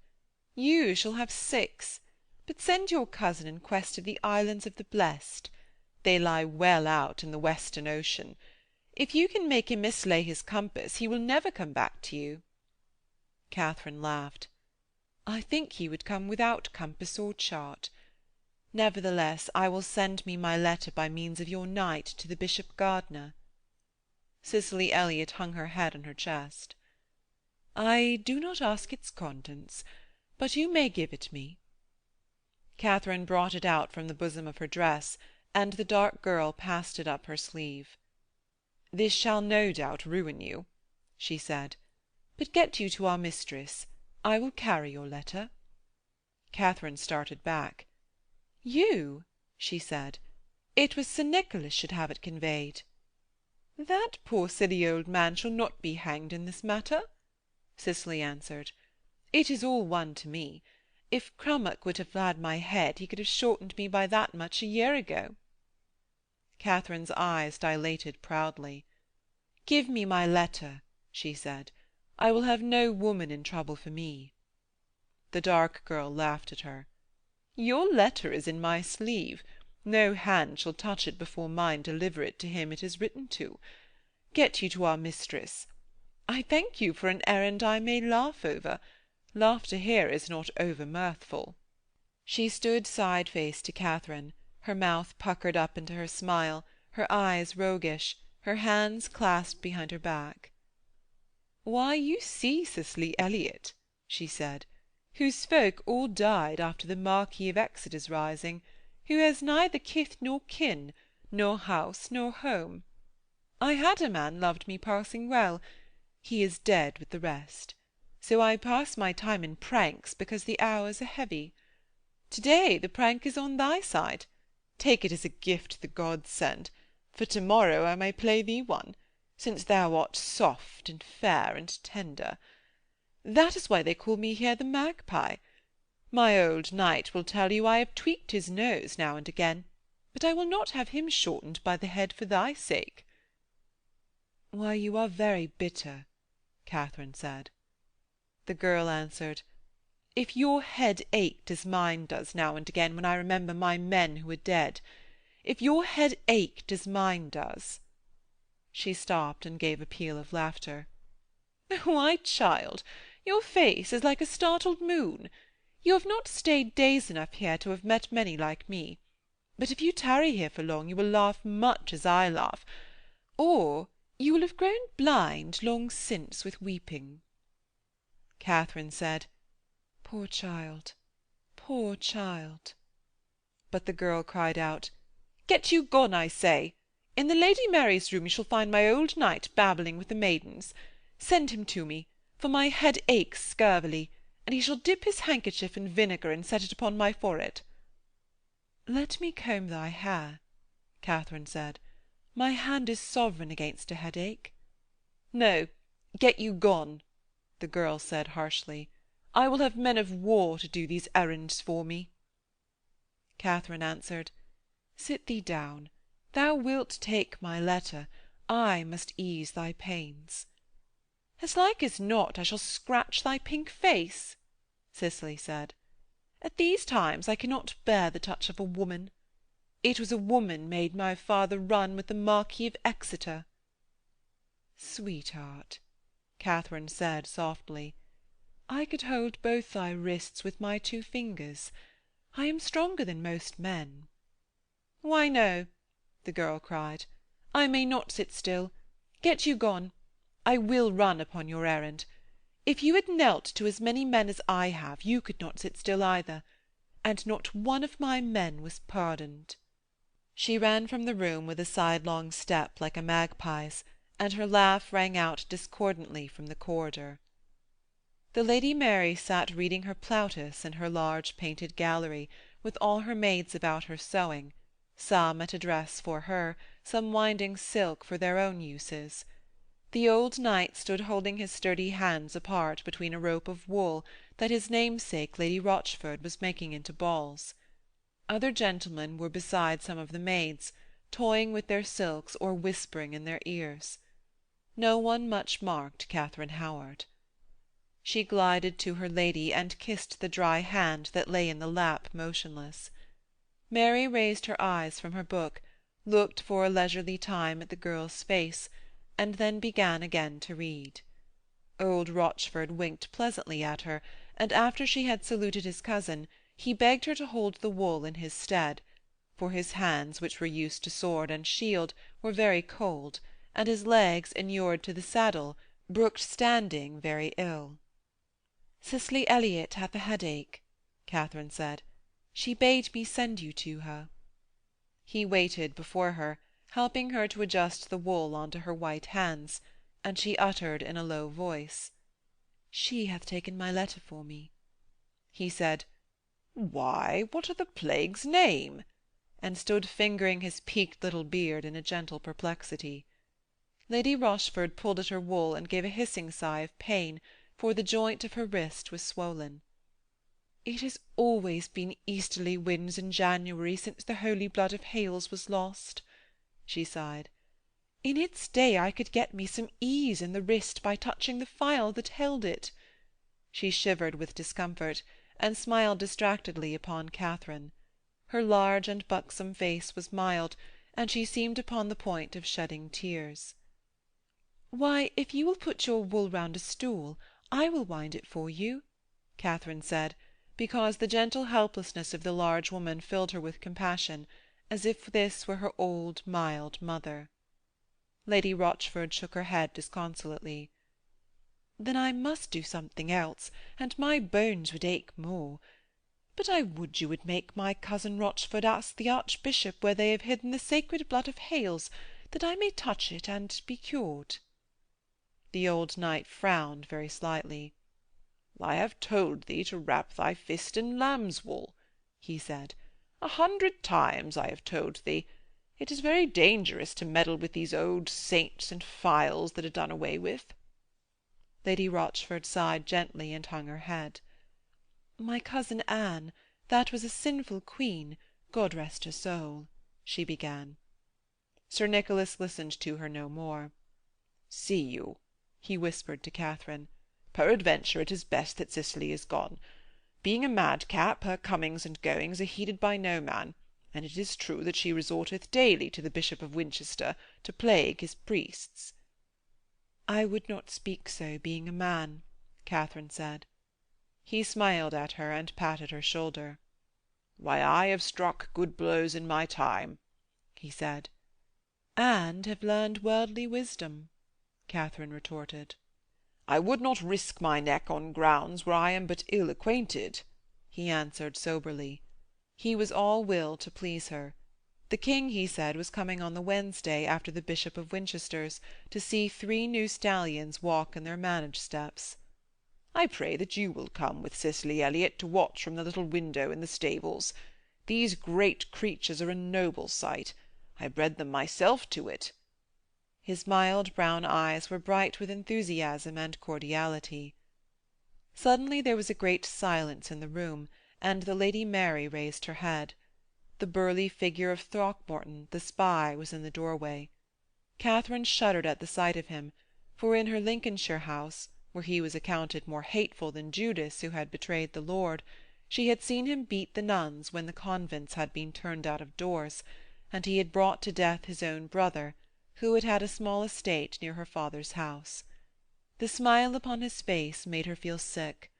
"You shall have 6, but send your cousin in quest of the Islands of the Blest. They lie well out in the Western Ocean. If you can make him mislay his compass, he will never come back to you." Katharine laughed. "I think he would come without compass or chart. Nevertheless, I will send me my letter by means of your knight to the Bishop Gardiner." Cicely Elliot hung her head on her chest. "I do not ask its contents, but you may give it me." Katharine brought it out from the bosom of her dress, and the dark girl passed it up her sleeve. "This shall no doubt ruin you," she said, "but get you to our mistress. I will carry your letter." Katharine started back. "You?" she said. "It was Sir Nicholas should have it conveyed." "That poor silly old man shall not be hanged in this matter," Cicely answered. "It is all one to me. If Crummock would have had my head, he could have shortened me by that much a year ago." Katharine's eyes dilated proudly. "Give me my letter," she said. "I will have no woman in trouble for me." The dark girl laughed at her. "Your letter is in my sleeve. No hand shall touch it before mine deliver it to him it is written to. Get you to our mistress. I thank you for an errand I may laugh over. Laughter here is not over-mirthful." She stood side-face to Katharine, her mouth puckered up into her smile, her eyes roguish, her hands clasped behind her back. "Why, you see Cicely Elliot," she said, "whose folk all died after the Marquis of Exeter's rising, who has neither kith nor kin, nor house nor home. I had a man loved me passing well. He is dead with the rest. So I pass my time in pranks, because the hours are heavy. To-day the prank is on thy side. Take it as a gift the gods send, for to-morrow I may play thee one, since thou art soft and fair and tender. That is why they call me here the magpie. My old knight will tell you I have tweaked his nose now and again, but I will not have him shortened by the head for thy sake. Why, you are very bitter, Katharine said. The girl answered, If your head ached as mine does now and again when I remember my men who are dead, if your head ached as mine does— She stopped and gave a peal of laughter. Why, child, your face is like a startled moon. You have not stayed days enough here to have met many like me. But if you tarry here for long, you will laugh much as I laugh, or you will have grown blind long since with weeping. Katharine said, Poor child, poor child. But the girl cried out, Get you gone, I say. In the Lady Mary's room you shall find my old knight babbling with the maidens. Send him to me, for my head aches scurvily, and he shall dip his handkerchief in vinegar and set it upon my forehead. Let me comb thy hair, Katharine said. My hand is sovereign against a headache. No, get you gone, the girl said harshly. I will have men of war to do these errands for me. Katharine answered, Sit thee down. Thou wilt take my letter. I must ease thy pains. As like as not I shall scratch thy pink face, Cicely said. At these times I cannot bear the touch of a woman. It was a woman made my father run with the Marquis of Exeter. Sweetheart, Katharine said softly, I could hold both thy wrists with my 2 fingers. I am stronger than most men. Why, no, the girl cried. I may not sit still. Get you gone. I will run upon your errand. If you had knelt to as many men as I have, you could not sit still either, and not one of my men was pardoned. She ran from the room with a sidelong step like a magpie's, and her laugh rang out discordantly from the corridor. The Lady Mary sat reading her Plautus in her large painted gallery, with all her maids about her sewing, some at a dress for her, some winding silk for their own uses. The old knight stood holding his sturdy hands apart between a rope of wool that his namesake Lady Rochford was making into balls. Other gentlemen were beside some of the maids, toying with their silks or whispering in their ears. No one much marked Katharine Howard. She glided to her lady and kissed the dry hand that lay in the lap motionless. Mary raised her eyes from her book, looked for a leisurely time at the girl's face, and then began again to read. Old Rochford winked pleasantly at her, and after she had saluted his cousin, he begged her to hold the wool in his stead, for his hands, which were used to sword and shield, were very cold, and his legs, inured to the saddle, brooked standing very ill. Cicely Elliot hath a headache, Katharine said. She bade me send you to her. He waited before her, helping her to adjust the wool onto her white hands, and she uttered in a low voice, She hath taken my letter for me. He said, Why, what are the plague's name? And stood fingering his peaked little beard in a gentle perplexity. Lady Rochford pulled at her wool and gave a hissing sigh of pain, for the joint of her wrist was swollen. It has always been easterly winds in January since the holy blood of Hales was lost, she sighed. In its day I could get me some ease in the wrist by touching the phial that held it. She shivered with discomfort, and smiled distractedly upon Katharine. Her large and buxom face was mild, and she seemed upon the point of shedding tears. Why, if you will put your wool round a stool, I will wind it for you, Katharine said, because the gentle helplessness of the large woman filled her with compassion, as if this were her old, mild mother. Lady Rochford shook her head disconsolately. Then I must do something else, and my bones would ache more. But I would you would make my cousin Rochford ask the Archbishop where they have hidden the sacred blood of Hales, that I may touch it and be cured. The old knight frowned very slightly. "I have told thee to wrap thy fist in lamb's wool," he said. "100 times I have told thee. It is very dangerous to meddle with these old saints and files that are done away with." Lady Rochford sighed gently and hung her head. "My cousin Anne, that was a sinful queen, God rest her soul," she began. Sir Nicholas listened to her no more. "See you," he whispered to Katharine, "peradventure it is best that Cicely is gone. Being a madcap, her comings and goings are heeded by no man, and it is true that she resorteth daily to the Bishop of Winchester to plague his priests." "I would not speak so, being a man," Katharine said. He smiled at her and patted her shoulder. "Why, I have struck good blows in my time," he said. "And have learned worldly wisdom," Katharine retorted. "I would not risk my neck on grounds where I am but ill acquainted," he answered soberly. He was all will to please her. The King, he said, was coming on the Wednesday after the Bishop of Winchester's to see 3 new stallions walk in their manage steps. "I pray that you will come with Cicely Elliot to watch from the little window in the stables. These great creatures are a noble sight. I bred them myself to it." His mild brown eyes were bright with enthusiasm and cordiality. Suddenly there was a great silence in the room, and the Lady Mary raised her head. The burly figure of Throckmorton, the spy, was in the doorway. Katharine shuddered at the sight of him, for in her Lincolnshire house, where he was accounted more hateful than Judas who had betrayed the Lord, she had seen him beat the nuns when the convents had been turned out of doors, and he had brought to death his own brother, who had had a small estate near her father's house. The smile upon his face made her feel sick.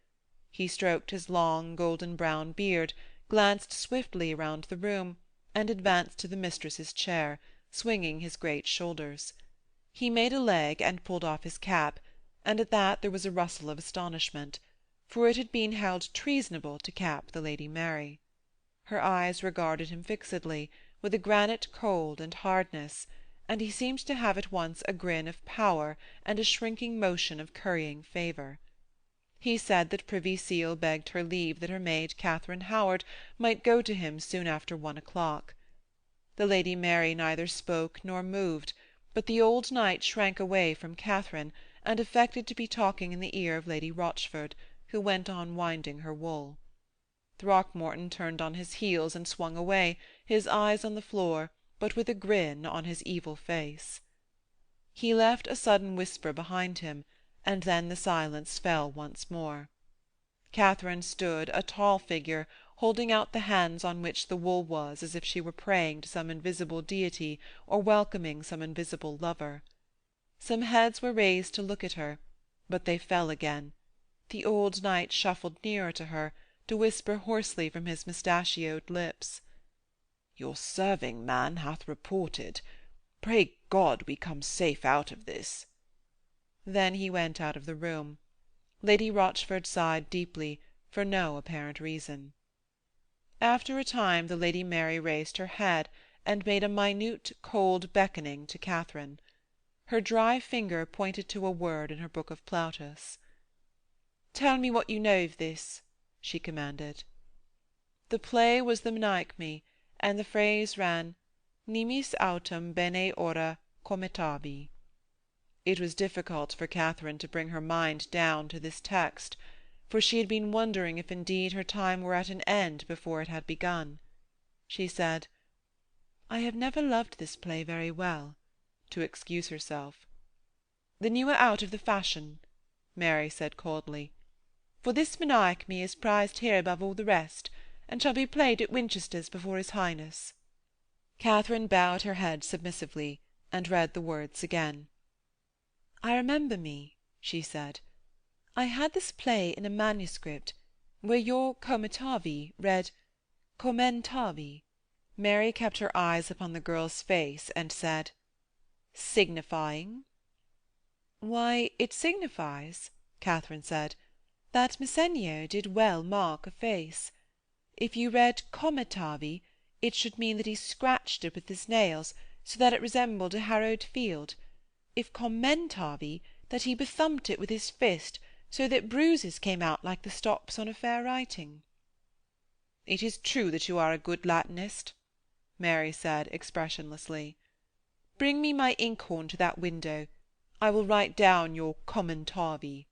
He stroked his long golden-brown beard, glanced swiftly round the room, and advanced to the mistress's chair, swinging his great shoulders. He made a leg and pulled off his cap, and at that there was a rustle of astonishment, for it had been held treasonable to cap the Lady Mary. Her eyes regarded him fixedly, with a granite cold and hardness, and he seemed to have at once a grin of power and a shrinking motion of currying favour. He said that Privy Seal begged her leave that her maid Katharine Howard might go to him soon after 1 o'clock. The Lady Mary neither spoke nor moved, but the old knight shrank away from Katharine, and affected to be talking in the ear of Lady Rochford, who went on winding her wool. Throckmorton turned on his heels and swung away, his eyes on the floor, but with a grin on his evil face. He left a sudden whisper behind him, and then the silence fell once more. Katharine stood, a tall figure, holding out the hands on which the wool was, as if she were praying to some invisible deity or welcoming some invisible lover. Some heads were raised to look at her, but they fell again. The old knight shuffled nearer to her, to whisper hoarsely from his mustachioed lips, "Your serving man hath reported. Pray God we come safe out of this." Then he went out of the room. Lady Rochford sighed deeply, for no apparent reason. After a time the Lady Mary raised her head and made a minute, cold beckoning to Katharine. Her dry finger pointed to a word in her book of Plautus. "Tell me what you know of this," she commanded. The play was the Menechmi, and the phrase ran, "Nimis autem bene ora comitavi." It was difficult for Katharine to bring her mind down to this text, for she had been wondering if indeed her time were at an end before it had begun. She said, "I have never loved this play very well," to excuse herself. "Then you are out of the fashion," Mary said coldly, "for this Menechmi is prized here above all the rest, and shall be played at Winchester's before his Highness." Katharine bowed her head submissively, and read the words again. "I remember me," she said. "I had this play in a manuscript, where your comitavi read commentavi." Mary kept her eyes upon the girl's face, and said, "Signifying?" "Why, it signifies," Katharine said, "that Messennio did well mark a face. If you read comitavi, it should mean that he scratched it with his nails, so that it resembled a harrowed field. If commentavi, that he bethumped it with his fist, so that bruises came out like the stops on a fair writing. "It is true that you are a good Latinist," Mary said, expressionlessly. "Bring me my inkhorn to that window. I will write down your commentavi."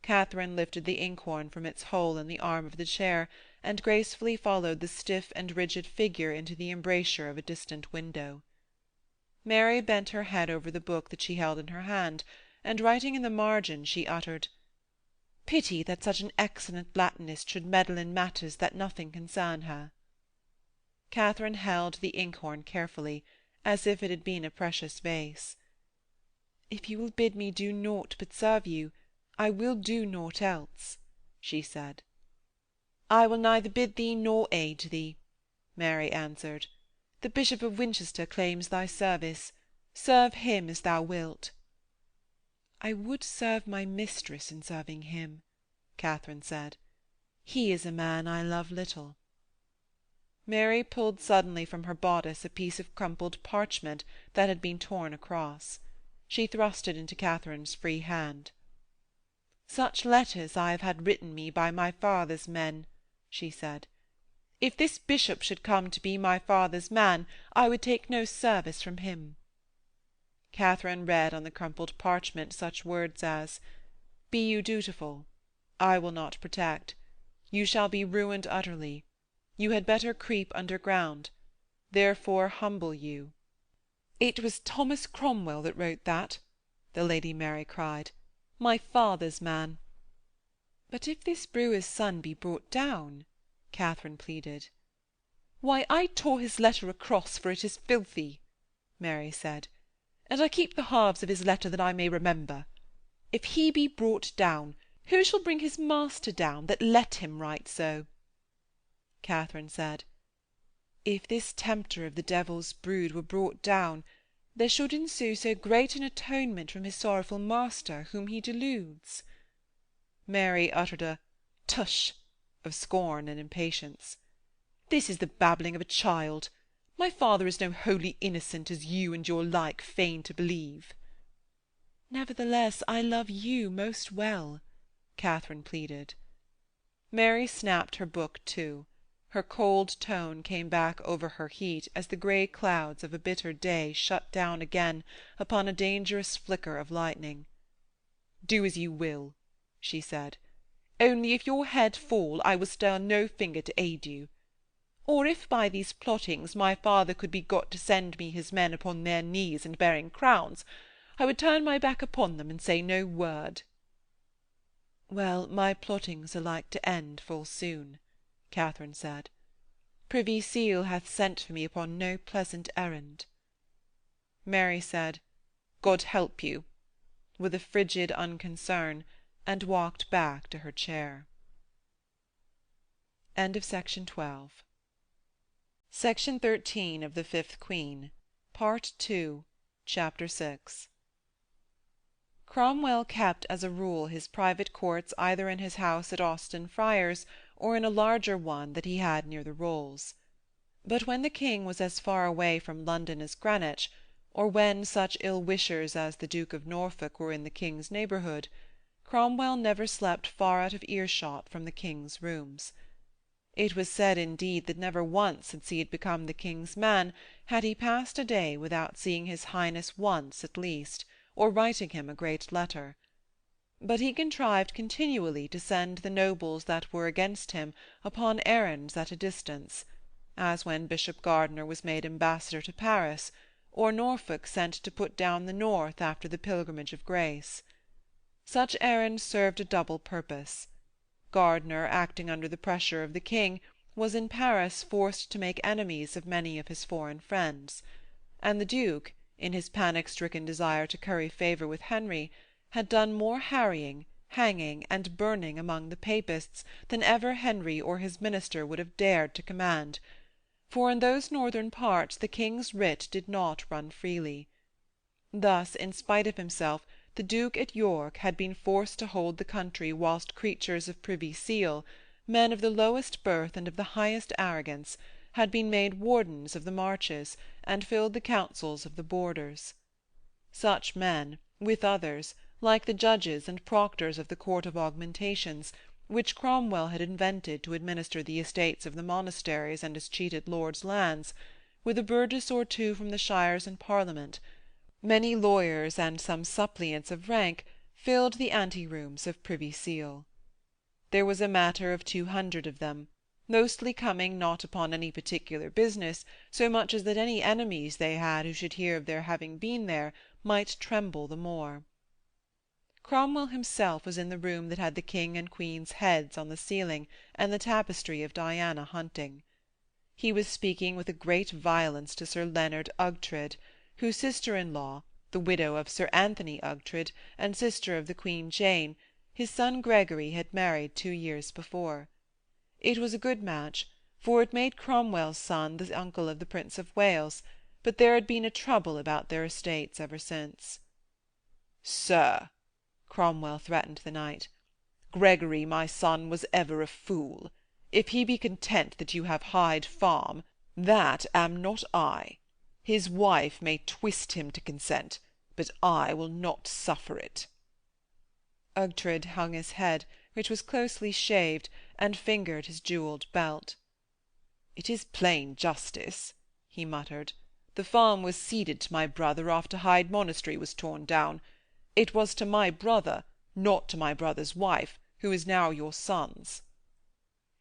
Katharine lifted the inkhorn from its hole in the arm of the chair, and gracefully followed the stiff and rigid figure into the embrasure of a distant window. Mary bent her head over the book that she held in her hand, and writing in the margin, she uttered, "Pity that such an excellent Latinist should meddle in matters that nothing concern her." Katharine held the inkhorn carefully, as if it had been a precious vase. "If you will bid me do naught but serve you, I will do naught else," she said. "I will neither bid thee nor aid thee," Mary answered. "The Bishop of Winchester claims thy service. Serve him as thou wilt." "I would serve my mistress in serving him," Katharine said. "He is a man I love little." Mary pulled suddenly from her bodice a piece of crumpled parchment that had been torn across. She thrust it into Katharine's free hand. "Such letters I have had written me by my father's men," she said. "If this bishop should come to be my father's man, I would take no service from him." Katharine read on the crumpled parchment such words as, "Be you dutiful. I will not protect. You shall be ruined utterly. You had better creep underground. Therefore humble you." "It was Thomas Cromwell that wrote that," the Lady Mary cried. "My father's man." "But if this brewer's son be brought down," Katharine pleaded. "Why, I tore his letter across, for it is filthy," Mary said, "and I keep the halves of his letter that I may remember. If he be brought down, who shall bring his master down, that let him write so?" Katharine said, "If this tempter of the devil's brood were brought down, there should ensue so great an atonement from his sorrowful master, whom he deludes." Mary uttered a "Tush!" of scorn and impatience. "This is the babbling of a child. My father is no holy innocent, as you and your like feign to believe." "Nevertheless, I love you most well," Katharine pleaded. Mary snapped her book to. Her cold tone came back over her heat as the grey clouds of a bitter day shut down again upon a dangerous flicker of lightning. "Do as you will," she said. "Only if your head fall, I will stir no finger to aid you. Or if by these plottings my father could be got to send me his men upon their knees and bearing crowns, I would turn my back upon them and say no word." "Well, my plottings are like to end full soon," Katharine said. "Privy Seal hath sent for me upon no pleasant errand." Mary said, "God help you," with a frigid unconcern, and walked back to her chair. Section 13 of the Fifth Queen, Part II, Chapter 6. Cromwell kept as a rule his private courts either in his house at Austin Friars or in a larger one that he had near the Rolls. But when the king was as far away from London as Greenwich, or when such ill-wishers as the Duke of Norfolk were in the king's neighbourhood, Cromwell never slept far out of earshot from the king's rooms. It was said, indeed, that never once, since he had become the king's man, had he passed a day without seeing his Highness once at least, or writing him a great letter. But he contrived continually to send the nobles that were against him upon errands at a distance, as when Bishop Gardiner was made ambassador to Paris, or Norfolk sent to put down the North after the Pilgrimage of Grace. Such errands served a double purpose. Gardiner, acting under the pressure of the king, was in Paris forced to make enemies of many of his foreign friends, and the Duke, in his panic-stricken desire to curry favour with Henry, had done more harrying, hanging, and burning among the Papists than ever Henry or his minister would have dared to command, for in those northern parts the king's writ did not run freely. Thus, in spite of himself, the Duke at York had been forced to hold the country whilst creatures of Privy Seal, men of the lowest birth and of the highest arrogance, had been made wardens of the marches and filled the councils of the borders. Such men, with others, like the judges and proctors of the Court of Augmentations, which Cromwell had invented to administer the estates of the monasteries and his cheated lords' lands, with a burgess or two from the shires and Parliament. Many lawyers and some suppliants of rank filled the ante-rooms of Privy Seal. There was a matter of 200 of them, mostly coming not upon any particular business, so much as that any enemies they had who should hear of their having been there might tremble the more. Cromwell himself was in the room that had the King and Queen's heads on the ceiling and the tapestry of Diana hunting. He was speaking with a great violence to Sir Leonard Ughtred, whose sister-in-law, the widow of Sir Anthony Ughtred, and sister of the Queen Jane, his son Gregory had married 2 years before. It was a good match, for it made Cromwell's son the uncle of the Prince of Wales, but there had been a trouble about their estates ever since. "Sir," Cromwell threatened the knight, "Gregory, my son, was ever a fool. If he be content that you have Hyde Farm, that am not I. His wife may twist him to consent, but I will not suffer it." Ughtred hung his head, which was closely shaved, and fingered his jewelled belt. "It is plain justice," he muttered. "The farm was ceded to my brother after Hyde Monastery was torn down. It was to my brother, not to my brother's wife, who is now your son's."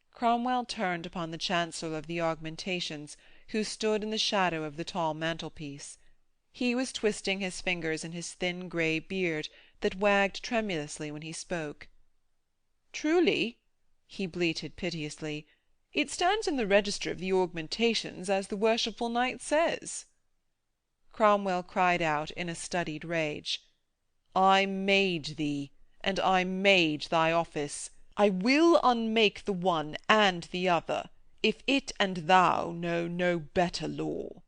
Cromwell turned upon the Chancellor of the Augmentations, who stood in the shadow of the tall mantelpiece. He was twisting his fingers in his thin grey beard, that wagged tremulously when he spoke. "Truly," he bleated piteously, "it stands in the register of the Augmentations as the worshipful knight says." Cromwell cried out in a studied rage, "I made thee, and I made thy office. I will unmake the one and the other, if it and thou know no better law."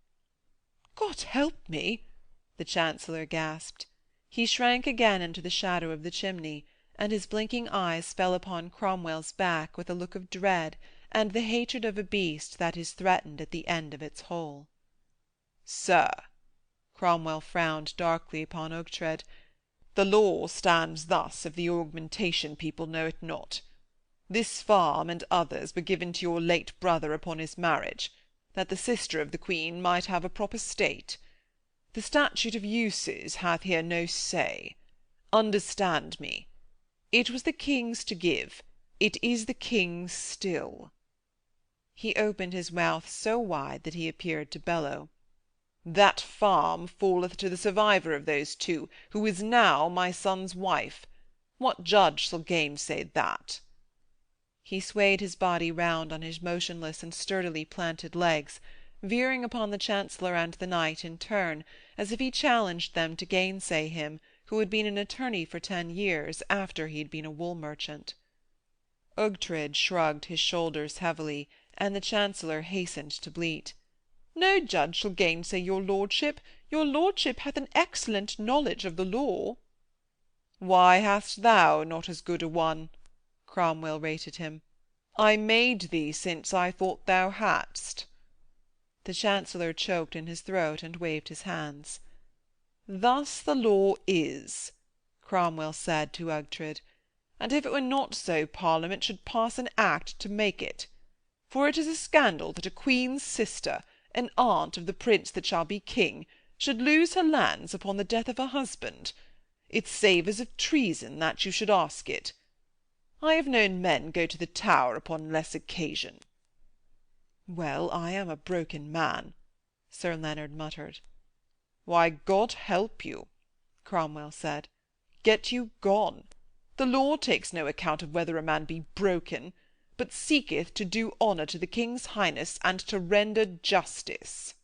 "God help me!" the Chancellor gasped. He shrank again into the shadow of the chimney, and his blinking eyes fell upon Cromwell's back with a look of dread and the hatred of a beast that is threatened at the end of its hole. "Sir," Cromwell frowned darkly upon Ughtred, "the law stands thus if the Augmentation people know it not. This farm and others were given to your late brother upon his marriage, that the sister of the Queen might have a proper state. The statute of uses hath here no say. Understand me. It was the King's to give, it is the King's still." He opened his mouth so wide that he appeared to bellow. "That farm falleth to the survivor of those two, who is now my son's wife. What judge shall gainsay that?" He swayed his body round on his motionless and sturdily planted legs, veering upon the Chancellor and the knight in turn, as if he challenged them to gainsay him who had been an attorney for 10 years after he had been a wool merchant. Ughtred shrugged his shoulders heavily, and the Chancellor hastened to bleat, "No judge shall gainsay your lordship. Your lordship hath an excellent knowledge of the law." "Why hast thou not as good a one?" Cromwell rated him. "I made thee since I thought thou hadst." The Chancellor choked in his throat and waved his hands. "Thus the law is," Cromwell said to Ughtred, "and if it were not so, Parliament should pass an Act to make it. For it is a scandal that a Queen's sister, an aunt of the Prince that shall be King, should lose her lands upon the death of her husband. It savours of treason that you should ask it. I have known men go to the Tower upon less occasion." "Well, I am a broken man," Sir Leonard muttered. "Why, God help you," Cromwell said. "Get you gone. The law takes no account of whether a man be broken, but seeketh to do honour to the King's Highness and to render justice."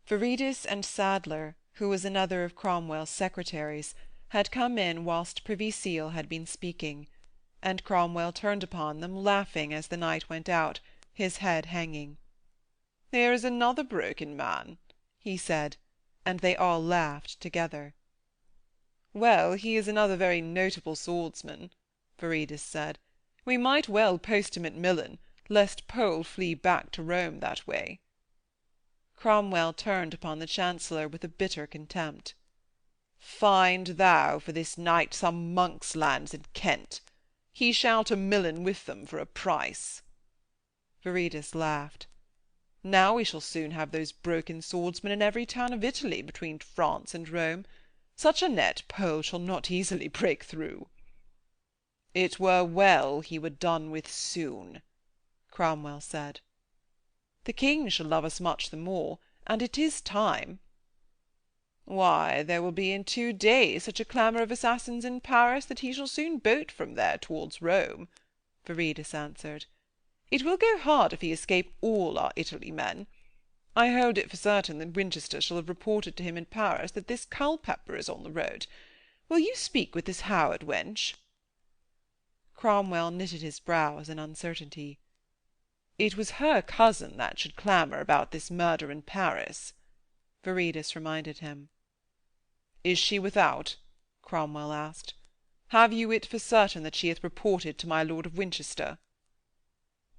Viridus and Sadler, who was another of Cromwell's secretaries, had come in whilst Privy Seal had been speaking, and Cromwell turned upon them, laughing as the knight went out, his head hanging. "Here is another broken man," he said, and they all laughed together. "Well, he is another very notable swordsman," Viridus said. "We might well post him at Milan, lest Pole flee back to Rome that way." Cromwell turned upon the Chancellor with a bitter contempt. Find thou for this knight some monk's lands in Kent. He shall to Milan with them for a price. Viridus laughed. Now we shall soon have those broken swordsmen in every town of Italy between France and Rome. Such a net Pole shall not easily break through. It were well he were done with soon, Cromwell said. The king shall love us much the more, and it is time. Why, there will be in 2 days such a clamour of assassins in Paris that he shall soon boat from there towards Rome, Viridus answered. It will go hard if he escape all our Italy men. I hold it for certain that Winchester shall have reported to him in Paris that this Culpepper is on the road. Will you speak with this Howard wench? Cromwell knitted his brows in uncertainty. It was her cousin that should clamour about this murder in Paris, Viridus reminded him. Is she without? Cromwell asked. Have you it for certain that she hath reported to my Lord of Winchester?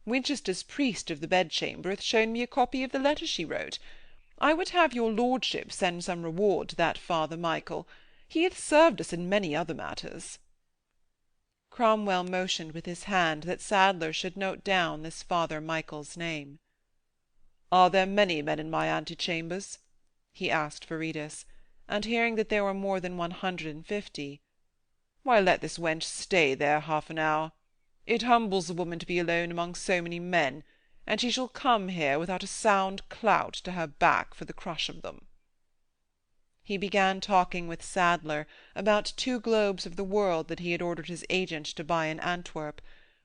Winchester's priest of the bedchamber hath shown me a copy of the letter she wrote. I would have your lordship send some reward to that Father Michael. He hath served us in many other matters. Cromwell motioned with his hand that Sadler should note down this Father Michael's name. Are there many men in my antechambers? He asked Viridus, and hearing that there were more than 150. Why, let this wench stay there half an hour. It humbles a woman to be alone among so many men, and she shall come here without a sound clout to her back for the crush of them. He began talking with Sadler about 2 globes of the world that he had ordered his agent to buy in Antwerp,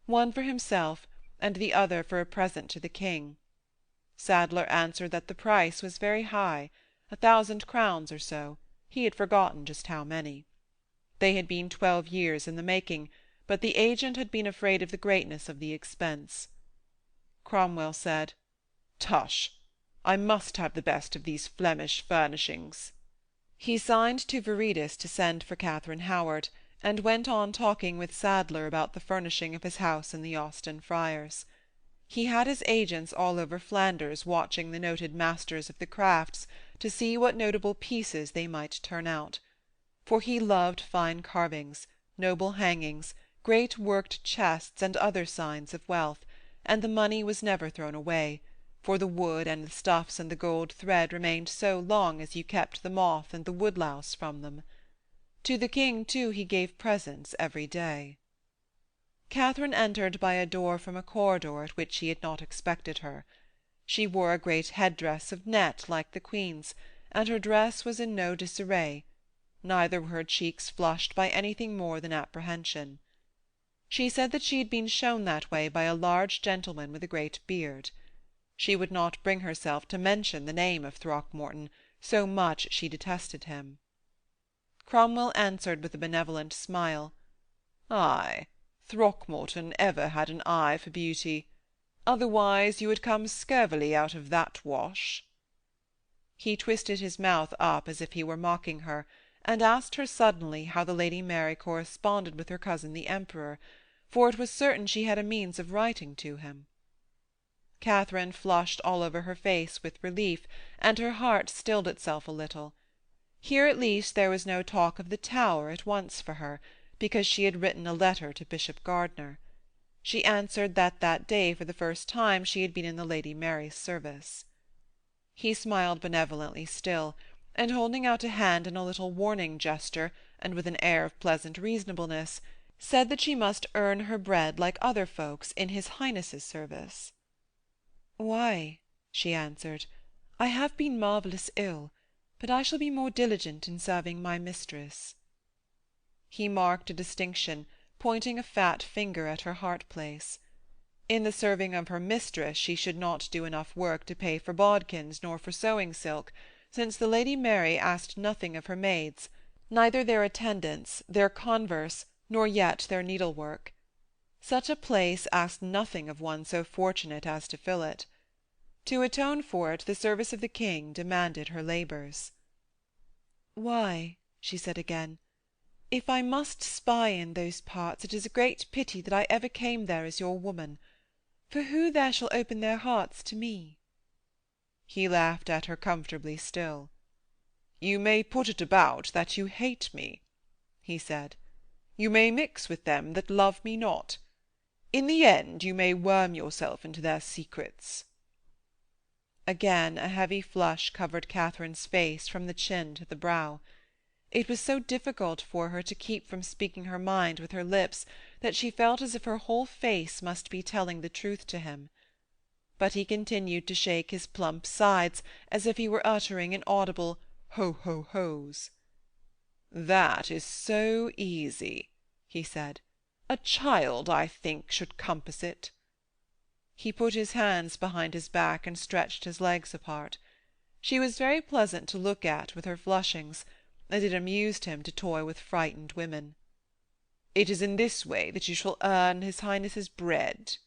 one for himself, and the other for a present to the king. Sadler answered that the price was very high, 1,000 crowns or so, he had forgotten just how many. They had been 12 years in the making, but the agent had been afraid of the greatness of the expense. Cromwell said, Tush! I must have the best of these Flemish furnishings. He signed to Viridus to send for Katharine Howard, and went on talking with Sadler about the furnishing of his house in the Austin Friars. He had his agents all over Flanders watching the noted masters of the crafts to see what notable pieces they might turn out. For he loved fine carvings, noble hangings, great worked chests, and other signs of wealth, and the money was never thrown away, for the wood and the stuffs and the gold thread remained so long as you kept the moth and the woodlouse from them. To the king, too, he gave presents every day. Katharine entered by a door from a corridor at which he had not expected her. She wore a great head-dress of net like the queen's, and her dress was in no disarray, neither were her cheeks flushed by anything more than apprehension. She said that she had been shown that way by a large gentleman with a great beard. She would not bring herself to mention the name of Throckmorton, so much she detested him. Cromwell answered with a benevolent smile, Ay, Throckmorton ever had an eye for beauty. Otherwise you had come scurvily out of that wash. He twisted his mouth up as if he were mocking her, and asked her suddenly how the Lady Mary corresponded with her cousin the Emperor, for it was certain she had a means of writing to him. Katharine flushed all over her face with relief, and her heart stilled itself a little. Here at least there was no talk of the Tower at once for her, because she had written a letter to Bishop Gardiner. She answered that that day for the first time she had been in the Lady Mary's service. He smiled benevolently still, and holding out a hand in a little warning gesture, and with an air of pleasant reasonableness, said that she must earn her bread like other folks in his Highness's service. "Why," she answered, "I have been marvellous ill, but I shall be more diligent in serving my mistress." He marked a distinction, pointing a fat finger at her heart-place. In the serving of her mistress she should not do enough work to pay for bodkins nor for sewing silk, since the Lady Mary asked nothing of her maids, neither their attendance, their converse, nor yet their needlework. Such a place asked nothing of one so fortunate as to fill it. To atone for it, the service of the king demanded her labours. "Why," she said again, "if I must spy in those parts, it is a great pity that I ever came there as your woman, for who there shall open their hearts to me?" He laughed at her comfortably still. "You may put it about that you hate me," he said. "You may mix with them that love me not. In the end you may worm yourself into their secrets." Again a heavy flush covered Katharine's face from the chin to the brow. It was so difficult for her to keep from speaking her mind with her lips that she felt as if her whole face must be telling the truth to him. But he continued to shake his plump sides as if he were uttering inaudible ho-ho-hos. "That is so easy," he said. "A child, I think, should compass it." He put his hands behind his back and stretched his legs apart. She was very pleasant to look at with her flushings, and it amused him to toy with frightened women. "It is in this way that you shall earn his Highness's bread."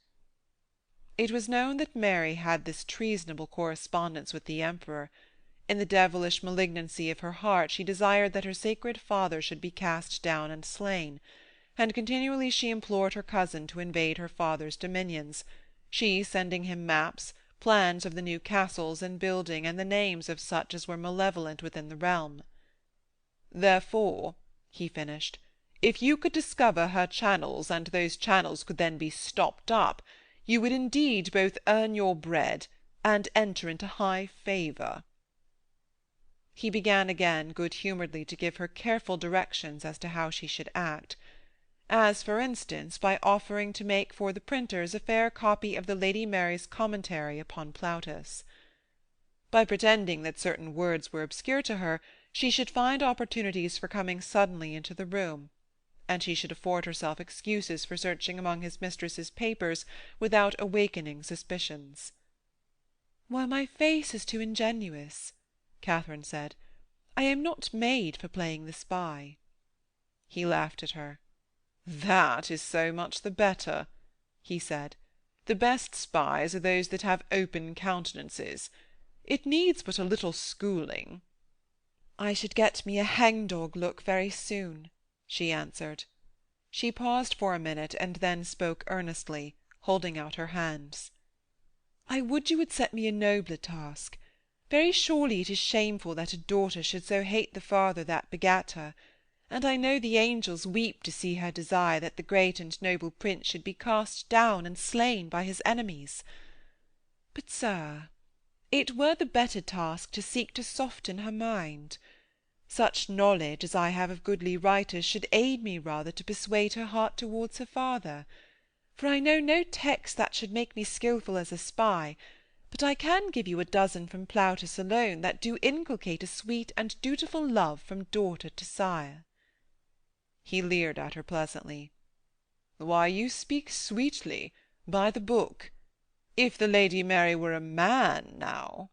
It was known that Mary had this treasonable correspondence with the Emperor. In the devilish malignancy of her heart she desired that her sacred father should be cast down and slain, and continually she implored her cousin to invade her father's dominions, she sending him maps, plans of the new castles in building, and the names of such as were malevolent within the realm. "Therefore," he finished, "if you could discover her channels, and those channels could then be stopped up, you would indeed both earn your bread and enter into high favour." He began again good-humouredly to give her careful directions as to how she should act, as, for instance, by offering to make for the printers a fair copy of the Lady Mary's commentary upon Plautus. By pretending that certain words were obscure to her, she should find opportunities for coming suddenly into the room, and she should afford herself excuses for searching among his mistress's papers without awakening suspicions. "Why, my face is too ingenuous," Katharine said. "I am not made for playing the spy." He laughed at her. "That is so much the better," he said. "The best spies are those that have open countenances. It needs but a little schooling." "I should get me a hang-dog look very soon," she answered. She paused for a minute, and then spoke earnestly, holding out her hands. "I would you would set me a nobler task. Very surely it is shameful that a daughter should so hate the father that begat her, and I know the angels weep to see her desire that the great and noble prince should be cast down and slain by his enemies. But, sir, it were the better task to seek to soften her mind. Such knowledge as I have of goodly writers should aid me rather to persuade her heart towards her father, for I know no text that should make me skilful as a spy, but I can give you a dozen from Plautus alone that do inculcate a sweet and dutiful love from daughter to sire." He leered at her pleasantly. "Why, you speak sweetly, by the book. If the Lady Mary were a man, now—"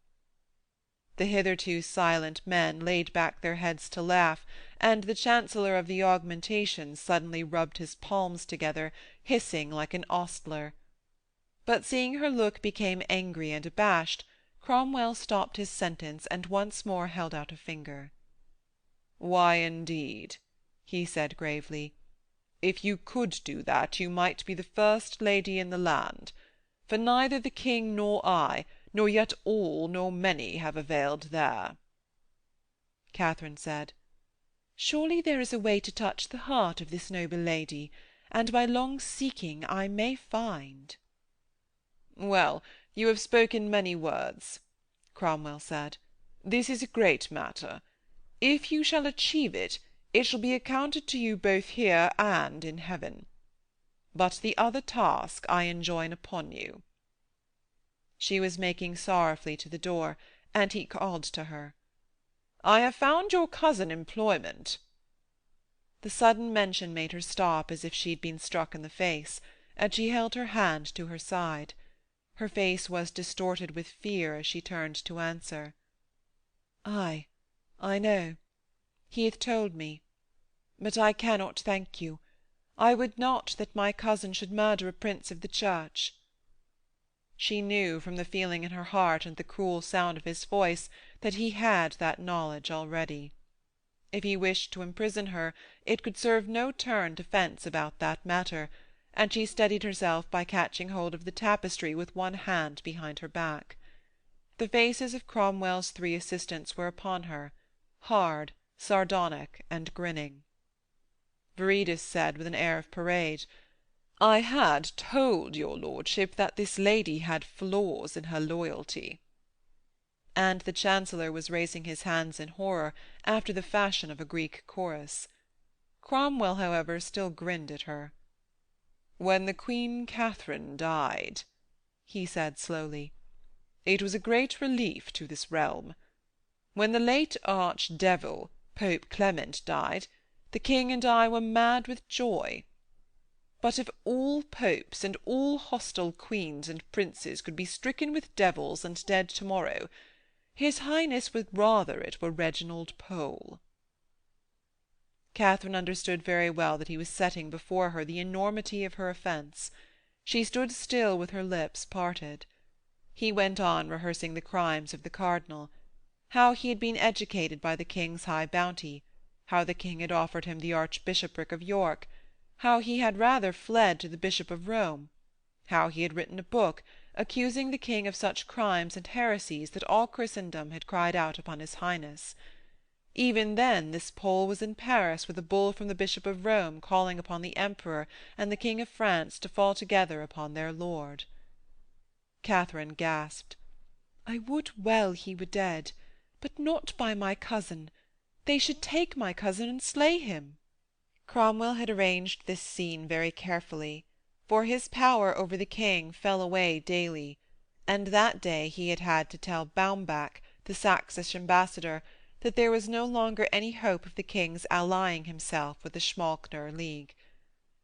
The hitherto silent men laid back their heads to laugh, and the Chancellor of the Augmentation suddenly rubbed his palms together, hissing like an ostler. But seeing her look became angry and abashed, Cromwell stopped his sentence and once more held out a finger. "Why, indeed," he said gravely. "If you could do that, you might be the first lady in the land, for neither the king nor I, nor yet all nor many, have availed there." Katharine said, "Surely there is a way to touch the heart of this noble lady, and by long seeking I may find." "Well, you have spoken many words," Cromwell said. "This is a great matter. If you shall achieve it, it shall be accounted to you both here and in heaven. But the other task I enjoin upon you." She was making sorrowfully to the door, and he called to her. "I have found your cousin employment." The sudden mention made her stop as if she had been struck in the face, and she held her hand to her side. Her face was distorted with fear as she turned to answer. "Ay, I know. He hath told me. But I cannot thank you. I would not that my cousin should murder a prince of the Church." She knew, from the feeling in her heart and the cruel sound of his voice, that he had that knowledge already. If he wished to imprison her, it could serve no turn defence about that matter, and she steadied herself by catching hold of the tapestry with one hand behind her back. The faces of Cromwell's 3 assistants were upon her, hard, sardonic, and grinning. Viridus said with an air of parade, "I had told your lordship that this lady had flaws in her loyalty." And the Chancellor was raising his hands in horror, after the fashion of a Greek chorus. Cromwell, however, still grinned at her. "When the Queen Katharine died," he said slowly, "it was a great relief to this realm. When the late arch-devil, Pope Clement, died, the King and I were mad with joy. But if all popes and all hostile queens and princes could be stricken with devils and dead to-morrow, his Highness would rather it were Reginald Pole." Catherine understood very well that he was setting before her the enormity of her offence. She stood still with her lips parted. He went on rehearsing the crimes of the cardinal, how he had been educated by the king's high bounty, how the king had offered him the archbishopric of York, how he had rather fled to the Bishop of Rome, how he had written a book accusing the king of such crimes and heresies that all Christendom had cried out upon his Highness. Even then this Pole was in Paris with a bull from the Bishop of Rome calling upon the Emperor and the King of France to fall together upon their lord. Catherine gasped, "I would well he were dead, but not by my cousin. They should take my cousin and slay him." Cromwell had arranged this scene very carefully, for his power over the king fell away daily, and that day he had had to tell Baumbach, the Saxish ambassador, that there was no longer any hope of the king's allying himself with the Schmalkner League.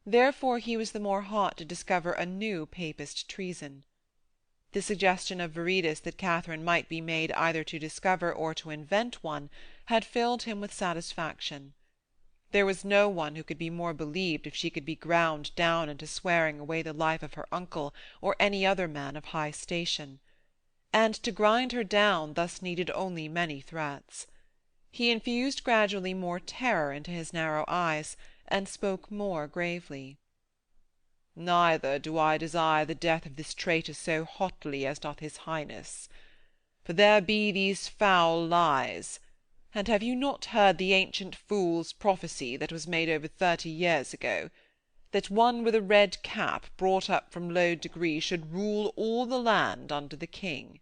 Therefore he was the more hot to discover a new papist treason. The suggestion of Viridus that Catherine might be made either to discover or to invent one had filled him with satisfaction. There was no one who could be more believed if she could be ground down into swearing away the life of her uncle or any other man of high station. And to grind her down thus needed only many threats. He infused gradually more terror into his narrow eyes, and spoke more gravely. "Neither do I desire the death of this traitor so hotly as doth his Highness. For there be these foul lies, and have you not heard the ancient fool's prophecy that was made over 30 years ago, that one with a red cap brought up from low degree should rule all the land under the king?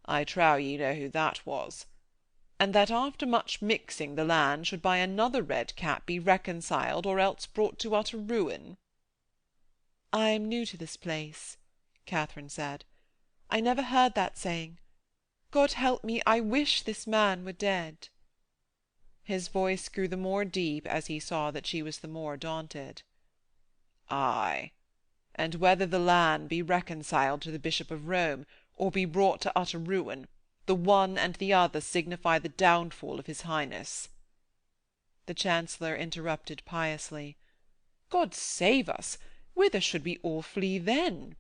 I trow ye know who that was. And that after much mixing the land should by another red cap be reconciled or else brought to utter ruin?" "I am new to this place," Catherine said. "I never heard that saying. God help me, I wish this man were dead." His voice grew the more deep as he saw that she was the more daunted. "Ay, and whether the land be reconciled to the Bishop of Rome, or be brought to utter ruin, the one and the other signify the downfall of his Highness." The Chancellor interrupted piously. "God save us! Whither should we all flee then?"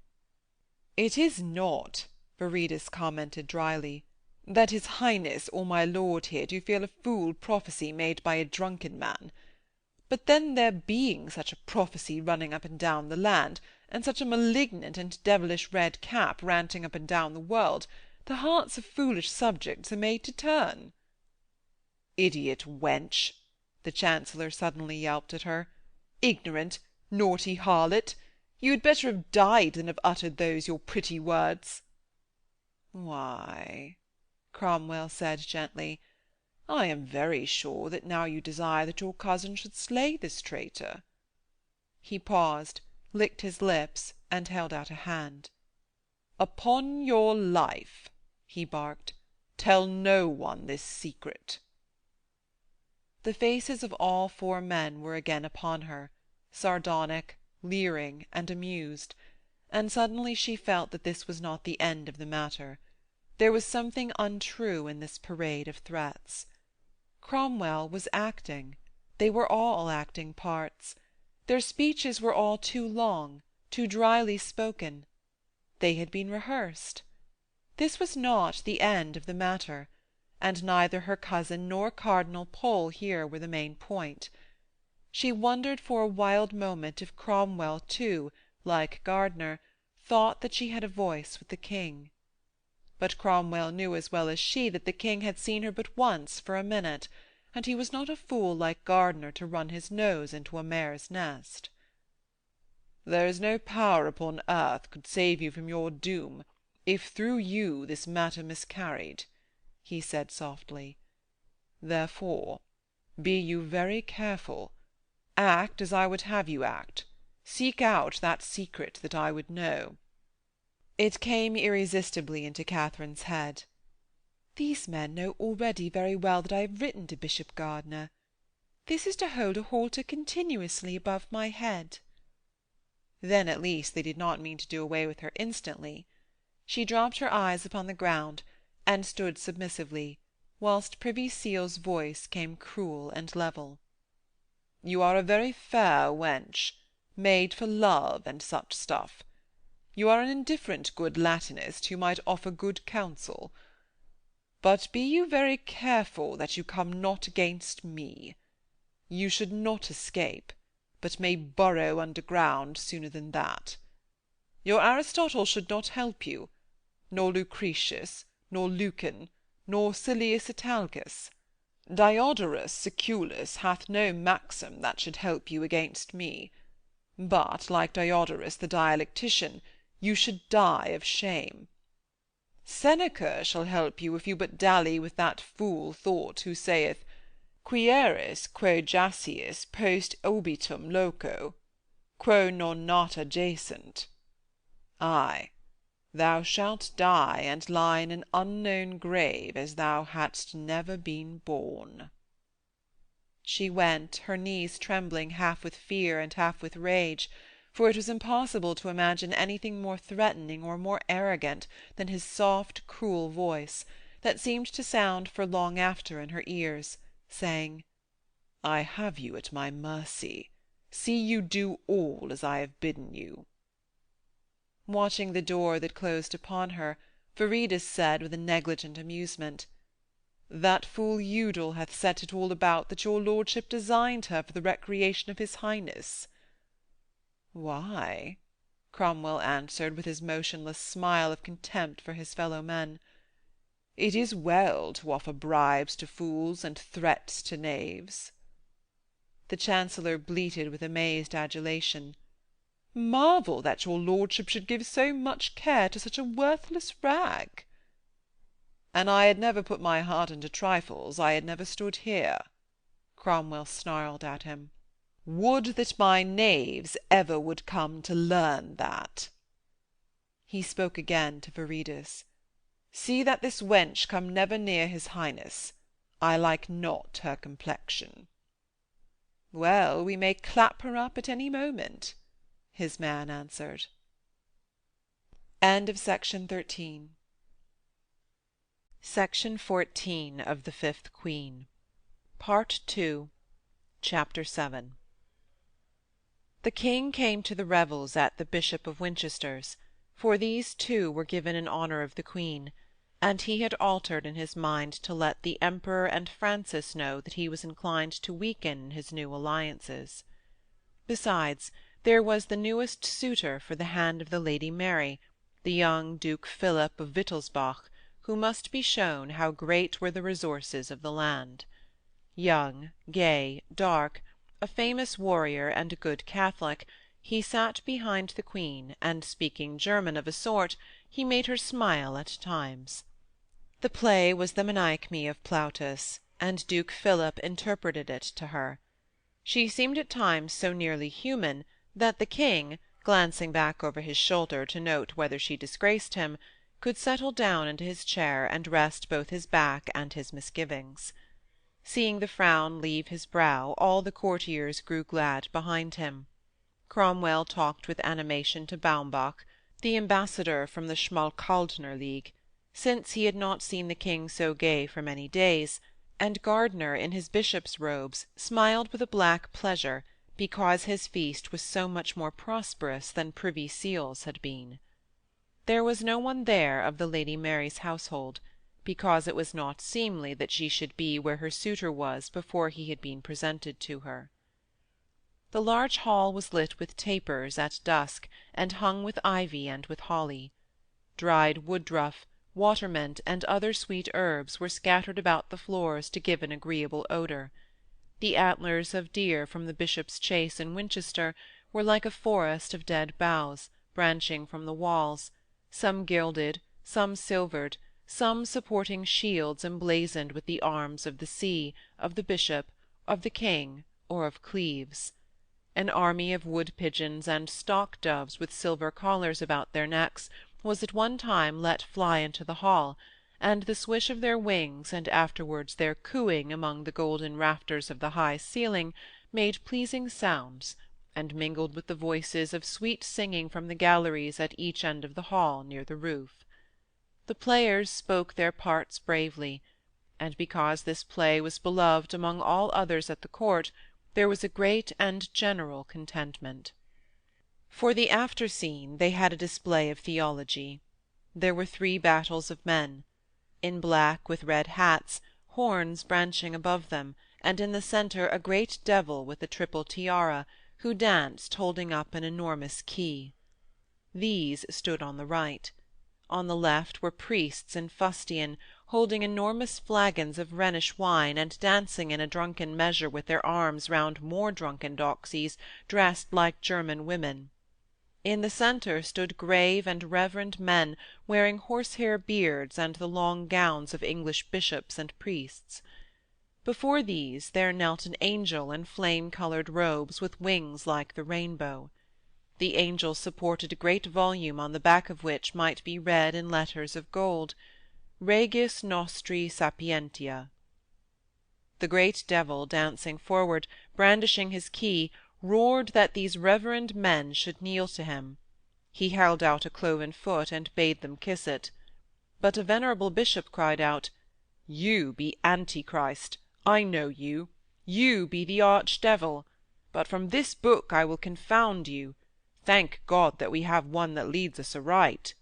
"It is not," Viridus commented dryly, "that his Highness or my lord here do feel a fool prophecy made by a drunken man. But then there being such a prophecy running up and down the land, and such a malignant and devilish red cap ranting up and down the world, the hearts of foolish subjects are made to turn." "Idiot wench!" the Chancellor suddenly yelped at her. "Ignorant, naughty harlot! You had better have died than have uttered those your pretty words." "Why," Cromwell said gently, "I am very sure that now you desire that your cousin should slay this traitor." He paused, licked his lips, and held out a hand. "Upon your life," he barked, "tell no one this secret." The faces of all 4 men were again upon her, sardonic, leering, and amused, and suddenly she felt that this was not the end of the matter. There was something untrue in this parade of threats. Cromwell was acting. They were all acting parts. Their speeches were all too long, too dryly spoken. They had been rehearsed. This was not the end of the matter, and neither her cousin nor Cardinal Pole here were the main point. She wondered for a wild moment if Cromwell, too, like Gardiner, thought that she had a voice with the king. but Cromwell knew as well as she that the king had seen her but once for a minute, and he was not a fool like Gardiner to run his nose into a mare's nest. "There is no power upon earth could save you from your doom, if through you this matter miscarried," he said softly. "Therefore, be you very careful. Act as I would have you act. Seek out that secret that I would know." It came irresistibly into Catharine's head. These men know already very well that I have written to Bishop Gardiner. This is to hold a halter continuously above my head. Then at least they did not mean to do away with her instantly. She dropped her eyes upon the ground, and stood submissively, whilst Privy Seal's voice came cruel and level. "You are a very fair wench, made for love and such stuff. You are an indifferent good Latinist who might offer good counsel. But be you very careful that you come not against me. You should not escape, but may burrow underground sooner than that. Your Aristotle should not help you, nor Lucretius, nor Lucan, nor Silius Italicus. Diodorus Siculus hath no maxim that should help you against me. But, like Diodorus the dialectician, you should die of shame. Seneca shall help you if you but dally with that fool Thought who saith, Quieris quo jaciis post obitum loco, quo non nata jacent. Ay, thou shalt die and lie in an unknown grave as thou hadst never been born. She went, her knees trembling half with fear and half with rage, for it was impossible to imagine anything more threatening or more arrogant than his soft, cruel voice, that seemed to sound for long after in her ears, saying, "I have you at my mercy. See you do all as I have bidden you." Watching the door that closed upon her, Viridus said with a negligent amusement, "That fool Udal hath set it all about that your lordship designed her for the recreation of his highness." "Why?" Cromwell answered, with his motionless smile of contempt for his fellow-men. "It is well to offer bribes to fools and threats to knaves." The Chancellor bleated with amazed adulation. "Marvel that your lordship should give so much care to such a worthless rag." "An I had never put my heart into trifles, I had never stood here," Cromwell snarled at him. "Would that my knaves ever would come to learn that." He spoke again to Viridus. "See that this wench come never near his highness. I like not her complexion." "Well, we may clap her up at any moment," his man answered. Section 14 of The Fifth Queen. Part II. Chapter 7. The King came to the revels at the Bishop of Winchester's, for these too were given in honour of the Queen, and he had altered in his mind to let the Emperor and Francis know that he was inclined to weaken his new alliances. Besides, there was the newest suitor for the hand of the Lady Mary, the young Duke Philip of Wittelsbach, who must be shown how great were the resources of the land. Young, gay, dark, a famous warrior and a good Catholic, he sat behind the Queen, and speaking German of a sort, he made her smile at times. The play was the Menechmi of Plautus, and Duke Philip interpreted it to her. She seemed at times so nearly human that the King, glancing back over his shoulder to note whether she disgraced him, could settle down into his chair and rest both his back and his misgivings. Seeing the frown leave his brow, all the courtiers grew glad behind him. Cromwell talked with animation to Baumbach, the ambassador from the Schmalkaldner League, since he had not seen the King so gay for many days, and Gardiner in his bishop's robes smiled with a black pleasure because his feast was so much more prosperous than Privy Seal's had been. There was no one there of the Lady Mary's household, because it was not seemly that she should be where her suitor was before he had been presented to her. The large hall was lit with tapers at dusk, and hung with ivy and with holly. Dried woodruff, watermint, and other sweet herbs were scattered about the floors to give an agreeable odour. The antlers of deer from the bishop's chase in Winchester were like a forest of dead boughs, branching from the walls, some gilded, some silvered, some supporting shields emblazoned with the arms of the see, of the bishop, of the king, or of Cleves. An army of wood-pigeons and stock-doves with silver collars about their necks was at one time let fly into the hall, and the swish of their wings and afterwards their cooing among the golden rafters of the high ceiling made pleasing sounds, and mingled with the voices of sweet singing from the galleries at each end of the hall near the roof. The players spoke their parts bravely, and because this play was beloved among all others at the court, there was a great and general contentment. For the after scene they had a display of theology. There were 3 battles of men. In black with red hats, horns branching above them, and in the centre a great devil with a triple tiara, who danced holding up an enormous key. These stood on the right. On the left were priests in fustian, holding enormous flagons of Rhenish wine and dancing in a drunken measure with their arms round more drunken doxies dressed like German women. In the centre stood grave and reverend men wearing horsehair beards and the long gowns of English bishops and priests. Before these there knelt an angel in flame-coloured robes with wings like the rainbow. The angel supported a great volume on the back of which might be read in letters of gold, Regis Nostri Sapientia. The great devil, dancing forward, brandishing his key, roared that these reverend men should kneel to him. He held out a cloven foot and bade them kiss it. But a venerable bishop cried out, "You be Antichrist, I know you. You be the arch-devil. But from this book I will confound you. Thank God that we have one that leads us aright."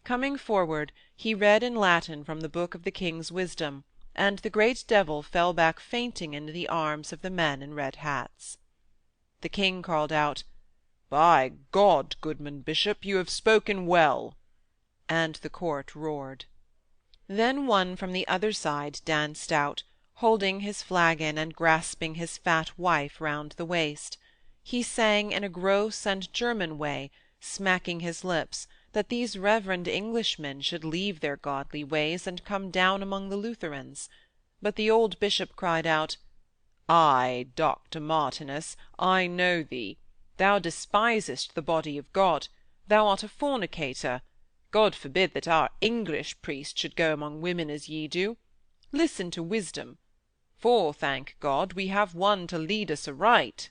Coming forward, he read in Latin from the book of the king's wisdom, and the great devil fell back fainting into the arms of the men in red hats. The king called out, "By God, goodman bishop, you have spoken well," and the court roared. Then one from the other side danced out, holding his flagon and grasping his fat wife round the waist. He sang in a gross and German way, smacking his lips, that these reverend Englishmen should leave their godly ways and come down among the Lutherans. But the old bishop cried out, "Ay, Dr. Martinus, I know thee. Thou despisest the body of God. Thou art a fornicator. God forbid that our English priest should go among women as ye do. Listen to wisdom. For, thank God, we have one to lead us aright."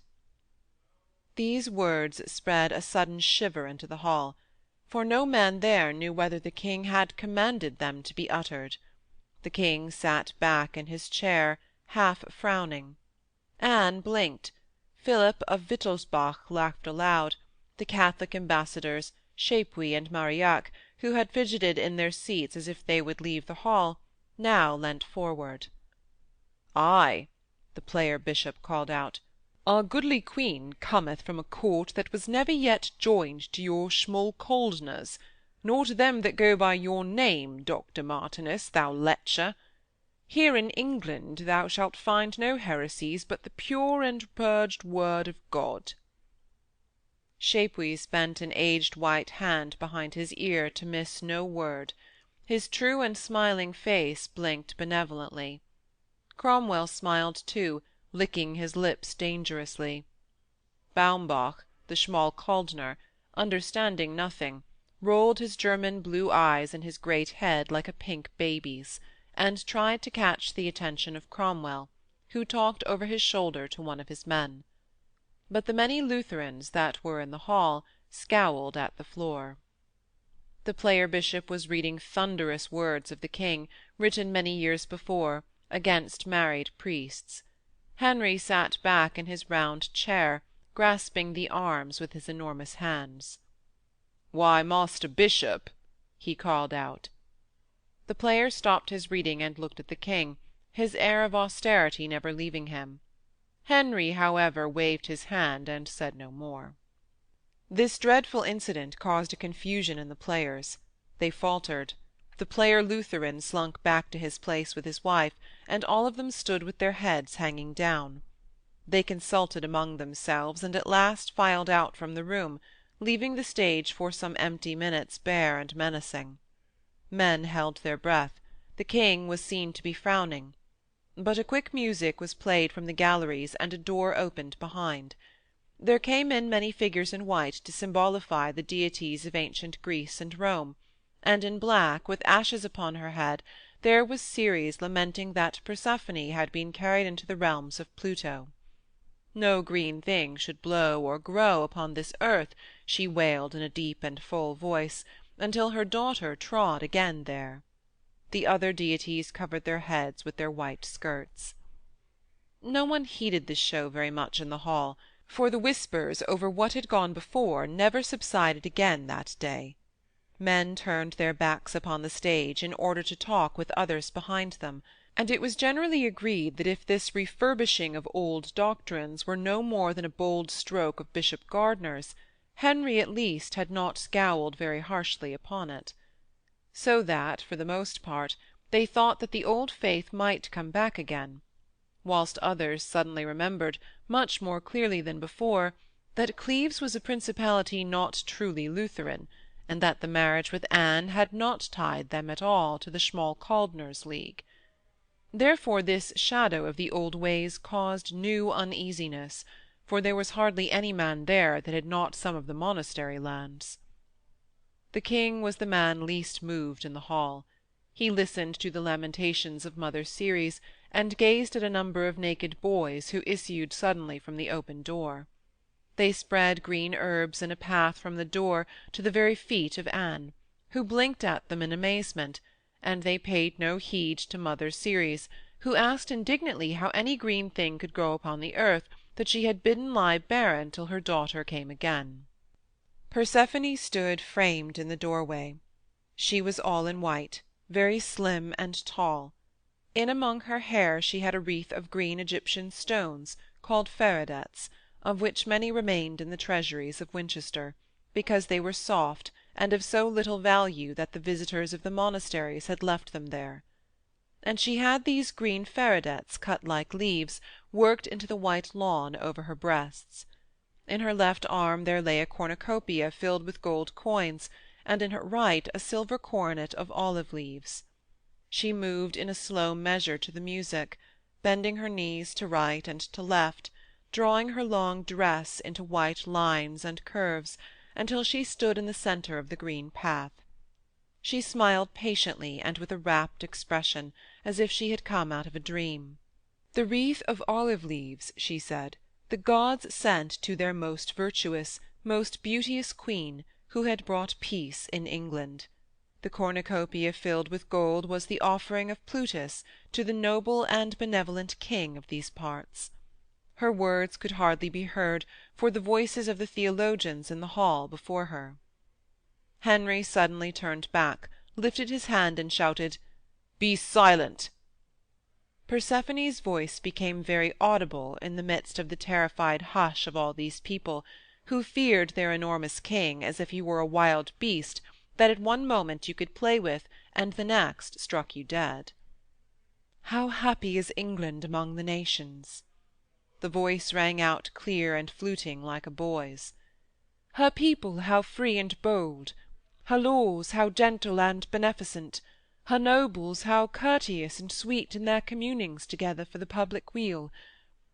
These words spread a sudden shiver into the hall, for no man there knew whether the king had commanded them to be uttered. The king sat back in his chair, half frowning. Anne blinked. Philip of Wittelsbach laughed aloud. The Catholic ambassadors, Chapuis and Marillac, who had fidgeted in their seats as if they would leave the hall, now leant forward. "Ay," the player bishop called out, "our goodly queen cometh from a court that was never yet joined to your Schmalkaldners, nor to them that go by your name, Dr. Martinus, thou lecher. Here in England thou shalt find no heresies but the pure and purged word of God." Chapuis bent an aged white hand behind his ear to miss no word. His true and smiling face blinked benevolently. Cromwell smiled too, licking his lips dangerously. Baumbach, the Schmalkaldner, understanding nothing, rolled his German blue eyes in his great head like a pink baby's, and tried to catch the attention of Cromwell, who talked over his shoulder to one of his men. But the many Lutherans that were in the hall scowled at the floor. The player bishop was reading thunderous words of the king, written many years before, against married priests. Henry sat back in his round chair, grasping the arms with his enormous hands. "Why, Master Bishop," he called out. The player stopped his reading and looked at the king, his air of austerity never leaving him. Henry, however, waved his hand and said no more. This dreadful incident caused a confusion in the players. They faltered. The player Lutheran slunk back to his place with his wife, and all of them stood with their heads hanging down. They consulted among themselves, and at last filed out from the room, leaving the stage for some empty minutes bare and menacing. Men held their breath. The king was seen to be frowning. But a quick music was played from the galleries, and a door opened behind. There came in many figures in white to symbolify the deities of ancient Greece and Rome, and in black, with ashes upon her head, there was Ceres lamenting that Persephone had been carried into the realms of Pluto. No green thing should blow or grow upon this earth, she wailed in a deep and full voice, until her daughter trod again there. The other deities covered their heads with their white skirts. No one heeded this show very much in the hall, for the whispers over what had gone before never subsided again that day. Men turned their backs upon the stage in order to talk with others behind them, and it was generally agreed that if this refurbishing of old doctrines were no more than a bold stroke of Bishop Gardiner's, Henry at least had not scowled very harshly upon it. So that, for the most part, they thought that the old faith might come back again, whilst others suddenly remembered, much more clearly than before, that Cleves was a principality not truly Lutheran, and that the marriage with Anne had not tied them at all to the Schmalkaldner's League. Therefore this shadow of the old ways caused new uneasiness, for there was hardly any man there that had not some of the monastery lands. The king was the man least moved in the hall. He listened to the lamentations of Mother Ceres, and gazed at a number of naked boys who issued suddenly from the open door. They spread green herbs in a path from the door to the very feet of Anne, who blinked at them in amazement, and they paid no heed to Mother Ceres, who asked indignantly how any green thing could grow upon the earth that she had bidden lie barren till her daughter came again. Persephone stood framed in the doorway. She was all in white, very slim and tall. In among her hair she had a wreath of green Egyptian stones, called feridets, of which many remained in the treasuries of Winchester, because they were soft and of so little value that the visitors of the monasteries had left them there. And she had these green feridets cut like leaves, worked into the white lawn over her breasts. In her left arm there lay a cornucopia filled with gold coins, and in her right a silver coronet of olive leaves. She moved in a slow measure to the music, bending her knees to right and to left, drawing her long dress into white lines and curves, until she stood in the centre of the green path. She smiled patiently and with a rapt expression, as if she had come out of a dream. "The wreath of olive leaves," she said, "the gods sent to their most virtuous, most beauteous queen, who had brought peace in England. The cornucopia filled with gold was the offering of Plutus to the noble and benevolent king of these parts." Her words could hardly be heard for the voices of the theologians in the hall before her. Henry suddenly turned back, lifted his hand and shouted, "Be silent!" Persephone's voice became very audible in the midst of the terrified hush of all these people, who feared their enormous king as if he were a wild beast that at one moment you could play with and the next struck you dead. "How happy is England among the nations!" The voice rang out clear and fluting like a boy's. "Her people how free and bold! Her laws how gentle and beneficent! Her nobles how courteous and sweet in their communings together for the public weal!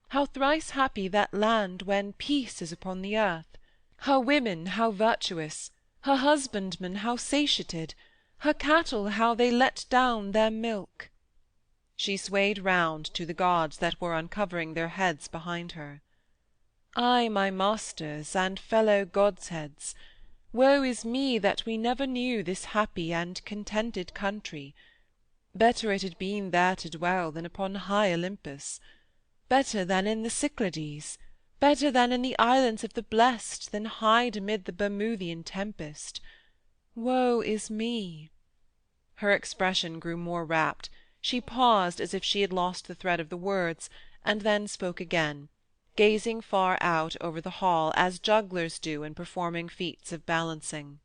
How thrice happy that land when peace is upon the earth! Her women how virtuous! Her husbandmen how satiated! Her cattle how they let down their milk!" She swayed round to the gods that were uncovering their heads behind her. "Ay, my masters and fellow godsheads, woe is me that we never knew this happy and contented country. Better it had been there to dwell than upon high Olympus. Better than in the Cyclades, better than in the islands of the blest, than hide amid the Bermoothian tempest. Woe is me!" Her expression grew more rapt. She paused as if she had lost the thread of the words, and then spoke again, gazing far out over the hall as jugglers do in performing feats of balancing.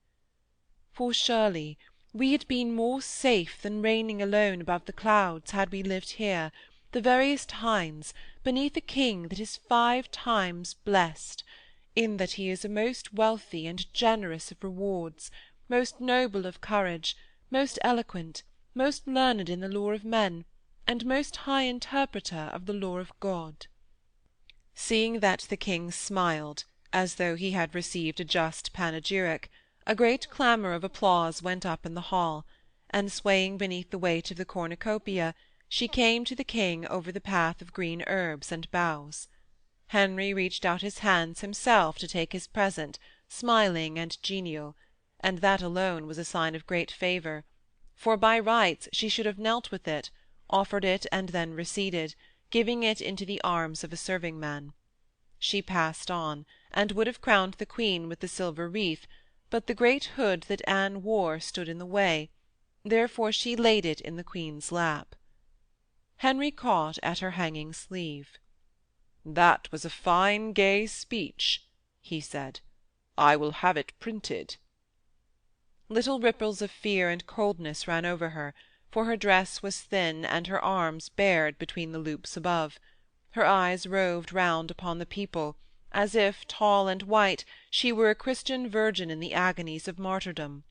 "For surely We had been more safe than reigning alone above the clouds had we lived here, the veriest hinds, beneath a king that is 5 times blessed, in that he is a most wealthy and generous of rewards, most noble of courage, most eloquent, most learned in the lore of men, and most high interpreter of the law of God." Seeing that the king smiled, as though he had received a just panegyric, a great clamour of applause went up in the hall, and swaying beneath the weight of the cornucopia, she came to the king over the path of green herbs and boughs. Henry reached out his hands himself to take his present, smiling and genial, and that alone was a sign of great favour, for by rights she should have knelt with it, offered it, and then receded, giving it into the arms of a serving-man. She passed on, and would have crowned the Queen with the silver wreath, but the great hood that Anne wore stood in the way, therefore she laid it in the Queen's lap. Henry caught at her hanging sleeve. "That was a fine gay speech," he said. "I will have it printed." Little ripples of fear and coldness ran over her, for her dress was thin and her arms bared between the loops above. Her eyes roved round upon the people, as if, tall and white, she were a Christian virgin in the agonies of martyrdom.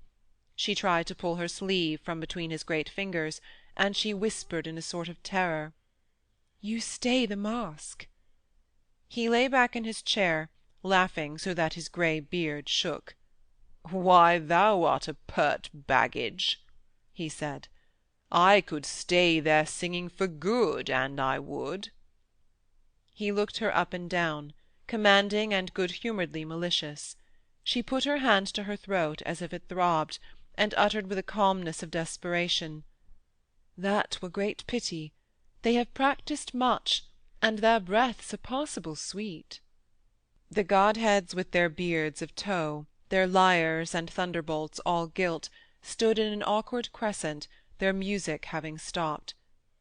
She tried to pull her sleeve from between his great fingers, and she whispered in a sort of terror, "You stay the mask." He lay back in his chair, laughing so that his grey beard shook. "Why, thou art a pert baggage," he said. "I could stay their singing for good, and I would." He looked her up and down, commanding and good-humouredly malicious. She put her hand to her throat as if it throbbed, and uttered with a calmness of desperation, "That were great pity. They have practised much, and their breaths are passable sweet." The Godheads with their beards of tow, their lyres and thunderbolts all gilt, stood in an awkward crescent, their music having stopped.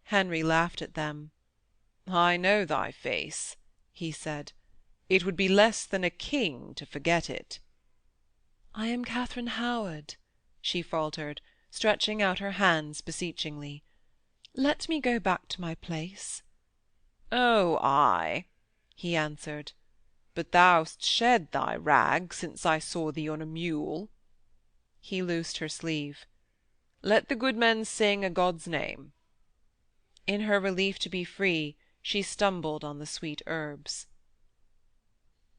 Henry laughed at them. "I know thy face," he said. "It would be less than a king to forget it." "I am Katharine Howard," she faltered, stretching out her hands beseechingly. "Let me go back to my place." "Oh, ay," he answered. "But thou'st shed thy rags since I saw thee on a mule." He loosed her sleeve. "Let the good men sing a God's name." In her relief to be free, she stumbled on the sweet herbs.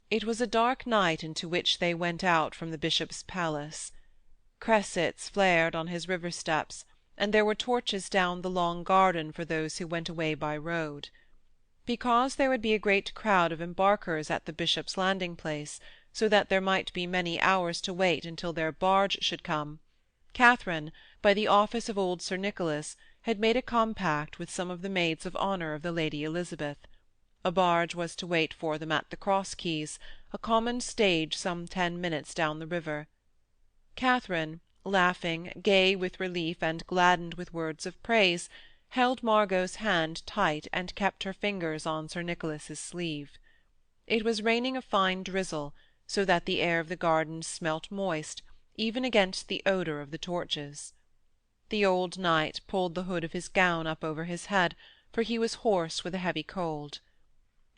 It was a dark night into which they went out from the bishop's palace. Cressets flared on his river steps, and there were torches down the long garden for those who went away by road. Because there would be a great crowd of embarkers at the bishop's landing-place, so that there might be many hours to wait until their barge should come, Katharine, by the office of old Sir Nicholas, had made a compact with some of the maids of honour of the Lady Elizabeth. A barge was to wait for them at the cross-keys, a common stage some 10 minutes down the river. Katharine, laughing, gay with relief and gladdened with words of praise, held Margot's hand tight and kept her fingers on Sir Nicholas's sleeve. It was raining a fine drizzle, so that the air of the garden smelt moist, even against the odour of the torches. The old knight pulled the hood of his gown up over his head, for he was hoarse with a heavy cold.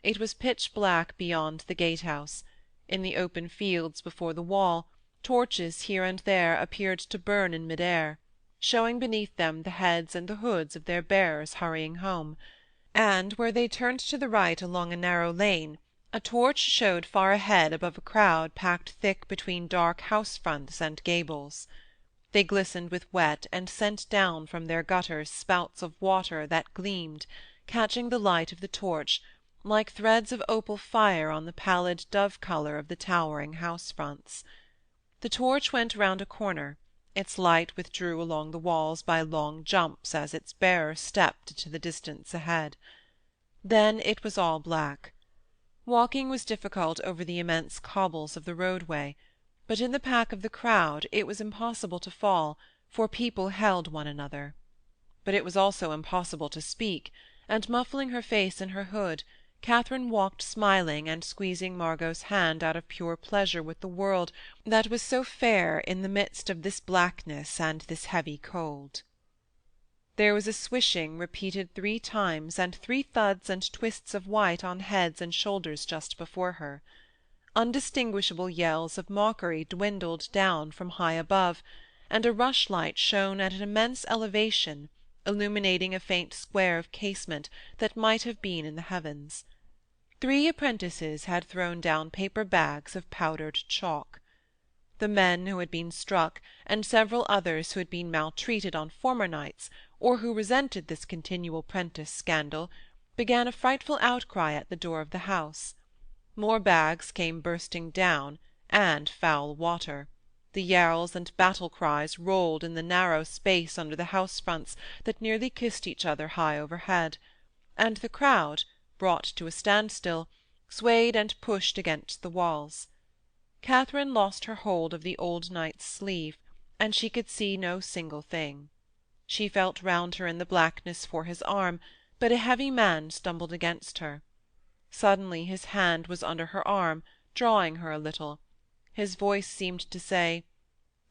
It was pitch black beyond the gatehouse. In the open fields before the wall, torches here and there appeared to burn in mid-air, showing beneath them the heads and the hoods of their bearers hurrying home, and where they turned to the right along a narrow lane, a torch showed far ahead above a crowd packed thick between dark house-fronts and gables. They glistened with wet and sent down from their gutters spouts of water that gleamed, catching the light of the torch, like threads of opal fire on the pallid dove-colour of the towering house-fronts. The torch went round a corner, its light withdrew along the walls by long jumps as its bearer stepped into the distance ahead. Then it was all black. Walking was difficult over the immense cobbles of the roadway, but in the pack of the crowd it was impossible to fall, for people held one another. But it was also impossible to speak, and muffling her face in her hood, Katharine walked smiling and squeezing Margot's hand out of pure pleasure with the world that was so fair in the midst of this blackness and this heavy cold. There was a swishing repeated 3 times, and 3 thuds and twists of white on heads and shoulders just before her. Undistinguishable yells of mockery dwindled down from high above, and a rushlight shone at an immense elevation, illuminating a faint square of casement that might have been in the heavens. 3 apprentices had thrown down paper bags of powdered chalk. The men who had been struck, and several others who had been maltreated on former nights, or who resented this continual prentice scandal, began a frightful outcry at the door of the house. More bags came bursting down, and foul water. The yells and battle-cries rolled in the narrow space under the house-fronts that nearly kissed each other high overhead, and the crowd, brought to a standstill, swayed and pushed against the walls. Katharine lost her hold of the old knight's sleeve, and she could see no single thing. She felt round her in the blackness for his arm, but a heavy man stumbled against her. Suddenly his hand was under her arm, drawing her a little. His voice seemed to say,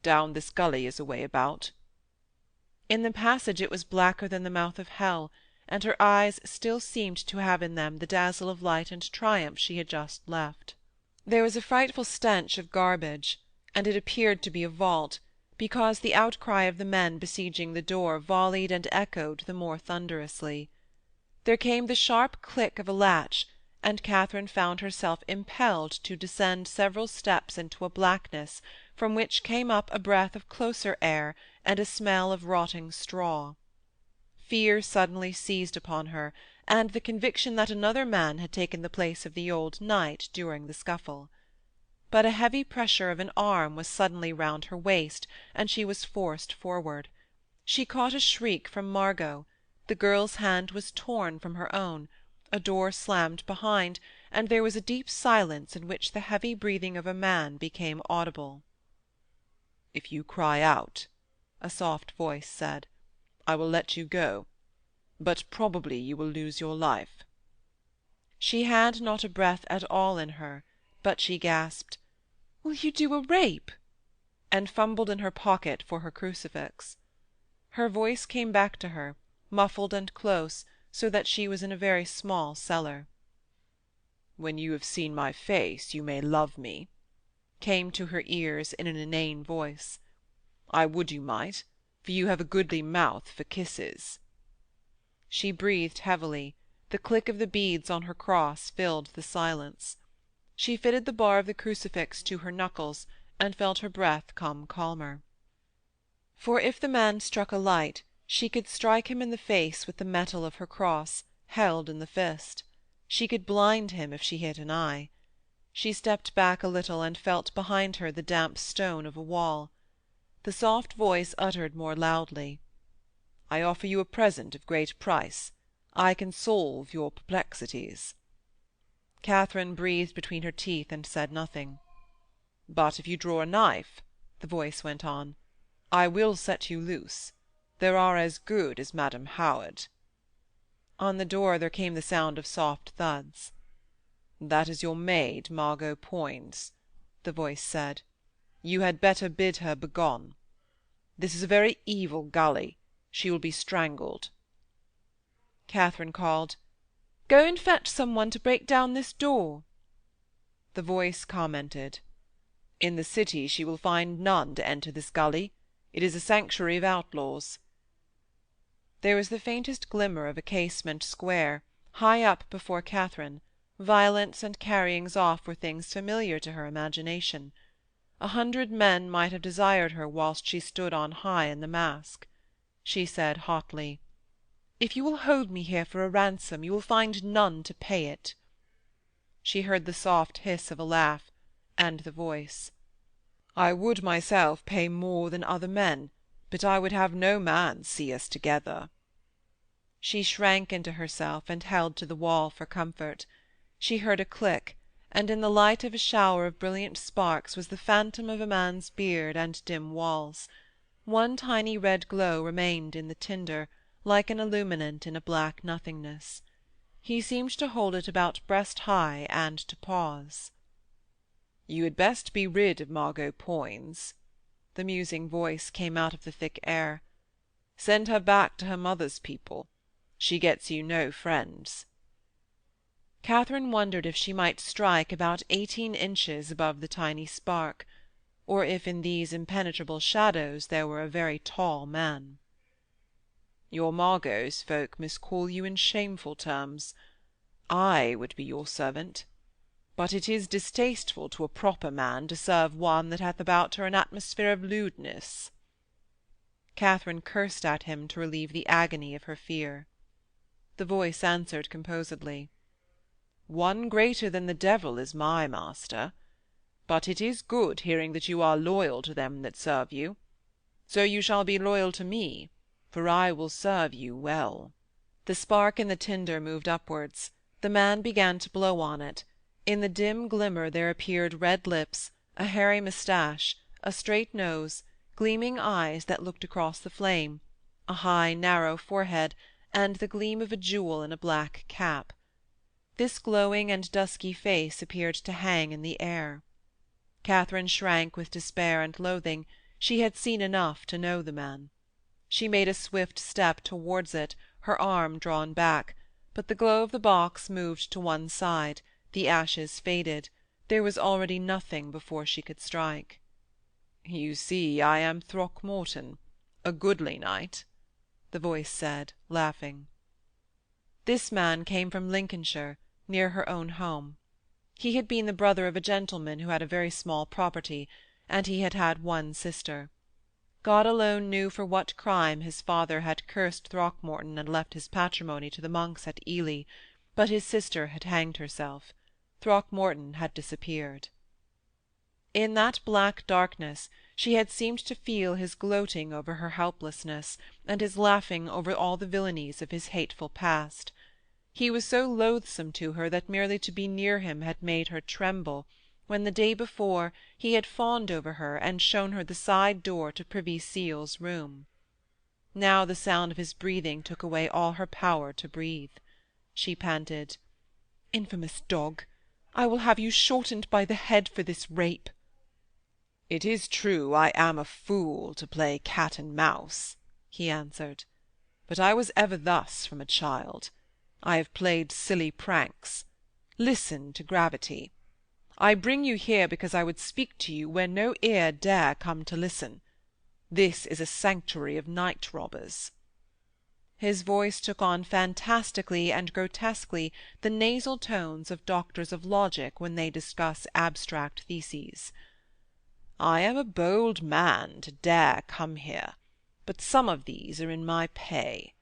"Down this gully is a way about." In the passage it was blacker than the mouth of hell, and her eyes still seemed to have in them the dazzle of light and triumph she had just left. There was a frightful stench of garbage, and it appeared to be a vault, because the outcry of the men besieging the door volleyed and echoed the more thunderously. There came the sharp click of a latch, and Katharine found herself impelled to descend several steps into a blackness from which came up a breath of closer air and a smell of rotting straw. Fear suddenly seized upon her, and the conviction that another man had taken the place of the old knight during the scuffle. But a heavy pressure of an arm was suddenly round her waist, and she was forced forward. She caught a shriek from Margot. The girl's hand was torn from her own, a door slammed behind, and there was a deep silence in which the heavy breathing of a man became audible. "If you cry out," a soft voice said, "I will let you go, but probably you will lose your life." She had not a breath at all in her, but she gasped, "Will you do a rape?" and fumbled in her pocket for her crucifix. Her voice came back to her, muffled and close, so that she was in a very small cellar. "When you have seen my face you may love me," came to her ears in an inane voice. "I would you might, for you have a goodly mouth for kisses." She breathed heavily. The click of the beads on her cross filled the silence. She fitted the bar of the crucifix to her knuckles, and felt her breath come calmer. For if the man struck a light, she could strike him in the face with the metal of her cross, held in the fist. She could blind him if she hit an eye. She stepped back a little and felt behind her the damp stone of a wall. The soft voice uttered more loudly, "I offer you a present of great price. I can solve your perplexities." Katharine breathed between her teeth and said nothing. "But if you draw a knife," the voice went on, "I will set you loose. There are as good as Madam Howard." On the door there came the sound of soft thuds. "That is your maid, Margot Poins," the voice said. "You had better bid her begone. This is a very evil gully. She will be strangled." Katharine called, "Go and fetch some one to break down this door." The voice commented, "In the city she will find none to enter this gully. It is a sanctuary of outlaws." There was the faintest glimmer of a casement square, high up before Katharine. Violence and carryings off were things familiar to her imagination. 100 men might have desired her whilst she stood on high in the mask. She said hotly, "If you will hold me here for a ransom, you will find none to pay it." She heard the soft hiss of a laugh, and the voice, "I would myself pay more than other men, but I would have no man see us together." She shrank into herself and held to the wall for comfort. She heard a click, and in the light of a shower of brilliant sparks was the phantom of a man's beard and dim walls. One tiny red glow remained in the tinder, like an illuminant in a black nothingness. He seemed to hold it about breast-high and to pause. "You had best be rid of Margot Poins," the musing voice came out of the thick air. "Send her back to her mother's people. She gets you no friends." Katharine wondered if she might strike about 18 inches above the tiny spark, or if in these impenetrable shadows there were a very tall man. "Your Margot's folk miscall you in shameful terms. I would be your servant. But it is distasteful to a proper man to serve one that hath about her an atmosphere of lewdness." Katharine cursed at him to relieve the agony of her fear. The voice answered composedly, "One greater than the devil is my master. But it is good hearing that you are loyal to them that serve you. So you shall be loyal to me, for I will serve you well." The spark in the tinder moved upwards. The man began to blow on it. In the dim glimmer there appeared red lips, a hairy moustache, a straight nose, gleaming eyes that looked across the flame, a high narrow forehead, and the gleam of a jewel in a black cap. This glowing and dusky face appeared to hang in the air. Katharine shrank with despair and loathing. She had seen enough to know the man. She made a swift step towards it, her arm drawn back, but the glow of the box moved to one side, the ashes faded, there was already nothing before she could strike. "You see I am Throckmorton, a goodly knight," the voice said, laughing. This man came from Lincolnshire, near her own home. He had been the brother of a gentleman who had a very small property, and he had had one sister. God alone knew for what crime his father had cursed Throckmorton and left his patrimony to the monks at Ely, but his sister had hanged herself. Throckmorton had disappeared. In that black darkness she had seemed to feel his gloating over her helplessness, and his laughing over all the villainies of his hateful past. He was so loathsome to her that merely to be near him had made her tremble, when the day before he had fawned over her and shown her the side door to Privy Seal's room. Now the sound of his breathing took away all her power to breathe. She panted, "Infamous dog! I will have you shortened by the head for this rape." "It is true I am a fool to play cat and mouse," he answered. "But I was ever thus from a child. I have played silly pranks. Listen to gravity. I bring you here because I would speak to you where no ear dare come to listen. This is a sanctuary of night-robbers." His voice took on fantastically and grotesquely the nasal tones of doctors of logic when they discuss abstract theses. "I am a bold man to dare come here, but some of these are in my pay.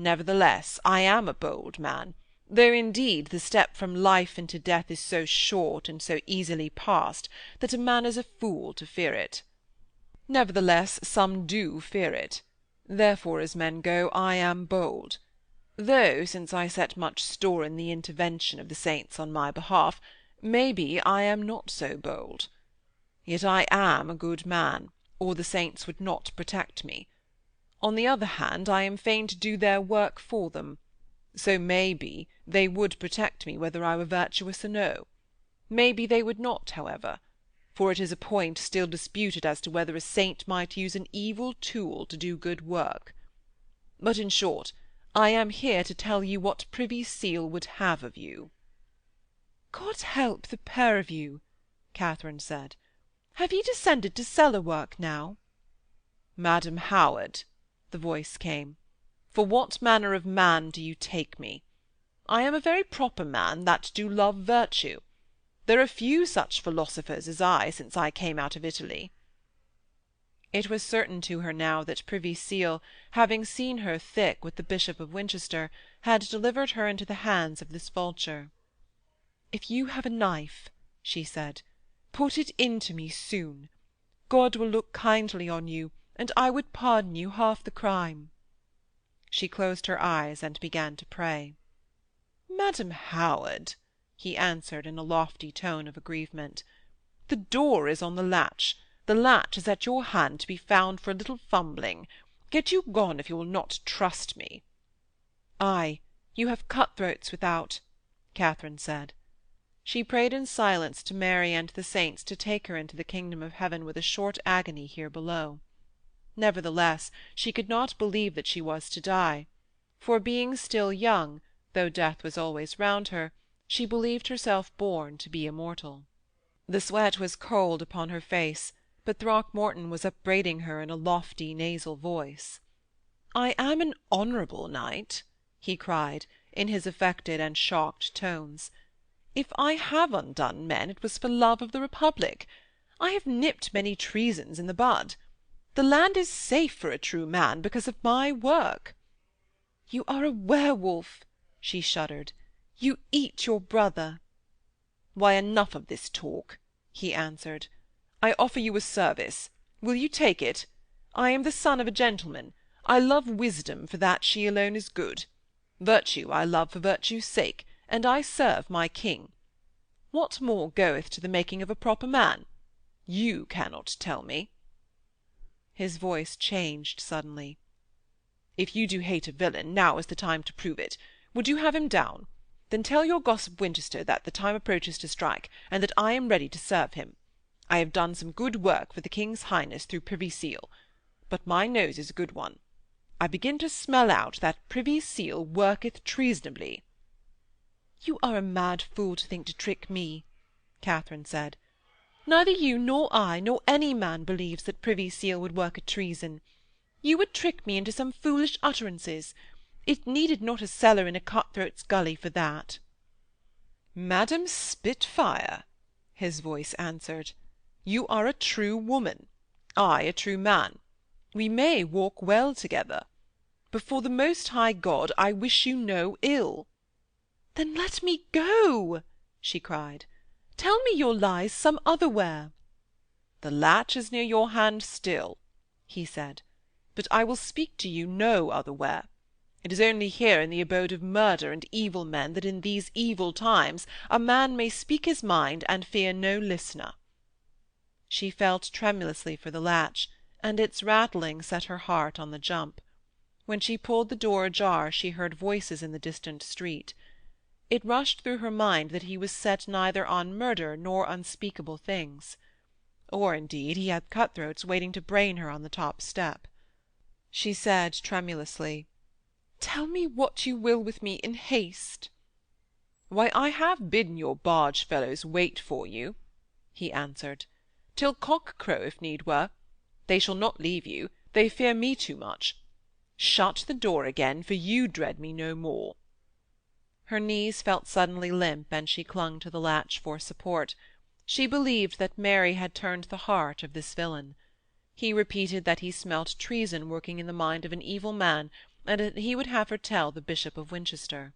Nevertheless, I am a bold man, though indeed the step from life into death is so short and so easily passed that a man is a fool to fear it. Nevertheless, some do fear it. Therefore, as men go, I am bold. Though, since I set much store in the intervention of the saints on my behalf, maybe I am not so bold. Yet I am a good man, or the saints would not protect me. On the other hand, I am fain to do their work for them. So maybe they would protect me whether I were virtuous or no. Maybe they would not, however, for it is a point still disputed as to whether a saint might use an evil tool to do good work. But in short, I am here to tell you what Privy Seal would have of you." "God help the pair of you," Katharine said. "Have ye descended to cellar work now?" "Madam Howard," the voice came, "for what manner of man do you take me? I am a very proper man that do love virtue. There are few such philosophers as I since I came out of Italy." It was certain to her now that Privy Seal, having seen her thick with the Bishop of Winchester, had delivered her into the hands of this vulture. "If you have a knife," she said, "put it into me soon. God will look kindly on you, and I would pardon you half the crime." She closed her eyes and began to pray. "Madam Howard," he answered in a lofty tone of aggrievement, "the door is on the latch. The latch is at your hand to be found for a little fumbling. Get you gone if you will not trust me." "Ay, You have cutthroats without," Katharine said. She prayed in silence to Mary and the saints to take her into the kingdom of heaven with a short agony here below. Nevertheless, she could not believe that she was to die, for, being still young, though death was always round her, she believed herself born to be immortal. The sweat was cold upon her face, but Throckmorton was upbraiding her in a lofty nasal voice. "I am an honourable knight," he cried, in his affected and shocked tones. "If I have undone men, it was for love of the Republic. I have nipped many treasons in the bud. The land is safe for a true man because of my work." "You are a werewolf," she shuddered. "You eat your brother." "Why, enough of this talk," he answered. "I offer you a service. Will you take it? I am the son of a gentleman. I love wisdom, for that she alone is good. Virtue I love for virtue's sake, and I serve my king. What more goeth to the making of a proper man? You cannot tell me." His voice changed suddenly. "If you do hate a villain, now is the time to prove it. Would you have him down? Then tell your gossip Winchester that the time approaches to strike, and that I am ready to serve him. I have done some good work for the King's Highness through Privy Seal. But my nose is a good one. I begin to smell out that Privy Seal worketh treasonably." "You are a mad fool to think to trick me," Katharine said. "Neither you nor I nor any man believes that Privy Seal would work a treason. You would trick me into some foolish utterances. It needed not a cellar in a cutthroat's gully for that." "Madam Spitfire," his voice answered, "you are a true woman, I a true man. We may walk well together. Before the Most High God, I wish you no ill." "Then let me go," she cried. "Tell me your lies some otherwhere." "The latch is near your hand still," he said, "but I will speak to you no otherwhere. It is only here in the abode of murder and evil men that in these evil times a man may speak his mind and fear no listener." She felt tremulously for the latch, and its rattling set her heart on the jump. When she pulled the door ajar she heard voices in the distant street. It rushed through her mind that he was set neither on murder nor unspeakable things. Or, indeed, he had cutthroats waiting to brain her on the top step. She said tremulously, "Tell me what you will with me in haste." "Why, I have bidden your barge fellows wait for you," he answered, "till cock-crow, if need were. They shall not leave you. They fear me too much. Shut the door again, for you dread me no more." Her knees felt suddenly limp, and she clung to the latch for support. She believed that Mary had turned the heart of this villain. He repeated that he smelt treason working in the mind of an evil man, and that he would have her tell the Bishop of Winchester.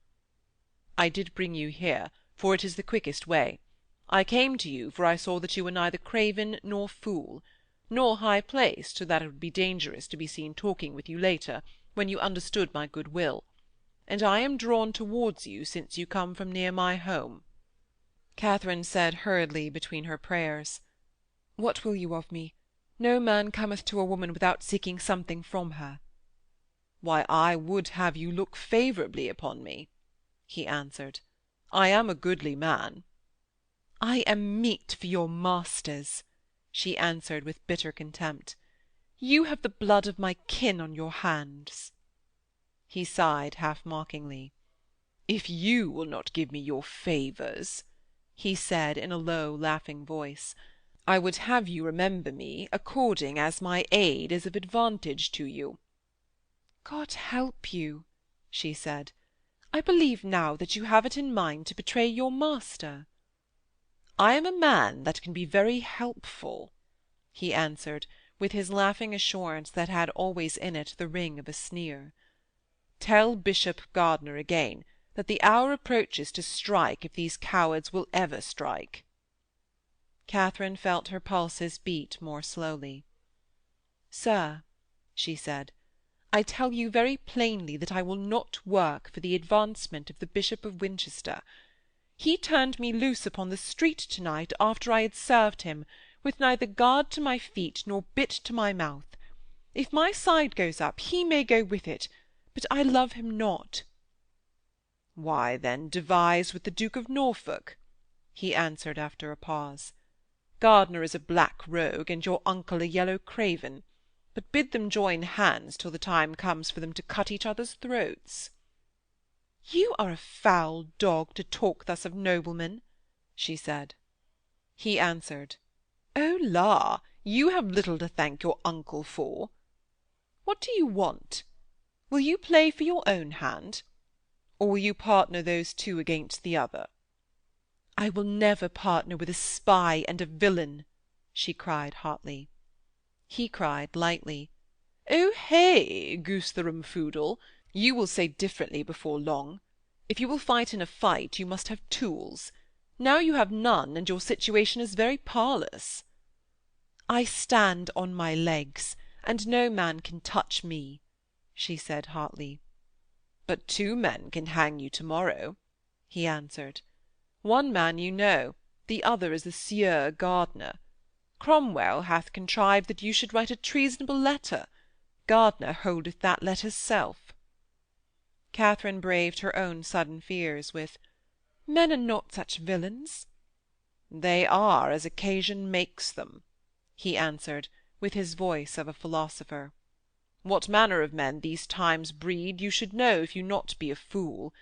"I did bring you here, for it is the quickest way. I came to you, for I saw that you were neither craven nor fool, nor high-placed, so that it would be dangerous to be seen talking with you later, when you understood my good will. And I am drawn towards you, since you come from near my home." Katharine said hurriedly between her prayers, "What will you of me? No man cometh to a woman without seeking something from her." "Why, I would have you look favourably upon me," he answered. "I am a goodly man." "I am meat for your masters," she answered with bitter contempt. "You have the blood of my kin on your hands." He sighed half-mockingly. "If you will not give me your favours," he said in a low, laughing voice, "I would have you remember me according as my aid is of advantage to you." "God help you," she said. "I believe now that you have it in mind to betray your master." "I am a man that can be very helpful," he answered, with his laughing assurance that had always in it the ring of a sneer. "Tell Bishop Gardiner again that the hour approaches to strike if these cowards will ever strike." Katharine felt her pulses beat more slowly. "Sir," she said, "I tell you very plainly that I will not work for the advancement of the Bishop of Winchester. He turned me loose upon the street to-night after I had served him, with neither guard to my feet nor bit to my mouth. If my side goes up, he may go with it, but I love him not." "Why, then, devise with the Duke of Norfolk," he answered after a pause. "Gardiner is a black rogue, and your uncle a yellow craven. But bid them join hands till the time comes for them to cut each other's throats." "You are a foul dog to talk thus of noblemen," she said. He answered, "Oh la! you have little to thank your uncle for. What do you want? Will you play for your own hand? Or will you partner those two against the other?" "I will never partner with a spy and a villain," she cried hotly. He cried lightly, "Oh hey, goosetherum foodle, you will say differently before long. If you will fight in a fight, you must have tools. Now you have none, and your situation is very parlous." "I stand on my legs, and no man can touch me," she said hotly. "But 2 men can hang you to-morrow," he answered. "One man you know, the other is the Sieur Gardiner. Cromwell hath contrived that you should write a treasonable letter. Gardiner holdeth that letter's self." Katharine braved her own sudden fears with, "Men are not such villains." "They are as occasion makes them," he answered, with his voice of a philosopher. "What manner of men these times breed you should know if you not be a fool.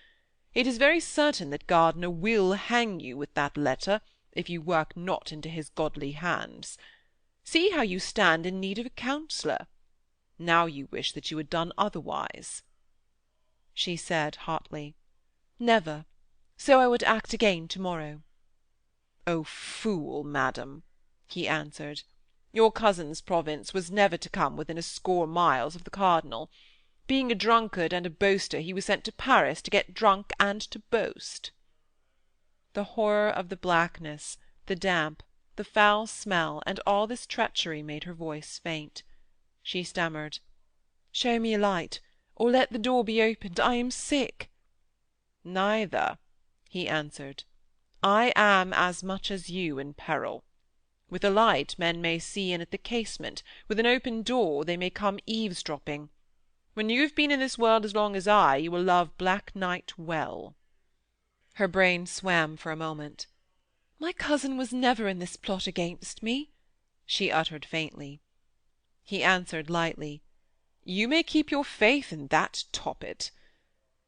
It is very certain that Gardiner will hang you with that letter, if you work not into his godly hands. See how you stand in need of a counsellor. Now you wish that you had done otherwise." She said hotly, "Never. So I would act again to-morrow." "O fool, madam," he answered, "your cousin's province was never to come within a score miles of the cardinal. Being a drunkard and a boaster, he was sent to Paris to get drunk and to boast." The horror of the blackness, the damp, the foul smell, and all this treachery made her voice faint. She stammered, "Show me a light, or let the door be opened. I am sick." "Neither," he answered. "I am as much as you in peril. With a light men may see in at the casement, with an open door they may come eavesdropping. When you have been in this world as long as I, you will love black night well." Her brain swam for a moment. "My cousin was never in this plot against me," she uttered faintly. He answered lightly, "You may keep your faith in that toppet.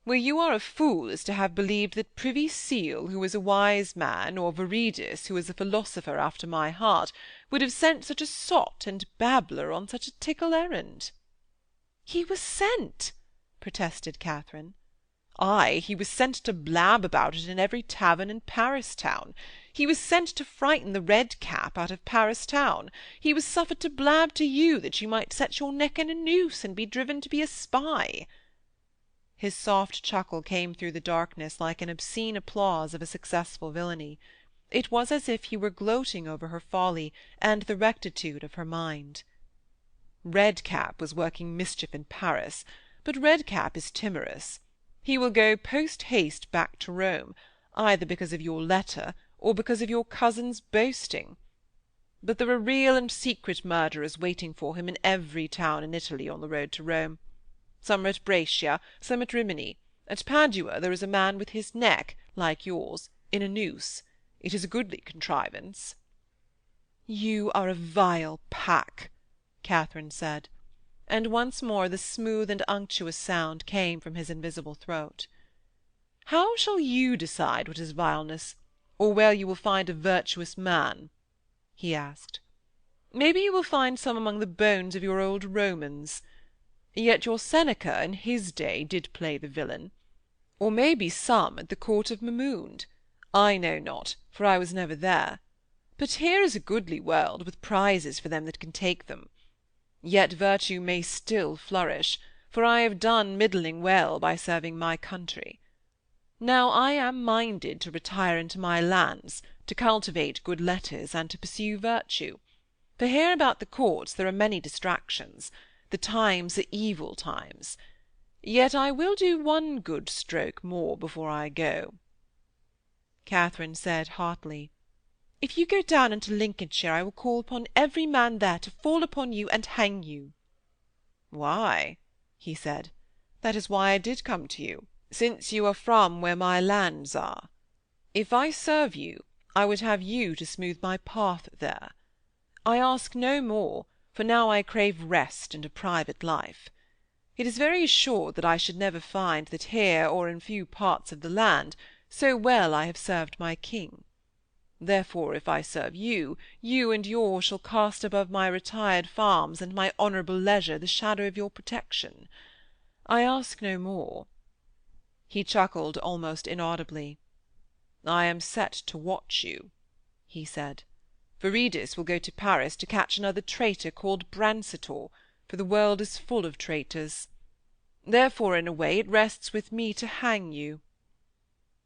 Where you are a fool is to have believed that Privy Seal, who is a wise man, or Viridus, who is a philosopher after my heart, would have sent such a sot and babbler on such a tickle errand." "He was sent," protested Katharine. "Ay, he was sent to blab about it in every tavern in Paris town. He was sent to frighten the red cap out of Paris town. He was suffered to blab to you that you might set your neck in a noose and be driven to be a spy." His soft chuckle came through the darkness like an obscene applause of a successful villainy. It was as if he were gloating over her folly and the rectitude of her mind. "Redcap was working mischief in Paris, but Redcap is timorous. He will go post-haste back to Rome, either because of your letter or because of your cousin's boasting. But there are real and secret murderers waiting for him in every town in Italy on the road to Rome. Some are at Brescia, some at Rimini. At Padua there is a man with his neck, like yours, in a noose. It is a goodly contrivance." "You are a vile pack," Katharine said, and once more the smooth and unctuous sound came from his invisible throat. "How shall you decide what is vileness, or where you will find a virtuous man?" he asked. "Maybe you will find some among the bones of your old Romans. Yet your Seneca in his day did play the villain. Or maybe some at the court of Mahound. I know not, for I was never there. But here is a goodly world, with prizes for them that can take them. Yet virtue may still flourish, for I have done middling well by serving my country. Now I am minded to retire into my lands, to cultivate good letters, and to pursue virtue. For here about the courts there are many distractions. The times are evil times. Yet I will do one good stroke more before I go." Katharine said hotly, "If you go down into Lincolnshire, I will call upon every man there to fall upon you and hang you." "Why?" he said. "That is why I did come to you. since you are from where my lands are. If I serve you, I would have you to smooth my path there. I ask no more, for now I crave rest and a private life. It is very assured that I should never find that here or in few parts of the land so well I have served my king. Therefore, if I serve you, you and yours shall cast above my retired farms and my honourable leisure the shadow of your protection. I ask no more. He chuckled almost inaudibly. I am set to watch you, he said. Viridus will go to Paris to catch another traitor called Brancetor, for the world is full of traitors. Therefore, in a way, it rests with me to hang you.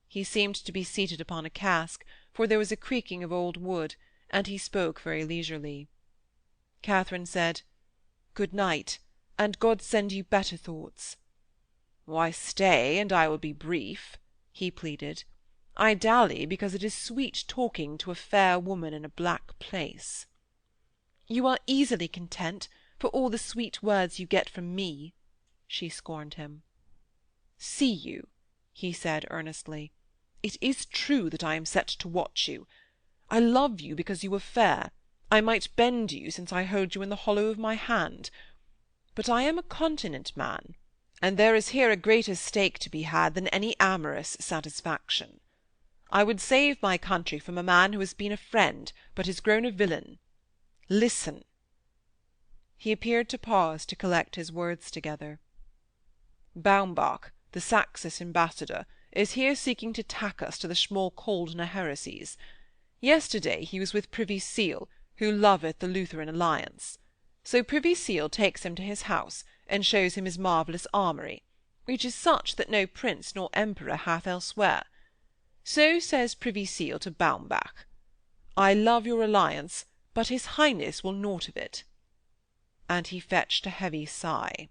He seemed to be seated upon a cask, for there was a creaking of old wood, and he spoke very leisurely. Katharine said, "Good night, and God send you better thoughts." "Why, stay, and I will be brief," he pleaded. "I dally because it is sweet talking to a fair woman in a black place." "You are easily content, for all the sweet words you get from me," she scorned him. "See you," he said earnestly, "it is true that I am set to watch you. I love you because you are fair. I might bend you, since I hold you in the hollow of my hand. But I am a continent man, and there is here a greater stake to be had than any amorous satisfaction. I would save my country from a man who has been a friend, but is grown a villain. Listen." He appeared to pause to collect his words together. "Baumbach, the Saxon ambassador, is here seeking to tack us to the Schmalkaldner heresies. Yesterday he was with Privy Seal, who loveth the Lutheran alliance. So Privy Seal takes him to his house, and shows him his marvellous armoury, which is such that no prince nor emperor hath elsewhere. So says Privy Seal to Baumbach, 'I love your alliance, but his Highness will naught of it.'" And he fetched a heavy sigh.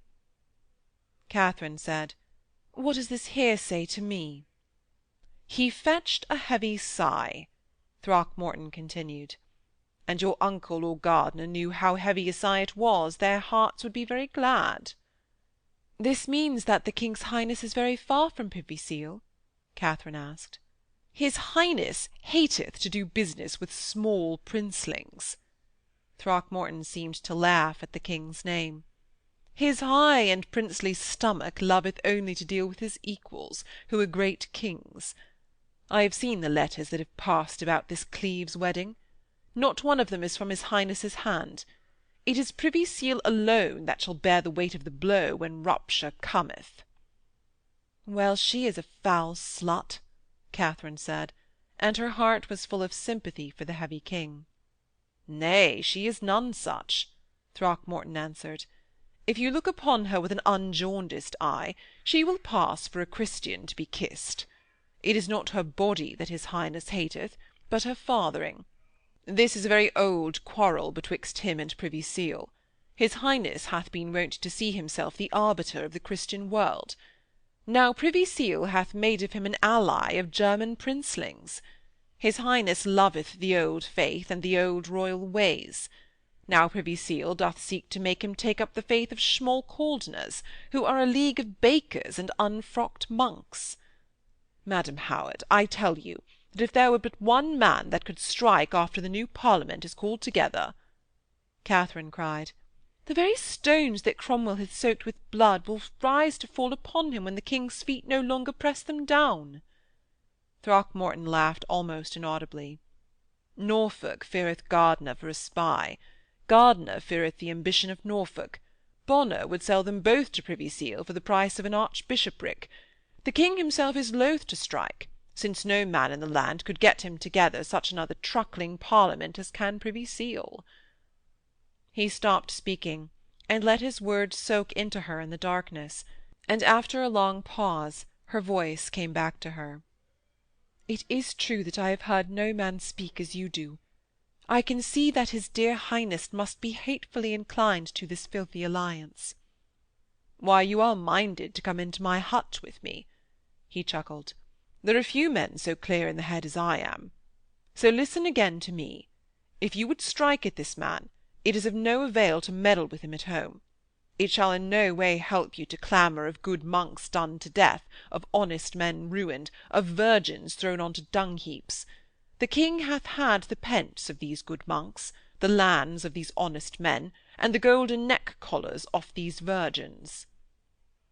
Katharine said, "What does this here say to me?" "He fetched a heavy sigh," Throckmorton continued. "And your uncle or Gardiner knew how heavy a sigh it was, their hearts would be very glad." "This means that the King's Highness is very far from Privy Seal?" Katharine asked. "His Highness hateth to do business with small princelings." Throckmorton seemed to laugh at the King's name. "His high and princely stomach loveth only to deal with his equals, who are great kings. I have seen the letters that have passed about this Cleves wedding. Not one of them is from his Highness's hand. It is Privy Seal alone that shall bear the weight of the blow when rupture cometh." "Well, she is a foul slut," Katharine said, and her heart was full of sympathy for the heavy King. "Nay, she is none such," Throckmorton answered. "If you look upon her with an unjaundiced eye, she will pass for a Christian to be kissed. It is not her body that his Highness hateth, but her fathering. This is a very old quarrel betwixt him and Privy Seal. His Highness hath been wont to see himself the arbiter of the Christian world. Now Privy Seal hath made of him an ally of German princelings. His Highness loveth the old faith and the old royal ways. Now Privy Seal doth seek to make him take up the faith of Schmalkaldners, who are a league of bakers and unfrocked monks. Madam Howard, I tell you that if there were but one man that could strike after the new Parliament is called together—" Katharine cried, "The very stones that Cromwell hath soaked with blood will rise to fall upon him when the King's feet no longer press them down." Throckmorton laughed almost inaudibly. "Norfolk feareth Gardiner for a spy. Gardiner feareth the ambition of Norfolk. Bonner would sell them both to Privy Seal for the price of an archbishopric. The King himself is loath to strike, since no man in the land could get him together such another truckling Parliament as can Privy Seal." He stopped speaking, and let his words soak into her in the darkness, and after a long pause her voice came back to her. "It is true that I have heard no man speak as you do. I can see that his dear Highness must be hatefully inclined to this filthy alliance." "Why, you are minded to come into my hut with me," he chuckled. "There are few men so clear in the head as I am. So listen again to me. If you would strike at this man, it is of no avail to meddle with him at home. It shall in no way help you to clamour of good monks done to death, of honest men ruined, of virgins thrown on to dung-heaps. The king hath had the pence of these good monks, the lands of these honest men, and the golden neck-collars off these virgins.'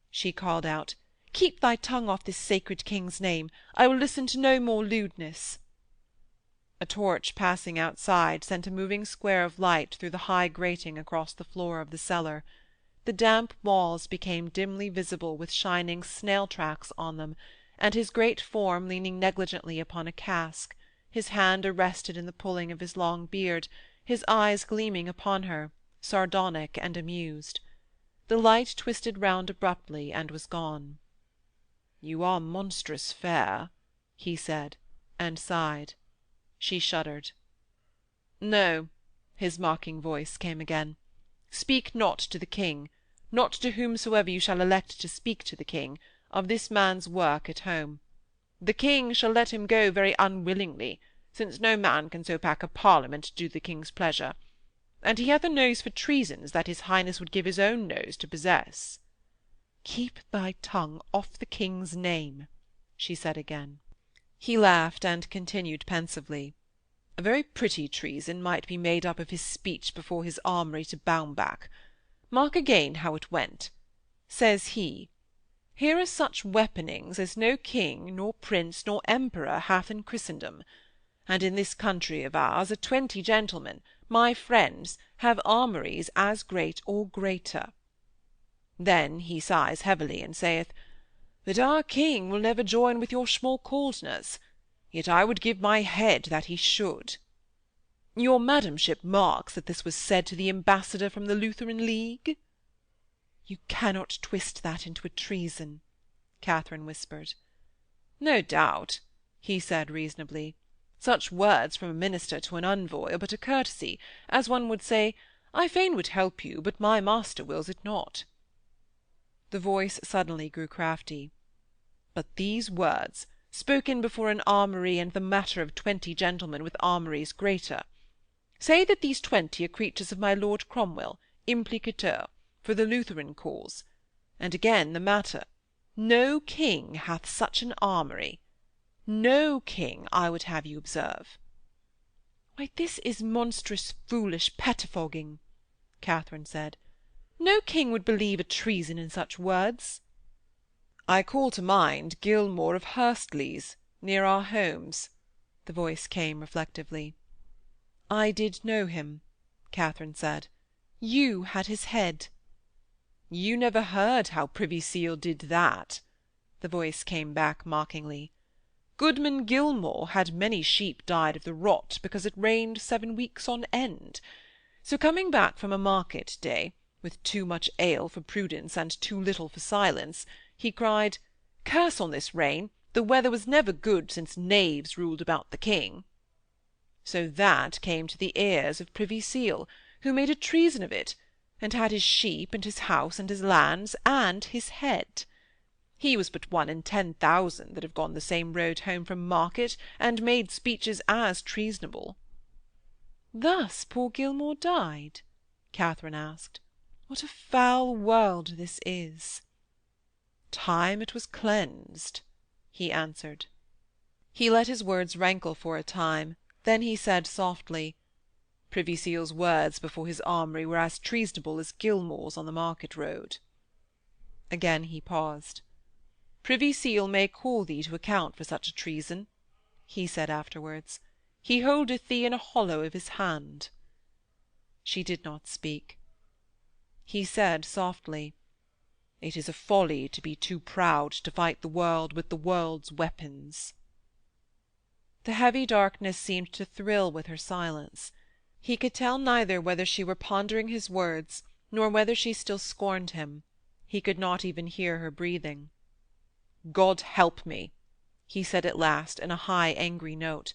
She called out, 'Keep thy tongue off this sacred king's name. I will listen to no more lewdness.' A torch passing outside sent a moving square of light through the high grating across the floor of the cellar. The damp walls became dimly visible with shining snail-tracks on them, and his great form leaning negligently upon a cask, his hand arrested in the pulling of his long beard, his eyes gleaming upon her, sardonic and amused. The light twisted round abruptly and was gone. 'You are monstrous fair,' he said, and sighed. She shuddered. 'No,' his mocking voice came again. 'Speak not to the king, not to whomsoever you shall elect to speak to the king, of this man's work at home. The king shall let him go very unwillingly, since no man can so pack a parliament to do the king's pleasure. And he hath a nose for treasons that his highness would give his own nose to possess.' 'Keep thy tongue off the king's name,' she said again. He laughed and continued pensively. 'A very pretty treason might be made up of his speech before his armoury to Baumbach. Mark again how it went. Says he, "Here are such weaponings as no king, nor prince, nor emperor hath in Christendom. And in this country of ours are 20 gentlemen, my friends, have armouries as great or greater." Then he sighs heavily and saith, "But our king will never join with your Schmalkaldners. Yet I would give my head that he should." Your madamship marks that this was said to the ambassador from the Lutheran League?' 'You cannot twist that into a treason,' Katharine whispered. 'No doubt,' he said reasonably. 'Such words from a minister to an envoy are but a courtesy, as one would say, "I fain would help you, but my master wills it not." The voice suddenly grew crafty. 'But these words, spoken before an armoury and the matter of 20 gentlemen with armouries greater. Say that these 20 are creatures of my Lord Cromwell, implicateur, for the Lutheran cause. And again the matter. No king hath such an armoury. No king, I would have you observe.' 'Why, this is monstrous foolish pettifogging,' Katharine said. 'No king would believe a treason in such words.' 'I call to mind Gilmore of Hurstleas, near our homes,' the voice came reflectively. 'I did know him,' Katharine said. 'You had his head.' 'You never heard how Privy Seal did that,' the voice came back mockingly. 'Goodman Gilmore had many sheep died of the rot because it rained 7 weeks on end. So coming back from a market day, with too much ale for prudence and too little for silence, he cried, "Curse on this rain, the weather was never good since knaves ruled about the king." So that came to the ears of Privy Seal, who made a treason of it, and had his sheep and his house and his lands and his head. He was but one in 10,000 that have gone the same road home from market and made speeches as treasonable.' 'Thus poor Gilmore died?' Katharine asked. 'What a foul world this is!' 'Time it was cleansed,' he answered. He let his words rankle for a time, then he said softly, 'Privy Seal's words before his armoury were as treasonable as Gilmore's on the market road.' Again he paused. 'Privy Seal may call thee to account for such a treason,' he said afterwards. 'He holdeth thee in a hollow of his hand.' She did not speak. He said softly, 'It is a folly to be too proud to fight the world with the world's weapons.' The heavy darkness seemed to thrill with her silence. He could tell neither whether she were pondering his words nor whether she still scorned him. He could not even hear her breathing. 'God help me,' he said at last in a high angry note.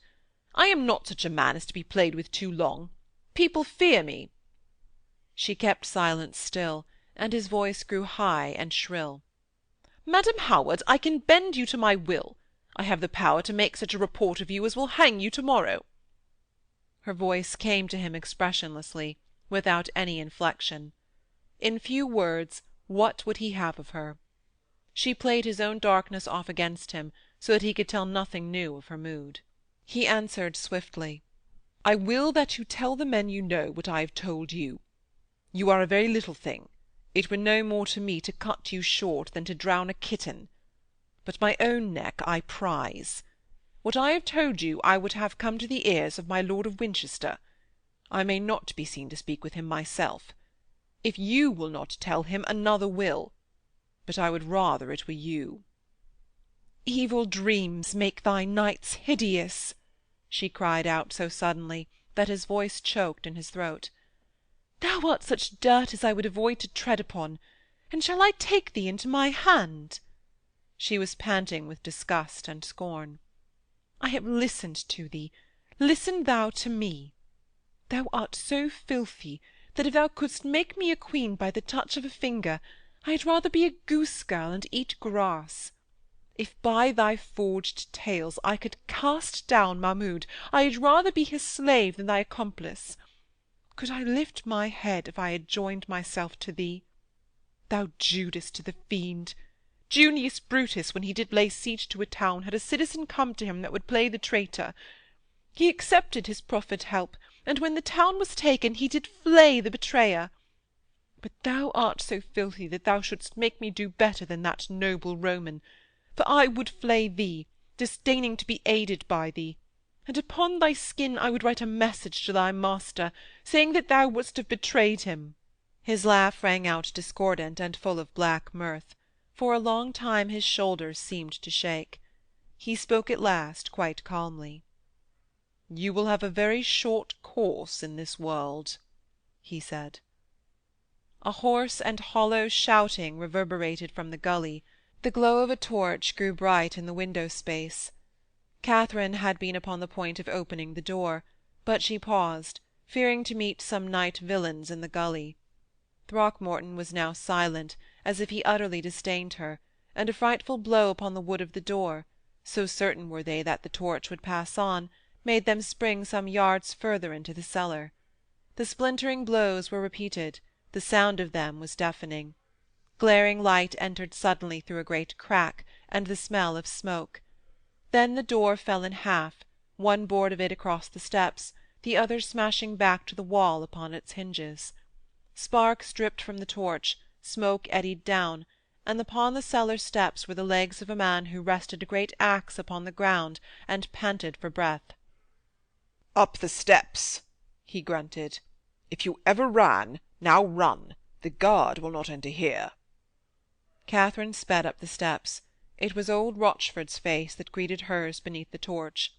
'I am not such a man as to be played with too long. People fear me.' She kept silence still, and his voice grew high and shrill. 'Madam Howard, I can bend you to my will. I have the power to make such a report of you as will hang you to-morrow.' Her voice came to him expressionlessly, without any inflection. In few words, what would he have of her? She played his own darkness off against him, so that he could tell nothing new of her mood. He answered swiftly, "I will that you tell the men you know what I have told you. You are a very little thing. It were no more to me to cut you short than to drown a kitten. But my own neck I prize. What I have told you I would have come to the ears of my Lord of Winchester. I may not be seen to speak with him myself. If you will not tell him, another will. But I would rather it were you." "Evil dreams make thy nights hideous," she cried out so suddenly that his voice choked in his throat. "Thou art such dirt as I would avoid to tread upon, and shall I take thee into my hand?" She was panting with disgust and scorn. "I have listened to thee. Listen thou to me. Thou art so filthy that if thou couldst make me a queen by the touch of a finger, I had rather be a goose-girl and eat grass. If by thy forged tales I could cast down Mahmud, I had rather be his slave than thy accomplice. Could I lift my head if I had joined myself to thee? Thou Judas to the fiend! Junius Brutus, when he did lay siege to a town, had a citizen come to him that would play the traitor. He accepted his proffered help, and when the town was taken, he did flay the betrayer. But thou art so filthy that thou shouldst make me do better than that noble Roman, for I would flay thee, disdaining to be aided by thee, and upon thy skin I would write a message to thy master, saying that thou wouldst have betrayed him." His laugh rang out discordant and full of black mirth. For a long time his shoulders seemed to shake. He spoke at last quite calmly. "You will have a very short course in this world," he said. A hoarse and hollow shouting reverberated from the gully. The glow of a torch grew bright in the window-space. Katharine had been upon the point of opening the door, but she paused, fearing to meet some night villains in the gully. Throckmorton was now silent, as if he utterly disdained her, and a frightful blow upon the wood of the door, so certain were they that the torch would pass on, made them spring some yards further into the cellar. The splintering blows were repeated, the sound of them was deafening. Glaring light entered suddenly through a great crack, and the smell of smoke. Then the door fell in half, one board of it across the steps, the other smashing back to the wall upon its hinges. Sparks dripped from the torch, smoke eddied down, and upon the cellar steps were the legs of a man who rested a great axe upon the ground and panted for breath. "Up the steps," he grunted. "If you ever ran, now run. The guard will not enter here." Katharine sped up the steps. It was old Rochford's face that greeted hers beneath the torch.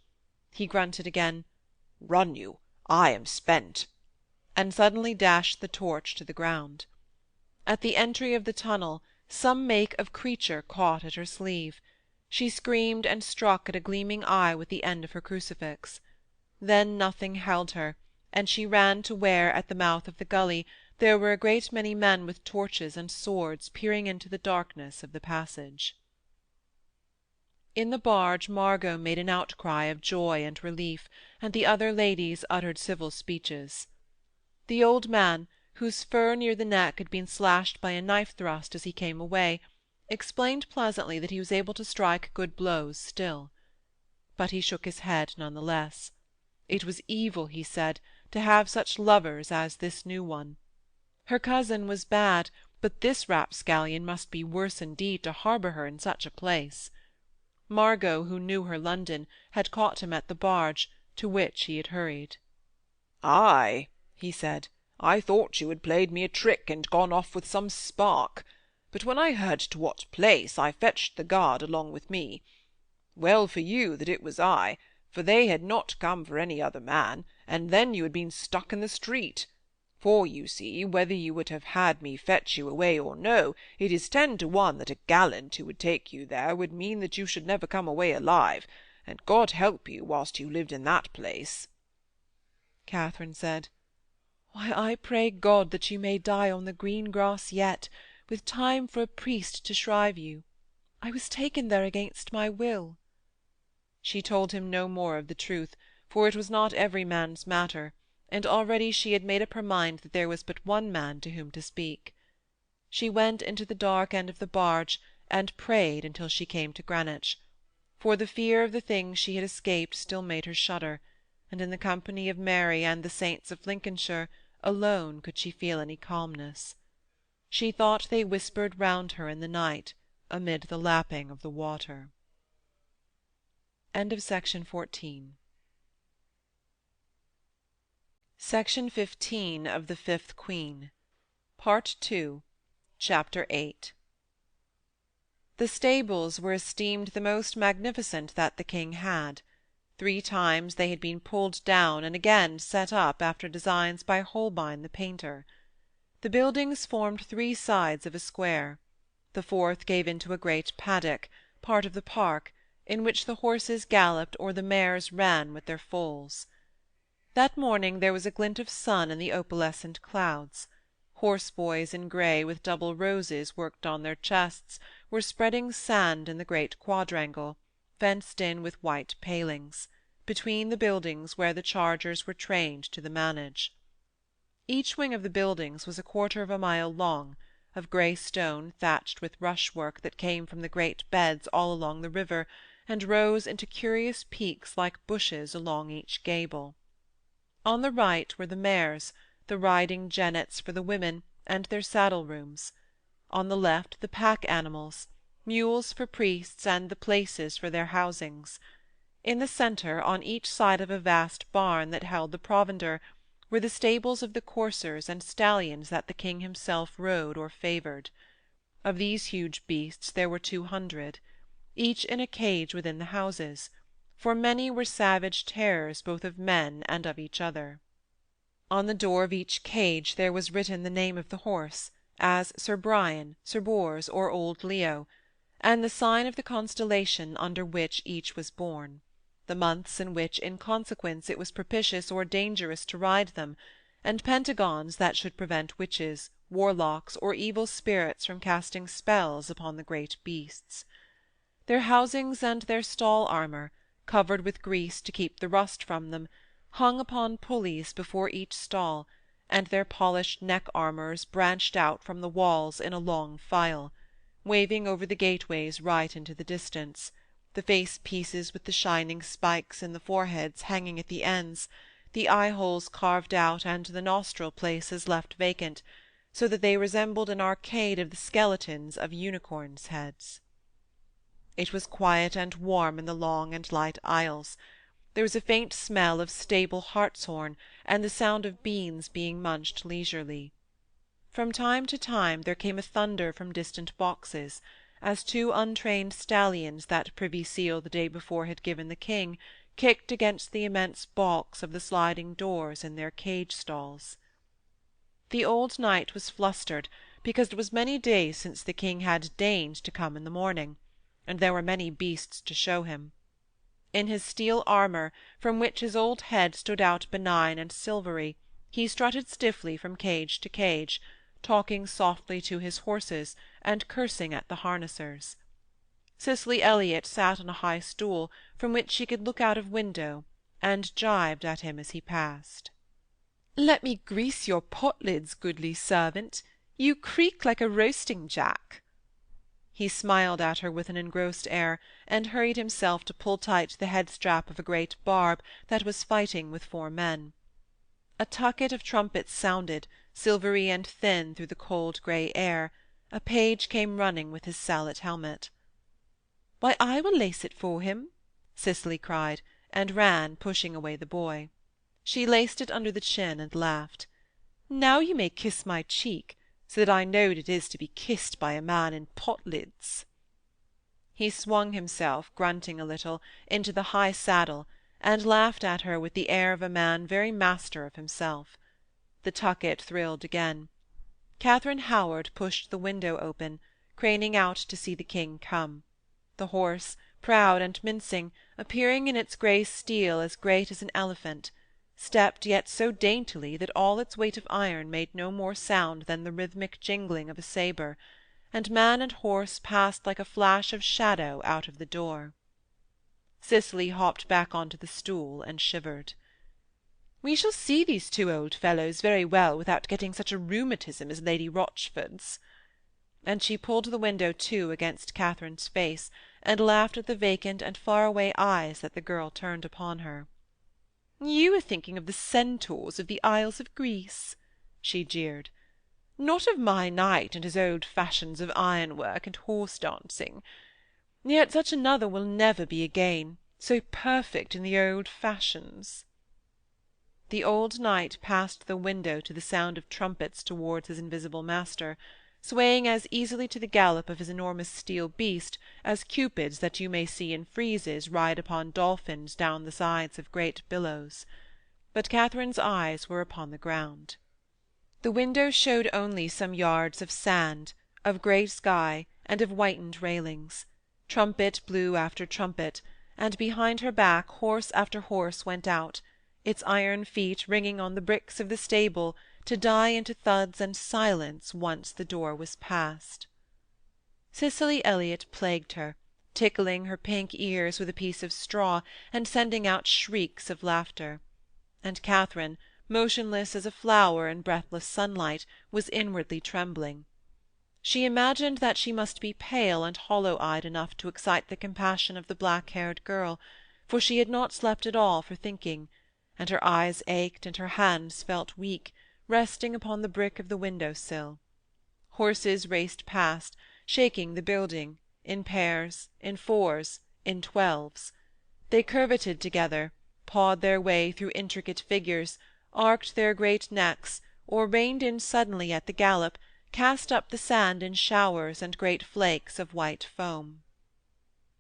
He grunted again, "Run you. I am spent," and suddenly dashed the torch to the ground. At the entry of the tunnel, some make of creature caught at her sleeve. She screamed and struck at a gleaming eye with the end of her crucifix. Then nothing held her, and she ran to where, at the mouth of the gully, there were a great many men with torches and swords peering into the darkness of the passage. In the barge Margot made an outcry of joy and relief, and the other ladies uttered civil speeches. The old man, whose fur near the neck had been slashed by a knife thrust as he came away, explained pleasantly that he was able to strike good blows still. But he shook his head none the less. It was evil, he said, to have such lovers as this new one. Her cousin was bad, but this rapscallion must be worse indeed to harbour her in such a place. Margot, who knew her London, had caught him at the barge, to which he had hurried. "Ay," he said, "I thought you had played me a trick and gone off with some spark. But when I heard to what place, I fetched the guard along with me. Well for you that it was I, for they had not come for any other man, and then you had been stuck in the street. For, you see, whether you would have had me fetch you away or no, it is 10 to 1 that a gallant who would take you there would mean that you should never come away alive, and God help you whilst you lived in that place." Katharine said, "Why, I pray God that you may die on the green grass yet, with time for a priest to shrive you. I was taken there against my will." She told him no more of the truth, for it was not every man's matter, and already she had made up her mind that there was but one man to whom to speak. She went into the dark end of the barge and prayed until she came to Greenwich, for the fear of the things she had escaped still made her shudder, and in the company of Mary and the saints of Lincolnshire alone could she feel any calmness. She thought they whispered round her in the night, amid the lapping of the water. Section 15 of the Fifth Queen. Part II. Chapter 8. The stables were esteemed the most magnificent that the king had. 3 times they had been pulled down and again set up after designs by Holbein the painter. The buildings formed 3 sides of a square. The 4th gave into a great paddock, part of the park, in which the horses galloped or the mares ran with their foals. That morning there was a glint of sun in the opalescent clouds. Horseboys in grey with double roses worked on their chests were spreading sand in the great quadrangle, fenced in with white palings, between the buildings where the chargers were trained to the manage. Each wing of the buildings was 1/4 of a mile long, of grey stone thatched with rushwork that came from the great beds all along the river and rose into curious peaks like bushes along each gable. On the right were the mares, the riding jennets for the women, and their saddle-rooms. On the left the pack-animals, mules for priests and the places for their housings. In the centre, on each side of a vast barn that held the provender, were the stables of the coursers and stallions that the king himself rode or favoured. Of these huge beasts there were 200, each in a cage within the houses, for many were savage terrors both of men and of each other. On the door of each cage there was written the name of the horse, as Sir Brian, Sir Bors, or Old Leo, and the sign of the constellation under which each was born, the months in which in consequence it was propitious or dangerous to ride them, and pentagons that should prevent witches, warlocks, or evil spirits from casting spells upon the great beasts. Their housings and their stall armour, covered with grease to keep the rust from them, hung upon pulleys before each stall, and their polished neck-armours branched out from the walls in a long file, waving over the gateways right into the distance, the face-pieces with the shining spikes in the foreheads hanging at the ends, the eye-holes carved out and the nostril-places left vacant, so that they resembled an arcade of the skeletons of unicorns' heads. It was quiet and warm in the long and light aisles. There was a faint smell of stable hartshorn and the sound of beans being munched leisurely. From time to time there came a thunder from distant boxes, as 2 untrained stallions that Privy Seal the day before had given the king kicked against the immense baulks of the sliding doors in their cage-stalls. The old knight was flustered, because it was many days since the king had deigned to come in the morning, and there were many beasts to show him. In his steel armour, from which his old head stood out benign and silvery, he strutted stiffly from cage to cage, talking softly to his horses and cursing at the harnessers. Cicely Elliot sat on a high stool from which she could look out of window, and gibed at him as he passed. "Let me grease your pot-lids, goodly servant. You creak like a roasting-jack." He smiled at her with an engrossed air, and hurried himself to pull tight the head-strap of a great barb that was fighting with 4 men. A tucket of trumpets sounded, silvery and thin through the cold grey air. A page came running with his sallet helmet. "Why, I will lace it for him," Cicely cried, and ran, pushing away the boy. She laced it under the chin and laughed. "Now you may kiss my cheek, so that I know what it is to be kissed by a man in pot-lids." He swung himself, grunting a little, into the high saddle, and laughed at her with the air of a man very master of himself. The tucket thrilled again. Katharine Howard pushed the window open, craning out to see the king come. The horse, proud and mincing, appearing in its grey steel as great as an elephant, stepped yet so daintily that all its weight of iron made no more sound than the rhythmic jingling of a sabre, and man and horse passed like a flash of shadow out of the door. Cicely hopped back on to the stool and shivered. "We shall see these 2 old fellows very well without getting such a rheumatism as Lady Rochford's." and she pulled the window to against Katharine's face, and laughed at the vacant and far-away eyes that the girl turned upon her. "You are thinking of the centaurs of the Isles of Greece," she jeered. "Not of my knight and his old fashions of ironwork and horse-dancing. Yet such another will never be again, so perfect in the old fashions." The old knight passed the window to the sound of trumpets towards his invisible master, swaying as easily to the gallop of his enormous steel beast as cupids that you may see in friezes ride upon dolphins down the sides of great billows. But Katharine's eyes were upon the ground. The window showed only some yards of sand, of grey sky, and of whitened railings. Trumpet blew after trumpet, and behind her back horse after horse went out, its iron feet ringing on the bricks of the stable, to die into thuds and silence once the door was passed. Cicely Elliot plagued her, tickling her pink ears with a piece of straw and sending out shrieks of laughter. And Katharine, motionless as a flower in breathless sunlight, was inwardly trembling. She imagined that she must be pale and hollow-eyed enough to excite the compassion of the black-haired girl, for she had not slept at all for thinking, and her eyes ached and her hands felt weak, resting upon the brick of the window-sill. Horses raced past, shaking the building, in pairs, in fours, in 12s. They curveted together, pawed their way through intricate figures, arched their great necks, or reined in suddenly at the gallop, cast up the sand in showers and great flakes of white foam.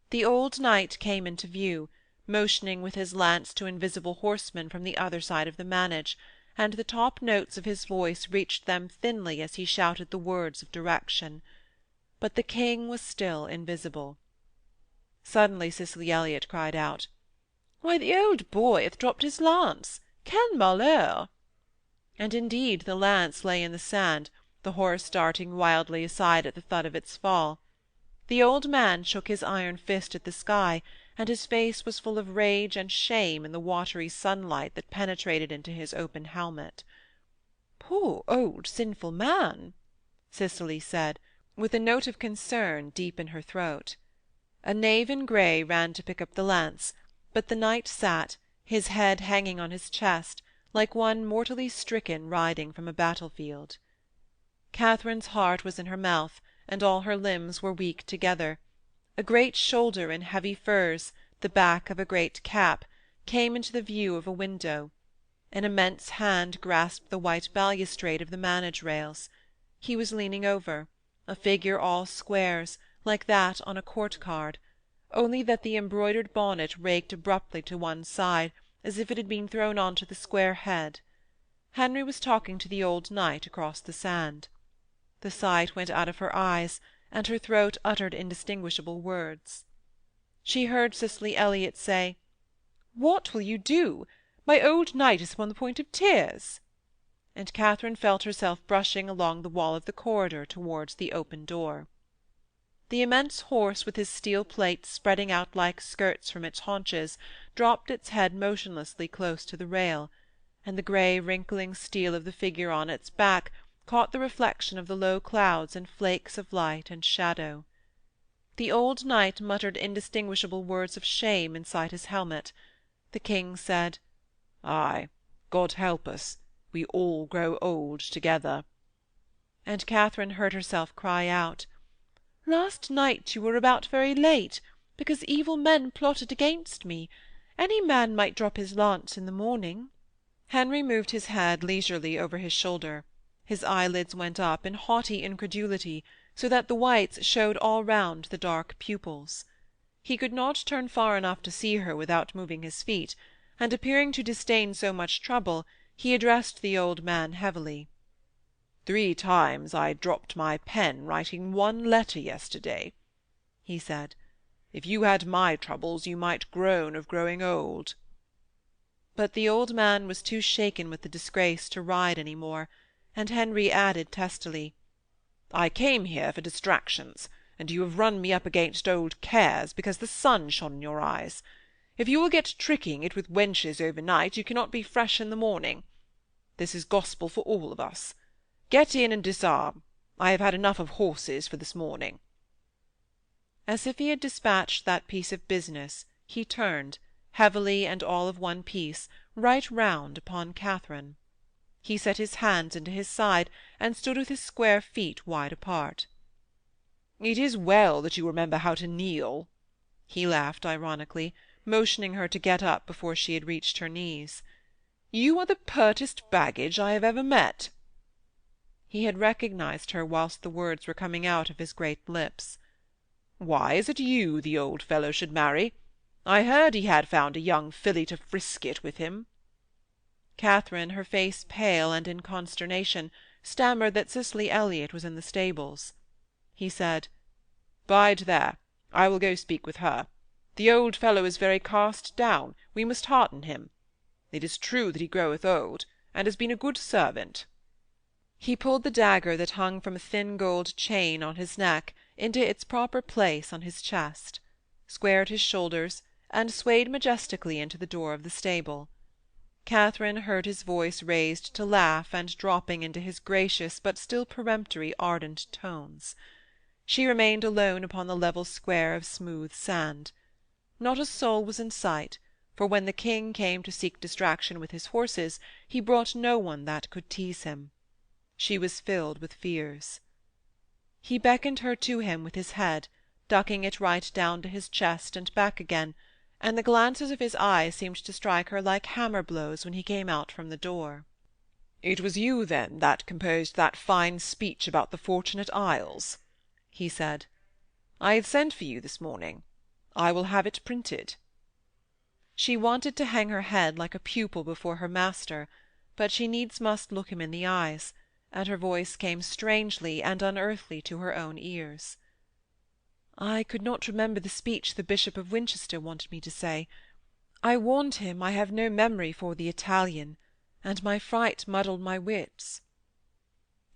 The old knight came into view, motioning with his lance to invisible horsemen from the other side of the manage, and the top notes of his voice reached them thinly as he shouted the words of direction. But the king was still invisible. Suddenly Cicely Elliot cried out, "Why, the old boy hath dropped his lance! Quel malheur!" And indeed the lance lay in the sand, the horse darting wildly aside at the thud of its fall. The old man shook his iron fist at the sky, and his face was full of rage and shame in the watery sunlight that penetrated into his open helmet. "Poor old sinful man!" Cicely said, with a note of concern deep in her throat. A knave in grey ran to pick up the lance, but the knight sat, his head hanging on his chest, like one mortally stricken riding from a battlefield. Katharine's heart was in her mouth, and all her limbs were weak together. A great shoulder in heavy furs, the back of a great cap, came into the view of a window. An immense hand grasped the white balustrade of the manage rails. He was leaning over, a figure all squares, like that on a court-card, only that the embroidered bonnet raked abruptly to one side, as if it had been thrown on to the square head. Henry was talking to the old knight across the sand. The sight went out of her eyes, and her throat uttered indistinguishable words. She heard Cicely Elliot say, "What will you do? My old knight is upon the point of tears." And Katharine felt herself brushing along the wall of the corridor towards the open door. The immense horse, with his steel plates spreading out like skirts from its haunches, dropped its head motionlessly close to the rail, and the grey wrinkling steel of the figure on its back caught the reflection of the low clouds in flakes of light and shadow. The old knight muttered indistinguishable words of shame inside his helmet. The king said, "Ay, God help us, we all grow old together." And Katharine heard herself cry out, "Last night you were about very late, because evil men plotted against me. Any man might drop his lance in the morning." Henry moved his head leisurely over his shoulder. His eyelids went up in haughty incredulity, so that the whites showed all round the dark pupils. He could not turn far enough to see her without moving his feet, and appearing to disdain so much trouble, he addressed the old man heavily. "3 times I dropped my pen writing one letter yesterday," he said. "If you had my troubles you might groan of growing old." But the old man was too shaken with the disgrace to ride any more, and Henry added testily, "I came here for distractions, and you have run me up against old cares because the sun shone in your eyes. If you will get tricking it with wenches overnight, you cannot be fresh in the morning. This is gospel for all of us. Get in and disarm. I have had enough of horses for this morning." As if he had dispatched that piece of business, he turned, heavily and all of one piece, right round upon Katharine. He set his hands into his side, and stood with his square feet wide apart. "It is well that you remember how to kneel," he laughed ironically, motioning her to get up before she had reached her knees. "You are the pertest baggage I have ever met." He had recognised her whilst the words were coming out of his great lips. "Why is it you the old fellow should marry? I heard he had found a young filly to frisk it with him." Katharine, her face pale and in consternation, stammered that Cicely Elliot was in the stables. He said, "Bide there. I will go speak with her. The old fellow is very cast down. We must hearten him. It is true that he groweth old, and has been a good servant." He pulled the dagger that hung from a thin gold chain on his neck into its proper place on his chest, squared his shoulders, and swayed majestically into the door of the stable. Katharine heard his voice raised to laugh and dropping into his gracious but still peremptory ardent tones. She remained alone upon the level square of smooth sand. Not a soul was in sight, for when the King came to seek distraction with his horses, he brought no one that could tease him. She was filled with fears. He beckoned her to him with his head, ducking it right down to his chest and back again, and the glances of his eyes seemed to strike her like hammer-blows when he came out from the door. "It was you, then, that composed that fine speech about the Fortunate Isles?" he said. "I had sent for you this morning. I will have it printed." She wanted to hang her head like a pupil before her master, but she needs must look him in the eyes, and her voice came strangely and unearthly to her own ears. "I could not remember the speech the Bishop of Winchester wanted me to say. I warned him I have no memory for the Italian, and my fright muddled my wits."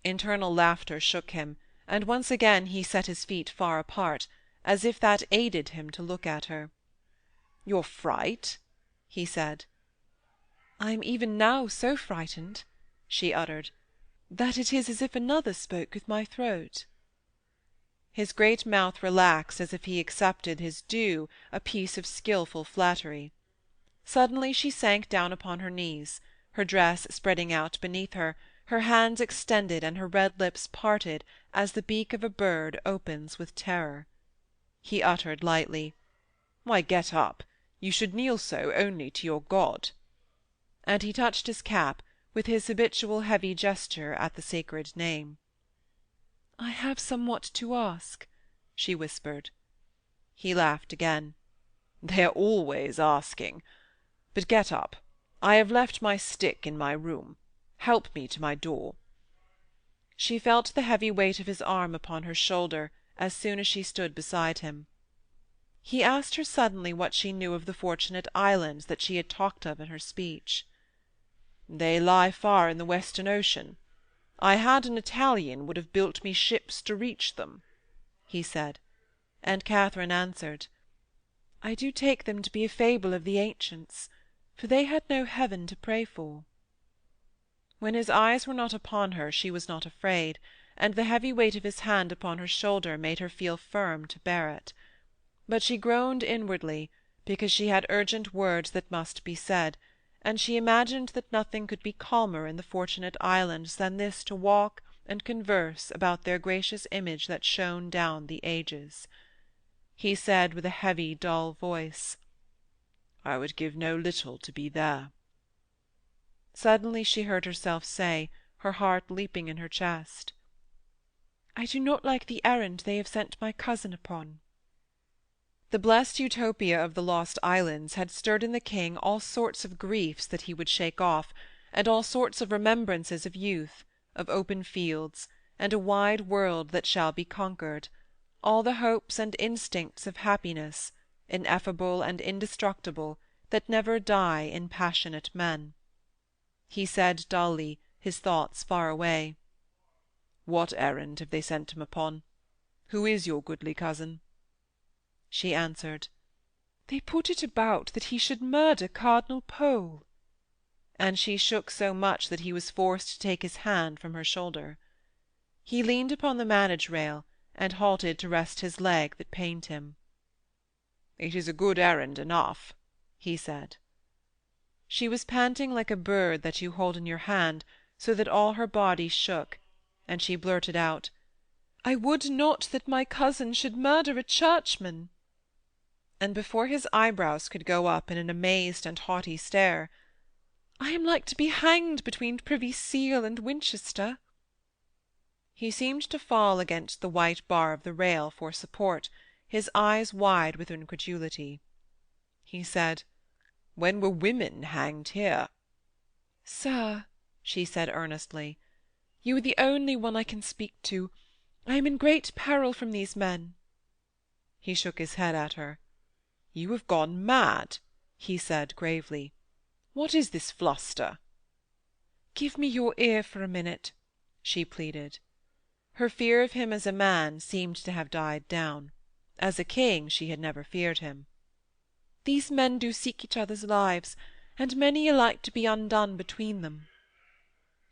Internal laughter shook him, and once again he set his feet far apart, as if that aided him to look at her. "Your fright?" he said. "I am even now so frightened," she uttered, "that it is as if another spoke with my throat." His great mouth relaxed as if he accepted his due a piece of skilful flattery. Suddenly she sank down upon her knees, her dress spreading out beneath her, her hands extended and her red lips parted as the beak of a bird opens with terror. He uttered lightly, "Why, get up. You should kneel so only to your God." And he touched his cap, with his habitual heavy gesture at the sacred name. "I have somewhat to ask," she whispered. He laughed again. "They are always asking. But get up. I have left my stick in my room. Help me to my door." She felt the heavy weight of his arm upon her shoulder as soon as she stood beside him. He asked her suddenly what she knew of the Fortunate Islands that she had talked of in her speech. "They lie far in the Western Ocean. I had an Italian would have built me ships to reach them," he said, and Katharine answered, "I do take them to be a fable of the ancients, for they had no heaven to pray for." When his eyes were not upon her she was not afraid, and the heavy weight of his hand upon her shoulder made her feel firm to bear it. But she groaned inwardly, because she had urgent words that must be said, and she imagined that nothing could be calmer in the Fortunate Islands than this to walk and converse about their gracious image that shone down the ages. He said with a heavy, dull voice, "I would give no little to be there." Suddenly she heard herself say, her heart leaping in her chest, "I do not like the errand they have sent my cousin upon." The blessed utopia of the lost islands had stirred in the King all sorts of griefs that he would shake off, and all sorts of remembrances of youth, of open fields, and a wide world that shall be conquered, all the hopes and instincts of happiness, ineffable and indestructible, that never die in passionate men. He said dully, his thoughts far away, "What errand have they sent him upon? Who is your goodly cousin?" She answered, "They put it about that he should murder Cardinal Pole." And she shook so much that he was forced to take his hand from her shoulder. He leaned upon the manage-rail, and halted to rest his leg that pained him. "It is a good errand enough," he said. She was panting like a bird that you hold in your hand, so that all her body shook, and she blurted out, "I would not that my cousin should murder a churchman." And before his eyebrows could go up in an amazed and haughty stare, "I am like to be hanged between Privy Seal and Winchester." He seemed to fall against the white bar of the rail for support, his eyes wide with incredulity. He said, "When were women hanged here?" "Sir," she said earnestly, "you are the only one I can speak to. I am in great peril from these men." He shook his head at her. "You have gone mad," he said gravely. "What is this fluster?" "Give me your ear for a minute," she pleaded. Her fear of him as a man seemed to have died down. As a king she had never feared him. "These men do seek each other's lives, and many are like to be undone between them."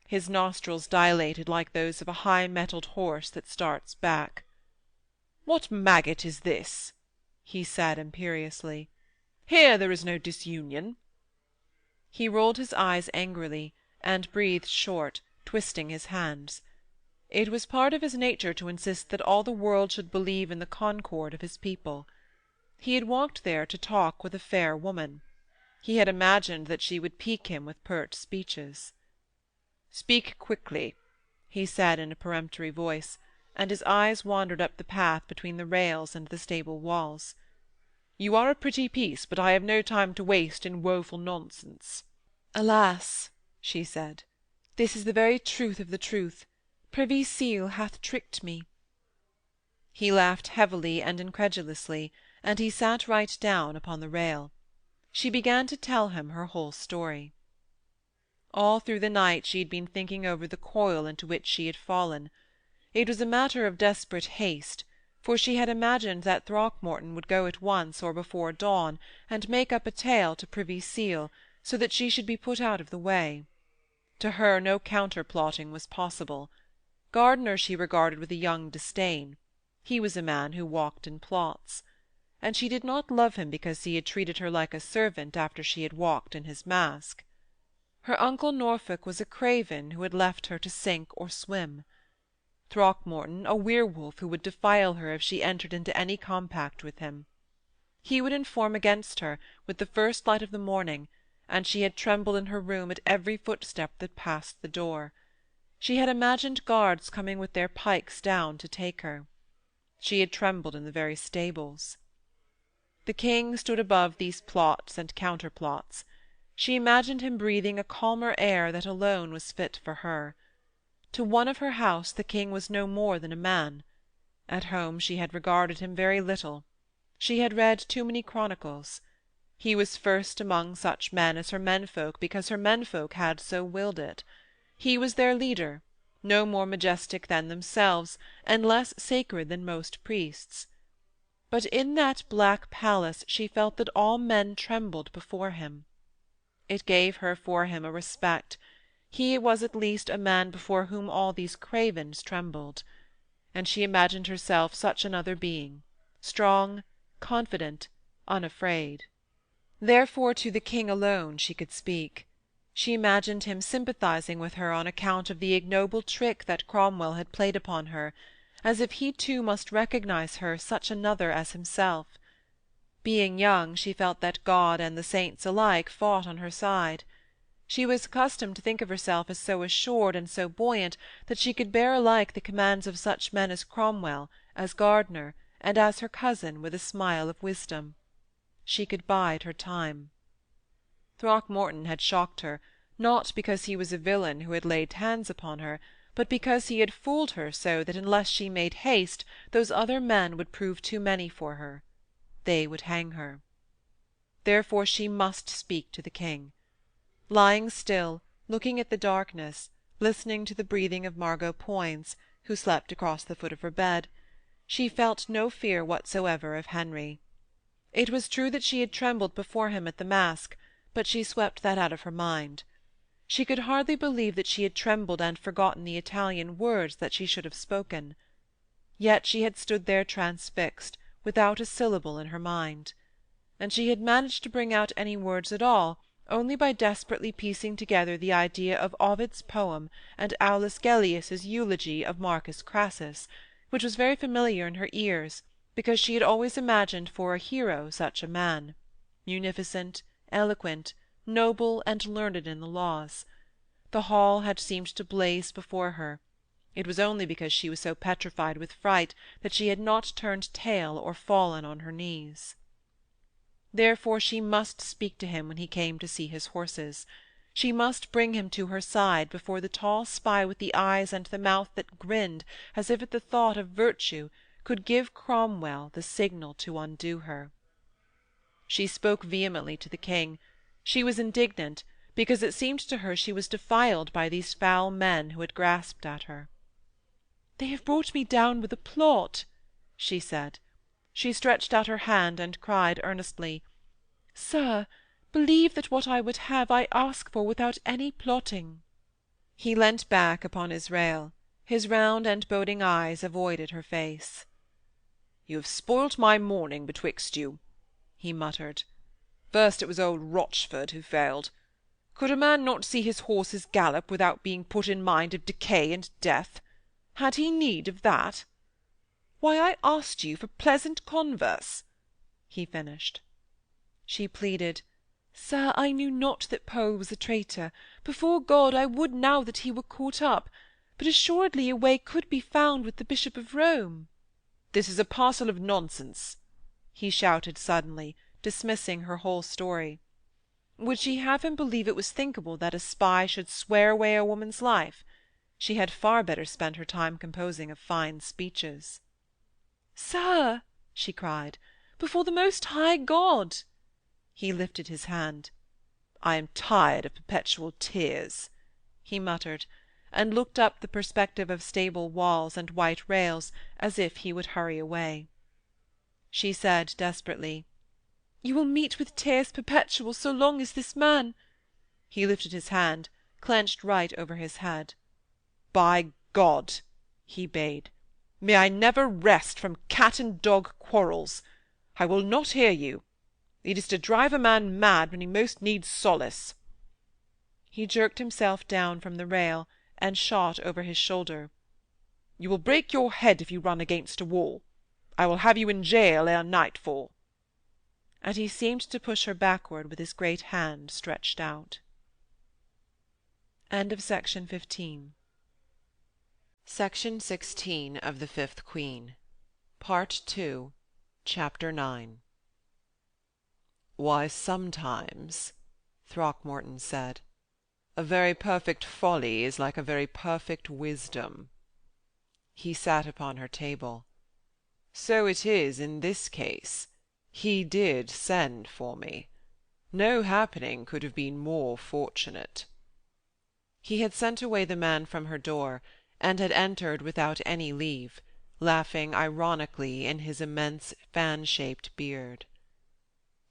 His nostrils dilated like those of a high-mettled horse that starts back. "What maggot is this?" he said imperiously. "Here there is no disunion." He rolled his eyes angrily, and breathed short, twisting his hands. It was part of his nature to insist that all the world should believe in the concord of his people. He had walked there to talk with a fair woman. He had imagined that she would pique him with pert speeches. "Speak quickly," he said in a peremptory voice, and his eyes wandered up the path between the rails and the stable walls. "You are a pretty piece, but I have no time to waste in woeful nonsense." "Alas," she said, "this is the very truth of the truth. Privy Seal hath tricked me." He laughed heavily and incredulously, and he sat right down upon the rail. She began to tell him her whole story. All through the night she had been thinking over the coil into which she had fallen. It was a matter of desperate haste, for she had imagined that Throckmorton would go at once or before dawn and make up a tale to Privy Seal, so that she should be put out of the way. To her no counter-plotting was possible. Gardiner she regarded with a young disdain. He was a man who walked in plots. And she did not love him because he had treated her like a servant after she had walked in his mask. Her uncle Norfolk was a craven who had left her to sink or swim. Throckmorton, a werewolf who would defile her if she entered into any compact with him. He would inform against her with the first light of the morning, and she had trembled in her room at every footstep that passed the door. She had imagined guards coming with their pikes down to take her. She had trembled in the very stables. The king stood above these plots and counterplots. She imagined him breathing a calmer air that alone was fit for her. To one of her house the king was no more than a man. At home she had regarded him very little. She had read too many chronicles. He was first among such men as her menfolk because her menfolk had so willed it. He was their leader, no more majestic than themselves, and less sacred than most priests. But in that black palace she felt that all men trembled before him. It gave her for him a respect. He was at least a man before whom all these cravens trembled. And she imagined herself such another being, strong, confident, unafraid. Therefore to the king alone she could speak. She imagined him sympathizing with her on account of the ignoble trick that Cromwell had played upon her, as if he too must recognize her such another as himself. Being young, she felt that God and the saints alike fought on her side. She was accustomed to think of herself as so assured and so buoyant that she could bear alike the commands of such men as Cromwell, as Gardiner, and as her cousin, with a smile of wisdom. She could bide her time. Throckmorton had shocked her, not because he was a villain who had laid hands upon her, but because he had fooled her so that unless she made haste those other men would prove too many for her. They would hang her. Therefore she must speak to the king. Lying still, looking at the darkness, listening to the breathing of Margot Poins, who slept across the foot of her bed, she felt no fear whatsoever of Henry. It was true that she had trembled before him at the mask, but she swept that out of her mind. She could hardly believe that she had trembled and forgotten the Italian words that she should have spoken. Yet she had stood there transfixed, without a syllable in her mind. And she had managed to bring out any words at all only by desperately piecing together the idea of Ovid's poem and Aulus Gellius's eulogy of Marcus Crassus, which was very familiar in her ears, because she had always imagined for a hero such a man, munificent, eloquent, noble, and learned in the laws. The hall had seemed to blaze before her. It was only because she was so petrified with fright that she had not turned tail or fallen on her knees. Therefore she must speak to him when he came to see his horses. She must bring him to her side before the tall spy with the eyes and the mouth that grinned as if at the thought of virtue could give Cromwell the signal to undo her. She spoke vehemently to the king. She was indignant, because it seemed to her she was defiled by these foul men who had grasped at her. "They have brought me down with a plot," she said. She stretched out her hand and cried earnestly, "Sir, believe that what I would have I ask for without any plotting." He leant back upon his rail. His round and boding eyes avoided her face. "You have spoilt my morning betwixt you," he muttered. "First it was old Rochford who failed. Could a man not see his horses gallop without being put in mind of decay and death? Had he need of that? Why, I asked you for pleasant converse," he finished. She pleaded, "Sir, I knew not that Pole was a traitor. Before God, I would now that he were caught up. But assuredly a way could be found with the Bishop of Rome." "This is a parcel of nonsense," he shouted suddenly, dismissing her whole story. Would she have him believe it was thinkable that a spy should swear away a woman's life? She had far better spend her time composing of fine speeches. "Sir," she cried, "before the Most High God—" He lifted his hand. "I am tired of perpetual tears," he muttered, and looked up the perspective of stable walls and white rails as if he would hurry away. She said desperately, "You will meet with tears perpetual so long as this man—" He lifted his hand, clenched right over his head. "By God," he bade, "may I never rest from cat-and-dog quarrels! I will not hear you. It is to drive a man mad when he most needs solace." He jerked himself down from the rail and shot over his shoulder. "You will break your head if you run against a wall. I will have you in gaol ere nightfall." And he seemed to push her backward with his great hand stretched out. Section 16 of the Fifth Queen, Part 2, Chapter 9. "Why, sometimes," Throckmorton said, "a very perfect folly is like a very perfect wisdom." He sat upon her table. "So it is in this case. He did send for me. No happening could have been more fortunate." He had sent away the man from her door, and had entered without any leave, laughing ironically in his immense fan-shaped beard.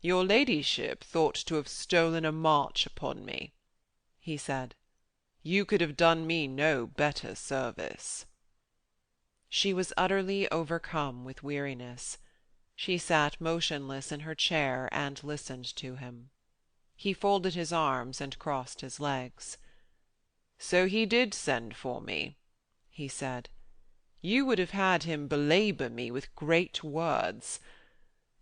"Your ladyship thought to have stolen a march upon me," he said. "You could have done me no better service." She was utterly overcome with weariness. She sat motionless in her chair and listened to him. He folded his arms and crossed his legs. "So he did send for me," he said. "You would have had him belabour me with great words.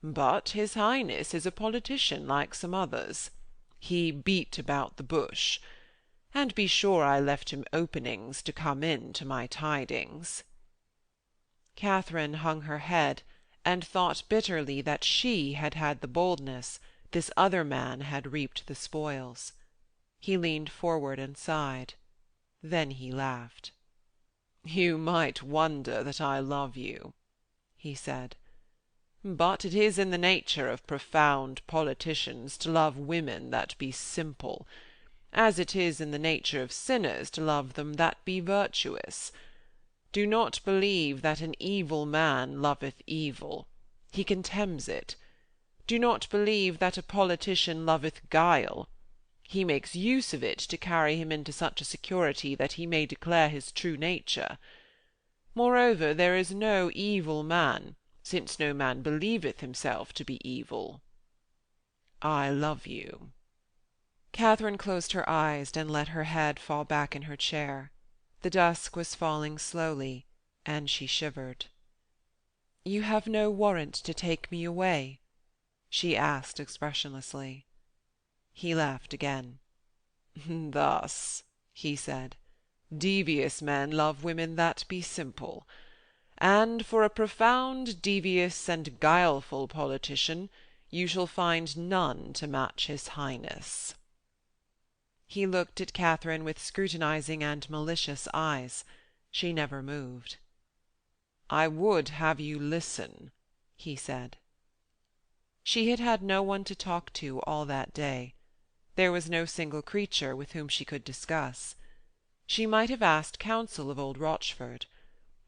But his Highness is a politician like some others. He beat about the bush. And be sure I left him openings to come in to my tidings." Katharine hung her head, and thought bitterly that she had had the boldness, this other man had reaped the spoils. He leaned forward and sighed. Then he laughed. "You might wonder that I love you," he said. "But it is in the nature of profound politicians to love women that be simple, as it is in the nature of sinners to love them that be virtuous. Do not believe that an evil man loveth evil. He contemns it. Do not believe that a politician loveth guile. He makes use of it to carry him into such a security that he may declare his true nature. Moreover, there is no evil man, since no man believeth himself to be evil. I love you. Katharine closed her eyes and let her head fall back in her chair. The dusk was falling slowly, and she shivered. "You have no warrant to take me away?" she asked expressionlessly. He laughed again. "Thus," he said, "devious men love women that be simple, and for a profound, devious, and guileful politician you shall find none to match his Highness." He looked at Katharine with scrutinizing and malicious eyes. She never moved. "I would have you listen," he said. She had had no one to talk to all that day. There was no single creature with whom she could discuss. She might have asked counsel of old Rochford.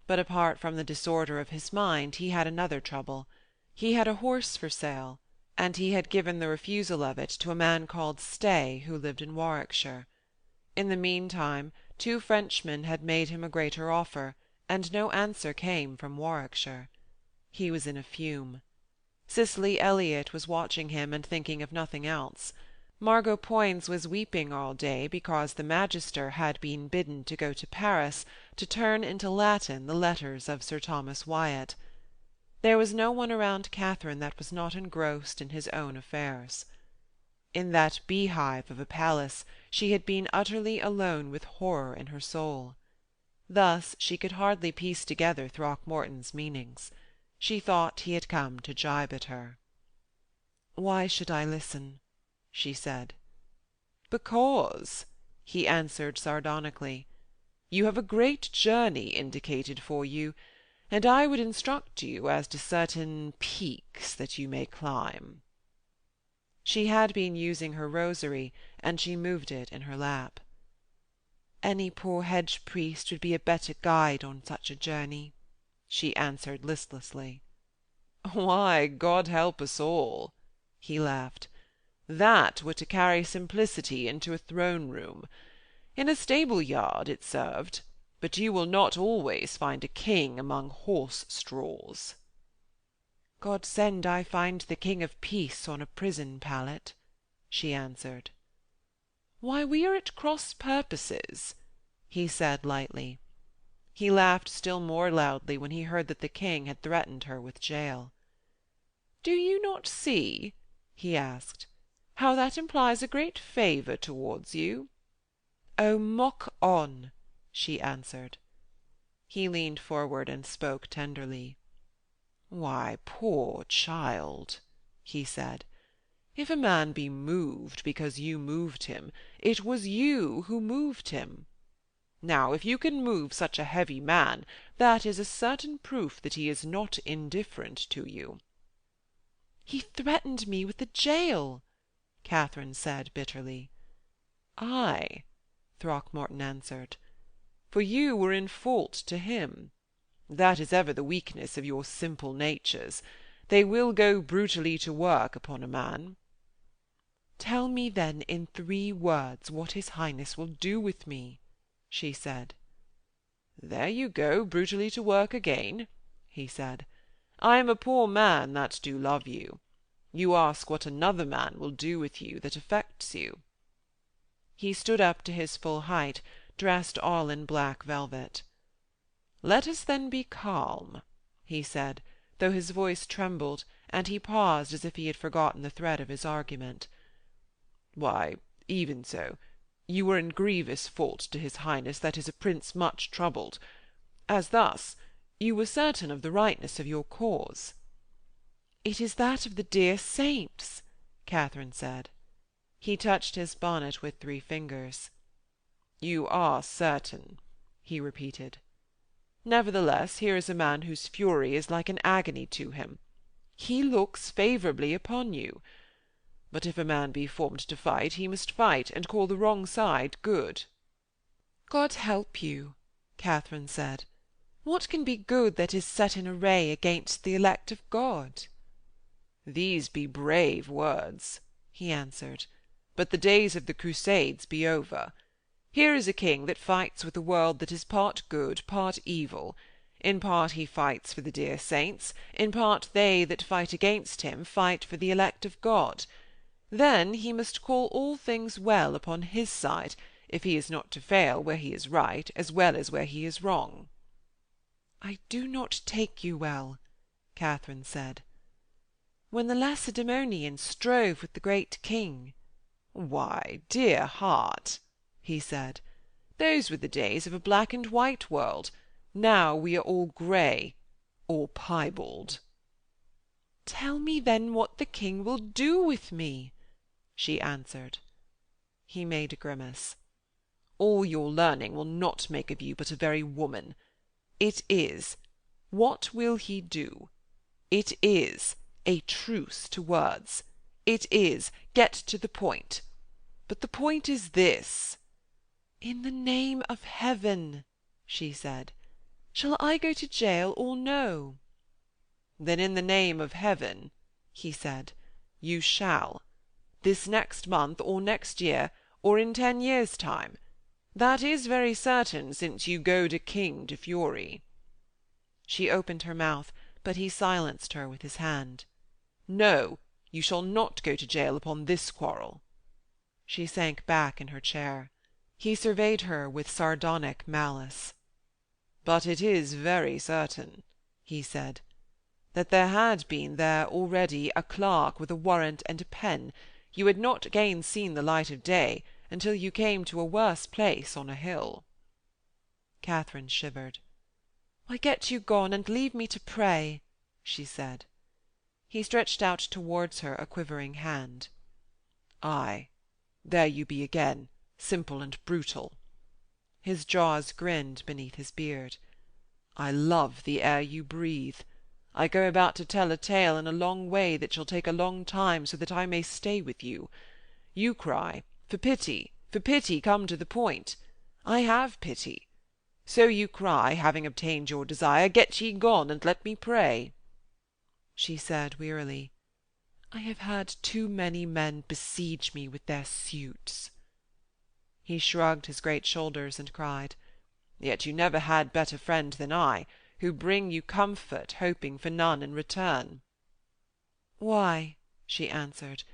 But apart from the disorder of his mind, he had another trouble. He had a horse for sale, and he had given the refusal of it to a man called Stay, who lived in Warwickshire. In the meantime, 2 Frenchmen had made him a greater offer, and no answer came from Warwickshire. He was in a fume. Cicely Elliot was watching him and thinking of nothing else. Margot Poins was weeping all day because the Magister had been bidden to go to Paris to turn into Latin the letters of Sir Thomas Wyatt. There was no one around Katharine that was not engrossed in his own affairs. In that beehive of a palace she had been utterly alone with horror in her soul. Thus she could hardly piece together Throckmorton's meanings. She thought he had come to gibe at her. "Why should I listen?" she said. "Because," he answered sardonically, "you have a great journey indicated for you, and I would instruct you as to certain peaks that you may climb." She had been using her rosary, and she moved it in her lap. "Any poor hedge priest would be a better guide on such a journey," she answered listlessly. "Why, God help us all," he laughed. "That were to carry simplicity into a throne-room. In a stable-yard it served, but you will not always find a king among horse-straws." "God send I find the King of Peace on a prison pallet," she answered. "Why, we are at cross purposes," he said lightly. He laughed still more loudly when he heard that the king had threatened her with jail. "Do you not see," he asked, "how that implies a great favour towards you?" "Oh, mock on," she answered. He leaned forward and spoke tenderly. "Why, poor child," he said, "if a man be moved because you moved him, it was you who moved him. Now, if you can move such a heavy man, that is a certain proof that he is not indifferent to you." "He threatened me with the jail," Katharine said bitterly. "Ay," Throckmorton answered, "for you were in fault to him. That is ever the weakness of your simple natures. They will go brutally to work upon a man." "Tell me then in 3 words what his Highness will do with me," she said. "There you go brutally to work again," he said. "I am a poor man that do love you. You ask what another man will do with you that affects you." He stood up to his full height, dressed all in black velvet. "Let us then be calm," he said, though his voice trembled, and he paused as if he had forgotten the thread of his argument. "Why, even so, you were in grievous fault to his Highness that is a prince much troubled. As thus, you were certain of the rightness of your cause." "It is that of the dear saints," Katharine said. He touched his bonnet with 3 fingers. "You are certain," he repeated. "Nevertheless, here is a man whose fury is like an agony to him. He looks favourably upon you. But if a man be formed to fight, he must fight, and call the wrong side good." "God help you," Katharine said. "What can be good that is set in array against the elect of God?" "These be brave words," he answered, but the days of the Crusades be over. Here is a king that fights with a world that is part good, part evil. In part he fights for the dear saints, in part they that fight against him fight for the elect of God. Then he must call all things well upon his side, if he is not to fail where he is right as well as where he is wrong. I do not take you well, Katharine said. When the Lacedaemonians strove with the great king— Why, dear heart, he said, those were the days of a black and white world. Now we are all grey, or piebald. Tell me then what the king will do with me, she answered. He made a grimace. All your learning will not make of you but a very woman. It is, what will he do? It is, a truce to words. It is, get to the point. But the point is this. In the name of heaven, she said, shall I go to jail or no? Then in the name of heaven, he said, you shall. This next month, or next year, or in 10 years' time. That is very certain, since you goad a king to fury. She opened her mouth, but he silenced her with his hand. No, you shall not go to jail upon this quarrel. She sank back in her chair. He surveyed her with sardonic malice. But it is very certain, he said, that there had been there already a clerk with a warrant and a pen. You had not again seen the light of day until you came to a worse place on a hill. Katharine shivered. Why, get you gone and leave me to pray, she said. He stretched out towards her a quivering hand. Ay, there you be again, simple and brutal. His jaws grinned beneath his beard. I love the air you breathe. I go about to tell a tale in a long way that shall take a long time, so that I may stay with you. You cry, for pity, come to the point. I have pity. So you cry, having obtained your desire, get ye gone, and let me pray. She said wearily, I have had too many men besiege me with their suits. He shrugged his great shoulders and cried, Yet you never had better friend than I, who bring you comfort, hoping for none in return. Why, she answered,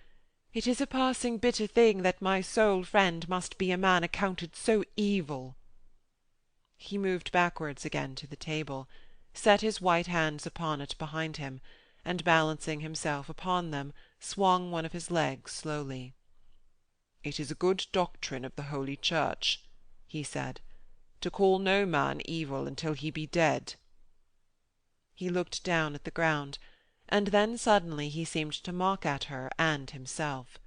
it is a passing bitter thing that my sole friend must be a man accounted so evil. He moved backwards again to the table, set his white hands upon it behind him, and balancing himself upon them, swung one of his legs slowly. It is a good doctrine of the Holy Church, he said, to call no man evil until he be dead. He looked down at the ground, and then suddenly he seemed to mock at her and himself.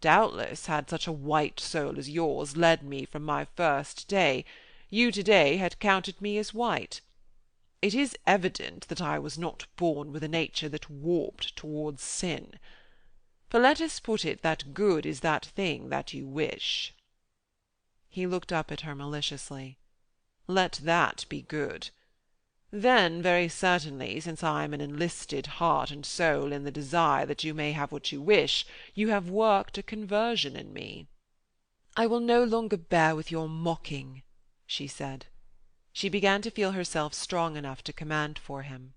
Doubtless, had such a white soul as yours led me from my first day, you to-day had counted me as white. It is evident that I was not born with a nature that warped towards sin. For let us put it that good is that thing that you wish. He looked up at her maliciously. Let that be good. Then, very certainly, since I am an enlisted heart and soul in the desire that you may have what you wish, you have worked a conversion in me. I will no longer bear with your mocking, she said. She began to feel herself strong enough to command for him.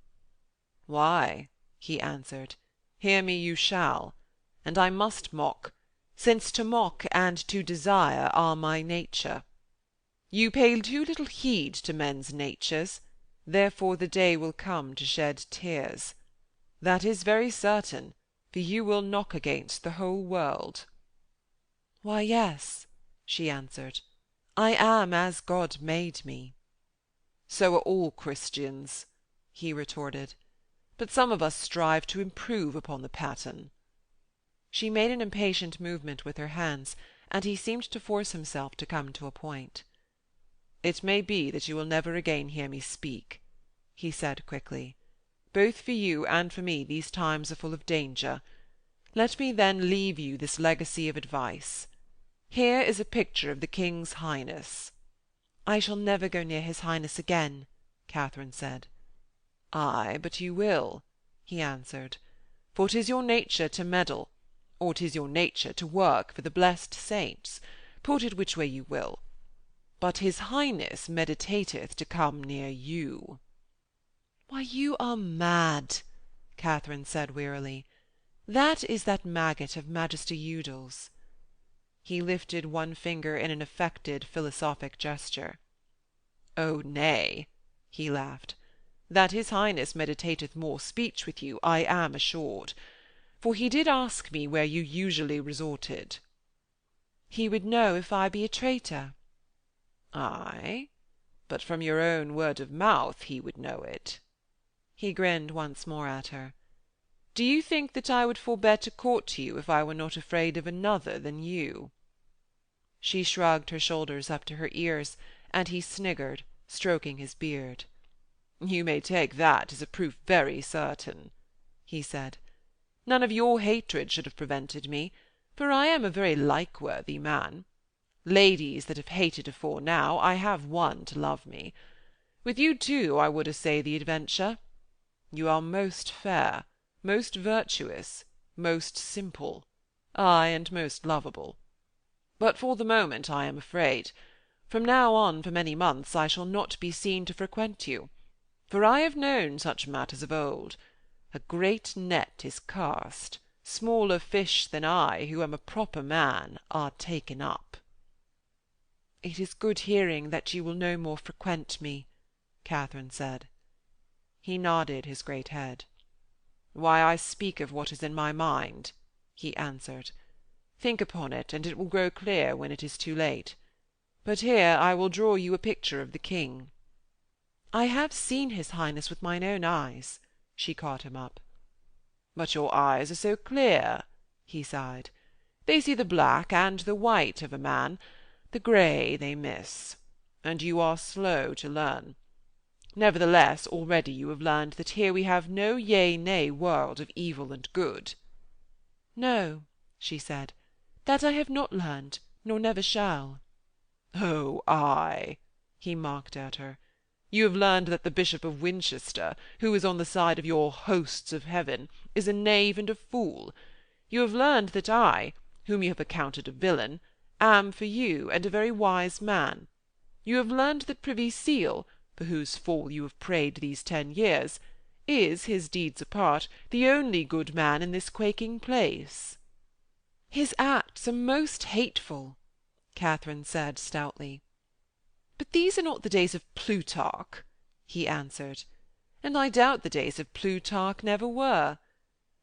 Why, he answered, hear me you shall, and I must mock, since to mock and to desire are my nature. You pay too little heed to men's natures, therefore the day will come to shed tears. That is very certain, for you will knock against the whole world. Why, yes, she answered, I am as God made me. So are all Christians, he retorted, but some of us strive to improve upon the pattern. She made an impatient movement with her hands, and he seemed to force himself to come to a point. It may be that you will never again hear me speak, he said quickly. Both for you and for me these times are full of danger. Let me then leave you this legacy of advice. Here is a picture of the King's Highness. I shall never go near his Highness again, Katharine said. Ay, but you will, he answered, for 'tis your nature to meddle, or 'tis your nature to work for the blessed saints, put it which way you will. But his Highness meditateth to come near you. Why, you are mad, Katharine said wearily. That is that maggot of Magister Udal's. He lifted one finger in an affected philosophic gesture. Oh, nay, he laughed. That his Highness meditateth more speech with you, I am assured. For he did ask me where you usually resorted. He would know if I be a traitor. Ay, but from your own word of mouth he would know it. He grinned once more at her. Do you think that I would forbear to court you if I were not afraid of another than you? She shrugged her shoulders up to her ears, and he sniggered, stroking his beard. You may take that as a proof very certain, he said. None of your hatred should have prevented me, for I am a very like-worthy man. Ladies that have hated afore now, I have won to love me. With you too I would essay the adventure. You are most fair, most virtuous, most simple, ay, and most lovable. But for the moment I am afraid. From now on for many months I shall not be seen to frequent you, for I have known such matters of old. A great net is cast, smaller fish than I, who am a proper man, are taken up. It is good hearing that you will no more frequent me, Katharine said. He nodded his great head. Why, I speak of what is in my mind, he answered. Think upon it, and it will grow clear when it is too late. But here I will draw you a picture of the King. I have seen his Highness with mine own eyes, she caught him up. But your eyes are so clear, he sighed. They see the black and the white of a man, the grey they miss, and you are slow to learn. Nevertheless, already you have learned that here we have no yea-nay world of evil and good. No, she said, that I have not learned, nor never shall. Oh, ay, he mocked at her. You have learned that the Bishop of Winchester, who is on the side of your hosts of heaven, is a knave and a fool. You have learned that I, whom you have accounted a villain, am for you, and a very wise man. You have learned that Privy Seal, for whose fall you have prayed these 10 years, is, his deeds apart, the only good man in this quaking place. His acts are most hateful, Katharine said stoutly. But these are not the days of Plutarch, he answered, and I doubt the days of Plutarch never were.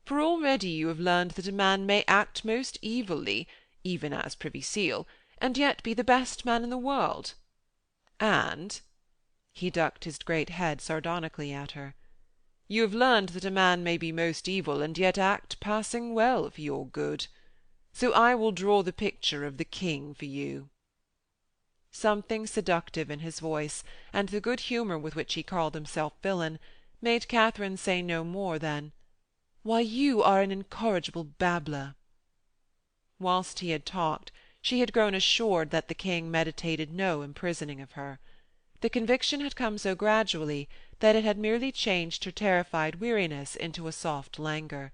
For already you have learned that a man may act most evilly, even as Privy Seal, and yet be the best man in the world. And, he ducked his great head sardonically at her, you have learned that a man may be most evil and yet act passing well for your good. So I will draw the picture of the King for you. Something seductive in his voice, and the good humour with which he called himself villain, made Katharine say no more than, "Why, you are an incorrigible babbler." Whilst he had talked, she had grown assured that the King meditated no imprisoning of her. The conviction had come so gradually that it had merely changed her terrified weariness into a soft languor.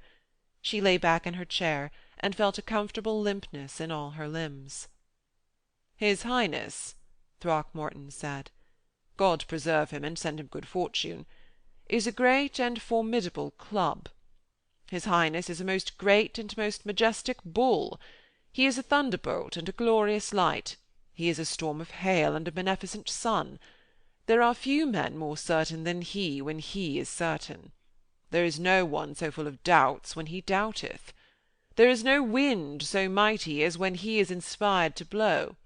She lay back in her chair, and felt a comfortable limpness in all her limbs. "His Highness," Throckmorton said, "God preserve him and send him good fortune, is a great and formidable club. His Highness is a most great and most majestic bull. He is a thunderbolt and a glorious light. He is a storm of hail and a beneficent sun. There are few men more certain than he when he is certain. There is no one so full of doubts when he doubteth. There is no wind so mighty as when he is inspired to blow.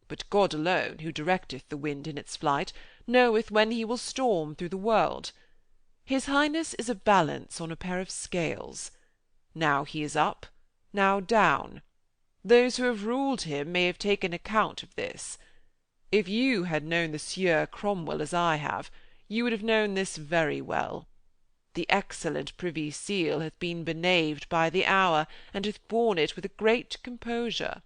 But God alone, who directeth the wind in its flight, knoweth when he will storm through the world. His Highness is a balance on a pair of scales. Now he is up, now down. Those who have ruled him may have taken account of this. If you had known the Sieur Cromwell as I have, you would have known this very well. The excellent Privy Seal hath been benaved by the hour, and hath borne it with a great composure.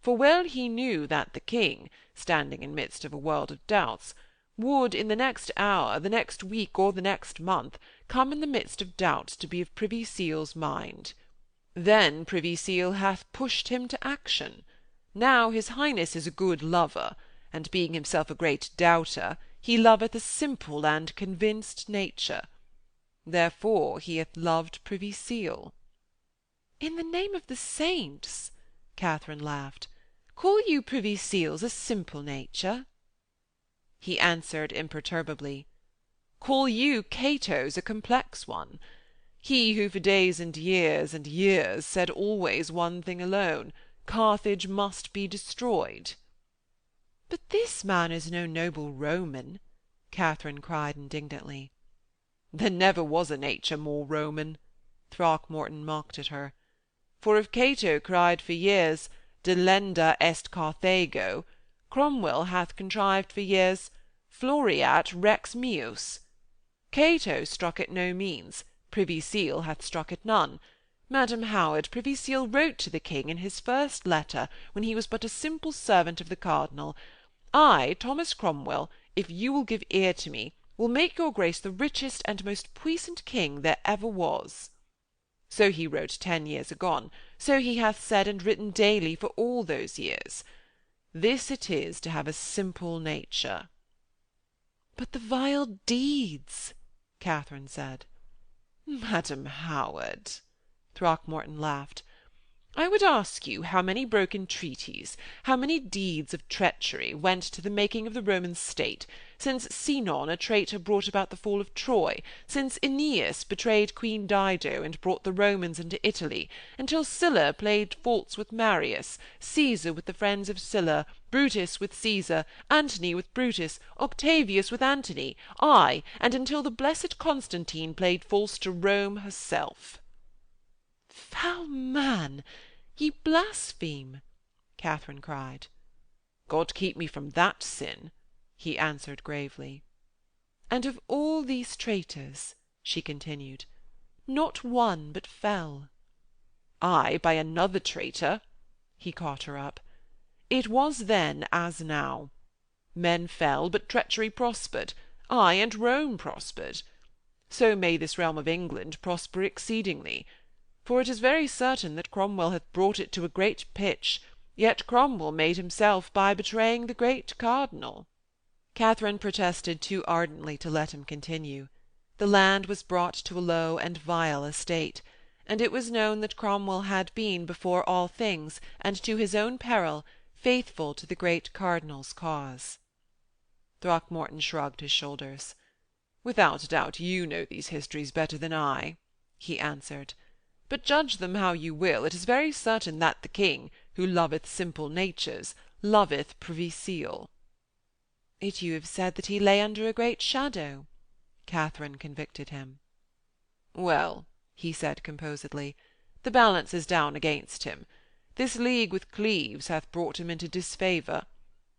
For well he knew that the King, standing in midst of a world of doubts, would in the next hour, the next week, or the next month, come in the midst of doubts to be of Privy Seal's mind. Then Privy Seal hath pushed him to action. Now his Highness is a good lover, and being himself a great doubter, he loveth a simple and convinced nature. Therefore he hath loved Privy Seal. In the name of the saints, Katharine laughed, call you Privy Seal's a simple nature? He answered imperturbably, call you Cato's a complex one? He who for days and years said always one thing alone, Carthage must be destroyed. But this man is no noble Roman, Katharine cried indignantly. There never was a nature more Roman, Throckmorton mocked at her. For if Cato cried for years, Delenda est Carthago, Cromwell hath contrived for years, Floreat rex meus. Cato struck at no means, Privy Seal hath struck at none. Madam Howard, Privy Seal wrote to the King in his first letter, when he was but a simple servant of the Cardinal, I, Thomas Cromwell, if you will give ear to me, will make your Grace the richest and most puissant king there ever was. So he wrote 10 years agone, so he hath said and written daily for all those years. This it is to have a simple nature. But the vile deeds, Katharine said. Madam Howard, Throckmorton laughed, I would ask you how many broken treaties, how many deeds of treachery went to the making of the Roman state, since Sinon a traitor brought about the fall of Troy, since Aeneas betrayed Queen Dido and brought the Romans into Italy, until Sylla played false with Marius, Caesar with the friends of Sylla, Brutus with Caesar, Antony with Brutus, Octavius with Antony, ay, and until the blessed Constantine played false to Rome herself. Foul man! Ye blaspheme, Katharine cried. God keep me from that sin, he answered gravely. And of all these traitors, she continued, not one but fell. Ay, by another traitor, he caught her up. It was then as now. Men fell, but treachery prospered, ay, and Rome prospered. So may this realm of England prosper exceedingly. For it is very certain that Cromwell hath brought it to a great pitch, yet Cromwell made himself by betraying the great cardinal. Katharine protested too ardently to let him continue. The land was brought to a low and vile estate, and it was known that Cromwell had been, before all things, and to his own peril, faithful to the great cardinal's cause. Throckmorton shrugged his shoulders. Without doubt you know these histories better than I, he answered. But judge them how you will, it is very certain that the king, who loveth simple natures, loveth Privy Seal. Yet you have said that he lay under a great shadow, Katharine convicted him. Well, he said composedly, the balance is down against him. This league with Cleves hath brought him into disfavour.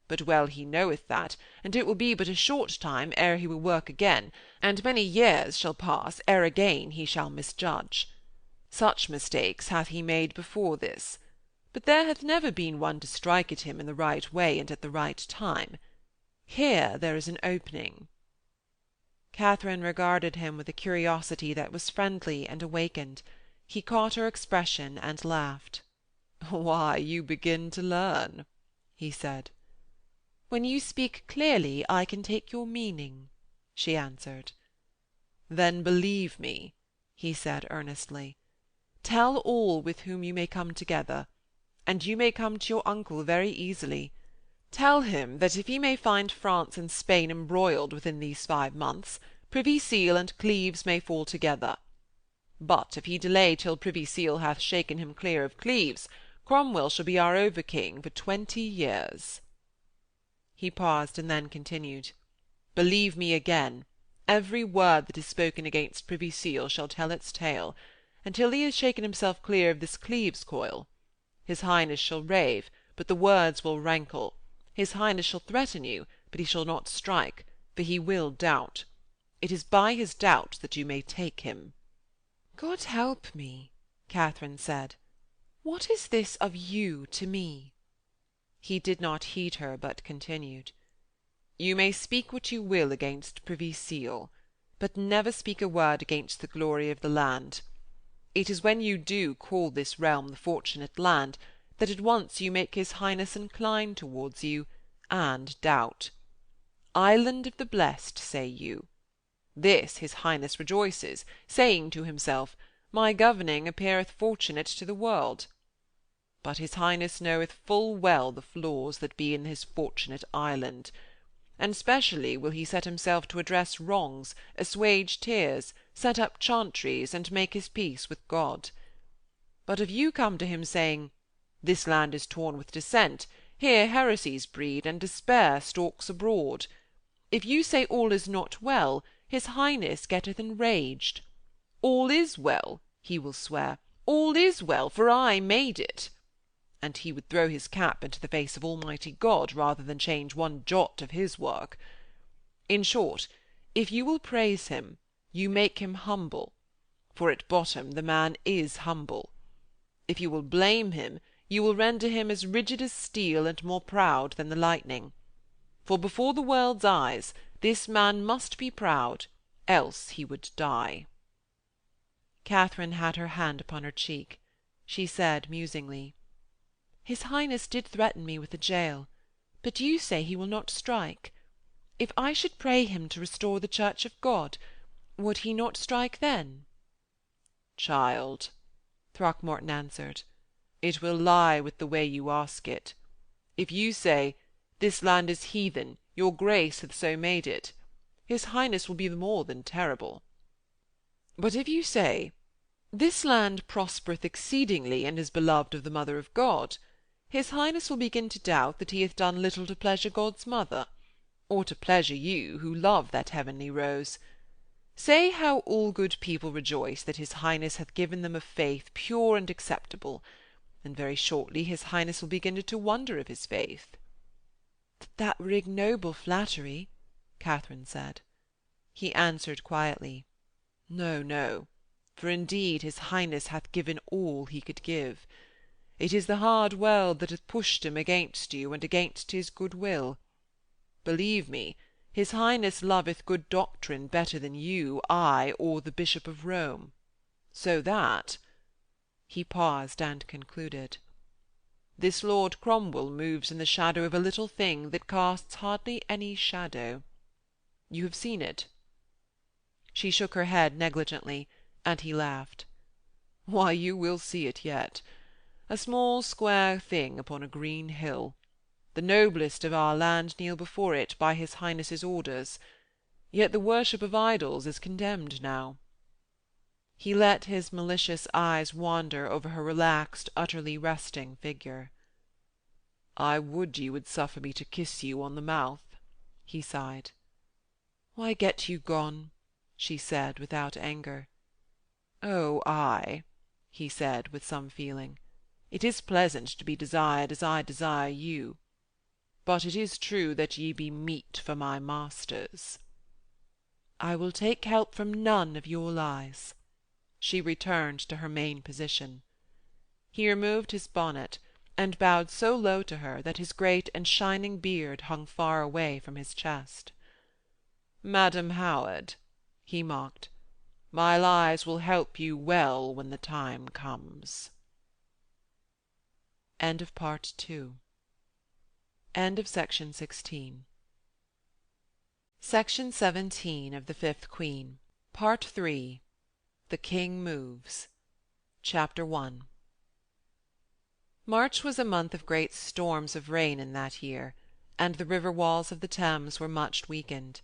But well he knoweth that, and it will be but a short time ere he will work again, and many years shall pass ere again he shall misjudge. Such mistakes hath he made before this, but there hath never been one to strike at him in the right way and at the right time. Here there is an opening. Katharine regarded him with a curiosity that was friendly and awakened. He caught her expression and laughed. Why, you begin to learn, he said. When you speak clearly, I can take your meaning, she answered. Then believe me, he said earnestly. Tell all with whom you may come together, and you may come to your uncle very easily. Tell him that if he may find France and Spain embroiled within these 5 months, Privy Seal and Cleves may fall together. But if he delay till Privy Seal hath shaken him clear of Cleves, Cromwell shall be our over-king for 20 years. He paused and then continued. Believe me again, every word that is spoken against Privy Seal shall tell its tale, until he has shaken himself clear of this Cleves coil. His Highness shall rave, but the words will rankle. His Highness shall threaten you, but he shall not strike, for he will doubt. It is by his doubts that you may take him. God help me, Katharine said. What is this of you to me? He did not heed her, but continued. You may speak what you will against Privy Seal, but never speak a word against the glory of the land. It is when you do call this realm the Fortunate Land that at once you make his Highness incline towards you, and doubt. Island of the blessed, say you. This his Highness rejoices, saying to himself, my governing appeareth fortunate to the world. But his Highness knoweth full well the flaws that be in his fortunate island, and specially will he set himself to address wrongs, assuage tears, set up chantries, and make his peace with God. But if you come to him saying, this land is torn with dissent, here heresies breed, and despair stalks abroad, if you say all is not well, his Highness getteth enraged. All is well, he will swear, all is well, for I made it. And he would throw his cap into the face of Almighty God rather than change one jot of his work. In short, if you will praise him, you make him humble, for at bottom the man is humble. If you will blame him, you will render him as rigid as steel and more proud than the lightning. For before the world's eyes, this man must be proud, else he would die. Katharine had her hand upon her cheek. She said musingly, His Highness did threaten me with a jail, but you say he will not strike. If I should pray him to restore the Church of God, would he not strike then? Child, Throckmorton answered, it will lie with the way you ask it. If you say, this land is heathen, your Grace hath so made it, his Highness will be more than terrible. But if you say, this land prospereth exceedingly and is beloved of the Mother of God, his Highness will begin to doubt that he hath done little to pleasure God's mother, or to pleasure you who love that heavenly rose. Say how all good people rejoice that his Highness hath given them a faith pure and acceptable, and very shortly his Highness will begin to wonder of his faith. That were ignoble flattery, Katharine said. He answered quietly, No, no, for indeed his Highness hath given all he could give. It is the hard world that hath pushed him against you and against his good will. Believe me, his Highness loveth good doctrine better than you, I, or the Bishop of Rome. So that—" He paused and concluded, "this Lord Cromwell moves in the shadow of a little thing that casts hardly any shadow. You have seen it?" She shook her head negligently, and he laughed. "Why, you will see it yet. A small square thing upon a green hill. The noblest of our land kneel before it by his Highness's orders. Yet the worship of idols is condemned now." He let his malicious eyes wander over her relaxed, utterly resting figure. "I would you would suffer me to kiss you on the mouth," he sighed. "Why, get you gone," she said, without anger. "Oh, ay," he said, with some feeling. "It is pleasant to be desired as I desire you. But it is true that ye be meat for my masters." "I will take help from none of your lies." She returned to her main position. He removed his bonnet, and bowed so low to her that his great and shining beard hung far away from his chest. "Madam Howard," he mocked, "my lies will help you well when the time comes." End of Part 2. End of Section 16. Section 17 of The Fifth Queen, Part 3. The King Moves. Chapter 1. March was a month of great storms of rain in that year, and the river walls of the Thames were much weakened.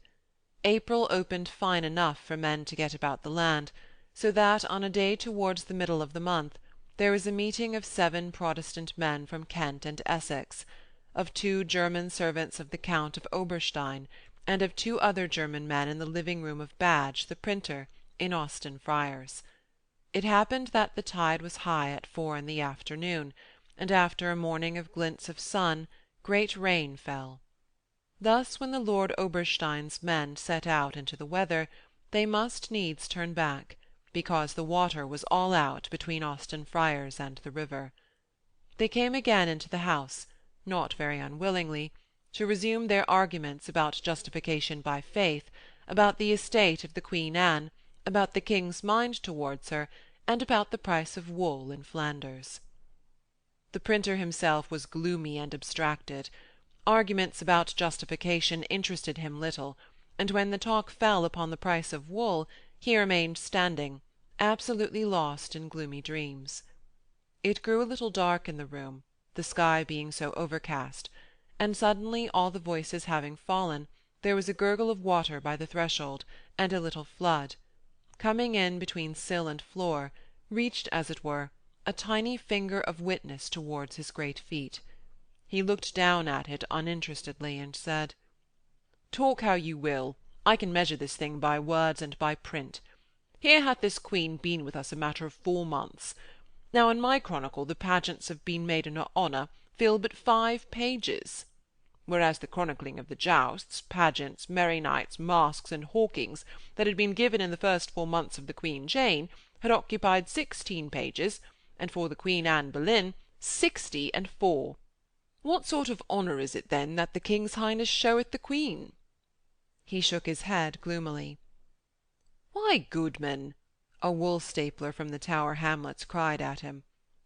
April opened fine enough for men to get about the land, so that on a day towards the middle of the month there was a meeting of 7 Protestant men from Kent and Essex, of 2 German servants of the Count of Oberstein, and of 2 other German men in the living-room of Badge, the printer, in Austin Friars. It happened that the tide was high at 4 in the afternoon, and after a morning of glints of sun, great rain fell. Thus when the Lord Oberstein's men set out into the weather, they must needs turn back, because the water was all out between Austin Friars and the river. They came again into the house, not very unwillingly, to resume their arguments about justification by faith, about the estate of the Queen Anne, about the King's mind towards her, and about the price of wool in Flanders. The printer himself was gloomy and abstracted. Arguments about justification interested him little, and when the talk fell upon the price of wool, he remained standing, absolutely lost in gloomy dreams. It grew a little dark in the room, the sky being so overcast, and suddenly, all the voices having fallen, there was a gurgle of water by the threshold, and a little flood. Coming in between sill and floor, reached, as it were, a tiny finger of witness towards his great feet. He looked down at it uninterestedly, and said, "Talk how you will, I can measure this thing by words and by print. Here hath this queen been with us a matter of 4 months. Now in my chronicle the pageants have been made in her honour fill but 5 pages, whereas the chronicling of the jousts, pageants, merry nights, masques, and hawkings that had been given in the first 4 months of the Queen Jane had occupied 16 pages, and for the Queen Anne Boleyn 64. What sort of honour is it, then, that the King's Highness showeth the Queen?" He shook his head gloomily. "Why, goodman," a wool-stapler from the Tower Hamlets cried at him,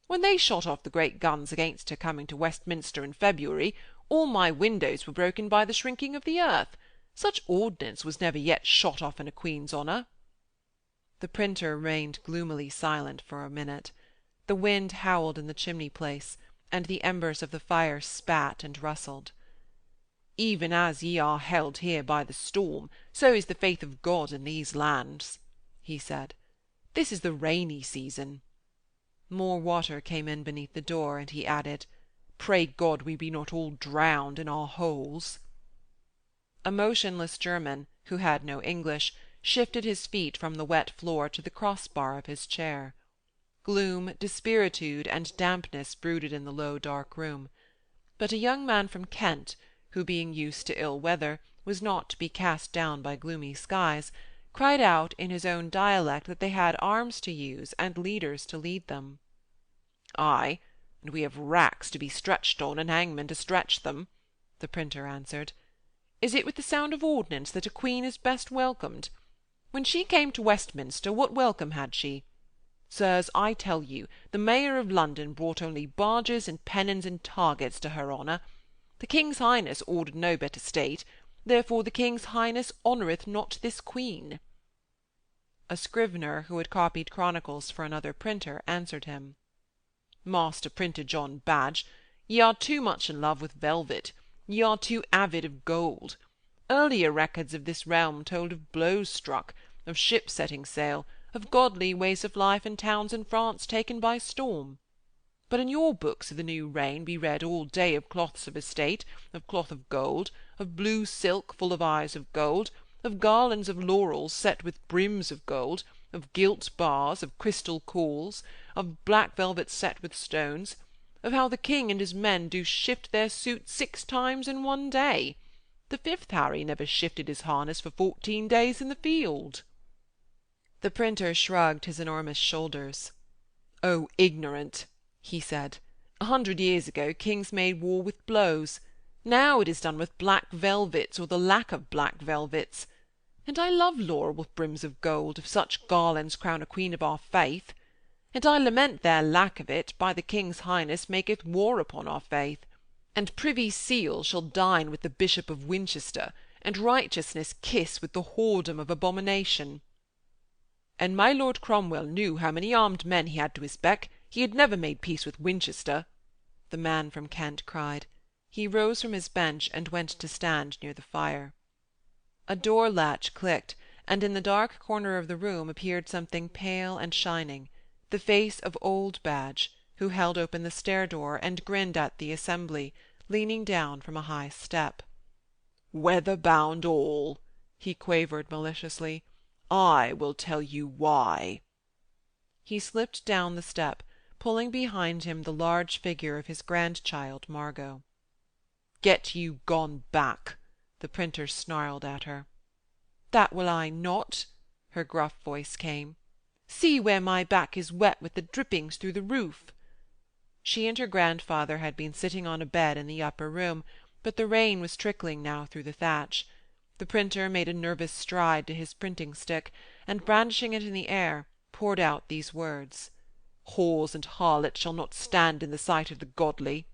"when they shot off the great guns against her coming to Westminster in February, all my windows were broken by the shrinking of the earth. Such ordnance was never yet shot off in a queen's honour." The printer remained gloomily silent for a minute. The wind howled in the chimney-place, and the embers of the fire spat and rustled. "Even as ye are held here by the storm, so is the faith of God in these lands," he said. "This is the rainy season." More water came in beneath the door, and he added, "Pray God we be not all drowned in our holes." A motionless German, who had no English, shifted his feet from the wet floor to the crossbar of his chair. Gloom, dispiritude, and dampness brooded in the low dark room. But a young man from Kent, who, being used to ill weather, was not to be cast down by gloomy skies, cried out in his own dialect that they had arms to use and leaders to lead them. "Ay, and we have racks to be stretched on and hangmen to stretch them," the printer answered. "Is it with the sound of ordnance that a queen is best welcomed? When she came to Westminster, what welcome had she? Sirs, I tell you, the Mayor of London brought only barges and pennons and targets to her honour. The King's Highness ordered no better state, therefore the King's Highness honoureth not this queen." A scrivener, who had copied chronicles for another printer, answered him. "Master Printer John Badge, ye are too much in love with velvet, ye are too avid of gold. Earlier records of this realm told of blows struck, of ships setting sail, of godly ways of life in towns in France taken by storm. But in your books of the new reign be read all day of cloths of estate, of cloth of gold, of blue silk full of eyes of gold, of garlands of laurels set with brims of gold, of gilt bars, of crystal corals, of black velvet set with stones, of how the king and his men do shift their suit 6 times in one day. The 5th Harry never shifted his harness for 14 days in the field." The printer shrugged his enormous shoulders. "O ignorant!" he said. "100 years ago kings made war with blows. Now it is done with black velvets, or the lack of black velvets. And I love laurel with brims of gold, if such garlands crown a queen of our faith. And I lament their lack of it, by the King's Highness maketh war upon our faith. And Privy Seal shall dine with the Bishop of Winchester, and righteousness kiss with the whoredom of abomination. And my Lord Cromwell knew how many armed men he had to his beck, he had never made peace with Winchester," the man from Kent cried. He rose from his bench and went to stand near the fire. A door latch clicked, and in the dark corner of the room appeared something pale and shining, the face of old Badge, who held open the stair-door and grinned at the assembly, leaning down from a high step. "Weather-bound all," he quavered maliciously. "I will tell you why." He slipped down the step, pulling behind him the large figure of his grandchild Margot. "Get you gone back," the printer snarled at her. "That will I not," her gruff voice came. "See where my back is wet with the drippings through the roof." She and her grandfather had been sitting on a bed in the upper room, but the rain was trickling now through the thatch. The printer made a nervous stride to his printing-stick, and brandishing it in the air, poured out these words: "Whores and harlots shall not stand in the sight of the godly."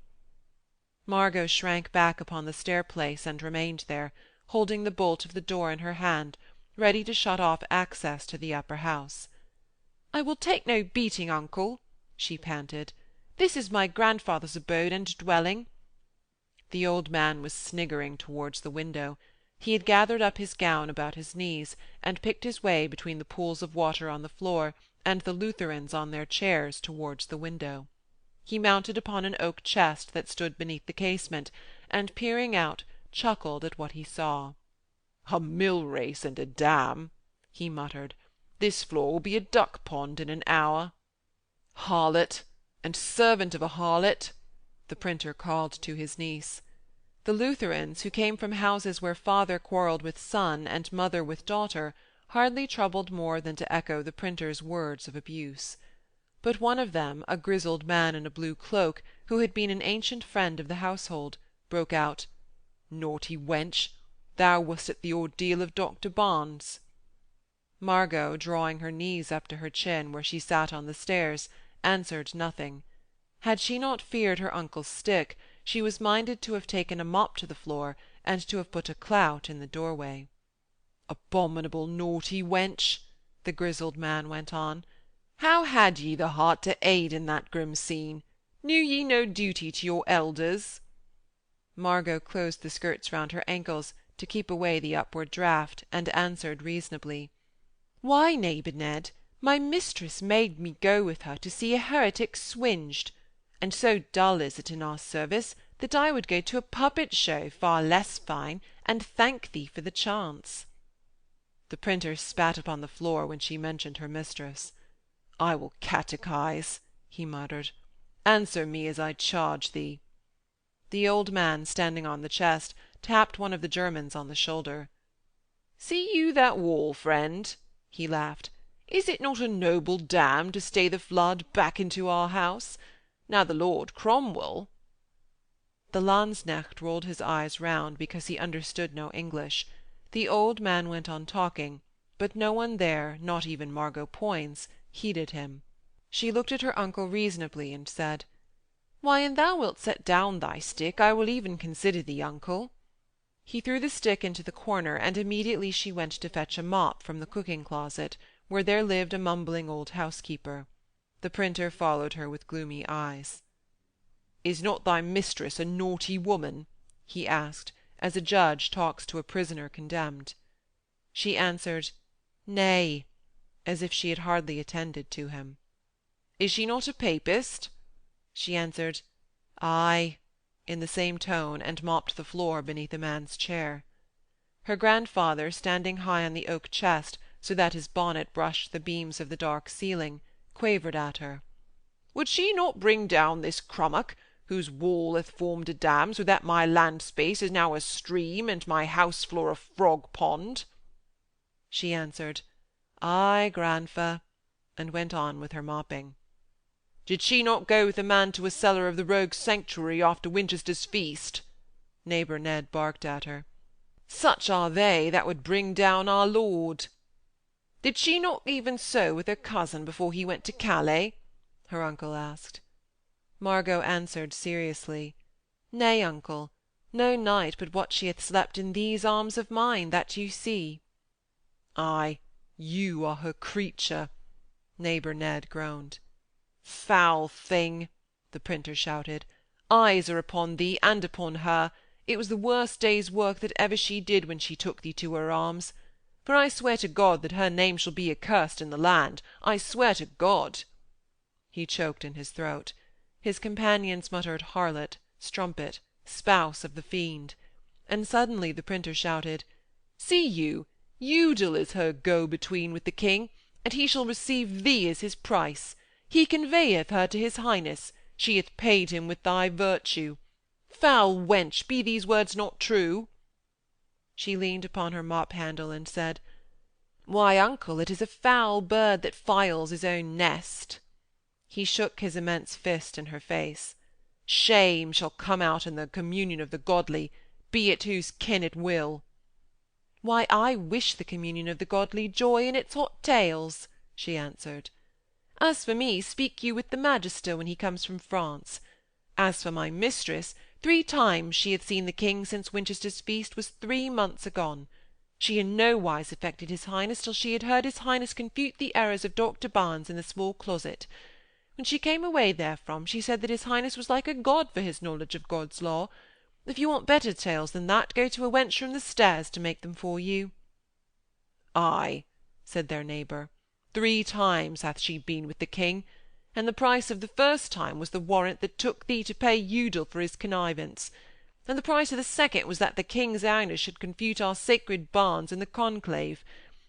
Margot shrank back upon the stairplace and remained there, holding the bolt of the door in her hand, ready to shut off access to the upper house. "I will take no beating, uncle," she panted. "This is my grandfather's abode and dwelling." The old man was sniggering towards the window. He had gathered up his gown about his knees, and picked his way between the pools of water on the floor and the Lutherans on their chairs towards the window. He mounted upon an oak chest that stood beneath the casement, and, peering out, chuckled at what he saw. "A mill race and a dam," he muttered. "This floor will be a duck pond in an hour." "Harlot, and servant of a harlot," the printer called to his niece. The Lutherans, who came from houses where father quarrelled with son and mother with daughter, hardly troubled more than to echo the printer's words of abuse. But one of them, a grizzled man in a blue cloak, who had been an ancient friend of the household, broke out, "Naughty wench, thou wast at the ordeal of Dr. Barnes." Margot, drawing her knees up to her chin where she sat on the stairs, answered nothing. Had she not feared her uncle's stick, she was minded to have taken a mop to the floor, and to have put a clout in the doorway. "Abominable naughty wench," the grizzled man went on, "how had ye the heart to aid in that grim scene? Knew ye no duty to your elders?" Margot closed the skirts round her ankles to keep away the upward draught, and answered reasonably, "Why, neighbour Ned, my mistress made me go with her to see a heretic swinged, and so dull is it in our service that I would go to a puppet show far less fine, and thank thee for the chance." The printer spat upon the floor when she mentioned her mistress. "I will catechize," he muttered. "Answer me as I charge thee." The old man, standing on the chest, tapped one of the Germans on the shoulder. "See you that wall, friend?" he laughed. "Is it not a noble dam to stay the flood back into our house? Now the Lord Cromwell—" The Landsknecht rolled his eyes round because he understood no English. The old man went on talking, but no one there, not even Margot Poins, heeded him. She looked at her uncle reasonably, and said, "Why, an thou wilt set down thy stick, I will even consider thee, uncle." He threw the stick into the corner, and immediately she went to fetch a mop from the cooking-closet, where there lived a mumbling old housekeeper. The printer followed her with gloomy eyes. "Is not thy mistress a naughty woman?" he asked, as a judge talks to a prisoner condemned. She answered, "Nay," as if she had hardly attended to him. "Is she not a papist?" She answered, "Ay," in the same tone, and mopped the floor beneath a man's chair. Her grandfather, standing high on the oak chest, so that his bonnet brushed the beams of the dark ceiling, quavered at her. "Would she not bring down this crummock, whose wall hath formed a dam, so that my land space is now a stream, and my house floor a frog pond?" She answered, "Ay, grandfer," and went on with her mopping. "Did she not go with the man to a cellar of the Rogues' Sanctuary after Winchester's feast?" neighbour Ned barked at her. "Such are they that would bring down our Lord." "Did she not even so with her cousin before he went to Calais?" her uncle asked. Margot answered seriously, "Nay, uncle, no night but what she hath slept in these arms of mine that you see." "Ay, you are her creature," neighbour Ned groaned. "Foul thing!" the printer shouted. "Eyes are upon thee and upon her. It was the worst day's work that ever she did when she took thee to her arms. For I swear to God that her name shall be accursed in the land. I swear to God." He choked in his throat. His companions muttered harlot, strumpet, spouse of the fiend. And suddenly the printer shouted, "See you, Udal is her go-between with the king, and he shall receive thee as his price. He conveyeth her to his highness. She hath paid him with thy virtue. Foul wench, be these words not true?" She leaned upon her mop-handle and said, "Why, uncle, it is a foul bird that files his own nest." He shook his immense fist in her face. "Shame shall come out in the communion of the godly, be it whose kin it will." "Why, I wish the communion of the godly joy in its hot tails," she answered. "As for me, speak you with the magister when he comes from France. As for my mistress, 3 times she had seen the king since Winchester's feast was 3 months agone. She in no wise affected his highness till she had heard his highness confute the errors of Dr. Barnes in the small closet. When she came away therefrom, she said that his highness was like a god for his knowledge of God's law. If you want better tales than that, go to a wench from the stairs to make them for you." "Ay," said their neighbour, 3 times hath she been with the king, and the price of the first time was the warrant that took thee to pay Udal for his connivance, and the price of the second was that the king's highness should confute our sacred Barnes in the conclave,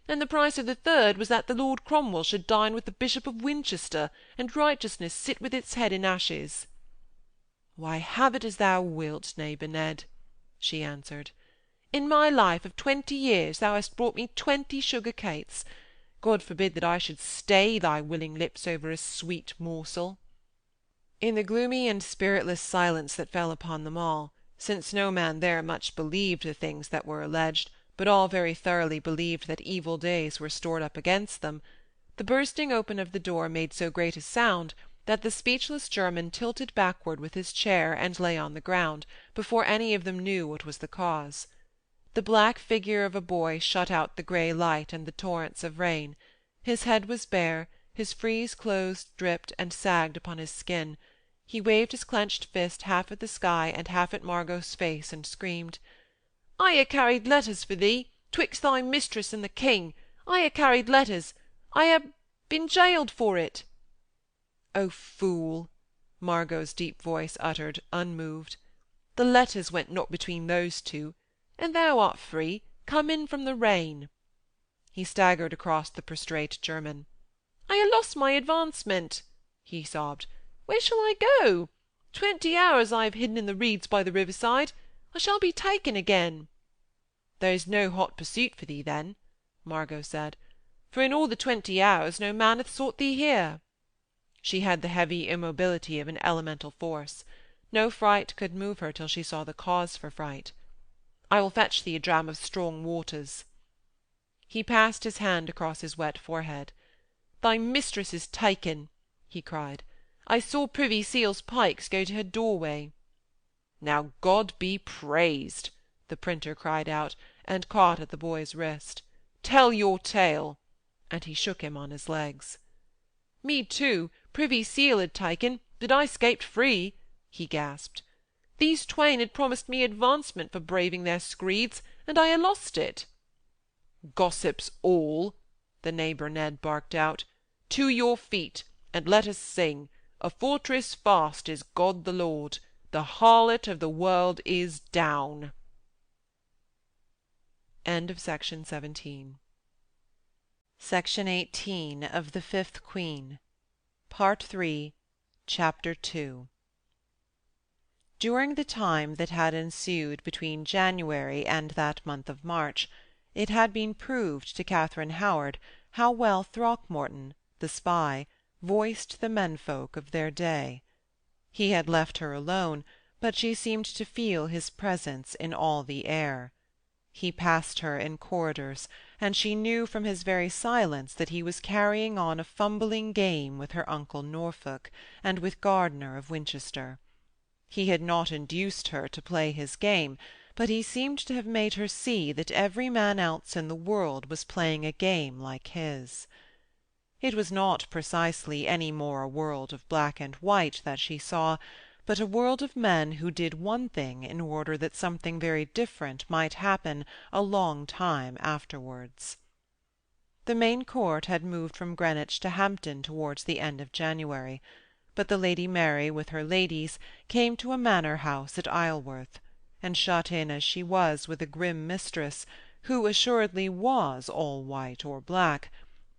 and the price of the third was that the Lord Cromwell should dine with the Bishop of Winchester, and righteousness sit with its head in ashes." "Why, have it as thou wilt, neighbour Ned," she answered. "In my life of 20 years thou hast brought me 20 sugar cates. God forbid that I should stay thy willing lips over a sweet morsel." In the gloomy and spiritless silence that fell upon them all, since no man there much believed the things that were alleged, but all very thoroughly believed that evil days were stored up against them, the bursting open of the door made so great a sound that the speechless German tilted backward with his chair and lay on the ground, before any of them knew what was the cause. The black figure of a boy shut out the grey light and the torrents of rain. His head was bare, his frieze clothes dripped and sagged upon his skin. He waved his clenched fist half at the sky and half at Margot's face, and screamed, "I ha' carried letters for thee, twixt thy mistress and the king. I ha' carried letters. I ha' been jailed for it." "O fool!" Margot's deep voice uttered, unmoved. "The letters went not between those two. And thou art free. Come in from the rain." He staggered across the prostrate German. "I ha' lost my advancement," he sobbed. "Where shall I go? 20 hours I have hidden in the reeds by the riverside. I shall be taken again." "There is no hot pursuit for thee, then," Margot said, "for in all the 20 hours no man hath sought thee here." She had the heavy immobility of an elemental force. No fright could move her till she saw the cause for fright. "I will fetch thee a dram of strong waters." He passed his hand across his wet forehead. "Thy mistress is taken," he cried. "I saw Privy Seal's pikes go to her doorway." "Now God be praised!" the printer cried out, and caught at the boy's wrist. "Tell your tale!" and he shook him on his legs. "Me too, Privy Seal had taken, but I scaped free," he gasped. "These twain had promised me advancement for braving their screeds, and I ha' lost it." "Gossips all," the neighbour Ned barked out, "to your feet, and let us sing, 'A fortress fast is God the Lord. The harlot of the world is down.'" Section 18 of The Fifth Queen, Part 3, Chapter 2. During the time that had ensued between January and that month of March, it had been proved to Katharine Howard how well Throckmorton, the spy, voiced the menfolk of their day. He had left her alone, but she seemed to feel his presence in all the air. He passed her in corridors, and she knew from his very silence that he was carrying on a fumbling game with her uncle Norfolk, and with Gardiner of Winchester. He had not induced her to play his game, but he seemed to have made her see that every man else in the world was playing a game like his. It was not precisely any more a world of black and white that she saw, but a world of men who did one thing in order that something very different might happen a long time afterwards. The main court had moved from Greenwich to Hampton towards the end of January, but the Lady Mary with her ladies came to a manor house at Isleworth, and shut in as she was with a grim mistress, who assuredly was all white or black,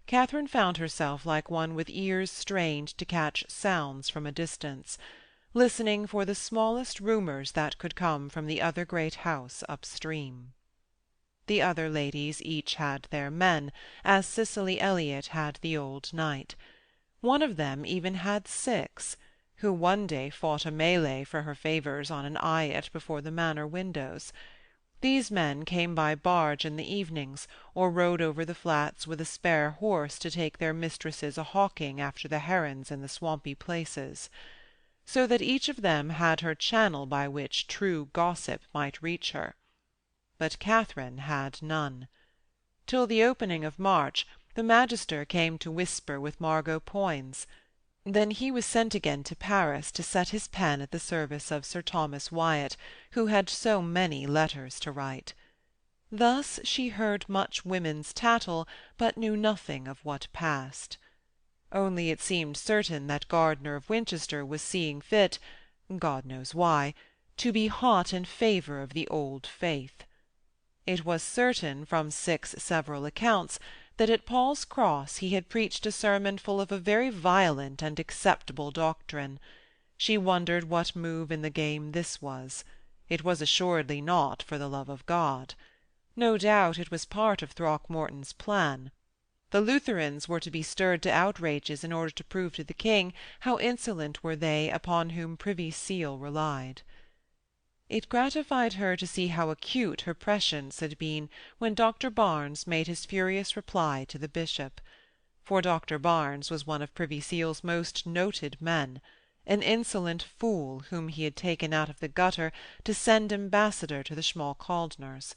Katharine found herself like one with ears strained to catch sounds from a distance, listening for the smallest rumours that could come from the other great house up-stream. The other ladies each had their men, as Cicely Elliot had the old knight. One of them even had 6, who one day fought a melee for her favours on an eyot before the manor windows. These men came by barge in the evenings, or rode over the flats with a spare horse to take their mistresses a-hawking after the herons in the swampy places, so that each of them had her channel by which true gossip might reach her. But Katharine had none. Till the opening of March, the Magister came to whisper with Margot Poins. Then he was sent again to Paris to set his pen at the service of Sir Thomas Wyatt, who had so many letters to write. Thus she heard much women's tattle, but knew nothing of what passed. Only it seemed certain that Gardiner of Winchester was seeing fit, God knows why, to be hot in favour of the old faith. It was certain, from 6 several accounts, that at Paul's Cross he had preached a sermon full of a very violent and acceptable doctrine. She wondered what move in the game this was. It was assuredly not for the love of God. No doubt it was part of Throckmorton's plan. The Lutherans were to be stirred to outrages in order to prove to the king how insolent were they upon whom Privy Seal relied. It gratified her to see how acute her prescience had been when Dr. Barnes made his furious reply to the bishop, for Dr. Barnes was one of Privy Seal's most noted men, an insolent fool whom he had taken out of the gutter to send ambassador to the Schmalkaldners.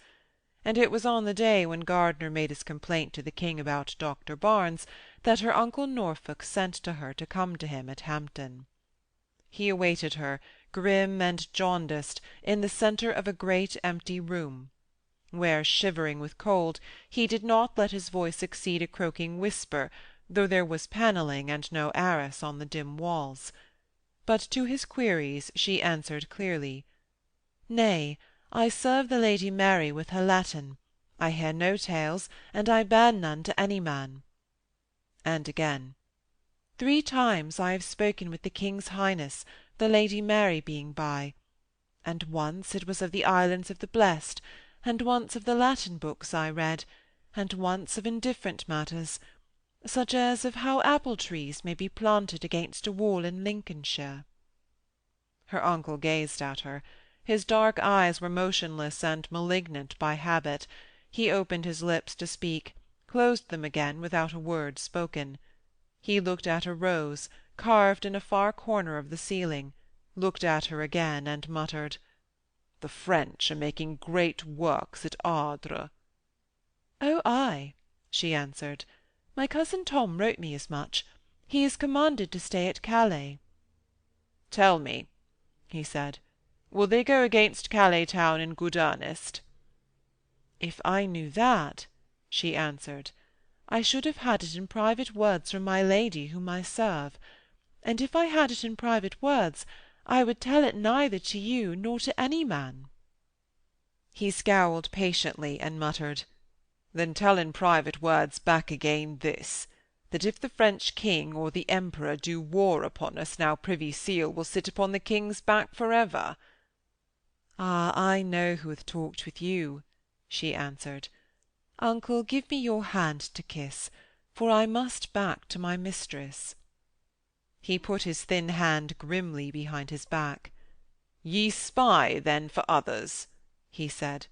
And it was on the day when Gardiner made his complaint to the king about Dr. Barnes that her uncle Norfolk sent to her to come to him at Hampton. He awaited her, grim and jaundiced, in the centre of a great empty room, where, shivering with cold, he did not let his voice exceed a croaking whisper, though there was panelling and no arras on the dim walls. But to his queries she answered clearly, "Nay, I serve the Lady Mary with her Latin. I hear no tales, and I bear none to any man." And again, "3 times I have spoken with the King's Highness, the Lady Mary being by, and once it was of the islands of the blest, and once of the Latin books I read, and once of indifferent matters, such as of how apple-trees may be planted against a wall in Lincolnshire." Her uncle gazed at her. His dark eyes were motionless and malignant by habit. He opened his lips to speak, closed them again without a word spoken. He looked at a rose, carved in a far corner of the ceiling, looked at her again, and muttered, "The French are making great works at Ardres." "Oh, ay," she answered. "My cousin Tom wrote me as much. He is commanded to stay at Calais." "Tell me," he said, "will they go against Calais town in good earnest?" "If I knew that," she answered, "I should have had it in private words from my lady whom I serve. And if I had it in private words, I would tell it neither to you nor to any man." He scowled patiently and muttered, "Then tell in private words back again this, that if the French king or the emperor do war upon us now Privy Seal will sit upon the king's back for ever." "Ah, I know who hath talked with you," she answered. "Uncle, give me your hand to kiss, for I must back to my mistress." He put his thin hand grimly behind his back. "Ye spy, then, for others," he said.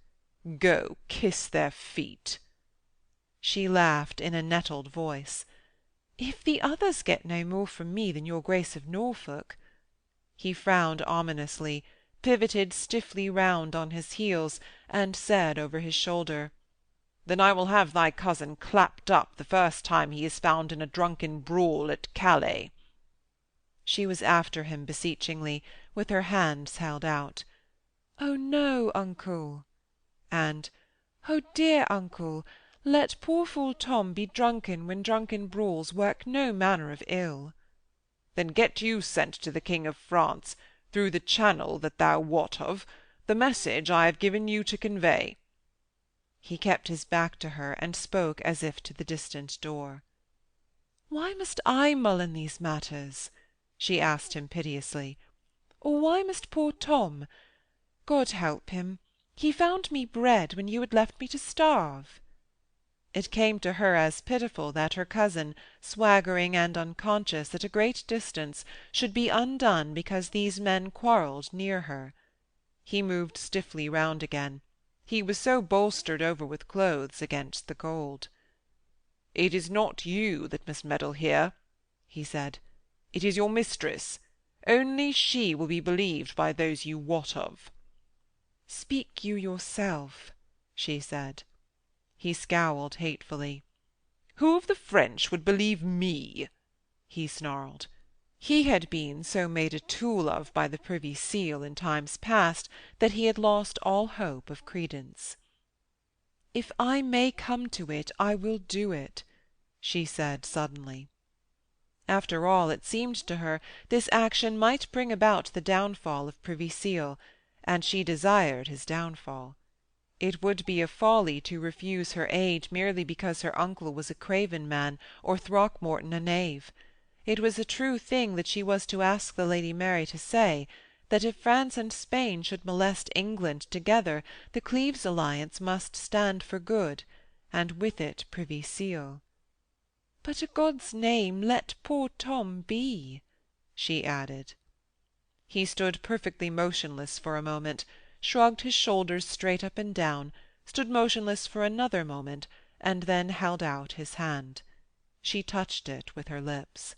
"Go, kiss their feet." She laughed in a nettled voice. "If the others get no more from me than your Grace of Norfolk—" He frowned ominously, pivoted stiffly round on his heels, and said over his shoulder, "Then I will have thy cousin clapped up the first time he is found in a drunken brawl at Calais." She was after him beseechingly, with her hands held out. "Oh no, uncle!" and "Oh dear uncle, let poor fool Tom be drunken when drunken brawls work no manner of ill." "Then get you sent to the King of France, through the channel that thou wot of, the message I have given you to convey." He kept his back to her, and spoke as if to the distant door. "Why must I mull in these matters?" she asked him piteously. "Or why must poor Tom? God help him! He found me bread when you had left me to starve." It came to her as pitiful that her cousin, swaggering and unconscious at a great distance, should be undone because these men quarrelled near her. He moved stiffly round again. He was so bolstered over with clothes against the cold. "It is not you that must meddle here," he said. "It is your mistress. Only she will be believed by those you wot of." "Speak you yourself," she said. He scowled hatefully. "Who of the French would believe me?" he snarled. He had been so made a tool of by the Privy Seal in times past that he had lost all hope of credence. "If I may come to it, I will do it," she said suddenly. After all, it seemed to her, this action might bring about the downfall of Privy Seal, and she desired his downfall. It would be a folly to refuse her aid merely because her uncle was a craven man, or Throckmorton a knave. It was a true thing that she was to ask the Lady Mary to say, that if France and Spain should molest England together, the Cleves alliance must stand for good, and with it Privy Seal. "But a God's name, let poor Tom be," she added. He stood perfectly motionless for a moment, shrugged his shoulders straight up and down, stood motionless for another moment, and then held out his hand. She touched it with her lips.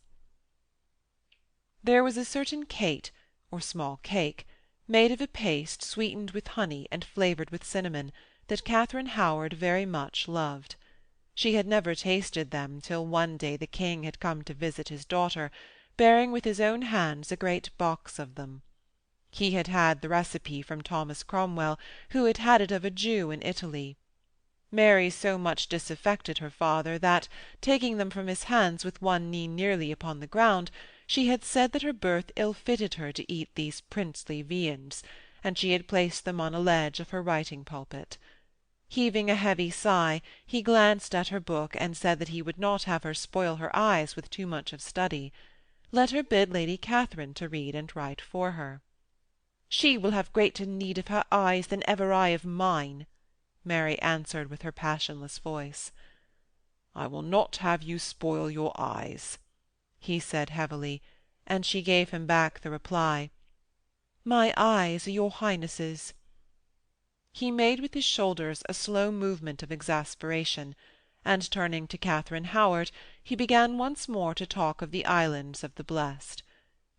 There was a certain cate, or small cake, made of a paste sweetened with honey and flavoured with cinnamon, that Katharine Howard very much loved. She had never tasted them till one day the king had come to visit his daughter, bearing with his own hands a great box of them. He had had the recipe from Thomas Cromwell, who had had it of a Jew in Italy. Mary so much disaffected her father that, taking them from his hands with one knee nearly upon the ground, she had said that her birth ill-fitted her to eat these princely viands, and she had placed them on a ledge of her writing-pulpit. Heaving a heavy sigh, he glanced at her book and said that he would not have her spoil her eyes with too much of study. Let her bid Lady Catherine to read and write for her. "She will have greater need of her eyes than ever I of mine," Mary answered with her passionless voice. "I will not have you spoil your eyes," he said heavily, and she gave him back the reply, "My eyes are your Highness's." He made with his shoulders a slow movement of exasperation, and turning to Katharine Howard, he began once more to talk of the islands of the blest.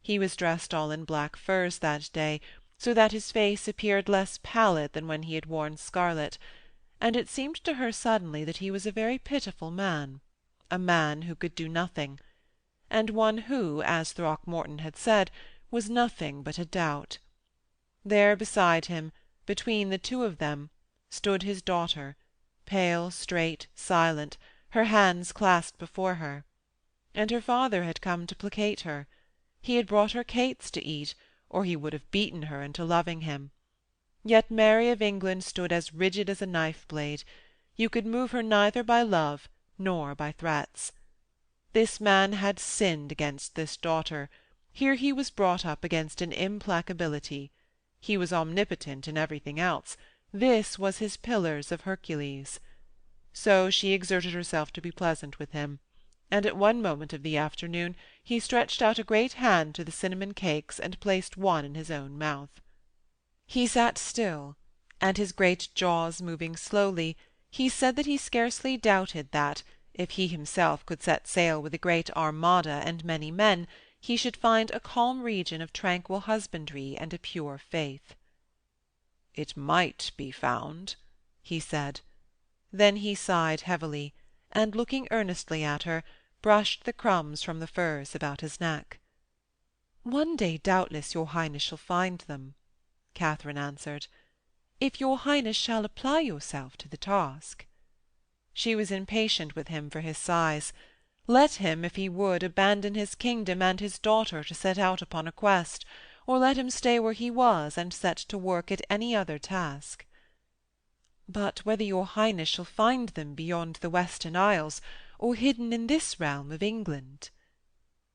He was dressed all in black furs that day, so that his face appeared less pallid than when he had worn scarlet, and it seemed to her suddenly that he was a very pitiful man, a man who could do nothing, and one who, as Throckmorton had said, was nothing but a doubt. There beside him, between the two of them, stood his daughter, pale, straight, silent, her hands clasped before her. And her father had come to placate her. He had brought her cates to eat, or he would have beaten her into loving him. Yet Mary of England stood as rigid as a knife-blade. You could move her neither by love nor by threats. This man had sinned against this daughter. Here he was brought up against an implacability. He was omnipotent in everything else. This was his Pillars of Hercules. So she exerted herself to be pleasant with him, and at one moment of the afternoon he stretched out a great hand to the cinnamon cakes and placed one in his own mouth. He sat still, and his great jaws moving slowly, he said that he scarcely doubted that, if he himself could set sail with a great armada and many men, he should find a calm region of tranquil husbandry and a pure faith. "It might be found," he said. Then he sighed heavily, and looking earnestly at her, brushed the crumbs from the furs about his neck. "One day doubtless your Highness shall find them," Katharine answered, "if your Highness shall apply yourself to the task." She was impatient with him for his sighs. Let him, if he would, abandon his kingdom and his daughter to set out upon a quest, or let him stay where he was and set to work at any other task. "But whether your Highness shall find them beyond the Western Isles, or hidden in this realm of England?"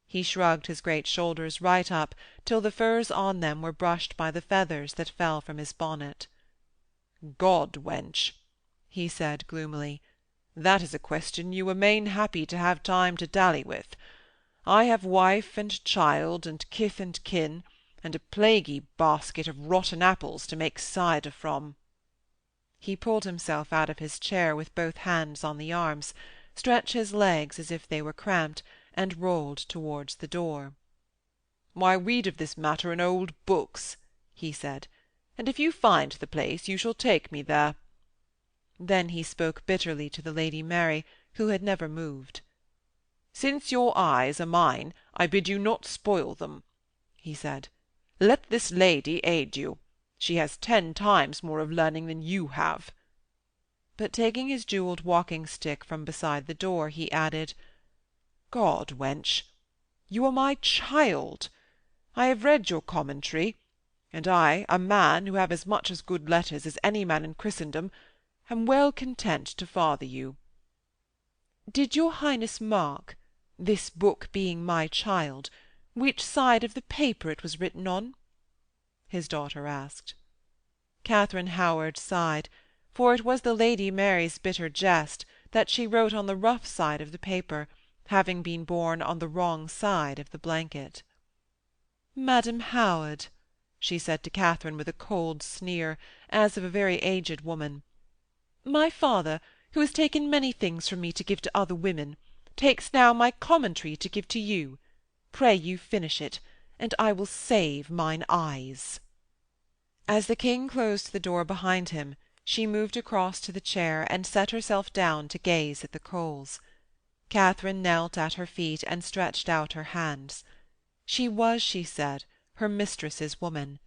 He shrugged his great shoulders right up till the furs on them were brushed by the feathers that fell from his bonnet. "God, wench," he said gloomily, "that is a question you were main happy to have time to dally with. I have wife and child and kith and kin, and a plaguy basket of rotten apples to make cider from." He pulled himself out of his chair with both hands on the arms, stretched his legs as if they were cramped, and rolled towards the door. "Why, read of this matter in old books," he said, "and if you find the place, you shall take me there." Then he spoke bitterly to the Lady Mary, who had never moved. "Since your eyes are mine, I bid you not spoil them," he said. "Let this lady aid you. She has 10 times more of learning than you have." But taking his jewelled walking-stick from beside the door, he added, "God, wench, you are my child. I have read your commentary, and I, a man who have as much as good letters as any man in Christendom, am well content to father you." "Did your Highness mark, this book being my child, which side of the paper it was written on?" his daughter asked. Katharine Howard sighed, for it was the Lady Mary's bitter jest that she wrote on the rough side of the paper, having been born on the wrong side of the blanket. "Madam Howard," she said to Katharine with a cold sneer, as of a very aged woman, "my father, who has taken many things from me to give to other women, takes now my commentary to give to you. Pray you finish it, and I will save mine eyes." As the King closed the door behind him, she moved across to the chair and set herself down to gaze at the coals. Katharine knelt at her feet and stretched out her hands. She was, she said, her mistress's woman.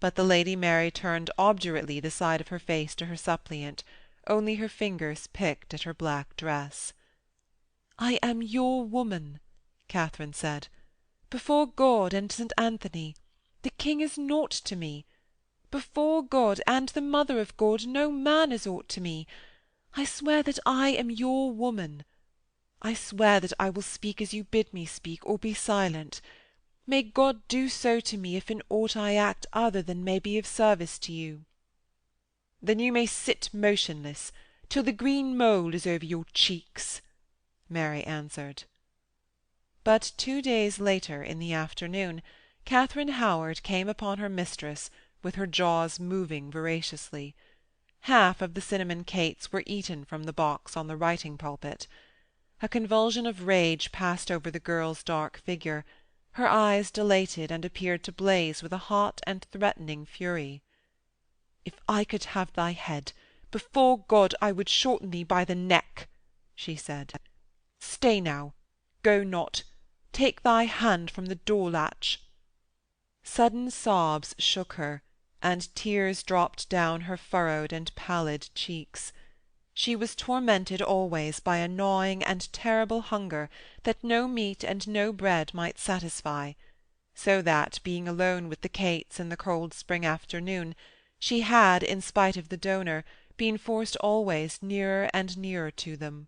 But the Lady Mary turned obdurately the side of her face to her suppliant, only her fingers picked at her black dress. "I am your woman," Katharine said. "Before God and St. Anthony, the King is naught to me. Before God and the Mother of God, no man is aught to me. I swear that I am your woman. I swear that I will speak as you bid me speak, or be silent. May God do so to me if in aught I act other than may be of service to you." "Then you may sit motionless, till the green mole is over your cheeks," Mary answered. But 2 days later, in the afternoon, Katharine Howard came upon her mistress with her jaws moving voraciously. Half of the cinnamon cates were eaten from the box on the writing-pulpit. A convulsion of rage passed over the girl's dark figure. Her eyes dilated and appeared to blaze with a hot and threatening fury. "If I could have thy head, before God I would shorten thee by the neck," she said. "Stay now. Go not. Take thy hand from the door-latch." Sudden sobs shook her, and tears dropped down her furrowed and pallid cheeks. She was tormented always by a gnawing and terrible hunger that no meat and no bread might satisfy, so that, being alone with the cates in the cold spring afternoon, she had, in spite of the donor, been forced always nearer and nearer to them.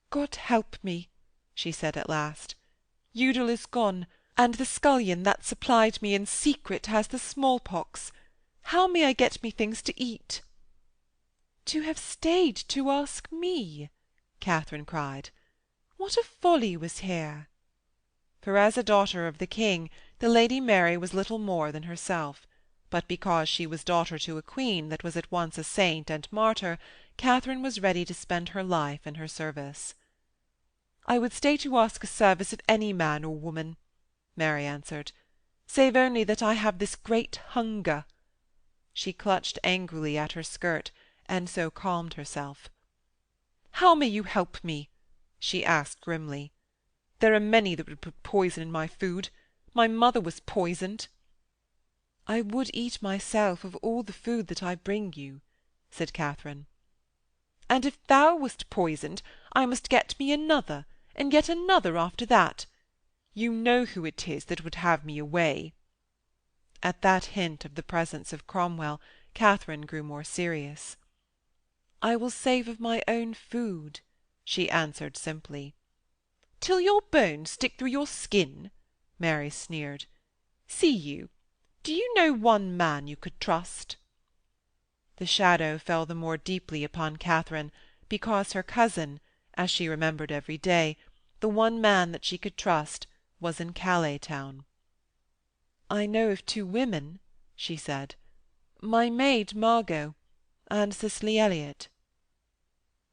"God help me," she said at last. "Udal is gone, and the scullion that supplied me in secret has the small-pox. How may I get me things to eat?" "To have stayed to ask me!" Katharine cried. "What a folly was here!" For as a daughter of the King, the Lady Mary was little more than herself, but because she was daughter to a queen that was at once a saint and martyr, Katharine was ready to spend her life in her service. "I would stay to ask a service of any man or woman," Mary answered, "save only that I have this great hunger." She clutched angrily at her skirt, and so calmed herself. "How may you help me?" she asked grimly. "There are many that would put poison in my food. My mother was poisoned." "I would eat myself of all the food that I bring you," said Katharine. "And if thou wast poisoned, I must get me another, and yet another after that. You know who it is that would have me away." At that hint of the presence of Cromwell, Katharine grew more serious. "I will save of my own food," she answered simply. "Till your bones stick through your skin?" Mary sneered. "See you, do you know one man you could trust?" The shadow fell the more deeply upon Katharine, because her cousin, as she remembered every day, the one man that she could trust, was in Calais town. "I know of 2 women," she said. "My maid Margot, And Cicely Elliot?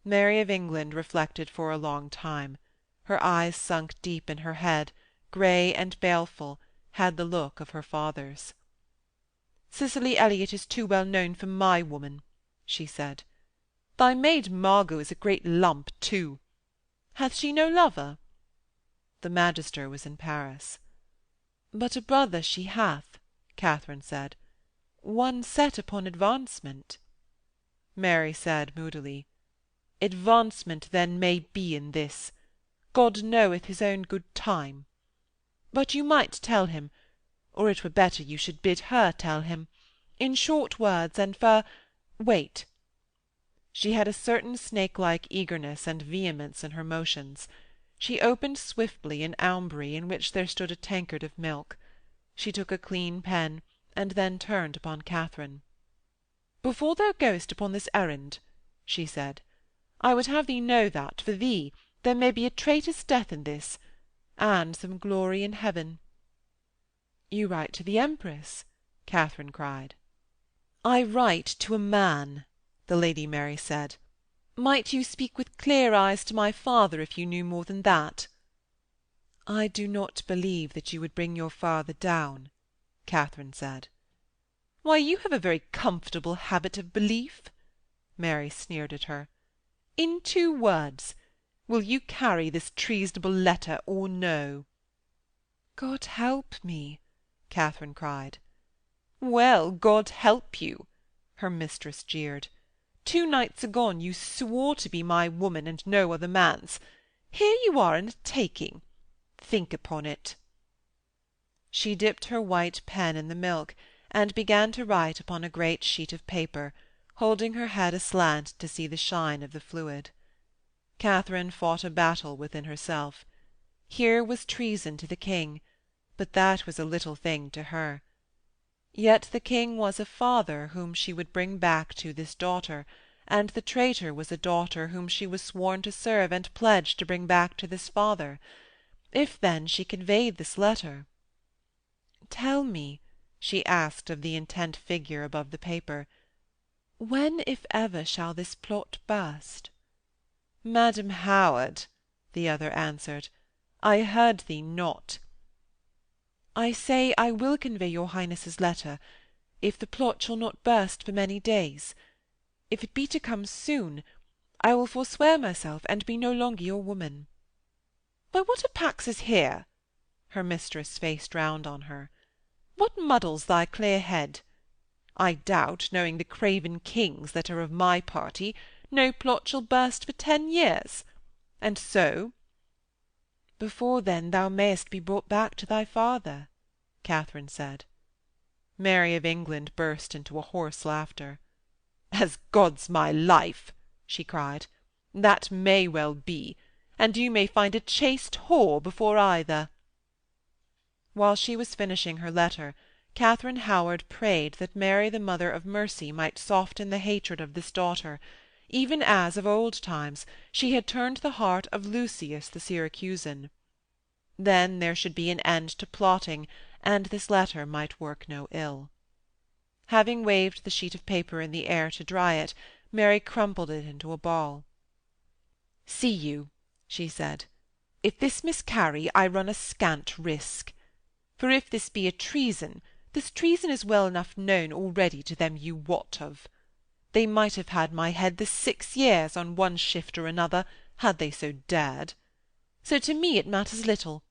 Mary of England reflected for a long time. Her eyes sunk deep in her head, grey and baleful, had the look of her father's. "Cicely Elliot is too well known for my woman," she said. "Thy maid Margot is a great lump, too. Hath she no lover?" The magister was in Paris. "But a brother she hath," Katharine said. "One set upon advancement." Mary said moodily, "Advancement then may be in this. God knoweth his own good time. But you might tell him, or it were better you should bid her tell him, in short words and wait." She had a certain snake-like eagerness and vehemence in her motions. She opened swiftly an aumbrey in which there stood a tankard of milk. She took a clean pen, and then turned upon Katharine. "Before thou goest upon this errand," she said, "I would have thee know that, for thee, there may be a traitor's death in this, and some glory in heaven." "You write to the Empress?" Katharine cried. "I write to a man," the Lady Mary said. "Might you speak with clear eyes to my father if you knew more than that?" "I do not believe that you would bring your father down," Katharine said. "Why, you have a very comfortable habit of belief," Mary sneered at her. "In 2 words, will you carry this treasonable letter or no?" "God help me!" Katharine cried. "Well, God help you!" her mistress jeered. "2 nights agone you swore to be my woman and no other man's. Here you are in a taking. Think upon it." She dipped her white pen in the milk, and began to write upon a great sheet of paper, holding her head aslant to see the shine of the fluid. Katharine fought a battle within herself. Here was treason to the king, but that was a little thing to her. Yet the king was a father whom she would bring back to this daughter, and the traitor was a daughter whom she was sworn to serve and pledged to bring back to this father. If, then, she conveyed this letter— "Tell me," she asked of the intent figure above the paper, "when, if ever, shall this plot burst?" "Madam Howard," the other answered, "I heard thee not." "I say I will convey your Highness's letter, if the plot shall not burst for many days. If it be to come soon, I will forswear myself and be no longer your woman." "Why, what a pax is here?" Her mistress faced round on her. "What muddles thy clear head? I doubt, knowing the craven kings that are of my party, no plot shall burst for 10 years. And so—" "Before then thou mayest be brought back to thy father," Katharine said. Mary of England burst into a hoarse laughter. "As God's my life," she cried, "that may well be, and you may find a chaste whore before either." While she was finishing her letter, Katharine Howard prayed that Mary the Mother of Mercy might soften the hatred of this daughter, even as of old times she had turned the heart of Lucius the Syracusan. Then there should be an end to plotting, and this letter might work no ill. Having waved the sheet of paper in the air to dry it, Mary crumpled it into a ball. "See you," she said, "if this miscarry, I run a scant risk. For if this be a treason, this treason is well enough known already to them you wot of. They might have had my head this 6 years on one shift or another, had they so dared. So to me it matters little.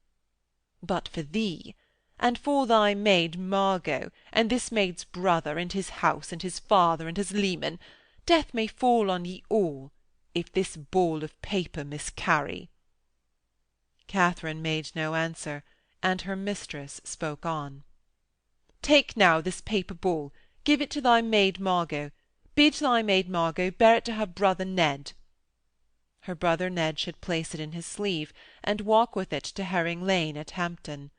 But for thee, and for thy maid Margot, and this maid's brother, and his house, and his father, and his leman, death may fall on ye all, if this ball of paper miscarry." Katharine made no answer, and her mistress spoke on. "Take now this paper ball, give it to thy maid Margot, bid thy maid Margot bear it to her brother Ned." Her brother Ned should place it in his sleeve, and walk with it to Herring Lane at Hampton.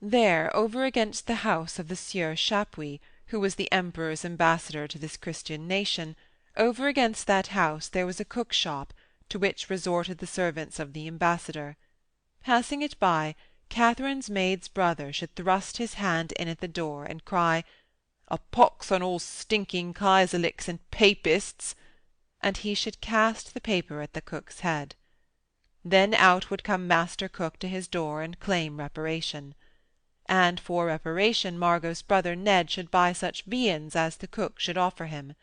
There, over against the house of the Sieur Chapuis, who was the Emperor's ambassador to this Christian nation, over against that house there was a cook shop, to which resorted the servants of the ambassador. Passing it by, Katharine's maid's brother should thrust his hand in at the door and cry, A pox on all stinking Kaiserlics and Papists!" and he should cast the paper at the cook's head. Then out would come Master Cook to his door and claim reparation. And for reparation Margot's brother Ned should buy such viands as the cook should offer him.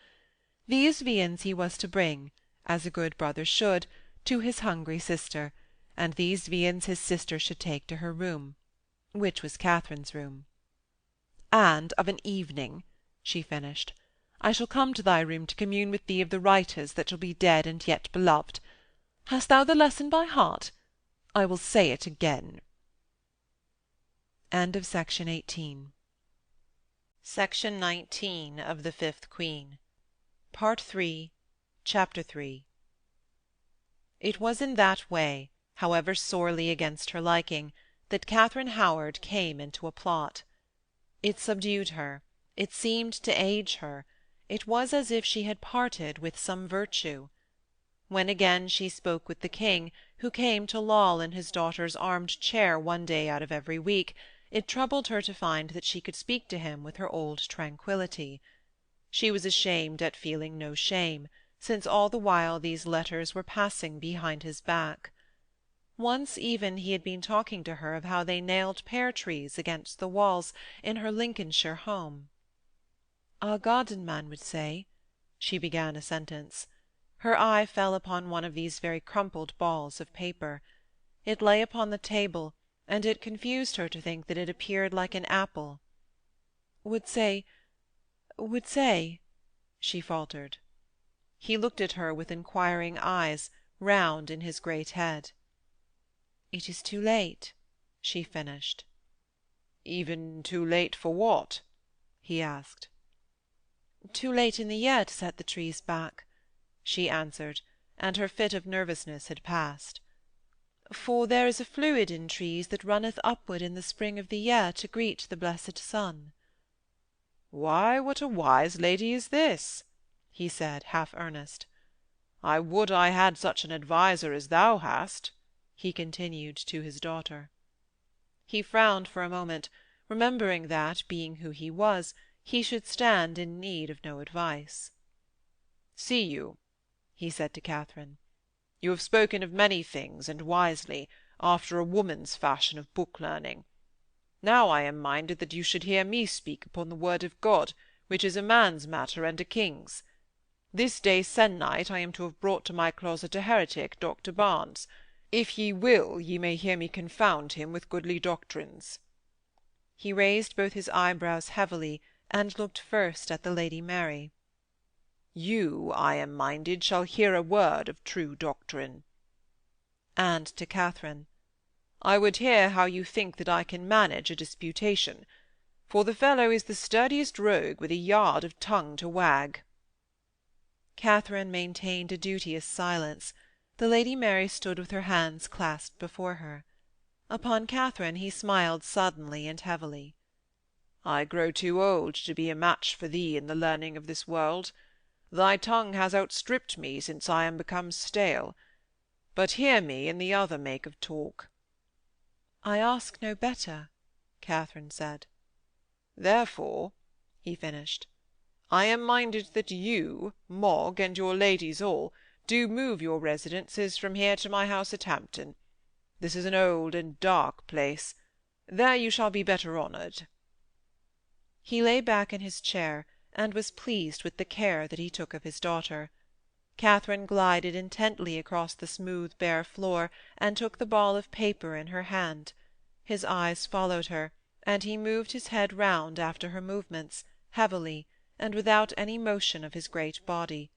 These viands he was to bring, as a good brother should, to his hungry sister, and these viands his sister should take to her room, which was Katharine's room. "And of an evening," she finished, "I shall come to thy room to commune with thee of the writers that shall be dead and yet beloved. Hast thou the lesson by heart? I will say it again." Section 19 of the Fifth Queen. Part 3, Chapter 3. It was in that way, however sorely against her liking, that Katharine Howard came into a plot. It subdued her, it seemed to age her, it was as if she had parted with some virtue. When again she spoke with the King, who came to loll in his daughter's armed chair one day out of every week, it troubled her to find that she could speak to him with her old tranquillity. She was ashamed at feeling no shame, since all the while these letters were passing behind his back. Once even he had been talking to her of how they nailed pear-trees against the walls in her Lincolnshire home. "Our garden-man would say," she began a sentence. Her eye fell upon one of these very crumpled balls of paper. It lay upon the table, and it confused her to think that it appeared like an apple. "Would say," she faltered. He looked at her with inquiring eyes, round in his great head. "It is too late," she finished. "Even too late for what?" he asked. "Too late in the year to set the trees back," she answered, and her fit of nervousness had passed. "For there is a fluid in trees that runneth upward in the spring of the year to greet the blessed sun." "Why, what a wise lady is this!" he said, half earnest. "I would I had such an adviser as thou hast," he continued to his daughter. He frowned for a moment, remembering that, being who he was, he should stand in need of no advice. "See you," he said to Katharine, "you have spoken of many things, and wisely, after a woman's fashion of book-learning. Now I am minded that you should hear me speak upon the word of God, which is a man's matter and a king's. This day se'nnight I am to have brought to my closet a heretic, Dr. Barnes. If ye will, ye may hear me confound him with goodly doctrines." He raised both his eyebrows heavily, and looked first at the Lady Mary. "You, I am minded, shall hear a word of true doctrine." And to Katharine, "I would hear how you think that I can manage a disputation, for the fellow is the sturdiest rogue with a yard of tongue to wag." Katharine maintained a duteous silence. The Lady Mary stood with her hands clasped before her. Upon Katharine he smiled suddenly and heavily. "I grow too old to be a match for thee in the learning of this world. Thy tongue has outstripped me since I am become stale. But hear me in the other make of talk." "I ask no better," Katharine said. "Therefore," he finished, "I am minded that you, Mogg, and your ladies all, do move your residences from here to my house at Hampton. This is an old and dark place. There you shall be better honoured." He lay back in his chair, and was pleased with the care that he took of his daughter. Katharine glided intently across the smooth bare floor, and took the ball of paper in her hand. His eyes followed her, and he moved his head round after her movements, heavily, and without any motion of his great body.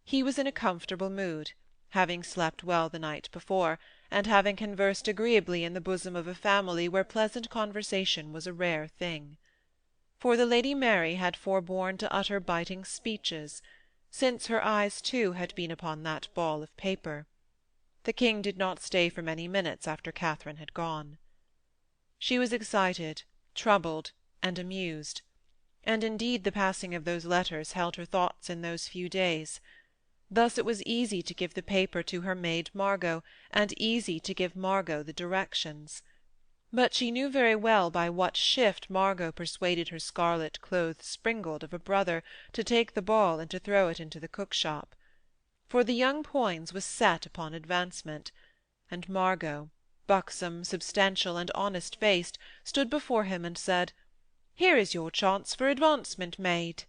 He was in a comfortable mood, having slept well the night before, and having conversed agreeably in the bosom of a family where pleasant conversation was a rare thing. For the Lady Mary had forborne to utter biting speeches, since her eyes too had been upon that ball of paper. The King did not stay for many minutes after Katharine had gone. She was excited, troubled, and amused, and indeed the passing of those letters held her thoughts in those few days. Thus it was easy to give the paper to her maid Margot, and easy to give Margot the directions. But she knew very well by what shift Margot persuaded her scarlet-clothed springald of a brother to take the ball and to throw it into the cook-shop. For the young Poins was set upon advancement, and Margot, buxom, substantial, and honest-faced, stood before him and said, "Here is your chance for advancement, maid,"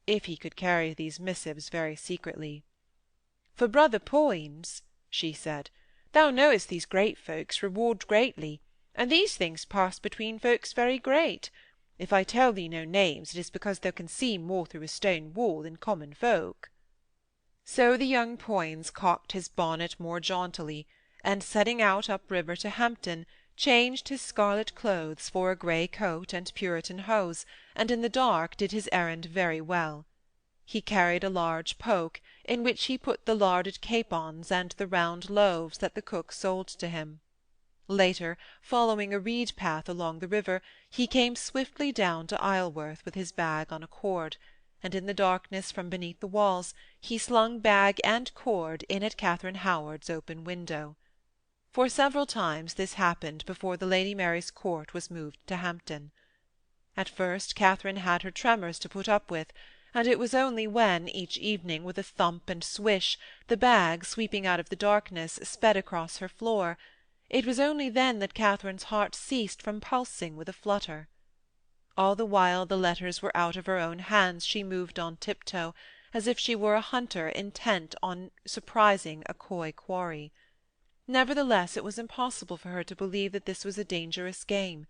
if he could carry these missives very secretly. "For brother Poins," she said, "thou knowest these great folks reward greatly, and these things pass between folks very great. If I tell thee no names, it is because thou can see more through a stone wall than common folk." So the young Poins cocked his bonnet more jauntily, and setting out up river to Hampton, changed his scarlet clothes for a grey coat and Puritan hose, and in the dark did his errand very well. He carried a large poke, in which he put the larded capons and the round loaves that the cook sold to him. Later, following a reed path along the river, he came swiftly down to Isleworth with his bag on a cord, and in the darkness from beneath the walls he slung bag and cord in at Katharine Howard's open window. For several times this happened before the Lady Mary's court was moved to Hampton. At first Katharine had her tremors to put up with, and it was only when, each evening, with a thump and swish, the bag, sweeping out of the darkness, sped across her floor, it was only then that Katharine's heart ceased from pulsing with a flutter. All the while the letters were out of her own hands she moved on tiptoe, as if she were a hunter intent on surprising a coy quarry. Nevertheless, it was impossible for her to believe that this was a dangerous game.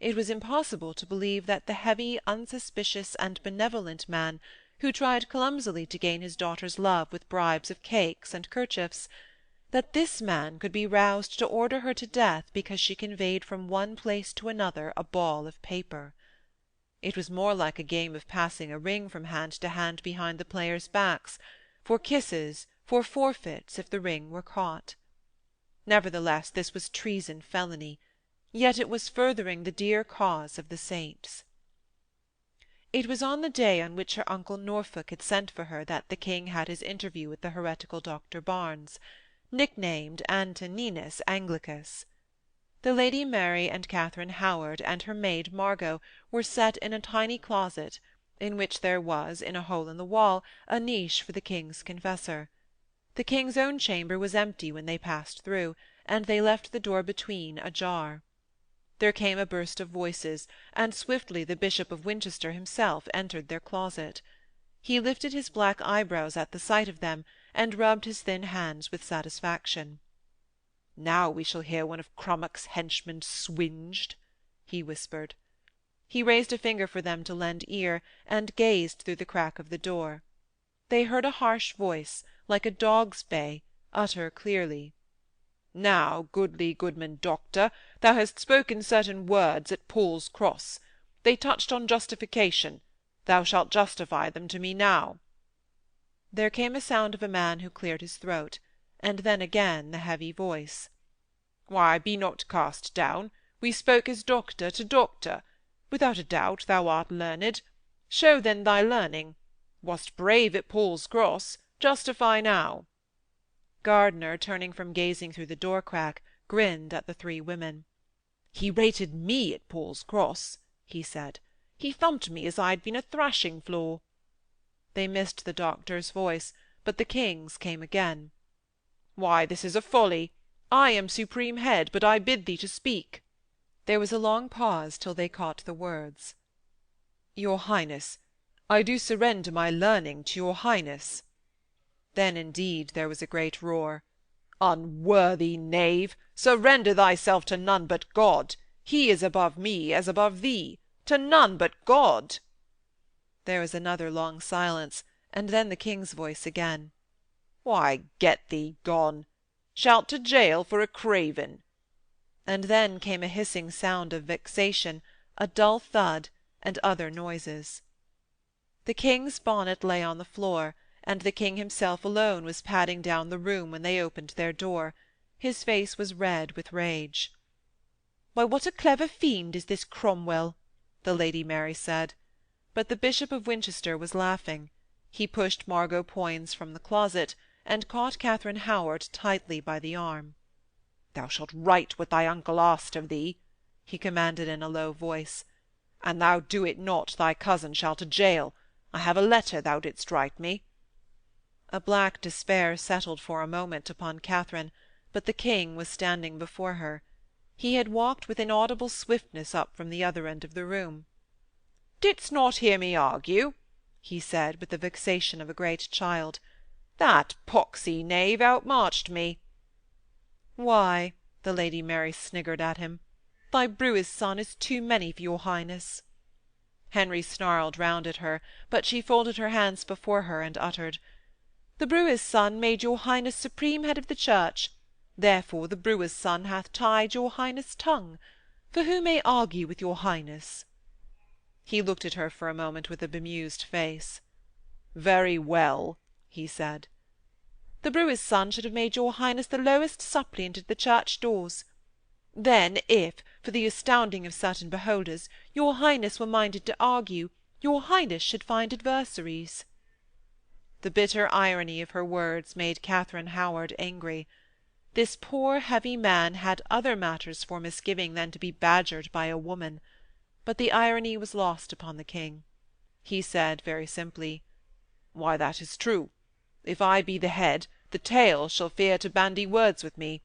It was impossible to believe that the heavy, unsuspicious, and benevolent man, who tried clumsily to gain his daughter's love with bribes of cakes and kerchiefs, that this man could be roused to order her to death because she conveyed from one place to another a ball of paper. It was more like a game of passing a ring from hand to hand behind the players' backs, for kisses, for forfeits, if the ring were caught. Nevertheless, this was treason felony, yet it was furthering the dear cause of the saints. It was on the day on which her uncle Norfolk had sent for her that the king had his interview with the heretical Dr. Barnes, nicknamed Antoninus Anglicus. The Lady Mary and Katharine Howard and her maid Margot were set in a tiny closet, in which there was, in a hole in the wall, a niche for the king's confessor. The king's own chamber was empty when they passed through, and they left the door between ajar. There came a burst of voices, and swiftly the Bishop of Winchester himself entered their closet. He lifted his black eyebrows at the sight of them, and rubbed his thin hands with satisfaction. "Now we shall hear one of Crummock's henchmen swinged," he whispered. He raised a finger for them to lend ear, and gazed through the crack of the door. They heard a harsh voice, like a dog's bay, utter clearly, "Now, goodly goodman doctor, thou hast spoken certain words at Paul's Cross. They touched on justification. Thou shalt justify them to me now." There came a sound of a man who cleared his throat, and then again the heavy voice. "Why, be not cast down. We spoke as doctor to doctor. Without a doubt thou art learned. Show then thy learning. Wast brave at Paul's Cross. Justify now." Gardiner, turning from gazing through the door-crack, grinned at the three women. "He rated me at Paul's Cross," he said. "He thumped me as I had been a thrashing-floor." They missed the doctor's voice, but the king's came again. "Why, this is a folly. I am supreme head, but I bid thee to speak." There was a long pause till they caught the words. "Your Highness, I do surrender my learning to your Highness." Then indeed there was a great roar. "Unworthy knave! Surrender thyself to none but God. He is above me as above thee. To none but God." There was another long silence, and then the king's voice again. "Why, get thee gone. Shalt to gaol for a craven." And then came a hissing sound of vexation, a dull thud, and other noises. The king's bonnet lay on the floor, and the king himself alone was padding down the room when they opened their door. His face was red with rage. "Why, what a clever fiend is this Cromwell!" the Lady Mary said. But the Bishop of Winchester was laughing. He pushed Margot Poins from the closet, and caught Katharine Howard tightly by the arm. "Thou shalt write what thy uncle asked of thee," he commanded in a low voice. "An thou do it not, thy cousin shall to jail. I have a letter thou didst write me." A black despair settled for a moment upon Katharine, but the king was standing before her. He had walked with inaudible swiftness up from the other end of the room. "Didst not hear me argue?" he said, with the vexation of a great child. "That poxy knave outmarched me." "Why," the Lady Mary sniggered at him, "thy brewer's son is too many for your highness." Henry snarled round at her, but she folded her hands before her and uttered, "The brewer's son made your highness supreme head of the church, therefore the brewer's son hath tied your highness' tongue. For who may argue with your highness?" He looked at her for a moment with a bemused face. "Very well," he said. "The brewer's son should have made your highness the lowest suppliant at the church doors. Then, if, for the astounding of certain beholders, your highness were minded to argue, your highness should find adversaries." The bitter irony of her words made Katharine Howard angry. This poor heavy man had other matters for misgiving than to be badgered by a woman. But the irony was lost upon the king. He said very simply, "Why, that is true. If I be the head, the tail shall fear to bandy words with me."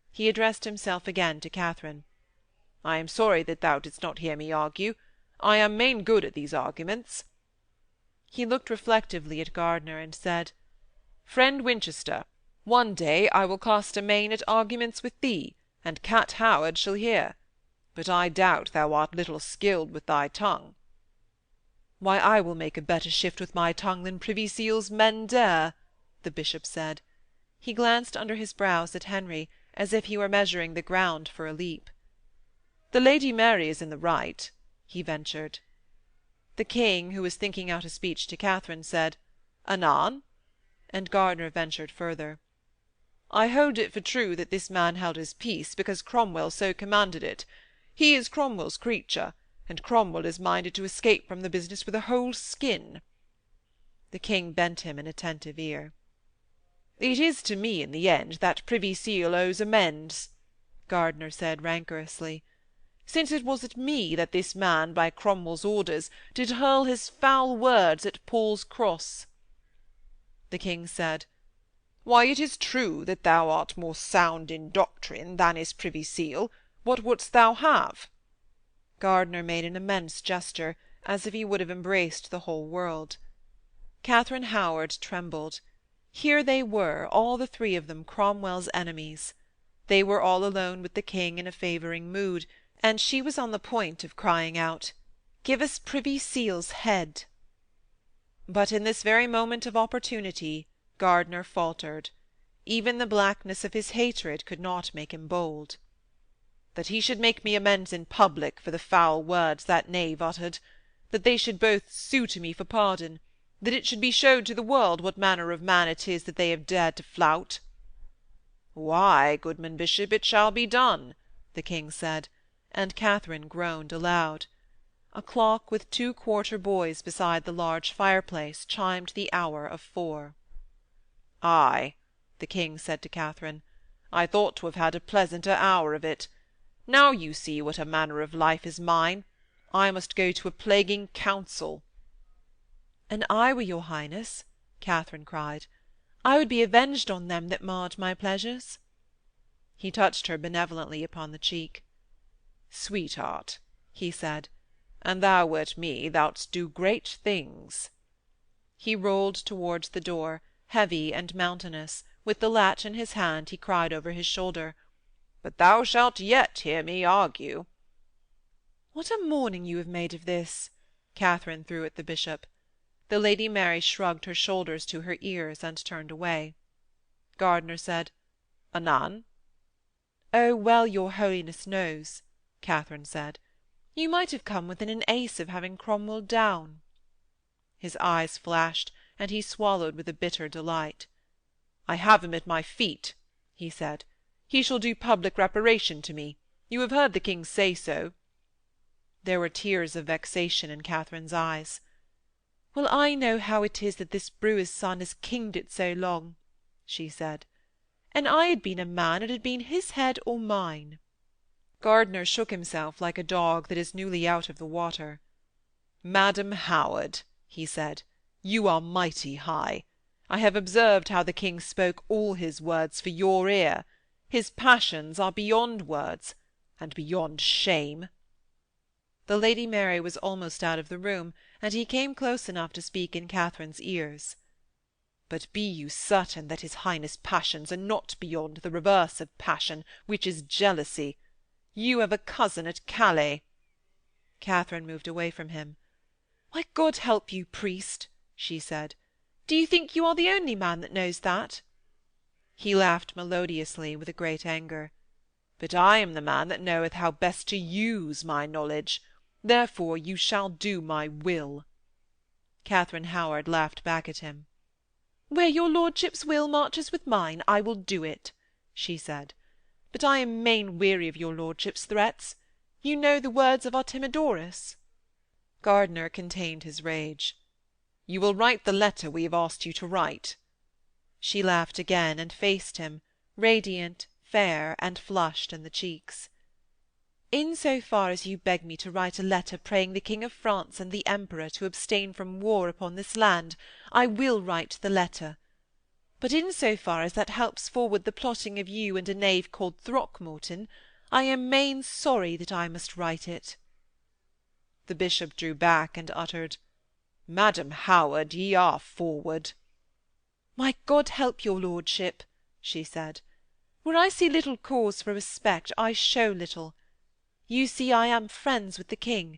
He addressed himself again to Katharine. "I am sorry that thou didst not hear me argue. I am main good at these arguments." He looked reflectively at Gardiner, and said, "Friend Winchester, one day I will cast a main at arguments with thee, and Kat Howard shall hear. But I doubt thou art little skilled with thy tongue." "Why, I will make a better shift with my tongue than Privy Seal's men dare," the bishop said. He glanced under his brows at Henry, as if he were measuring the ground for a leap. "The Lady Mary is in the right," he ventured. The king, who was thinking out a speech to Katharine, said, "Anan?" and Gardiner ventured further. "I hold it for true that this man held his peace because Cromwell so commanded it. He is Cromwell's creature, and Cromwell is minded to escape from the business with a whole skin." The king bent him an attentive ear. "It is to me, in the end, that Privy Seal owes amends," Gardiner said rancorously, "since it was at me that this man, by Cromwell's orders, did hurl his foul words at Paul's cross." The king said, "Why, it is true that thou art more sound in doctrine than is Privy Seal. What wouldst thou have?" Gardiner made an immense gesture, as if he would have embraced the whole world. Katharine Howard trembled. Here they were, all the three of them, Cromwell's enemies. They were all alone with the king in a favouring mood, and she was on the point of crying out, "Give us Privy Seal's head." But in this very moment of opportunity Gardiner faltered. Even the blackness of his hatred could not make him bold. "That he should make me amends in public for the foul words that knave uttered, that they should both sue to me for pardon, that it should be showed to the world what manner of man it is that they have dared to flout." "Why, goodman bishop, it shall be done," the king said, and Katharine groaned aloud. A clock with 2 quarter boys beside the large fireplace chimed the hour of 4. "Ay," the king said to Katharine, "I thought to have had a pleasanter hour of it. Now you see what a manner of life is mine. I must go to a plaguing council." "An I were your highness," Katharine cried, "I would be avenged on them that marred my pleasures." He touched her benevolently upon the cheek. "Sweetheart," he said, "an thou wert me, thou'dst do great things." He rolled towards the door, heavy and mountainous. With the latch in his hand he cried over his shoulder, "But thou shalt yet hear me argue." "What a morning you have made of this!" Katharine threw at the bishop. The Lady Mary shrugged her shoulders to her ears and turned away. Gardiner said, "Anan?" "Oh, well your holiness knows," Katharine said. "You might have come within an ace of having Cromwell down." His eyes flashed, and he swallowed with a bitter delight. "I have him at my feet," he said. "He shall do public reparation to me. You have heard the king say so." There were tears of vexation in Katharine's eyes. "Well, I know how it is that this brewer's son has kinged it so long," she said. "An I had been a man, it had been his head or mine." Gardiner shook himself like a dog that is newly out of the water. "Madam Howard," he said, "you are mighty high. I have observed how the King spoke all his words for your ear. His passions are beyond words, and beyond shame." The Lady Mary was almost out of the room, and he came close enough to speak in Katharine's ears. "But be you certain that his Highness' passions are not beyond the reverse of passion, which is jealousy. You have a cousin at Calais." Katharine moved away from him. "Why, God help you, priest," she said. "Do you think you are the only man that knows that?" He laughed melodiously, with a great anger. "But I am the man that knoweth how best to use my knowledge. Therefore you shall do my will." Katharine Howard laughed back at him. "Where your lordship's will marches with mine, I will do it," she said. "But I am main weary of your lordship's threats. You know the words of Artemidorus." Gardiner contained his rage. "You will write the letter we have asked you to write?" She laughed again, and faced him, radiant, fair, and flushed in the cheeks. "In so far as you beg me to write a letter praying the King of France and the Emperor to abstain from war upon this land, I will write the letter. But in so far as that helps forward the plotting of you and a knave called Throckmorton, I am main sorry that I must write it." The bishop drew back and uttered, "Madam Howard, ye are forward." "Why, God help your lordship," she said. "Where I see little cause for respect, I show little. You see I am friends with the King,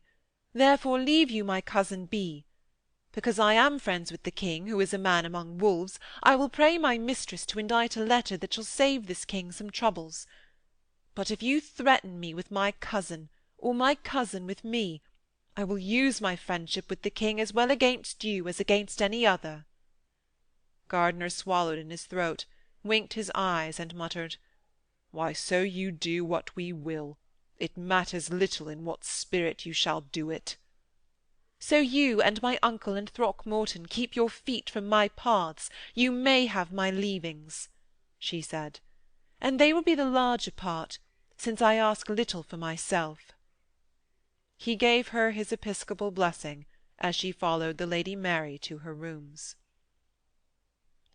therefore leave you my cousin be. Because I am friends with the King, who is a man among wolves, I will pray my mistress to indite a letter that shall save this King some troubles. But if you threaten me with my cousin, or my cousin with me, I will use my friendship with the King as well against you as against any other." Gardiner swallowed in his throat, winked his eyes, and muttered, "Why, so you do what we will. It matters little in what spirit you shall do it." "So you and my uncle and Throckmorton keep your feet from my paths, you may have my leavings," she said. "And they will be the larger part, since I ask little for myself." He gave her his episcopal blessing as she followed the Lady Mary to her rooms.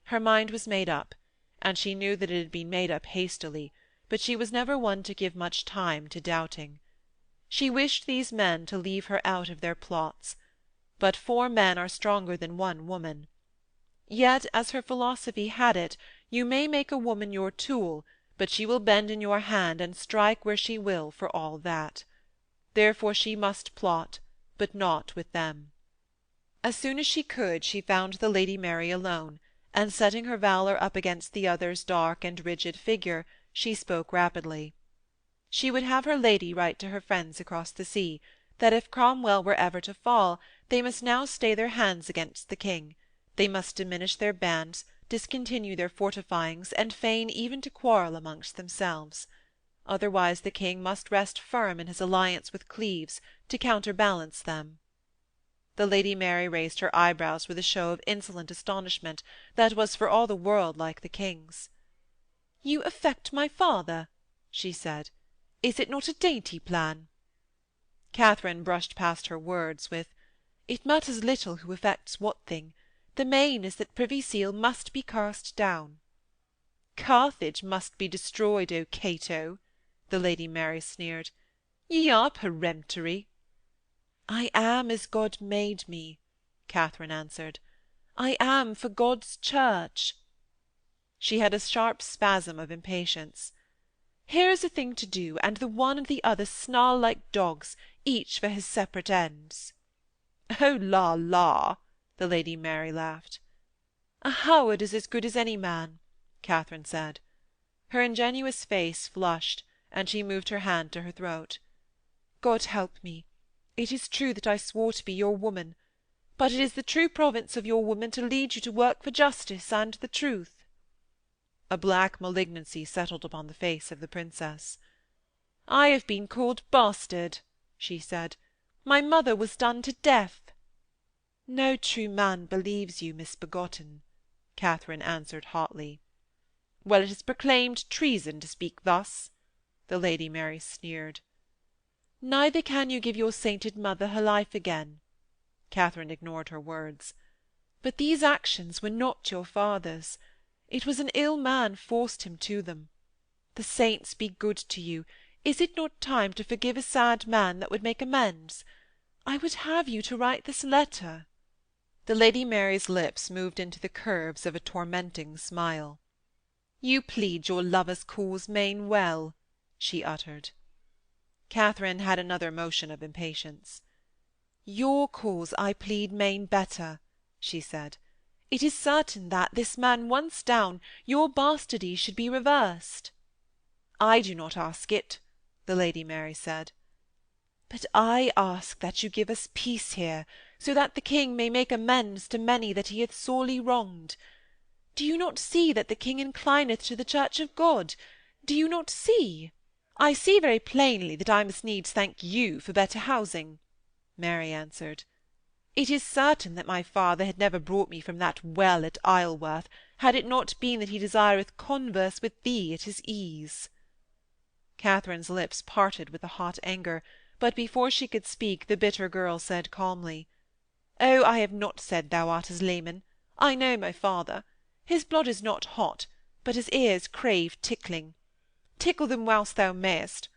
Her mind was made up, and she knew that it had been made up hastily, but she was never one to give much time to doubting. She wished these men to leave her out of their plots, but 4 men are stronger than 1 woman. Yet, as her philosophy had it, you may make a woman your tool, but she will bend in your hand and strike where she will for all that. Therefore she must plot, but not with them. As soon as she could, she found the Lady Mary alone, and setting her valour up against the other's dark and rigid figure, she spoke rapidly. She would have her lady write to her friends across the sea, that if Cromwell were ever to fall, they must now stay their hands against the King, they must diminish their bands, discontinue their fortifyings, and feign even to quarrel amongst themselves. Otherwise the King must rest firm in his alliance with Cleves, to counterbalance them. The Lady Mary raised her eyebrows with a show of insolent astonishment that was for all the world like the King's. "You affect my father," she said. "Is it not a dainty plan?" Katharine brushed past her words with, "It matters little who affects what thing. The main is that Privy Seal must be cast down." "Carthage must be destroyed, O Cato," the Lady Mary sneered. "Ye are peremptory." "I am as God made me," Katharine answered. "I am for God's church." She had a sharp spasm of impatience. "Here is a thing to do, and the one and the other snarl like dogs, each for his separate ends." "Oh, la, la!" the Lady Mary laughed. "A Howard is as good as any man," Katharine said. Her ingenuous face flushed, and she moved her hand to her throat. "God help me! It is true that I swore to be your woman, but it is the true province of your woman to lead you to work for justice and the truth." A black malignancy settled upon the face of the Princess. "I have been called bastard," she said. "My mother was done to death." "No true man believes you misbegotten," Katharine answered hotly. "Well, it is proclaimed treason to speak thus." the Lady Mary sneered. "Neither can you give your sainted mother her life again." Katharine ignored her words. "But these actions were not your father's. It was an ill man forced him to them. The saints be good to you. Is it not time to forgive a sad man that would make amends? I would have you to write this letter." The Lady Mary's lips moved into the curves of a tormenting smile. "You plead your lover's cause main well," she uttered. Katharine had another motion of impatience. "Your cause I plead main better," she said. "It is certain that, this man once down, your bastardy should be reversed." "I do not ask it," the Lady Mary said. "But I ask that you give us peace here, so that the King may make amends to many that he hath sorely wronged. Do you not see that the King inclineth to the Church of God? Do you not see—" "I see very plainly that I must needs thank you for better housing," Mary answered. "It is certain that my father had never brought me from that well at Isleworth, had it not been that he desireth converse with thee at his ease." Katharine's lips parted with a hot anger, but before she could speak, the bitter girl said calmly, "Oh, I have not said thou art his leman. I know my father. His blood is not hot, but his ears crave tickling. Tickle them whilst thou mayest.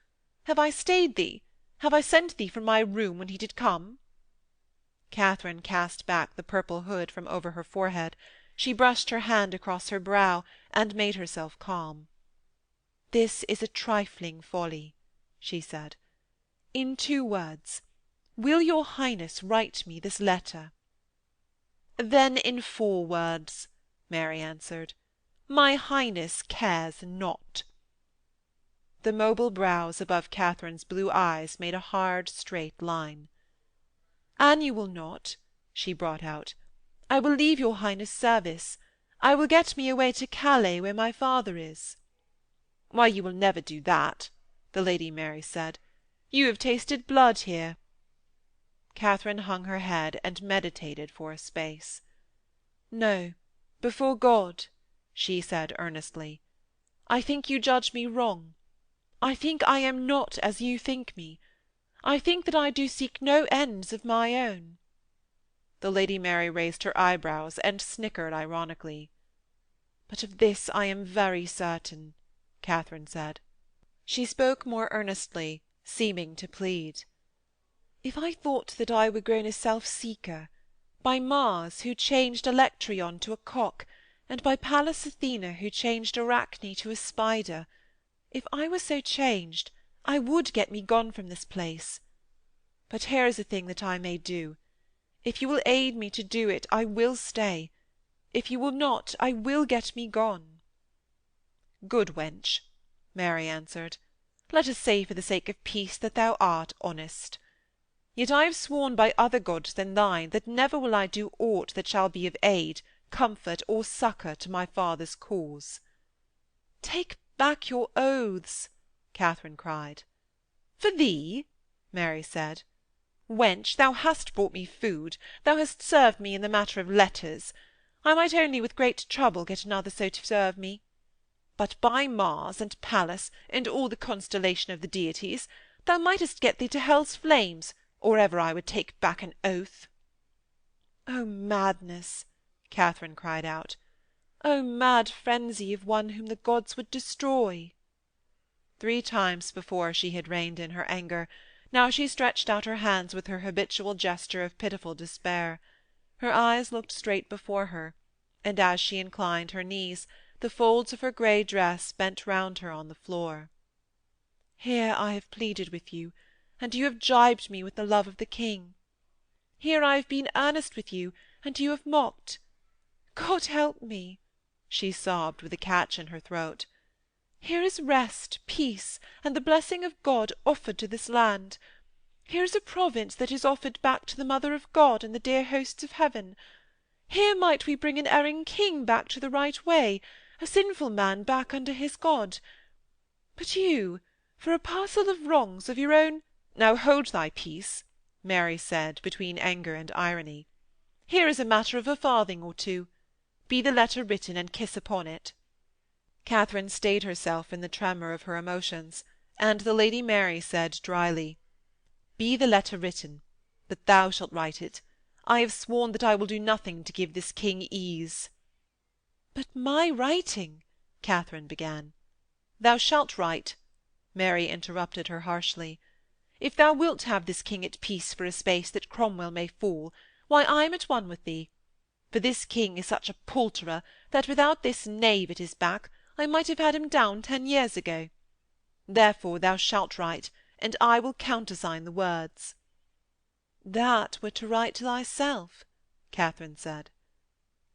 Have I stayed thee? Have I sent thee from my room when he did come?" Katharine cast back the purple hood from over her forehead. She brushed her hand across her brow, and made herself calm. "This is a trifling folly," she said. "In 2 words, will your Highness write me this letter?" "Then in 4 words," Mary answered. "My Highness cares not." The mobile brows above Katharine's blue eyes made a hard, straight line. "An you will not," she brought out, "I will leave your Highness' service. I will get me away to Calais, where my father is." "Why, you will never do that," the Lady Mary said. "You have tasted blood here." Katharine hung her head and meditated for a space. "No, before God," she said earnestly, "I think you judge me wrong. I think I am not as you think me. I think that I do seek no ends of my own." The Lady Mary raised her eyebrows and snickered ironically. "But of this I am very certain," Katharine said. She spoke more earnestly, seeming to plead. "If I thought that I were grown a self-seeker, by Mars, who changed Alectryon to a cock, and by Pallas Athena, who changed Arachne to a spider, if I were so changed, I would get me gone from this place. But here is a thing that I may do. If you will aid me to do it, I will stay. If you will not, I will get me gone." "Good wench," Mary answered, "let us say for the sake of peace that thou art honest. Yet I have sworn by other gods than thine that never will I do aught that shall be of aid, comfort, or succour to my father's cause." "Take back your oaths," Katharine cried. "For thee?" Mary said. "Wench, thou hast brought me food, thou hast served me in the matter of letters. I might only with great trouble get another so to serve me. But by Mars, and Pallas, and all the constellation of the deities, thou mightest get thee to hell's flames, or ever I would take back an oath." "O madness!" Katharine cried out. "O mad frenzy of one whom the gods would destroy!" 3 times before she had reined in her anger. Now she stretched out her hands with her habitual gesture of pitiful despair. Her eyes looked straight before her, and as she inclined her knees, the folds of her grey dress bent round her on the floor. "Here I have pleaded with you, and you have gibed me with the love of the King. Here I have been earnest with you, and you have mocked. God help me!" she sobbed with a catch in her throat. "Here is rest, peace, and the blessing of God offered to this land. Here is a province that is offered back to the Mother of God and the dear hosts of heaven. Here might we bring an erring king back to the right way, a sinful man back under his God. But you, for a parcel of wrongs of your own—" "Now hold thy peace," Mary said, between anger and irony. "Here is a matter of a farthing or 2. Be the letter written, and kiss upon it." Katharine stayed herself in the tremor of her emotions, and the Lady Mary said dryly, "Be the letter written, but thou shalt write it. I have sworn that I will do nothing to give this king ease." "But my writing—" Katharine began. "Thou shalt write," Mary interrupted her harshly. "If thou wilt have this king at peace for a space that Cromwell may fall, why I am at one with thee. For this king is such a palterer that without this knave at his back I might have had him down 10 years ago. Therefore thou shalt write, and I will countersign the words." "That were to write to thyself," Katharine said.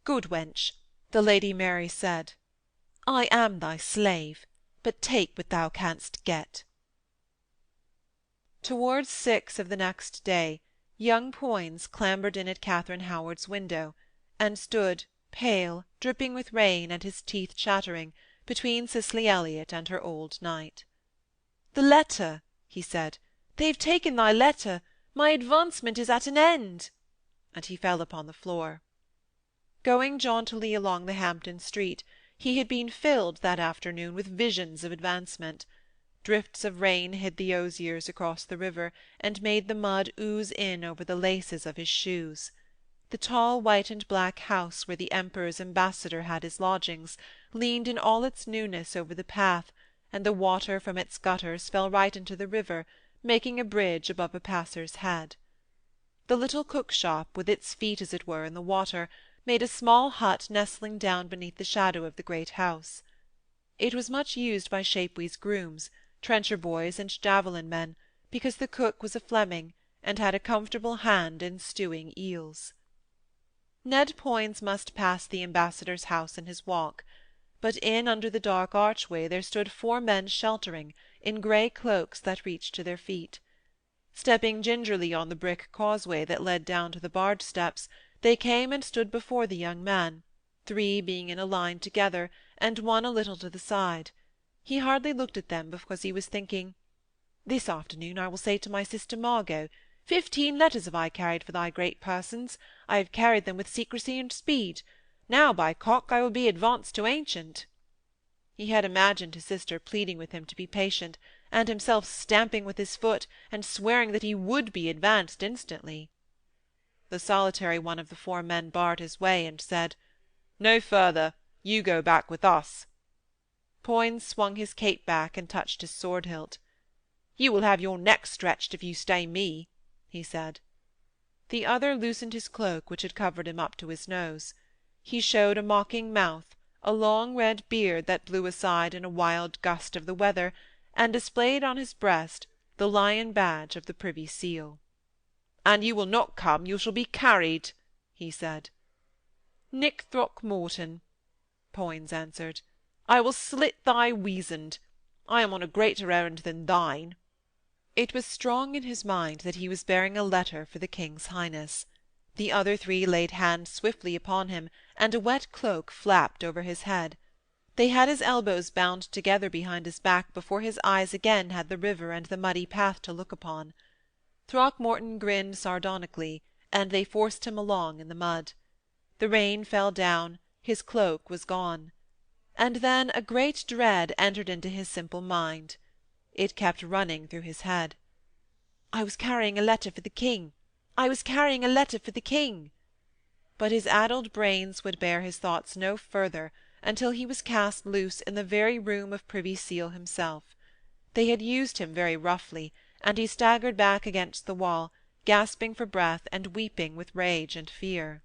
"Good wench," the Lady Mary said, "I am thy slave, but take what thou canst get." Towards 6 of the next day, young Poins clambered in at Katharine Howard's window, and stood, pale, dripping with rain, and his teeth chattering, between Cicely Elliott and her old knight. "The letter," he said. "They have taken thy letter. My advancement is at an end." And he fell upon the floor. Going jauntily along the Hampton Street, he had been filled that afternoon with visions of advancement. Drifts of rain hid the osiers across the river, and made the mud ooze in over the laces of his shoes. The tall white and black house where the Emperor's ambassador had his lodgings leaned in all its newness over the path, and the water from its gutters fell right into the river, making a bridge above a passer's head. The little cook-shop, with its feet as it were in the water, made a small hut nestling down beneath the shadow of the great house. It was much used by Shapewe's grooms, trencher boys, and javelin men, because the cook was a Fleming, and had a comfortable hand in stewing eels. Ned Poins must pass the ambassador's house in his walk, but in under the dark archway there stood 4 men sheltering, in grey cloaks that reached to their feet. Stepping gingerly on the brick causeway that led down to the barge steps, they came and stood before the young man, 3 being in a line together, and 1 a little to the side. He hardly looked at them, because he was thinking, "This afternoon I will say to my sister Margot, 15 letters have I carried for thy great persons. I have carried them with secrecy and speed. Now, by cock, I will be advanced to ancient." He had imagined his sister pleading with him to be patient, and himself stamping with his foot, and swearing that he would be advanced instantly. The solitary one of the 4 men barred his way, and said, "No further. You go back with us." Poins swung his cape back and touched his sword-hilt. "You will have your neck stretched if you stay me," he said. The other loosened his cloak, which had covered him up to his nose. He showed a mocking mouth, a long red beard that blew aside in a wild gust of the weather, and displayed on his breast the lion badge of the Privy Seal. "An you will not come, you shall be carried," he said. "Nick Throckmorton," Poins answered, "I will slit thy weasand. I am on a greater errand than thine." It was strong in his mind that he was bearing a letter for the King's Highness. The other 3 laid hands swiftly upon him, and a wet cloak flapped over his head. They had his elbows bound together behind his back before his eyes again had the river and the muddy path to look upon. Throckmorton grinned sardonically, and they forced him along in the mud. The rain fell down, his cloak was gone. And then a great dread entered into his simple mind. It kept running through his head. "I was carrying a letter for the King. I was carrying a letter for the King." But his addled brains would bear his thoughts no further until he was cast loose in the very room of Privy Seal himself. They had used him very roughly, and he staggered back against the wall, gasping for breath and weeping with rage and fear.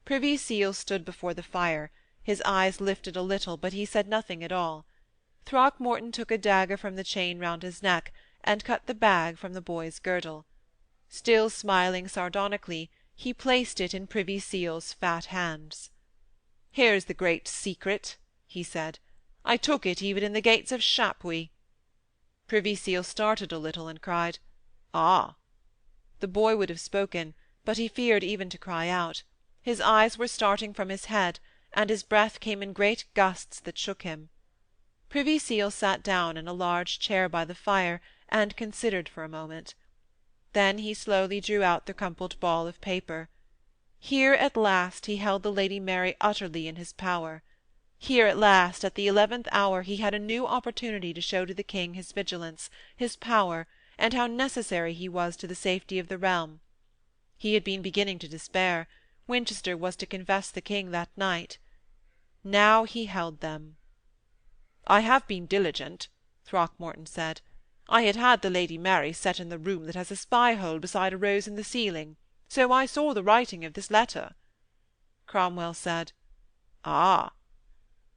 Privy Seal stood before the fire, his eyes lifted a little, but he said nothing at all. Throckmorton took a dagger from the chain round his neck, and cut the bag from the boy's girdle. Still smiling sardonically, he placed it in Privy Seal's fat hands. "Here is the great secret," he said. "I took it even in the gates of Chapuis." Privy Seal started a little, and cried, "Ah!" The boy would have spoken, but he feared even to cry out. His eyes were starting from his head, and his breath came in great gusts that shook him. Privy Seal sat down in a large chair by the fire, and considered for a moment. Then he slowly drew out the crumpled ball of paper. Here at last he held the Lady Mary utterly in his power. Here at last, at the 11th hour, he had a new opportunity to show to the king his vigilance, his power, and how necessary he was to the safety of the realm. He had been beginning to despair. Winchester was to confess the king that night. Now he held them. "I have been diligent," Throckmorton said. "I had the Lady Mary set in the room that has a spy-hole beside a rose in the ceiling, so I saw the writing of this letter." Cromwell said, "Ah!"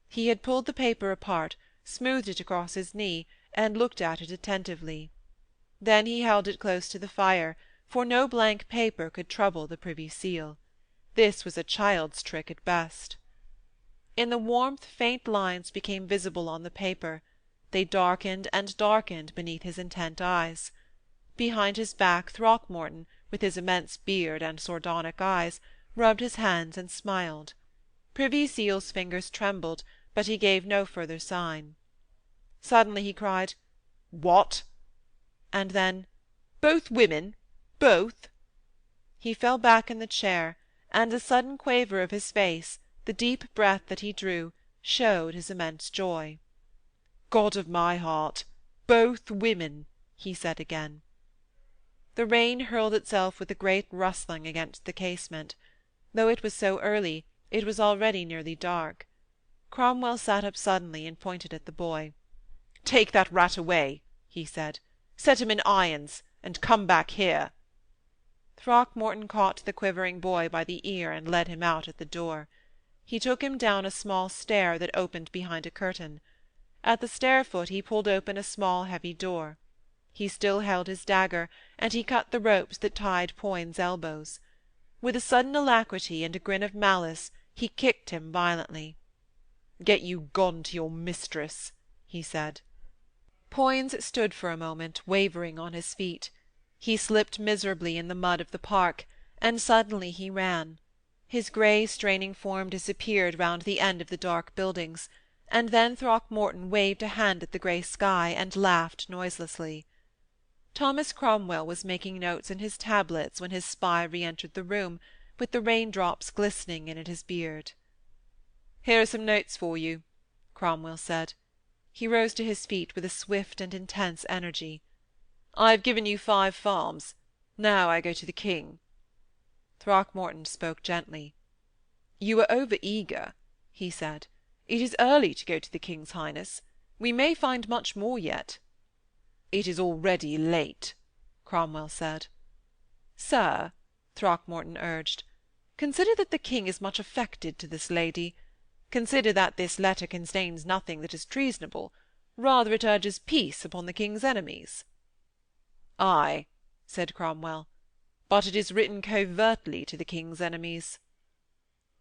He had pulled the paper apart, smoothed it across his knee, and looked at it attentively. Then he held it close to the fire, for no blank paper could trouble the Privy Seal. This was a child's trick at best. In the warmth faint lines became visible on the paper. They darkened and darkened beneath his intent eyes. Behind his back Throckmorton, with his immense beard and sardonic eyes, rubbed his hands and smiled. Privy Seal's fingers trembled, but he gave no further sign. Suddenly he cried, "What?" And then, "Both women? Both?" He fell back in the chair, and the sudden quaver of his face, the deep breath that he drew, showed his immense joy. "God of my heart! Both women!" he said again. The rain hurled itself with a great rustling against the casement. Though it was so early, it was already nearly dark. Cromwell sat up suddenly and pointed at the boy. "Take that rat away," he said. "Set him in irons, and come back here." Throckmorton caught the quivering boy by the ear and led him out at the door. He took him down a small stair that opened behind a curtain. At the stair-foot he pulled open a small heavy door. He still held his dagger, and he cut the ropes that tied Poins' elbows. With a sudden alacrity and a grin of malice he kicked him violently. "Get you gone to your mistress," he said. Poins stood for a moment, wavering on his feet. He slipped miserably in the mud of the park, and suddenly he ran. His grey straining form disappeared round the end of the dark buildings, and then Throckmorton waved a hand at the grey sky and laughed noiselessly. Thomas Cromwell was making notes in his tablets when his spy re-entered the room, with the raindrops glistening in at his beard. "Here are some notes for you," Cromwell said. He rose to his feet with a swift and intense energy. "I have given you 5 farms. Now I go to the king." Throckmorton spoke gently. "You are over-eager," he said. "It is early to go to the king's highness. We may find much more yet." "It is already late," Cromwell said. "Sir," Throckmorton urged, "consider that the king is much affected to this lady. Consider that this letter contains nothing that is treasonable. Rather it urges peace upon the king's enemies." "Ay," said Cromwell, "but it is written covertly to the king's enemies."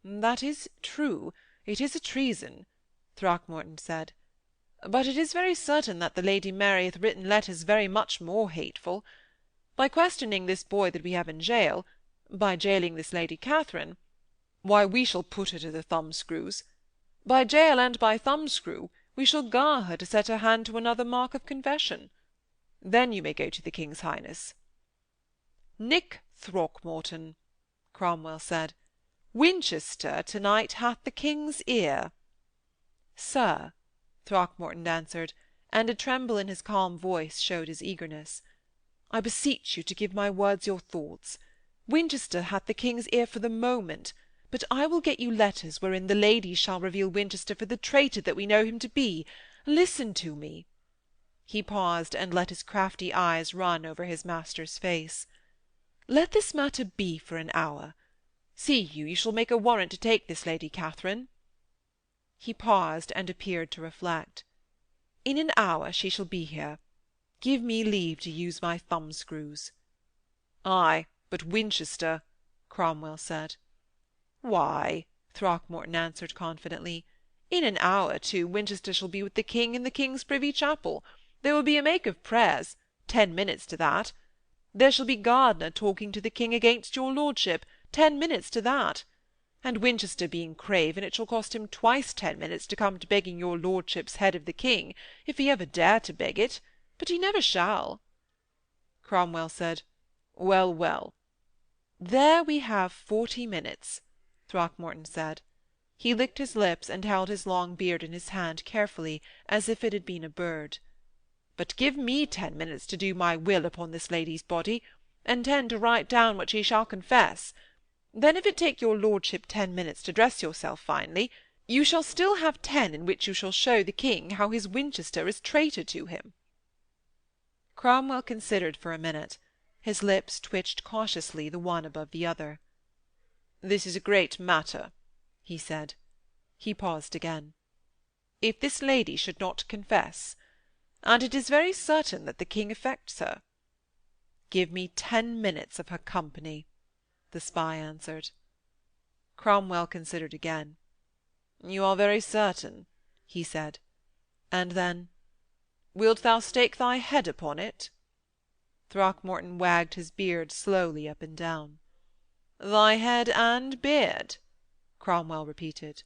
"That is true. It is a treason," Throckmorton said. "But it is very certain that the Lady Mary hath written letters very much more hateful. By questioning this boy that we have in gaol, by jailing this Lady Katharine, why, we shall put her to the thumbscrews. By gaol and by thumbscrew we shall gar her to set her hand to another mark of confession. Then you may go to the king's highness." "Nick Throckmorton," Cromwell said, "Winchester to-night hath the king's ear." "Sir," Throckmorton answered, and a tremble in his calm voice showed his eagerness, "I beseech you to give my words your thoughts. Winchester hath the king's ear for the moment, but I will get you letters wherein the ladies shall reveal Winchester for the traitor that we know him to be. Listen to me." He paused, and let his crafty eyes run over his master's face. "Let this matter be for an hour. See you shall make a warrant to take this Lady Katharine." He paused, and appeared to reflect. "In an hour she shall be here. Give me leave to use my thumbscrews." "Ay, but Winchester," Cromwell said. "Why," Throckmorton answered confidently, "in an hour, too, Winchester shall be with the king in the king's privy chapel. There will be a make of prayers, 10 minutes to that. There shall be Gardiner talking to the king against your lordship, 10 minutes to that. And Winchester being craven, it shall cost him twice 10 minutes to come to begging your lordship's head of the king, if he ever dare to beg it, but he never shall." Cromwell said, "Well, well." "There we have 40 minutes," Throckmorton said. He licked his lips and held his long beard in his hand carefully, as if it had been a bird. "But give me 10 minutes to do my will upon this lady's body, and 10 to write down what she shall confess. Then if it take your lordship 10 minutes to dress yourself finely, you shall still have 10 in which you shall show the king how his Winchester is traitor to him." Cromwell considered for a minute. His lips twitched cautiously, the one above the other. "This is a great matter," he said. He paused again. "If this lady should not confess, and it is very certain that the king affects her—" "Give me 10 minutes of her company," the spy answered. Cromwell considered again. "You are very certain," he said. And then, "Wilt thou stake thy head upon it?" Throckmorton wagged his beard slowly up and down. "Thy head and beard?" Cromwell repeated.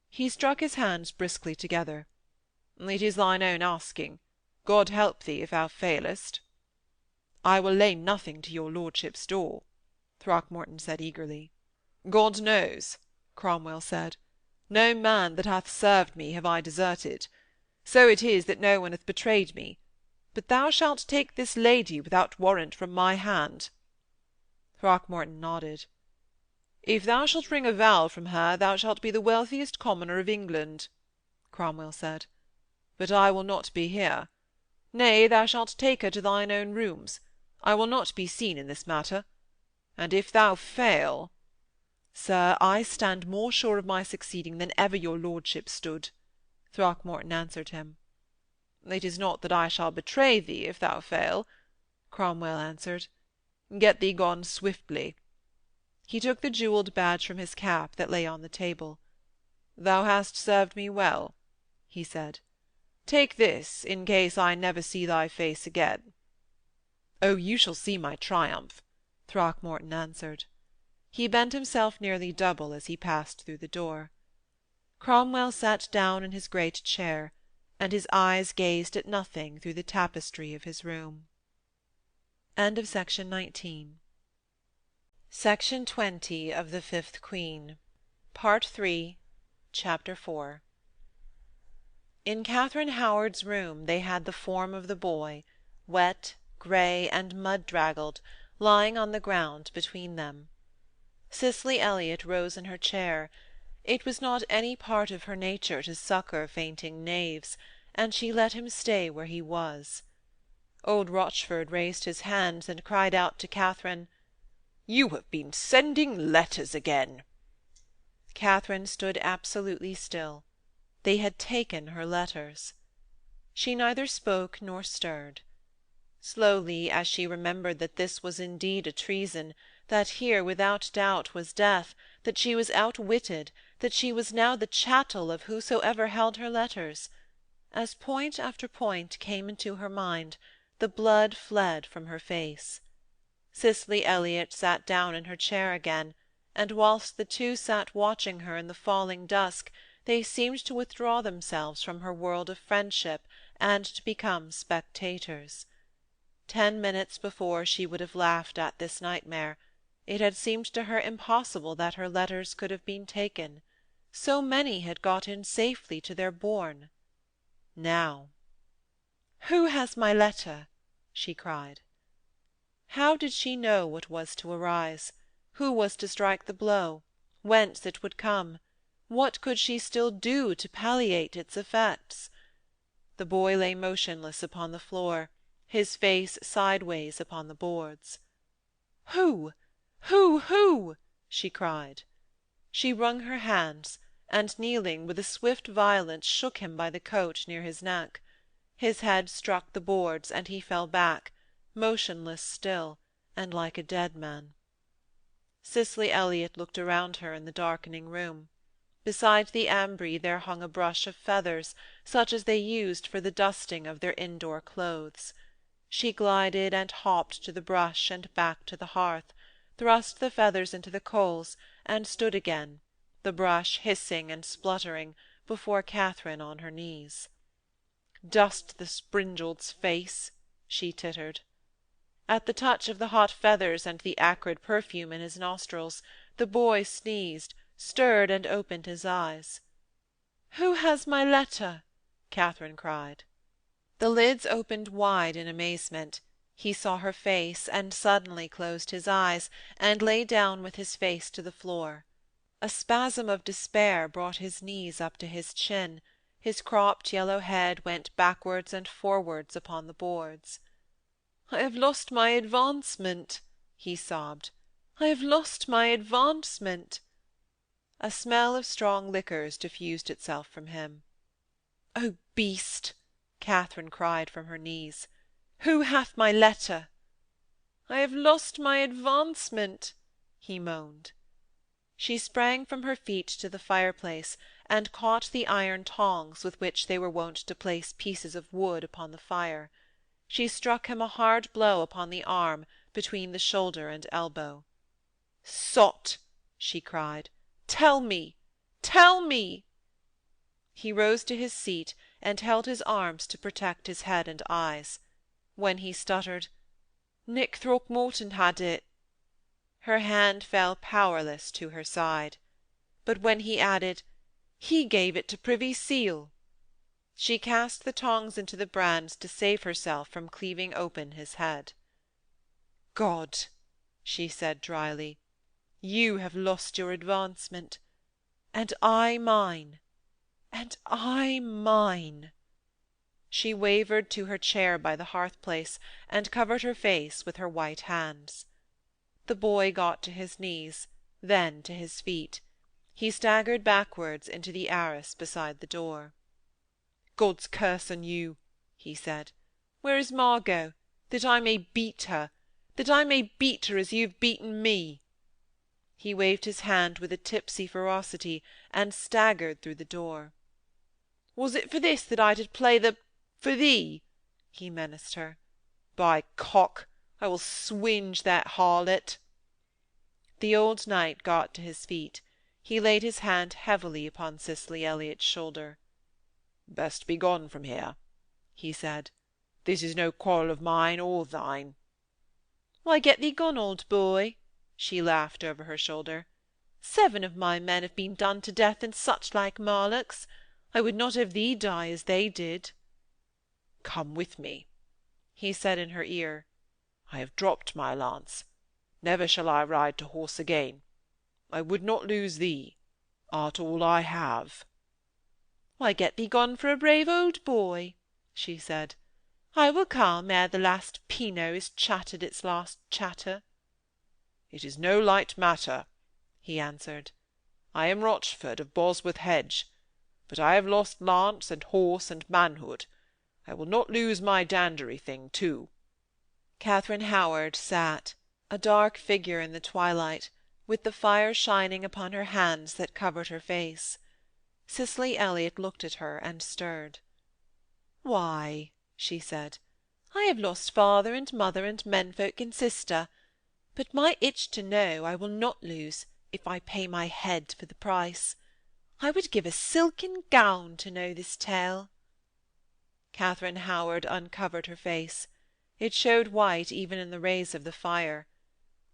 He struck his hands briskly together. "It is thine own asking. God help thee if thou failest." "I will lay nothing to your lordship's door," Throckmorton said eagerly. "God knows," Cromwell said. "no man that hath served me have I deserted. So it is that no one hath betrayed me. But thou shalt take this lady without warrant from my hand." Throckmorton nodded. "If thou shalt wring a vow from her, thou shalt be the wealthiest commoner of England," Cromwell said. "But I will not be here. Nay, thou shalt take her to thine own rooms. I will not be seen in this matter. And if thou fail—" "Sir, I stand more sure of my succeeding than ever your lordship stood," Throckmorton answered him. "It is not that I shall betray thee if thou fail," Cromwell answered. "Get thee gone swiftly." He took the jewelled badge from his cap that lay on the table. "Thou hast served me well," he said. "Take this, in case I never see thy face again." "Oh, you shall see my triumph," Throckmorton answered. He bent himself nearly double as he passed through the door. Cromwell sat down in his great chair, and his eyes gazed at nothing through the tapestry of his room. Section 20 of the Fifth Queen, Part 3, Chapter 4. In Katharine Howard's room they had the form of the boy, wet, grey, and mud-draggled, lying on the ground between them. Cicely Elliot rose in her chair. It was not any part of her nature to succour fainting knaves, and she let him stay where he was. Old Rochford raised his hands and cried out to Katharine, "You have been sending letters again." Katharine stood absolutely still. They had taken her letters. She neither spoke nor stirred. Slowly, as she remembered that this was indeed a treason, that here without doubt was death, that she was outwitted, that she was now the chattel of whosoever held her letters, as point after point came into her mind, the blood fled from her face. Cicely Elliot sat down in her chair again, and whilst the two sat watching her in the falling dusk, they seemed to withdraw themselves from her world of friendship and to become spectators. 10 minutes before she would have laughed at this nightmare. It had seemed to her impossible that her letters could have been taken. So many had got in safely to their bourne. Now, "Who has my letter?" she cried. How did she know what was to arise? Who was to strike the blow? Whence it would come? What could she still do to palliate its effects? The boy lay motionless upon the floor, his face sideways upon the boards. "Who? Who?" she cried. She wrung her hands, and kneeling, with a swift violence shook him by the coat near his neck. His head struck the boards, and he fell back, motionless still, and like a dead man. Cicely Elliot looked around her in the darkening room. Beside the ambry there hung a brush of feathers, such as they used for the dusting of their indoor clothes. She glided and hopped to the brush and back to the hearth, thrust the feathers into the coals, and stood again, the brush hissing and spluttering, before Katharine on her knees. "Dust the springeld's face," she tittered. At the touch of the hot feathers and the acrid perfume in his nostrils, the boy sneezed, stirred and opened his eyes. "Who has my letter?" Katharine cried. The lids opened wide in amazement. He saw her face, and suddenly closed his eyes, and lay down with his face to the floor. A spasm of despair brought his knees up to his chin. His cropped yellow head went backwards and forwards upon the boards. "I have lost my advancement," he sobbed. "I have lost my advancement." A smell of strong liquors diffused itself from him. "O beast!" Katharine cried from her knees. "Who hath my letter?" "I have lost my advancement," he moaned. She sprang from her feet to the fireplace, and caught the iron tongs with which they were wont to place pieces of wood upon the fire. She struck him a hard blow upon the arm, between the shoulder and elbow. "Sot!" she cried. "Tell me! Tell me!" He rose to his seat, and held his arms to protect his head and eyes. When he stuttered, "Nick Throckmorton had it," her hand fell powerless to her side. But when he added, "He gave it to Privy Seal," she cast the tongs into the brands to save herself from cleaving open his head. "God," she said dryly, "you have lost your advancement, and I mine, and I mine." She wavered to her chair by the hearth-place, and covered her face with her white hands. The boy got to his knees, then to his feet. He staggered backwards into the arras beside the door. "God's curse on you," he said. "Where is Margot? That I may beat her, that I may beat her as you have beaten me." He waved his hand with a tipsy ferocity, and staggered through the door. "Was it for this that I did play for thee?" he menaced her. "By cock, I will swinge that harlot." The old knight got to his feet. He laid his hand heavily upon Cicely Elliot's shoulder. "Best be gone from here," he said. "This is no quarrel of mine or thine." "Why, get thee gone, old boy," she laughed over her shoulder. "7 of my men have been done to death in such like marlocks. I would not have thee die as they did." "Come with me," he said in her ear. "I have dropped my lance. Never shall I ride to horse again. I would not lose thee. Art all I have." "Why, get thee gone for a brave old boy," she said. "I will come ere the last Pinot is chattered its last chatter." "It is no light matter," he answered. "I am Rochford of Bosworth Hedge, but I have lost lance and horse and manhood. I will not lose my dandery thing too." Katharine Howard sat, a dark figure in the twilight, with the fire shining upon her hands that covered her face. Cicely Elliot looked at her and stirred. "Why," she said, "I have lost father and mother and menfolk and sister, but my itch to know I will not lose if I pay my head for the price. I would give a silken gown to know this tale." Katharine Howard uncovered her face. It showed white even in the rays of the fire.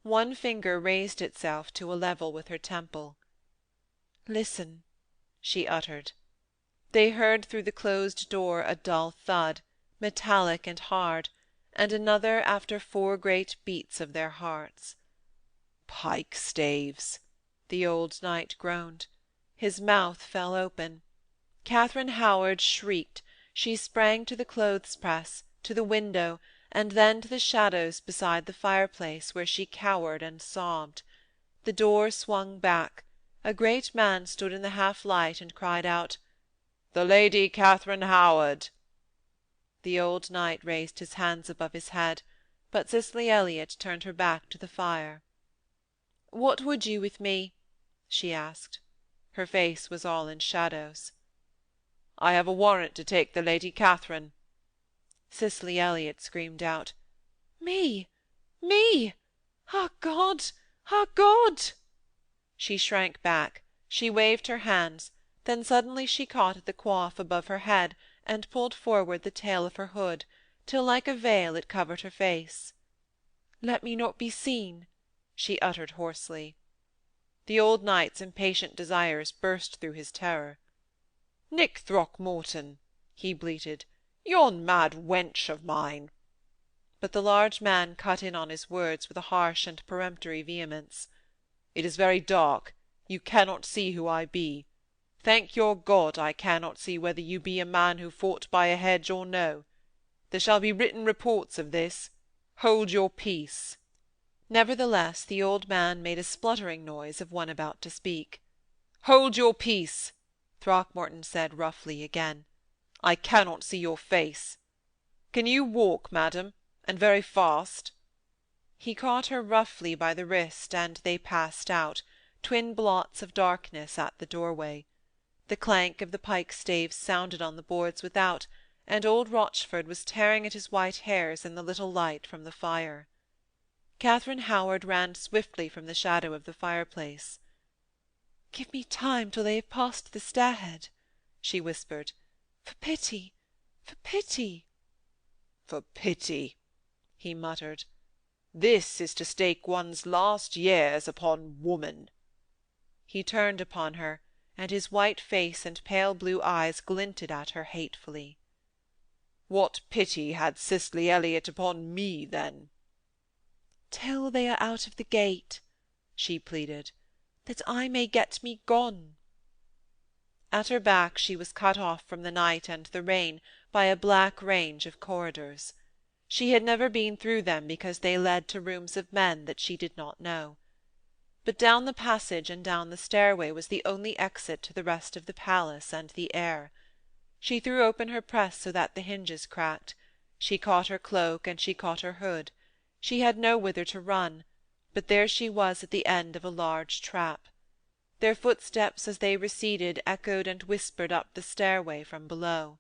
One finger raised itself to a level with her temple. "Listen," she uttered. They heard through the closed door a dull thud, metallic and hard, and another after 4 great beats of their hearts. "Pike staves," the old knight groaned. His mouth fell open. Katharine Howard shrieked. She sprang to the clothes-press, to the window, and then to the shadows beside the fireplace, where she cowered and sobbed. The door swung back. A great man stood in the half-light and cried out, "The Lady Katharine Howard." The old knight raised his hands above his head, but Cicely Elliot turned her back to the fire. "What would you with me?" she asked. Her face was all in shadows. "I have a warrant to take the Lady Katharine." Cicely Elliot screamed out, "Me! Me! Ah, God! Ah, God!" She shrank back. She waved her hands. Then suddenly she caught at the coif above her head, and pulled forward the tail of her hood, till like a veil it covered her face. "Let me not be seen," she uttered hoarsely. The old knight's impatient desires burst through his terror. "Nick Throckmorton," he bleated, "yon mad wench of mine—" But the large man cut in on his words with a harsh and peremptory vehemence. "It is very dark. You cannot see who I be. Thank your God, I cannot see whether you be a man who fought by a hedge or no. There shall be written reports of this. Hold your peace." Nevertheless, the old man made a spluttering noise of one about to speak. "Hold your peace," Throckmorton said roughly again. "I cannot see your face. Can you walk, madam, and very fast?" He caught her roughly by the wrist, and they passed out, twin blots of darkness at the doorway. The clank of the pike-staves sounded on the boards without, and old Rochford was tearing at his white hairs in the little light from the fire. Katharine Howard ran swiftly from the shadow of the fireplace. "Give me time till they have passed the stair-head," she whispered. "For pity! For pity!" "For pity!" he muttered. "This is to stake one's last years upon woman." He turned upon her, and his white face and pale blue eyes glinted at her hatefully. "What pity had Cicely Elliot upon me, then?" "Till they are out of the gate," she pleaded, "that I may get me gone." At her back she was cut off from the night and the rain by a black range of corridors. She had never been through them because they led to rooms of men that she did not know. But down the passage and down the stairway was the only exit to the rest of the palace and the air. She threw open her press so that the hinges cracked. She caught her cloak and she caught her hood. She had no whither to run, but there she was at the end of a large trap. Their footsteps as they receded echoed and whispered up the stairway from below.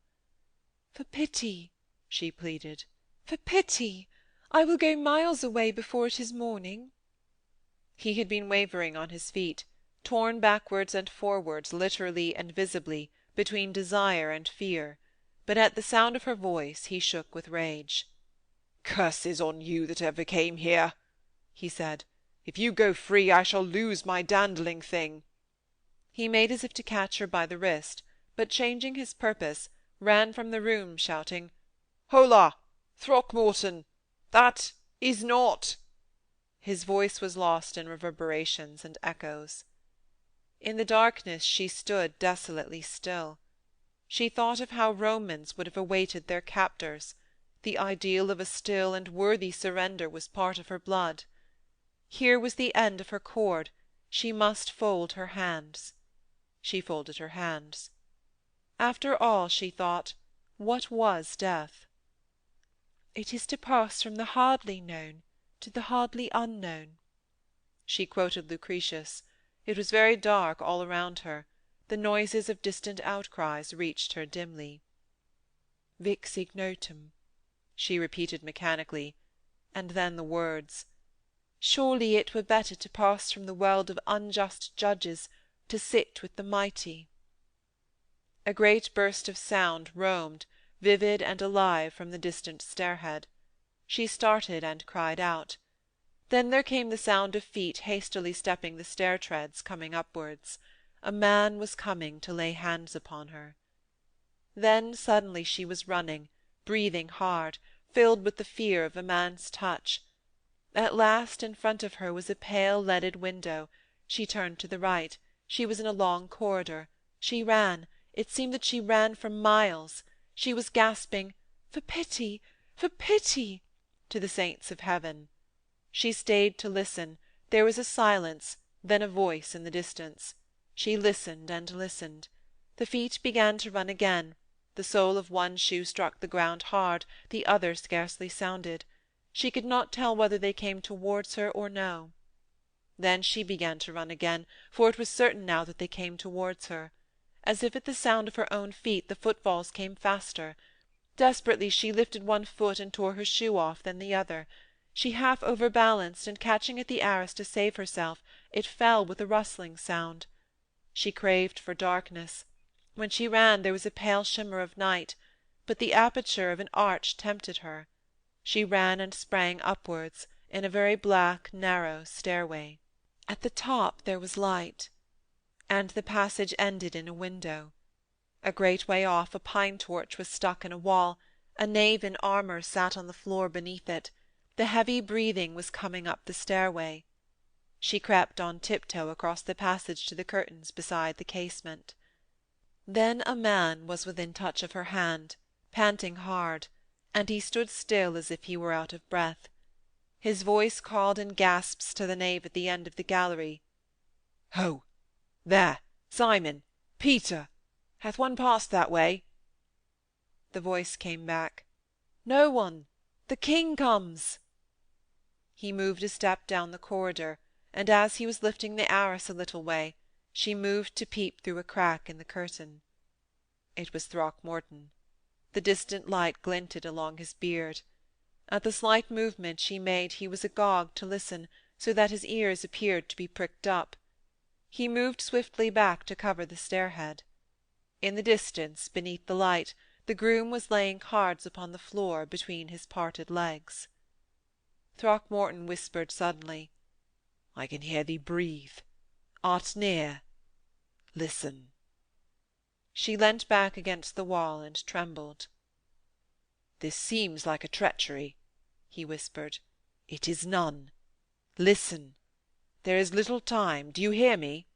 "For pity," she pleaded, "for pity! I will go miles away before it is morning." He had been wavering on his feet, torn backwards and forwards, literally and visibly, between desire and fear, but at the sound of her voice he shook with rage. "Curses on you that ever came here," he said. "If you go free, I shall lose my dandling thing." He made as if to catch her by the wrist, but changing his purpose, ran from the room, shouting, "Hola! Throckmorton! That is not—" His voice was lost in reverberations and echoes. In the darkness she stood desolately still. She thought of how Romans would have awaited their captors. The ideal of a still and worthy surrender was part of her blood. Here was the end of her cord. She must fold her hands. She folded her hands. After all, she thought, what was death? "It is to pass from the hardly known to the hardly unknown." She quoted Lucretius. It was very dark all around her. The noises of distant outcries reached her dimly. "Vix ignotum," she repeated mechanically, and then the words, "Surely it were better to pass from the world of unjust judges to sit with the mighty." A great burst of sound roamed, vivid and alive, from the distant stairhead. She started and cried out. Then there came the sound of feet hastily stepping the stair-treads, coming upwards. A man was coming to lay hands upon her. Then suddenly she was running, breathing hard, filled with the fear of a man's touch. At last in front of her was a pale leaded window. She turned to the right. She was in a long corridor. She ran. It seemed that she ran for miles. She was gasping, "For pity! For pity!" to the saints of heaven. She stayed to listen. There was a silence, then a voice in the distance. She listened and listened. The feet began to run again. The sole of one shoe struck the ground hard, the other scarcely sounded. She could not tell whether they came towards her or no. Then she began to run again, for it was certain now that they came towards her. As if at the sound of her own feet, the footfalls came faster. Desperately she lifted one foot and tore her shoe off, then the other. She half overbalanced, and catching at the arras to save herself, it fell with a rustling sound. She craved for darkness. When she ran there was a pale shimmer of night, but the aperture of an arch tempted her. She ran and sprang upwards, in a very black, narrow stairway. At the top there was light, and the passage ended in a window. A great way off a pine-torch was stuck in a wall, a knave in armour sat on the floor beneath it, the heavy breathing was coming up the stairway. She crept on tiptoe across the passage to the curtains beside the casement. Then a man was within touch of her hand, panting hard, and he stood still as if he were out of breath. His voice called in gasps to the knave at the end of the gallery. "Ho! There! Simon! Peter! Hath one passed that way?" The voice came back. "No one! The King comes!" He moved a step down the corridor, and as he was lifting the arras a little way, she moved to peep through a crack in the curtain. It was Throckmorton. The distant light glinted along his beard. At the slight movement she made he was agog to listen, so that his ears appeared to be pricked up. He moved swiftly back to cover the stairhead. In the distance, beneath the light, the groom was laying cards upon the floor between his parted legs. Throckmorton whispered suddenly, "I can hear thee breathe. Art near? Listen." She leant back against the wall and trembled. "This seems like a treachery," he whispered. "It is none. Listen. There is little time. Do you hear me?"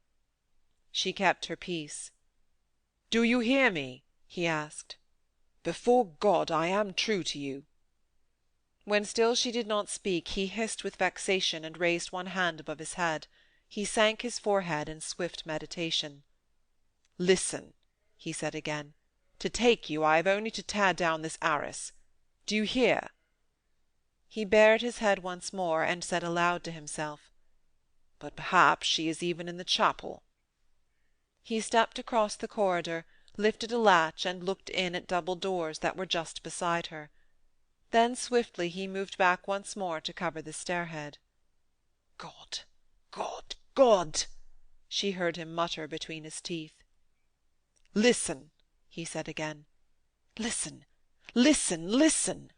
She kept her peace. "Do you hear me?" he asked. "Before God, I am true to you." When still she did not speak, he hissed with vexation and raised one hand above his head. He sank his forehead in swift meditation. "Listen," he said again. "To take you, I have only to tear down this arras. Do you hear?" He bared his head once more, and said aloud to himself, "But perhaps she is even in the chapel." He stepped across the corridor, lifted a latch, and looked in at double doors that were just beside her. Then swiftly he moved back once more to cover the stairhead. "God, God, God!" she heard him mutter between his teeth. "Listen," he said again. "Listen, listen, listen!"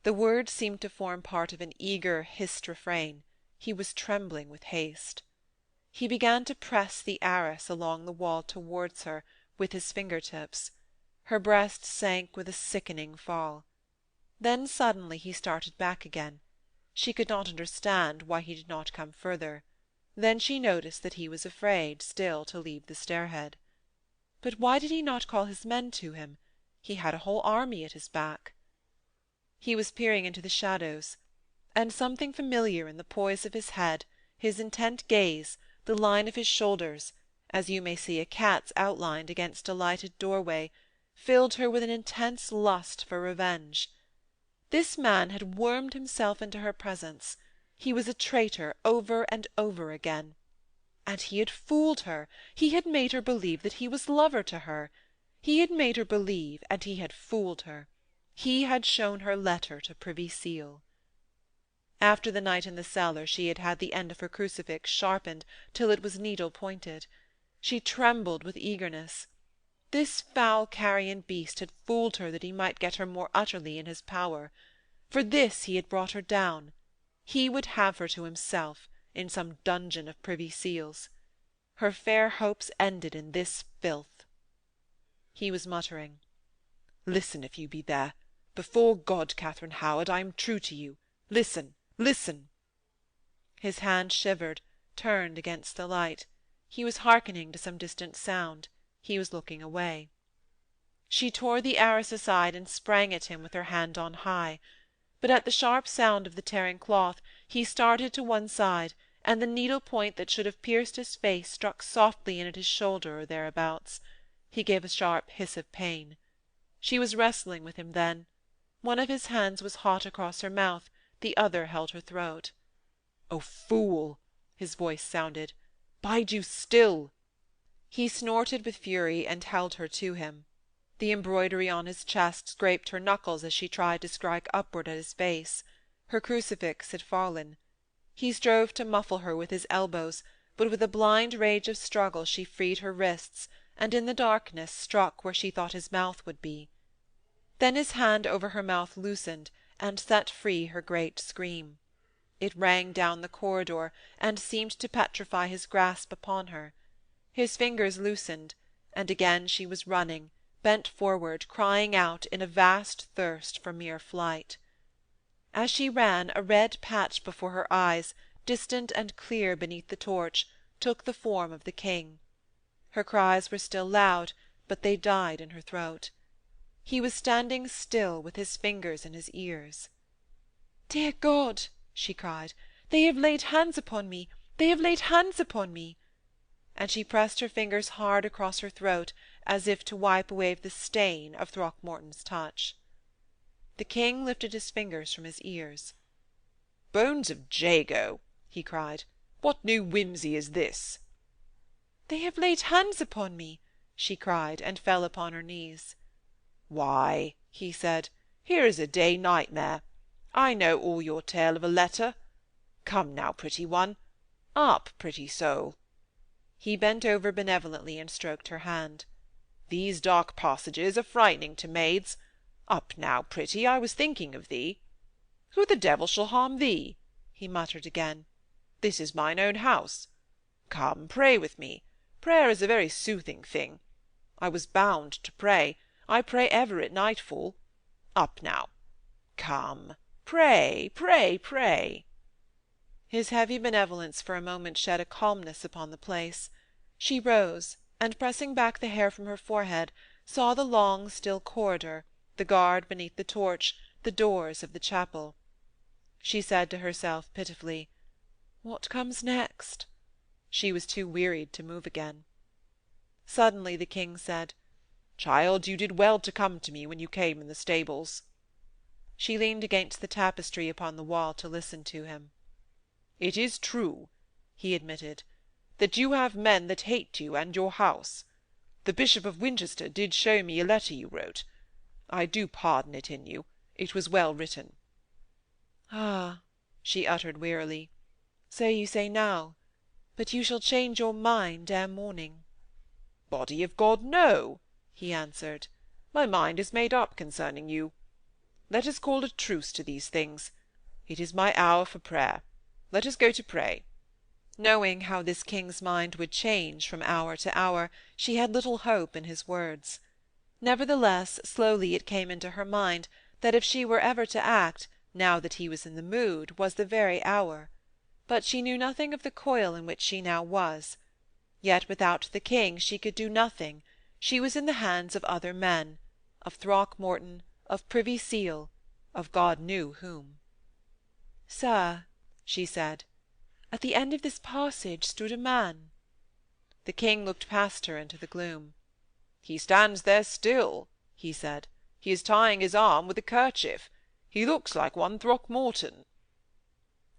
The words seemed to form part of an eager, hissed refrain. He was trembling with haste. He began to press the arras along the wall towards her with his finger-tips. Her breast sank with a sickening fall. Then suddenly he started back again. She could not understand why he did not come further. Then she noticed that he was afraid still to leave the stairhead. But why did he not call his men to him? He had a whole army at his back. He was peering into the shadows, and something familiar in the poise of his head, his intent gaze, the line of his shoulders, as you may see a cat's outlined against a lighted doorway, filled her with an intense lust for revenge. This man had wormed himself into her presence. He was a traitor over and over again. And he had fooled her. He had made her believe that he was lover to her. He had made her believe, and he had fooled her. He had shown her letter to Privy Seal. After the night in the cellar she had had the end of her crucifix sharpened till it was needle-pointed. She trembled with eagerness. This foul carrion beast had fooled her that he might get her more utterly in his power. For this he had brought her down. He would have her to himself, in some dungeon of Privy Seal's. Her fair hopes ended in this filth. He was muttering, "Listen, if you be there. Before God, Katharine Howard, I am true to you. Listen, listen." His hand shivered, turned against the light. He was hearkening to some distant sound. He was looking away. She tore the arras aside and sprang at him with her hand on high. But at the sharp sound of the tearing cloth he started to one side, and the needle-point that should have pierced his face struck softly in at his shoulder or thereabouts. He gave a sharp hiss of pain. She was wrestling with him then. One of his hands was hot across her mouth, the other held her throat. "O fool!" his voice sounded. "Bide you still!" He snorted with fury and held her to him. The embroidery on his chest scraped her knuckles as she tried to strike upward at his face. Her crucifix had fallen. He strove to muffle her with his elbows, but with a blind rage of struggle she freed her wrists, and in the darkness struck where she thought his mouth would be. Then his hand over her mouth loosened, and set free her great scream. It rang down the corridor, and seemed to petrify his grasp upon her. His fingers loosened, and again she was running, bent forward, crying out in a vast thirst for mere flight. As she ran, a red patch before her eyes, distant and clear beneath the torch, took the form of the king. Her cries were still loud, but they died in her throat. He was standing still, with his fingers in his ears. "Dear God!" she cried, "they have laid hands upon me! They have laid hands upon me!" And she pressed her fingers hard across her throat, as if to wipe away the stain of Throckmorton's touch. The king lifted his fingers from his ears. "Bones of Jago!" he cried. "What new whimsy is this?" "They have laid hands upon me!" she cried, and fell upon her knees. "Why," he said, "here is a day nightmare. I know all your tale of a letter. Come now, pretty one. Up, pretty soul." He bent over benevolently and stroked her hand. "These dark passages are frightening to maids. Up now, pretty, I was thinking of thee. Who the devil shall harm thee?" he muttered again. "This is mine own house. Come, pray with me. Prayer is a very soothing thing. I was bound to pray. I pray ever at nightfall. Up now. Come, pray, pray, pray." His heavy benevolence for a moment shed a calmness upon the place. She rose, and pressing back the hair from her forehead, saw the long, still corridor, the guard beneath the torch, the doors of the chapel. She said to herself pitifully, "What comes next?" She was too wearied to move again. Suddenly the king said, "Child, you did well to come to me when you came in the stables." She leaned against the tapestry upon the wall to listen to him. "It is true," he admitted, "that you have men that hate you and your house. The Bishop of Winchester did show me a letter you wrote. I do pardon it in you. It was well written." "Ah," she uttered wearily, "so you say now. But you shall change your mind ere morning." "Body of God, no!" he answered. "My mind is made up concerning you. Let us call a truce to these things. It is my hour for prayer. Let us go to pray." Knowing how this king's mind would change from hour to hour, she had little hope in his words. Nevertheless, slowly it came into her mind that if she were ever to act, now that he was in the mood, was the very hour. But she knew nothing of the coil in which she now was. Yet without the king she could do nothing. She was in the hands of other men, of Throckmorton, of Privy Seal, of God knew whom. "Sir," she said, "at the end of this passage stood a man." The king looked past her into the gloom. "He stands there still," he said. "He is tying his arm with a kerchief. He looks like one Throckmorton."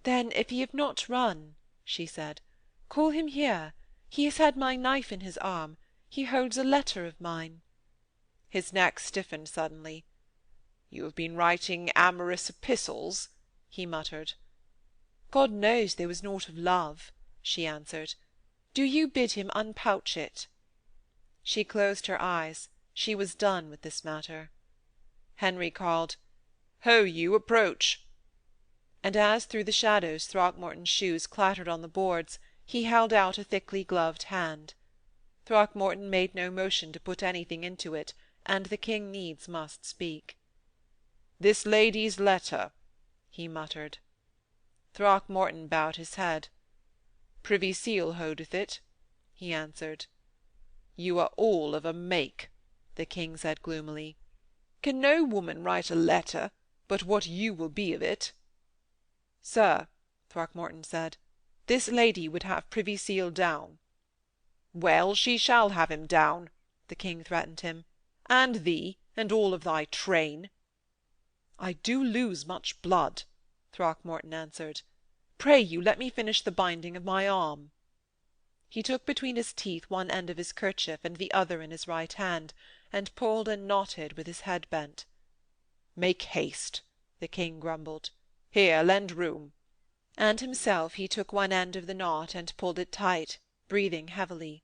"Then, if he have not run," she said, "call him here. He has had my knife in his arm. He holds a letter of mine." His neck stiffened suddenly. "You have been writing amorous epistles?" he muttered. "God knows there was naught of love," she answered. "Do you bid him unpouch it." She closed her eyes. She was done with this matter. Henry called, "Ho, you, approach!" And as through the shadows Throckmorton's shoes clattered on the boards, he held out a thickly gloved hand. Throckmorton made no motion to put anything into it, and the king needs must speak. "This lady's letter," he muttered. Throckmorton bowed his head. "Privy Seal holdeth it," he answered. "You are all of a make," the king said gloomily. "Can no woman write a letter but what you will be of it?" "Sir," Throckmorton said, "this lady would have Privy Seal down." "Well, she shall have him down," the king threatened him, "and thee, and all of thy train." "I do lose much blood," Throckmorton answered. "Pray you let me finish the binding of my arm." He took between his teeth one end of his kerchief and the other in his right hand, and pulled and knotted with his head bent. "Make haste," the king grumbled. "Here, lend room." And himself he took one end of the knot and pulled it tight, breathing heavily.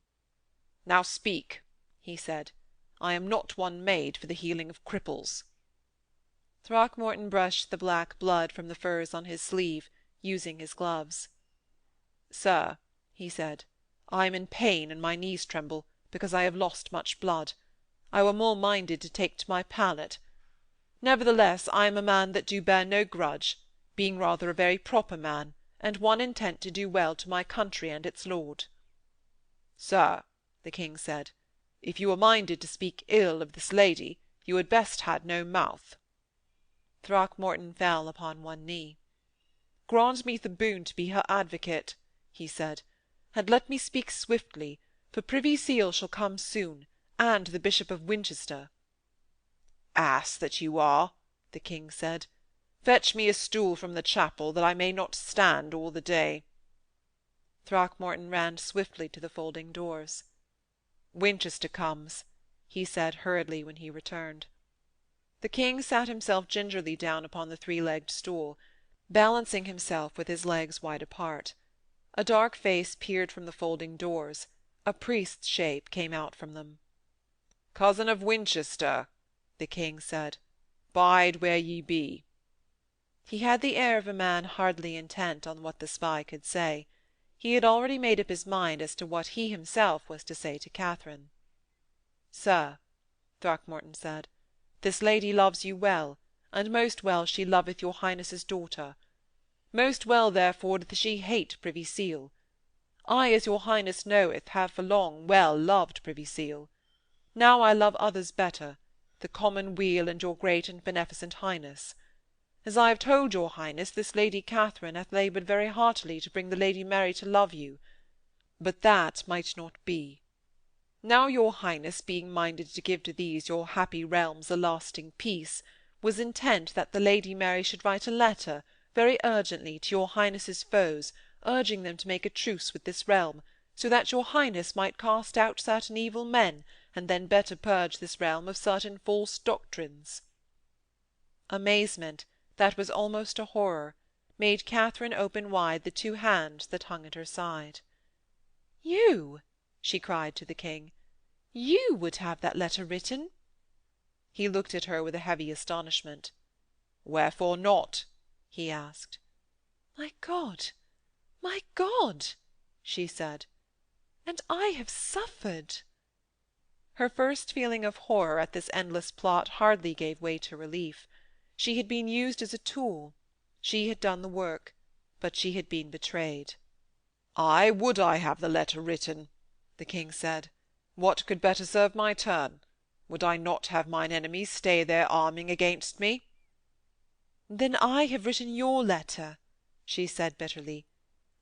"Now speak," he said. "I am not one made for the healing of cripples." Throckmorton brushed the black blood from the furs on his sleeve. using his gloves. "Sir," he said, "I am in pain, and my knees tremble, because I have lost much blood. I were more minded to take to my pallet. Nevertheless, I am a man that do bear no grudge, being rather a very proper man, and one intent to do well to my country and its lord." "Sir," the king said, "if you are minded to speak ill of this lady, you had best had no mouth." Throckmorton fell upon one knee. "Grant me the boon to be her advocate," he said, "and let me speak swiftly, for Privy Seal shall come soon, and the Bishop of Winchester." "Ass that you are," the king said, "fetch me a stool from the chapel, that I may not stand all the day." Throckmorton ran swiftly to the folding doors. "Winchester comes," he said hurriedly when he returned. The king sat himself gingerly down upon the three-legged stool, balancing himself with his legs wide apart. A dark face peered from the folding doors. A priest's shape came out from them. "Cousin of Winchester," the king said, "bide where ye be." He had the air of a man hardly intent on what the spy could say. He had already made up his mind as to what he himself was to say to Katharine. "Sir," Throckmorton said, "this lady loves you well, and most well she loveth your highness's daughter. Most well, therefore, doth she hate Privy Seal. I, as your highness knoweth, have for long well loved Privy Seal. Now I love others better, the common weal and your great and beneficent highness. As I have told your highness, this Lady Katharine hath laboured very heartily to bring the Lady Mary to love you, but that might not be. Now your highness, being minded to give to these your happy realms a lasting peace, was intent that the Lady Mary should write a letter, very urgently, to your highness's foes, urging them to make a truce with this realm, so that your highness might cast out certain evil men, and then better purge this realm of certain false doctrines." Amazement, that was almost a horror, made Katharine open wide the two hands that hung at her side. "You," she cried to the king, "you would have that letter written?" He looked at her with a heavy astonishment. "Wherefore not?" he asked. "My God, my God!" she said, "and I have suffered." Her first feeling of horror at this endless plot hardly gave way to relief. She had been used as a tool. She had done the work, but she had been betrayed. "Ay, would I have the letter written," the king said. "What could better serve my turn? Would I not have mine enemies stay their arming against me?" "Then I have written your letter," she said bitterly.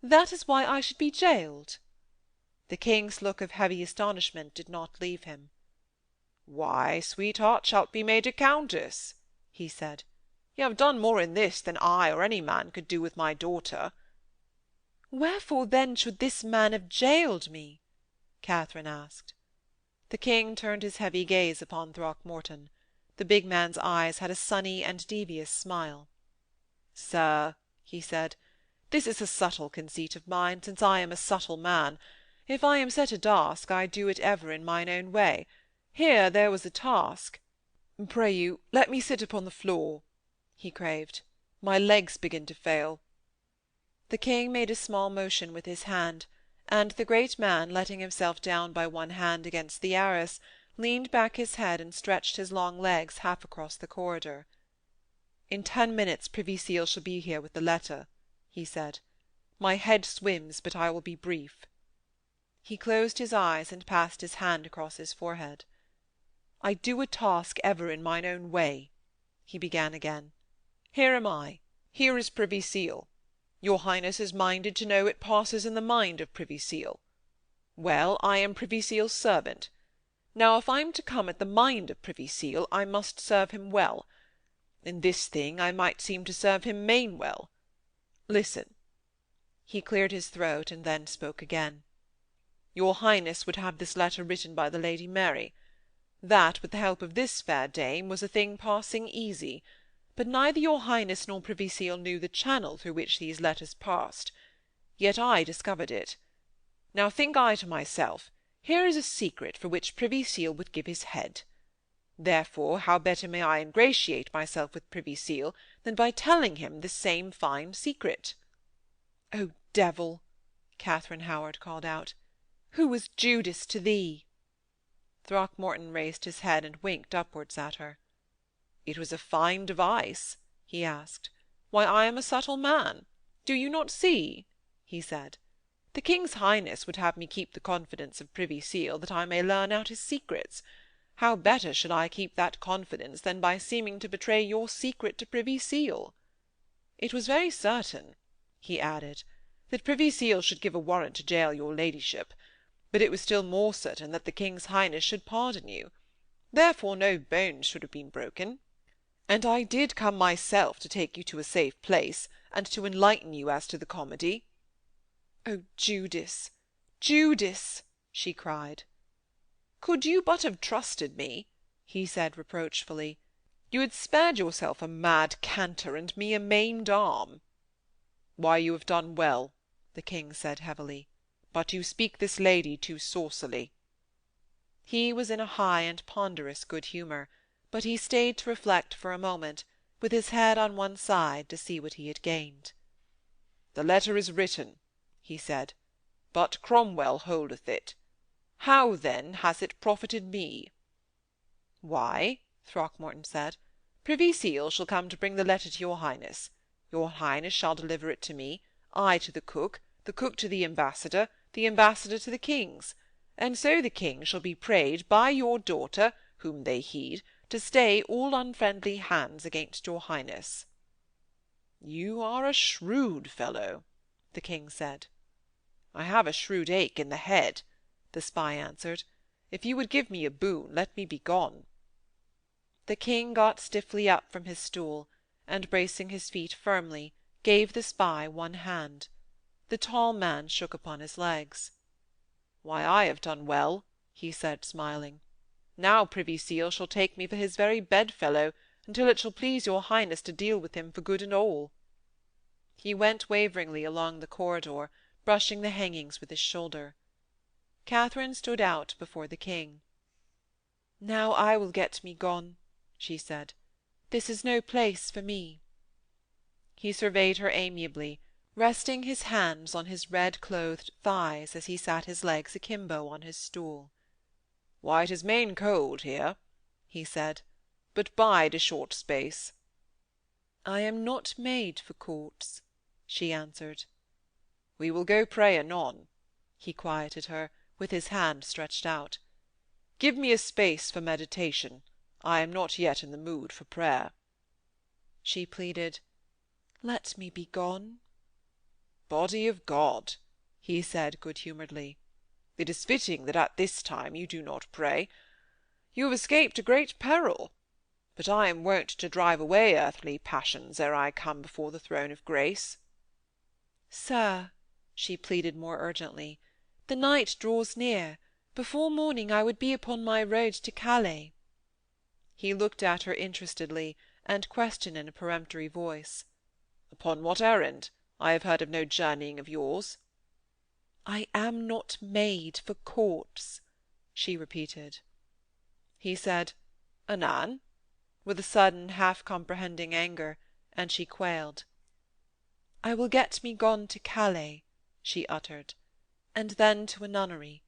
"That is why I should be jailed." The king's look of heavy astonishment did not leave him. "Why, sweetheart, shalt be made a countess," he said. "You have done more in this than I or any man could do with my daughter." "Wherefore then should this man have jailed me?" Katharine asked. The king turned his heavy gaze upon Throckmorton. The big man's eyes had a sunny and devious smile. "Sir," he said, "this is a subtle conceit of mine, since I am a subtle man. If I am set a task, I do it ever in mine own way. Here there was a task— Pray you, let me sit upon the floor," he craved. "My legs begin to fail." The king made a small motion with his hand, and the great man, letting himself down by one hand against the arras, leaned back his head and stretched his long legs half across the corridor. "In 10 minutes Privy Seal shall be here with the letter," he said. "My head swims, but I will be brief." He closed his eyes and passed his hand across his forehead. "I do a task ever in mine own way," he began again. "Here am I. Here is Privy Seal. Your highness is minded to know it passes in the mind of Privy Seal. Well, I am Privy Seal's servant. Now, if I am to come at the mind of Privy Seal, I must serve him well. In this thing I might seem to serve him main well. Listen." He cleared his throat, and then spoke again. "Your highness would have this letter written by the Lady Mary. That, with the help of this fair dame, was a thing passing easy. But neither your highness nor Privy Seal knew the channel through which these letters passed. Yet I discovered it. Now think I to myself, here is a secret for which Privy Seal would give his head. Therefore, how better may I ingratiate myself with Privy Seal than by telling him this same fine secret? "O devil!" Katharine Howard called out. "Who was Judas to thee?" Throckmorton raised his head and winked upwards at her. "It was a fine device?" he asked. "Why, I am a subtle man. Do you not see?" he said. "The King's Highness would have me keep the confidence of Privy Seal, that I may learn out his secrets. How better should I keep that confidence than by seeming to betray your secret to Privy Seal? It was very certain," he added, "that Privy Seal should give a warrant to gaol your ladyship, but it was still more certain that the King's Highness should pardon you. Therefore no bones should have been broken. And I did come myself to take you to a safe place, and to enlighten you as to the comedy." "O Judas, Judas!" she cried. "Could you but have trusted me," he said reproachfully, "you had spared yourself a mad canter and me a maimed arm." "Why, you have done well," the King said heavily, "but you speak this lady too saucily." He was in a high and ponderous good humour, but he stayed to reflect for a moment, with his head on one side, to see what he had gained. "The letter is written," he said, "but Cromwell holdeth it. How, then, has it profited me?" "Why," Throckmorton said, "Privy Seal shall come to bring the letter to your Highness. Your Highness shall deliver it to me, I to the cook to the ambassador to the King's, and so the King shall be prayed by your daughter, whom they heed, to stay all unfriendly hands against your Highness." "You are a shrewd fellow," the King said. "I have a shrewd ache in the head," the spy answered. "If you would give me a boon, let me be gone." The King got stiffly up from his stool, and, bracing his feet firmly, gave the spy one hand. The tall man shook upon his legs. "Why, I have done well," he said, smiling. "Now Privy Seal shall take me for his very bedfellow, until it shall please your Highness to deal with him for good and all." He went waveringly along the corridor, brushing the hangings with his shoulder. Katharine stood out before the King. "Now I will get me gone," she said. "This is no place for me." He surveyed her amiably, resting his hands on his red-clothed thighs as he sat his legs akimbo on his stool. "Why, it is main cold here," he said, "but bide a short space." "I am not made for courts," she answered. "We will go pray anon," he quieted her, with his hand stretched out. "Give me a space for meditation. I am not yet in the mood for prayer." She pleaded, "Let me be gone." "Body of God," he said good-humouredly, "it is fitting that at this time you do not pray. You have escaped a great peril, but I am wont to drive away earthly passions ere I come before the throne of grace." "Sir," she pleaded more urgently, "the night draws near. Before morning I would be upon my road to Calais." He looked at her interestedly, and questioned in a peremptory voice, "Upon what errand? I have heard of no journeying of yours." "I am not made for courts," she repeated. He said, "Anan?" with a sudden half-comprehending anger, and she quailed. "I will get me gone to Calais," she uttered, "and then to a nunnery.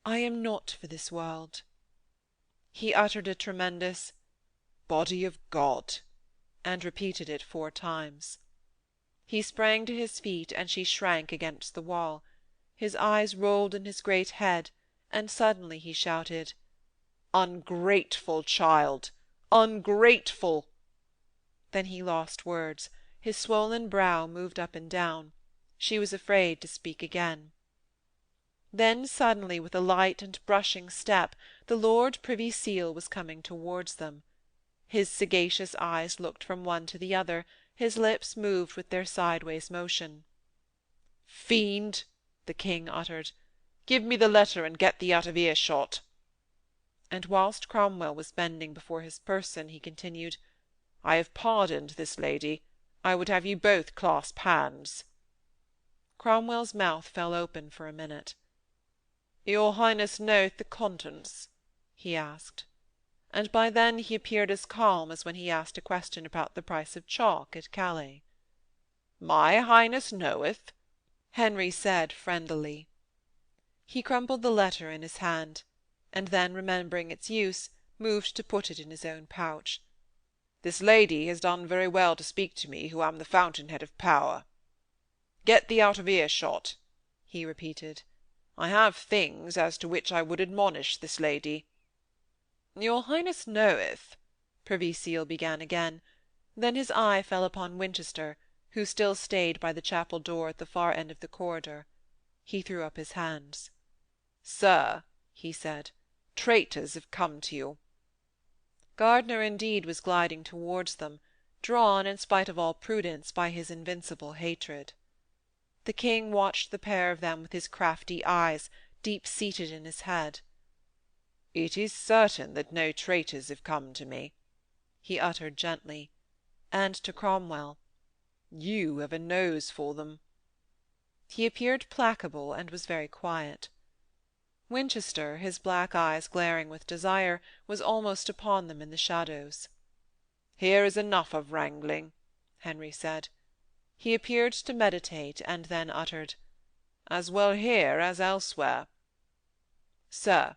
I am not for this world." He uttered a tremendous "Body of God," and repeated it 4 times. He sprang to his feet, and she shrank against the wall. His eyes rolled in his great head, and suddenly he shouted, "Ungrateful child! Ungrateful!" Then he lost words. His swollen brow moved up and down. She was afraid to speak again. Then suddenly, with a light and brushing step, the Lord Privy Seal was coming towards them. His sagacious eyes looked from one to the other, his lips moved with their sideways motion. "Fiend!" the King uttered, "give me the letter, and get thee out of earshot." And whilst Cromwell was bending before his person, he continued, "I have pardoned this lady. I would have you both clasp hands." Cromwell's mouth fell open for a minute. "Your Highness knoweth the contents?" he asked. And by then he appeared as calm as when he asked a question about the price of chalk at Calais. "My Highness knoweth?" Henry said friendlily. He crumpled the letter in his hand, and then, remembering its use, moved to put it in his own pouch. This lady has done very well to speak to me, who am the fountainhead of power. Get thee out of earshot, he repeated. I have things as to which I would admonish this lady. Your Highness knoweth, Privy Seal began again. Then his eye fell upon Winchester, who still stayed by the chapel door at the far end of the corridor. He threw up his hands. Sir, he said, traitors have come to you. Gardner indeed was gliding towards them, drawn, in spite of all prudence, by his invincible hatred. The king watched the pair of them with his crafty eyes, deep-seated in his head. It is certain that no traitors have come to me, he uttered gently, and to Cromwell, You have a nose for them. He appeared placable, and was very quiet. Winchester, his black eyes glaring with desire, was almost upon them in the shadows. Here is enough of wrangling, Henry said. He appeared to meditate, and then uttered, As well here as elsewhere. Sir,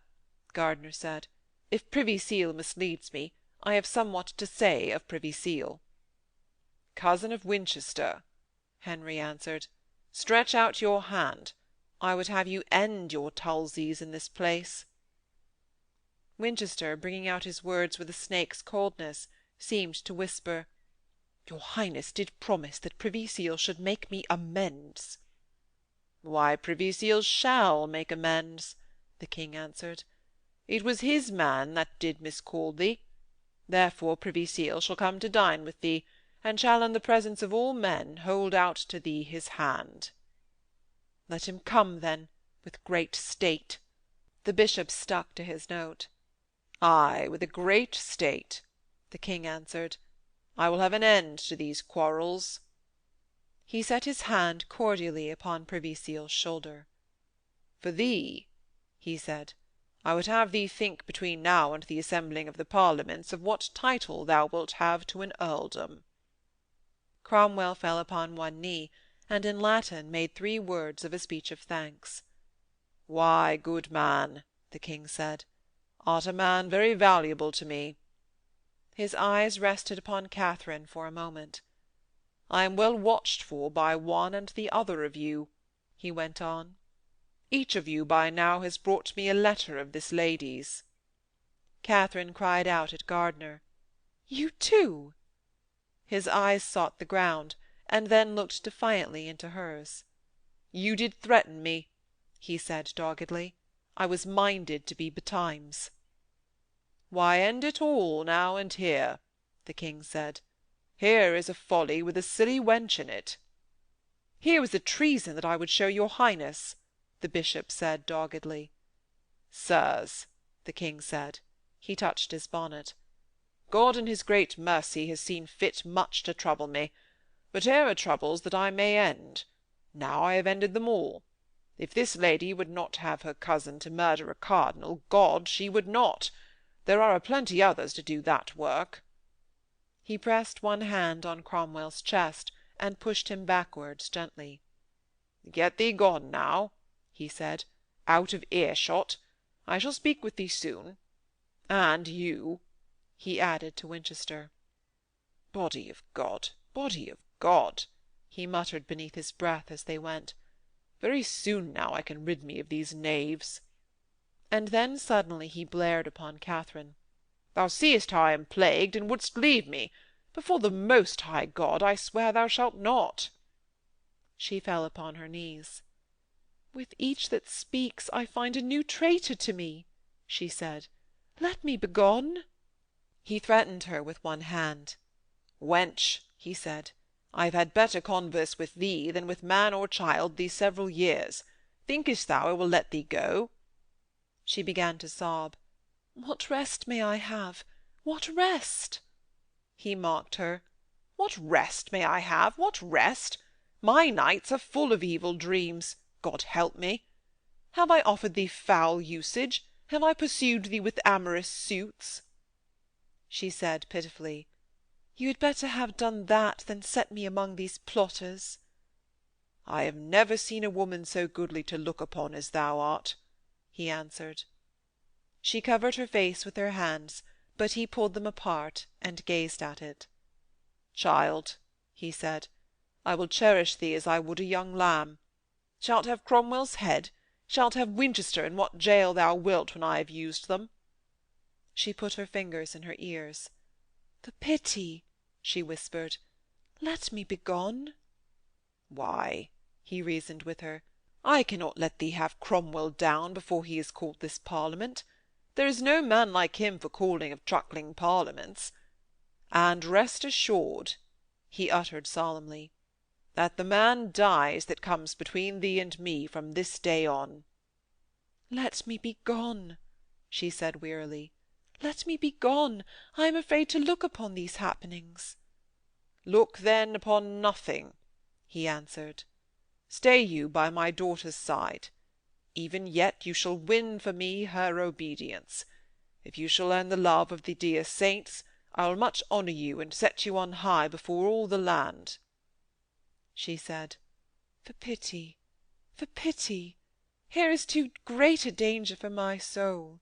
Gardner said, if Privy Seal misleads me, I have somewhat to say of Privy Seal. Cousin of Winchester, Henry answered, stretch out your hand. I would have you end your tulzies in this place. Winchester, bringing out his words with a snake's coldness, seemed to whisper, Your Highness did promise that Privy Seal should make me amends. Why, Privy Seal shall make amends, the king answered. It was his man that did miscall thee. Therefore Privy Seal shall come to dine with thee, and shall in the presence of all men hold out to thee his hand. Let him come, then, with great state. The bishop stuck to his note. Ay, with a great state, the king answered. I will have an end to these quarrels. He set his hand cordially upon Privy Seal's shoulder. For thee, he said, I would have thee think between now and the assembling of the Parliaments of what title thou wilt have to an earldom. Cromwell fell upon one knee, and in Latin made 3 words of a speech of thanks. Why, good man, the king said, art a man very valuable to me. His eyes rested upon Katharine for a moment. I am well watched for by one and the other of you, he went on. Each of you by now has brought me a letter of this lady's. Katharine cried out at Gardner, You too! His eyes sought the ground, and then looked defiantly into hers. You did threaten me, he said doggedly. I was minded to be betimes. Why, end it all now and here, the king said. Here is a folly with a silly wench in it. Here was a treason that I would show your Highness, the bishop said doggedly. Sirs, the king said. He touched his bonnet. God in his great mercy has seen fit much to trouble me, but here are troubles that I may end. Now I have ended them all. If this lady would not have her cousin to murder a cardinal, God, she would not. There are a plenty others to do that work. He pressed one hand on Cromwell's chest, and pushed him backwards gently. Get thee gone now, he said, out of earshot. I shall speak with thee soon. And you, he added to Winchester. Body of God, he muttered beneath his breath as they went. Very soon now I can rid me of these knaves. And then suddenly he blared upon Katharine. Thou seest how I am plagued, and wouldst leave me. Before the Most High God, I swear thou shalt not. She fell upon her knees. With each that speaks I find a new traitor to me, she said. Let me begone. He threatened her with one hand. Wench, he said, I have had better converse with thee than with man or child these several years. Thinkest thou I will let thee go? She began to sob. What rest may I have? What rest? He mocked her. What rest may I have? What rest? My nights are full of evil dreams. God help me. Have I offered thee foul usage? Have I pursued thee with amorous suits? She said pitifully, You had better have done that than set me among these plotters. I have never seen a woman so goodly to look upon as thou art, he answered. She covered her face with her hands, but he pulled them apart and gazed at it. Child, he said, I will cherish thee as I would a young lamb. Shalt have Cromwell's head, shalt have Winchester in what jail thou wilt when I have used them. She put her fingers in her ears. "The pity," she whispered. "Let me begone." Why, he reasoned with her, I cannot let thee have Cromwell down before he has called this Parliament. There is no man like him for calling of truckling Parliaments. And rest assured, he uttered solemnly, that the man dies that comes between thee and me from this day on. "Let me be gone," she said wearily. "Let me be gone. I am afraid to look upon these happenings." Look then upon nothing, he answered. Stay you by my daughter's side. Even yet you shall win for me her obedience. If you shall earn the love of the dear saints, I will much honour you and set you on high before all the land. She said, "For pity, for pity! Here is too great a danger for my soul."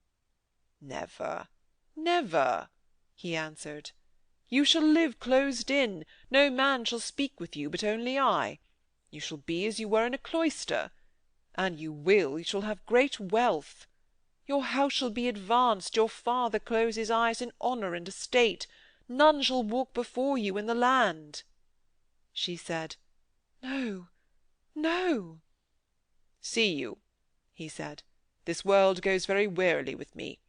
Never, never, he answered. You shall live closed in. No man shall speak with you, but only I. You shall be as you were in a cloister. And you shall have great wealth. Your house shall be advanced, your father close his eyes in honour and estate. None shall walk before you in the land. She said, "No, no." See you, he said, this world goes very wearily with me.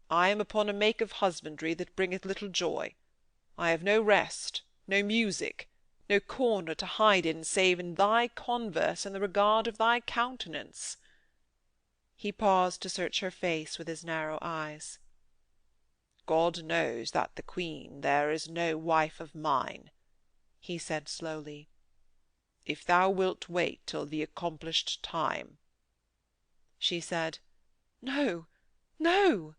I am upon a make of husbandry that bringeth little joy. I have no rest, no music, no corner to hide in save in thy converse and the regard of thy countenance. He paused to search her face with his narrow eyes. God knows that the Queen there is no wife of mine, he said slowly. If thou wilt wait till the accomplished time. She said, "No, no,"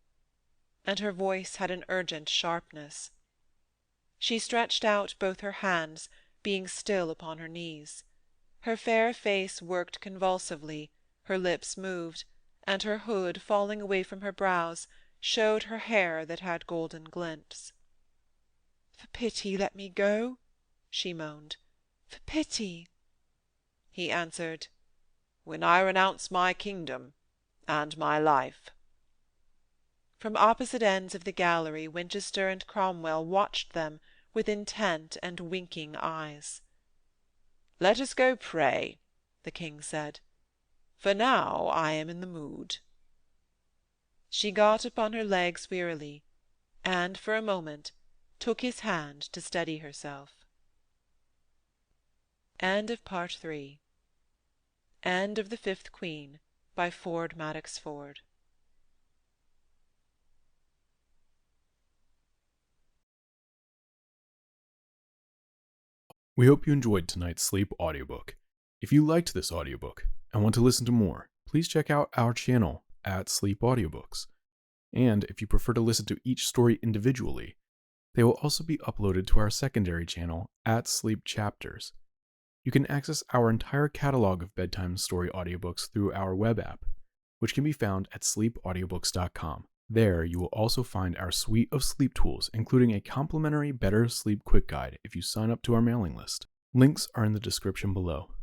and her voice had an urgent sharpness. She stretched out both her hands, being still upon her knees. Her fair face worked convulsively, her lips moved, and her hood, falling away from her brows, showed her hair that had golden glints. "For pity, let me go," she moaned. "For pity." He answered, "When I renounce my kingdom and my life." From opposite ends of the gallery Winchester and Cromwell watched them with intent and winking eyes. "Let us go pray," the king said, "for now I am in the mood." She got upon her legs wearily, and for a moment took his hand to steady herself. End of Part 3. End of the Fifth Queen, by Ford Madox Ford. We hope you enjoyed tonight's sleep audiobook. If you liked this audiobook and want to listen to more, please check out our channel at Sleep Audiobooks. And if you prefer to listen to each story individually, they will also be uploaded to our secondary channel at Sleep Chapters. You can access our entire catalog of bedtime story audiobooks through our web app, which can be found at sleepaudiobooks.com. There, you will also find our suite of sleep tools, including a complimentary Better Sleep Quick Guide if you sign up to our mailing list. Links are in the description below.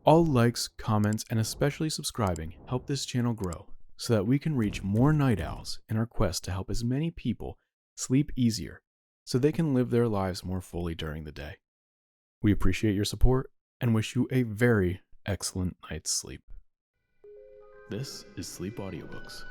All likes, comments, and especially subscribing help this channel grow so that we can reach more night owls in our quest to help as many people sleep easier so they can live their lives more fully during the day. We appreciate your support and wish you a very excellent night's sleep. This is Sleep Audiobooks.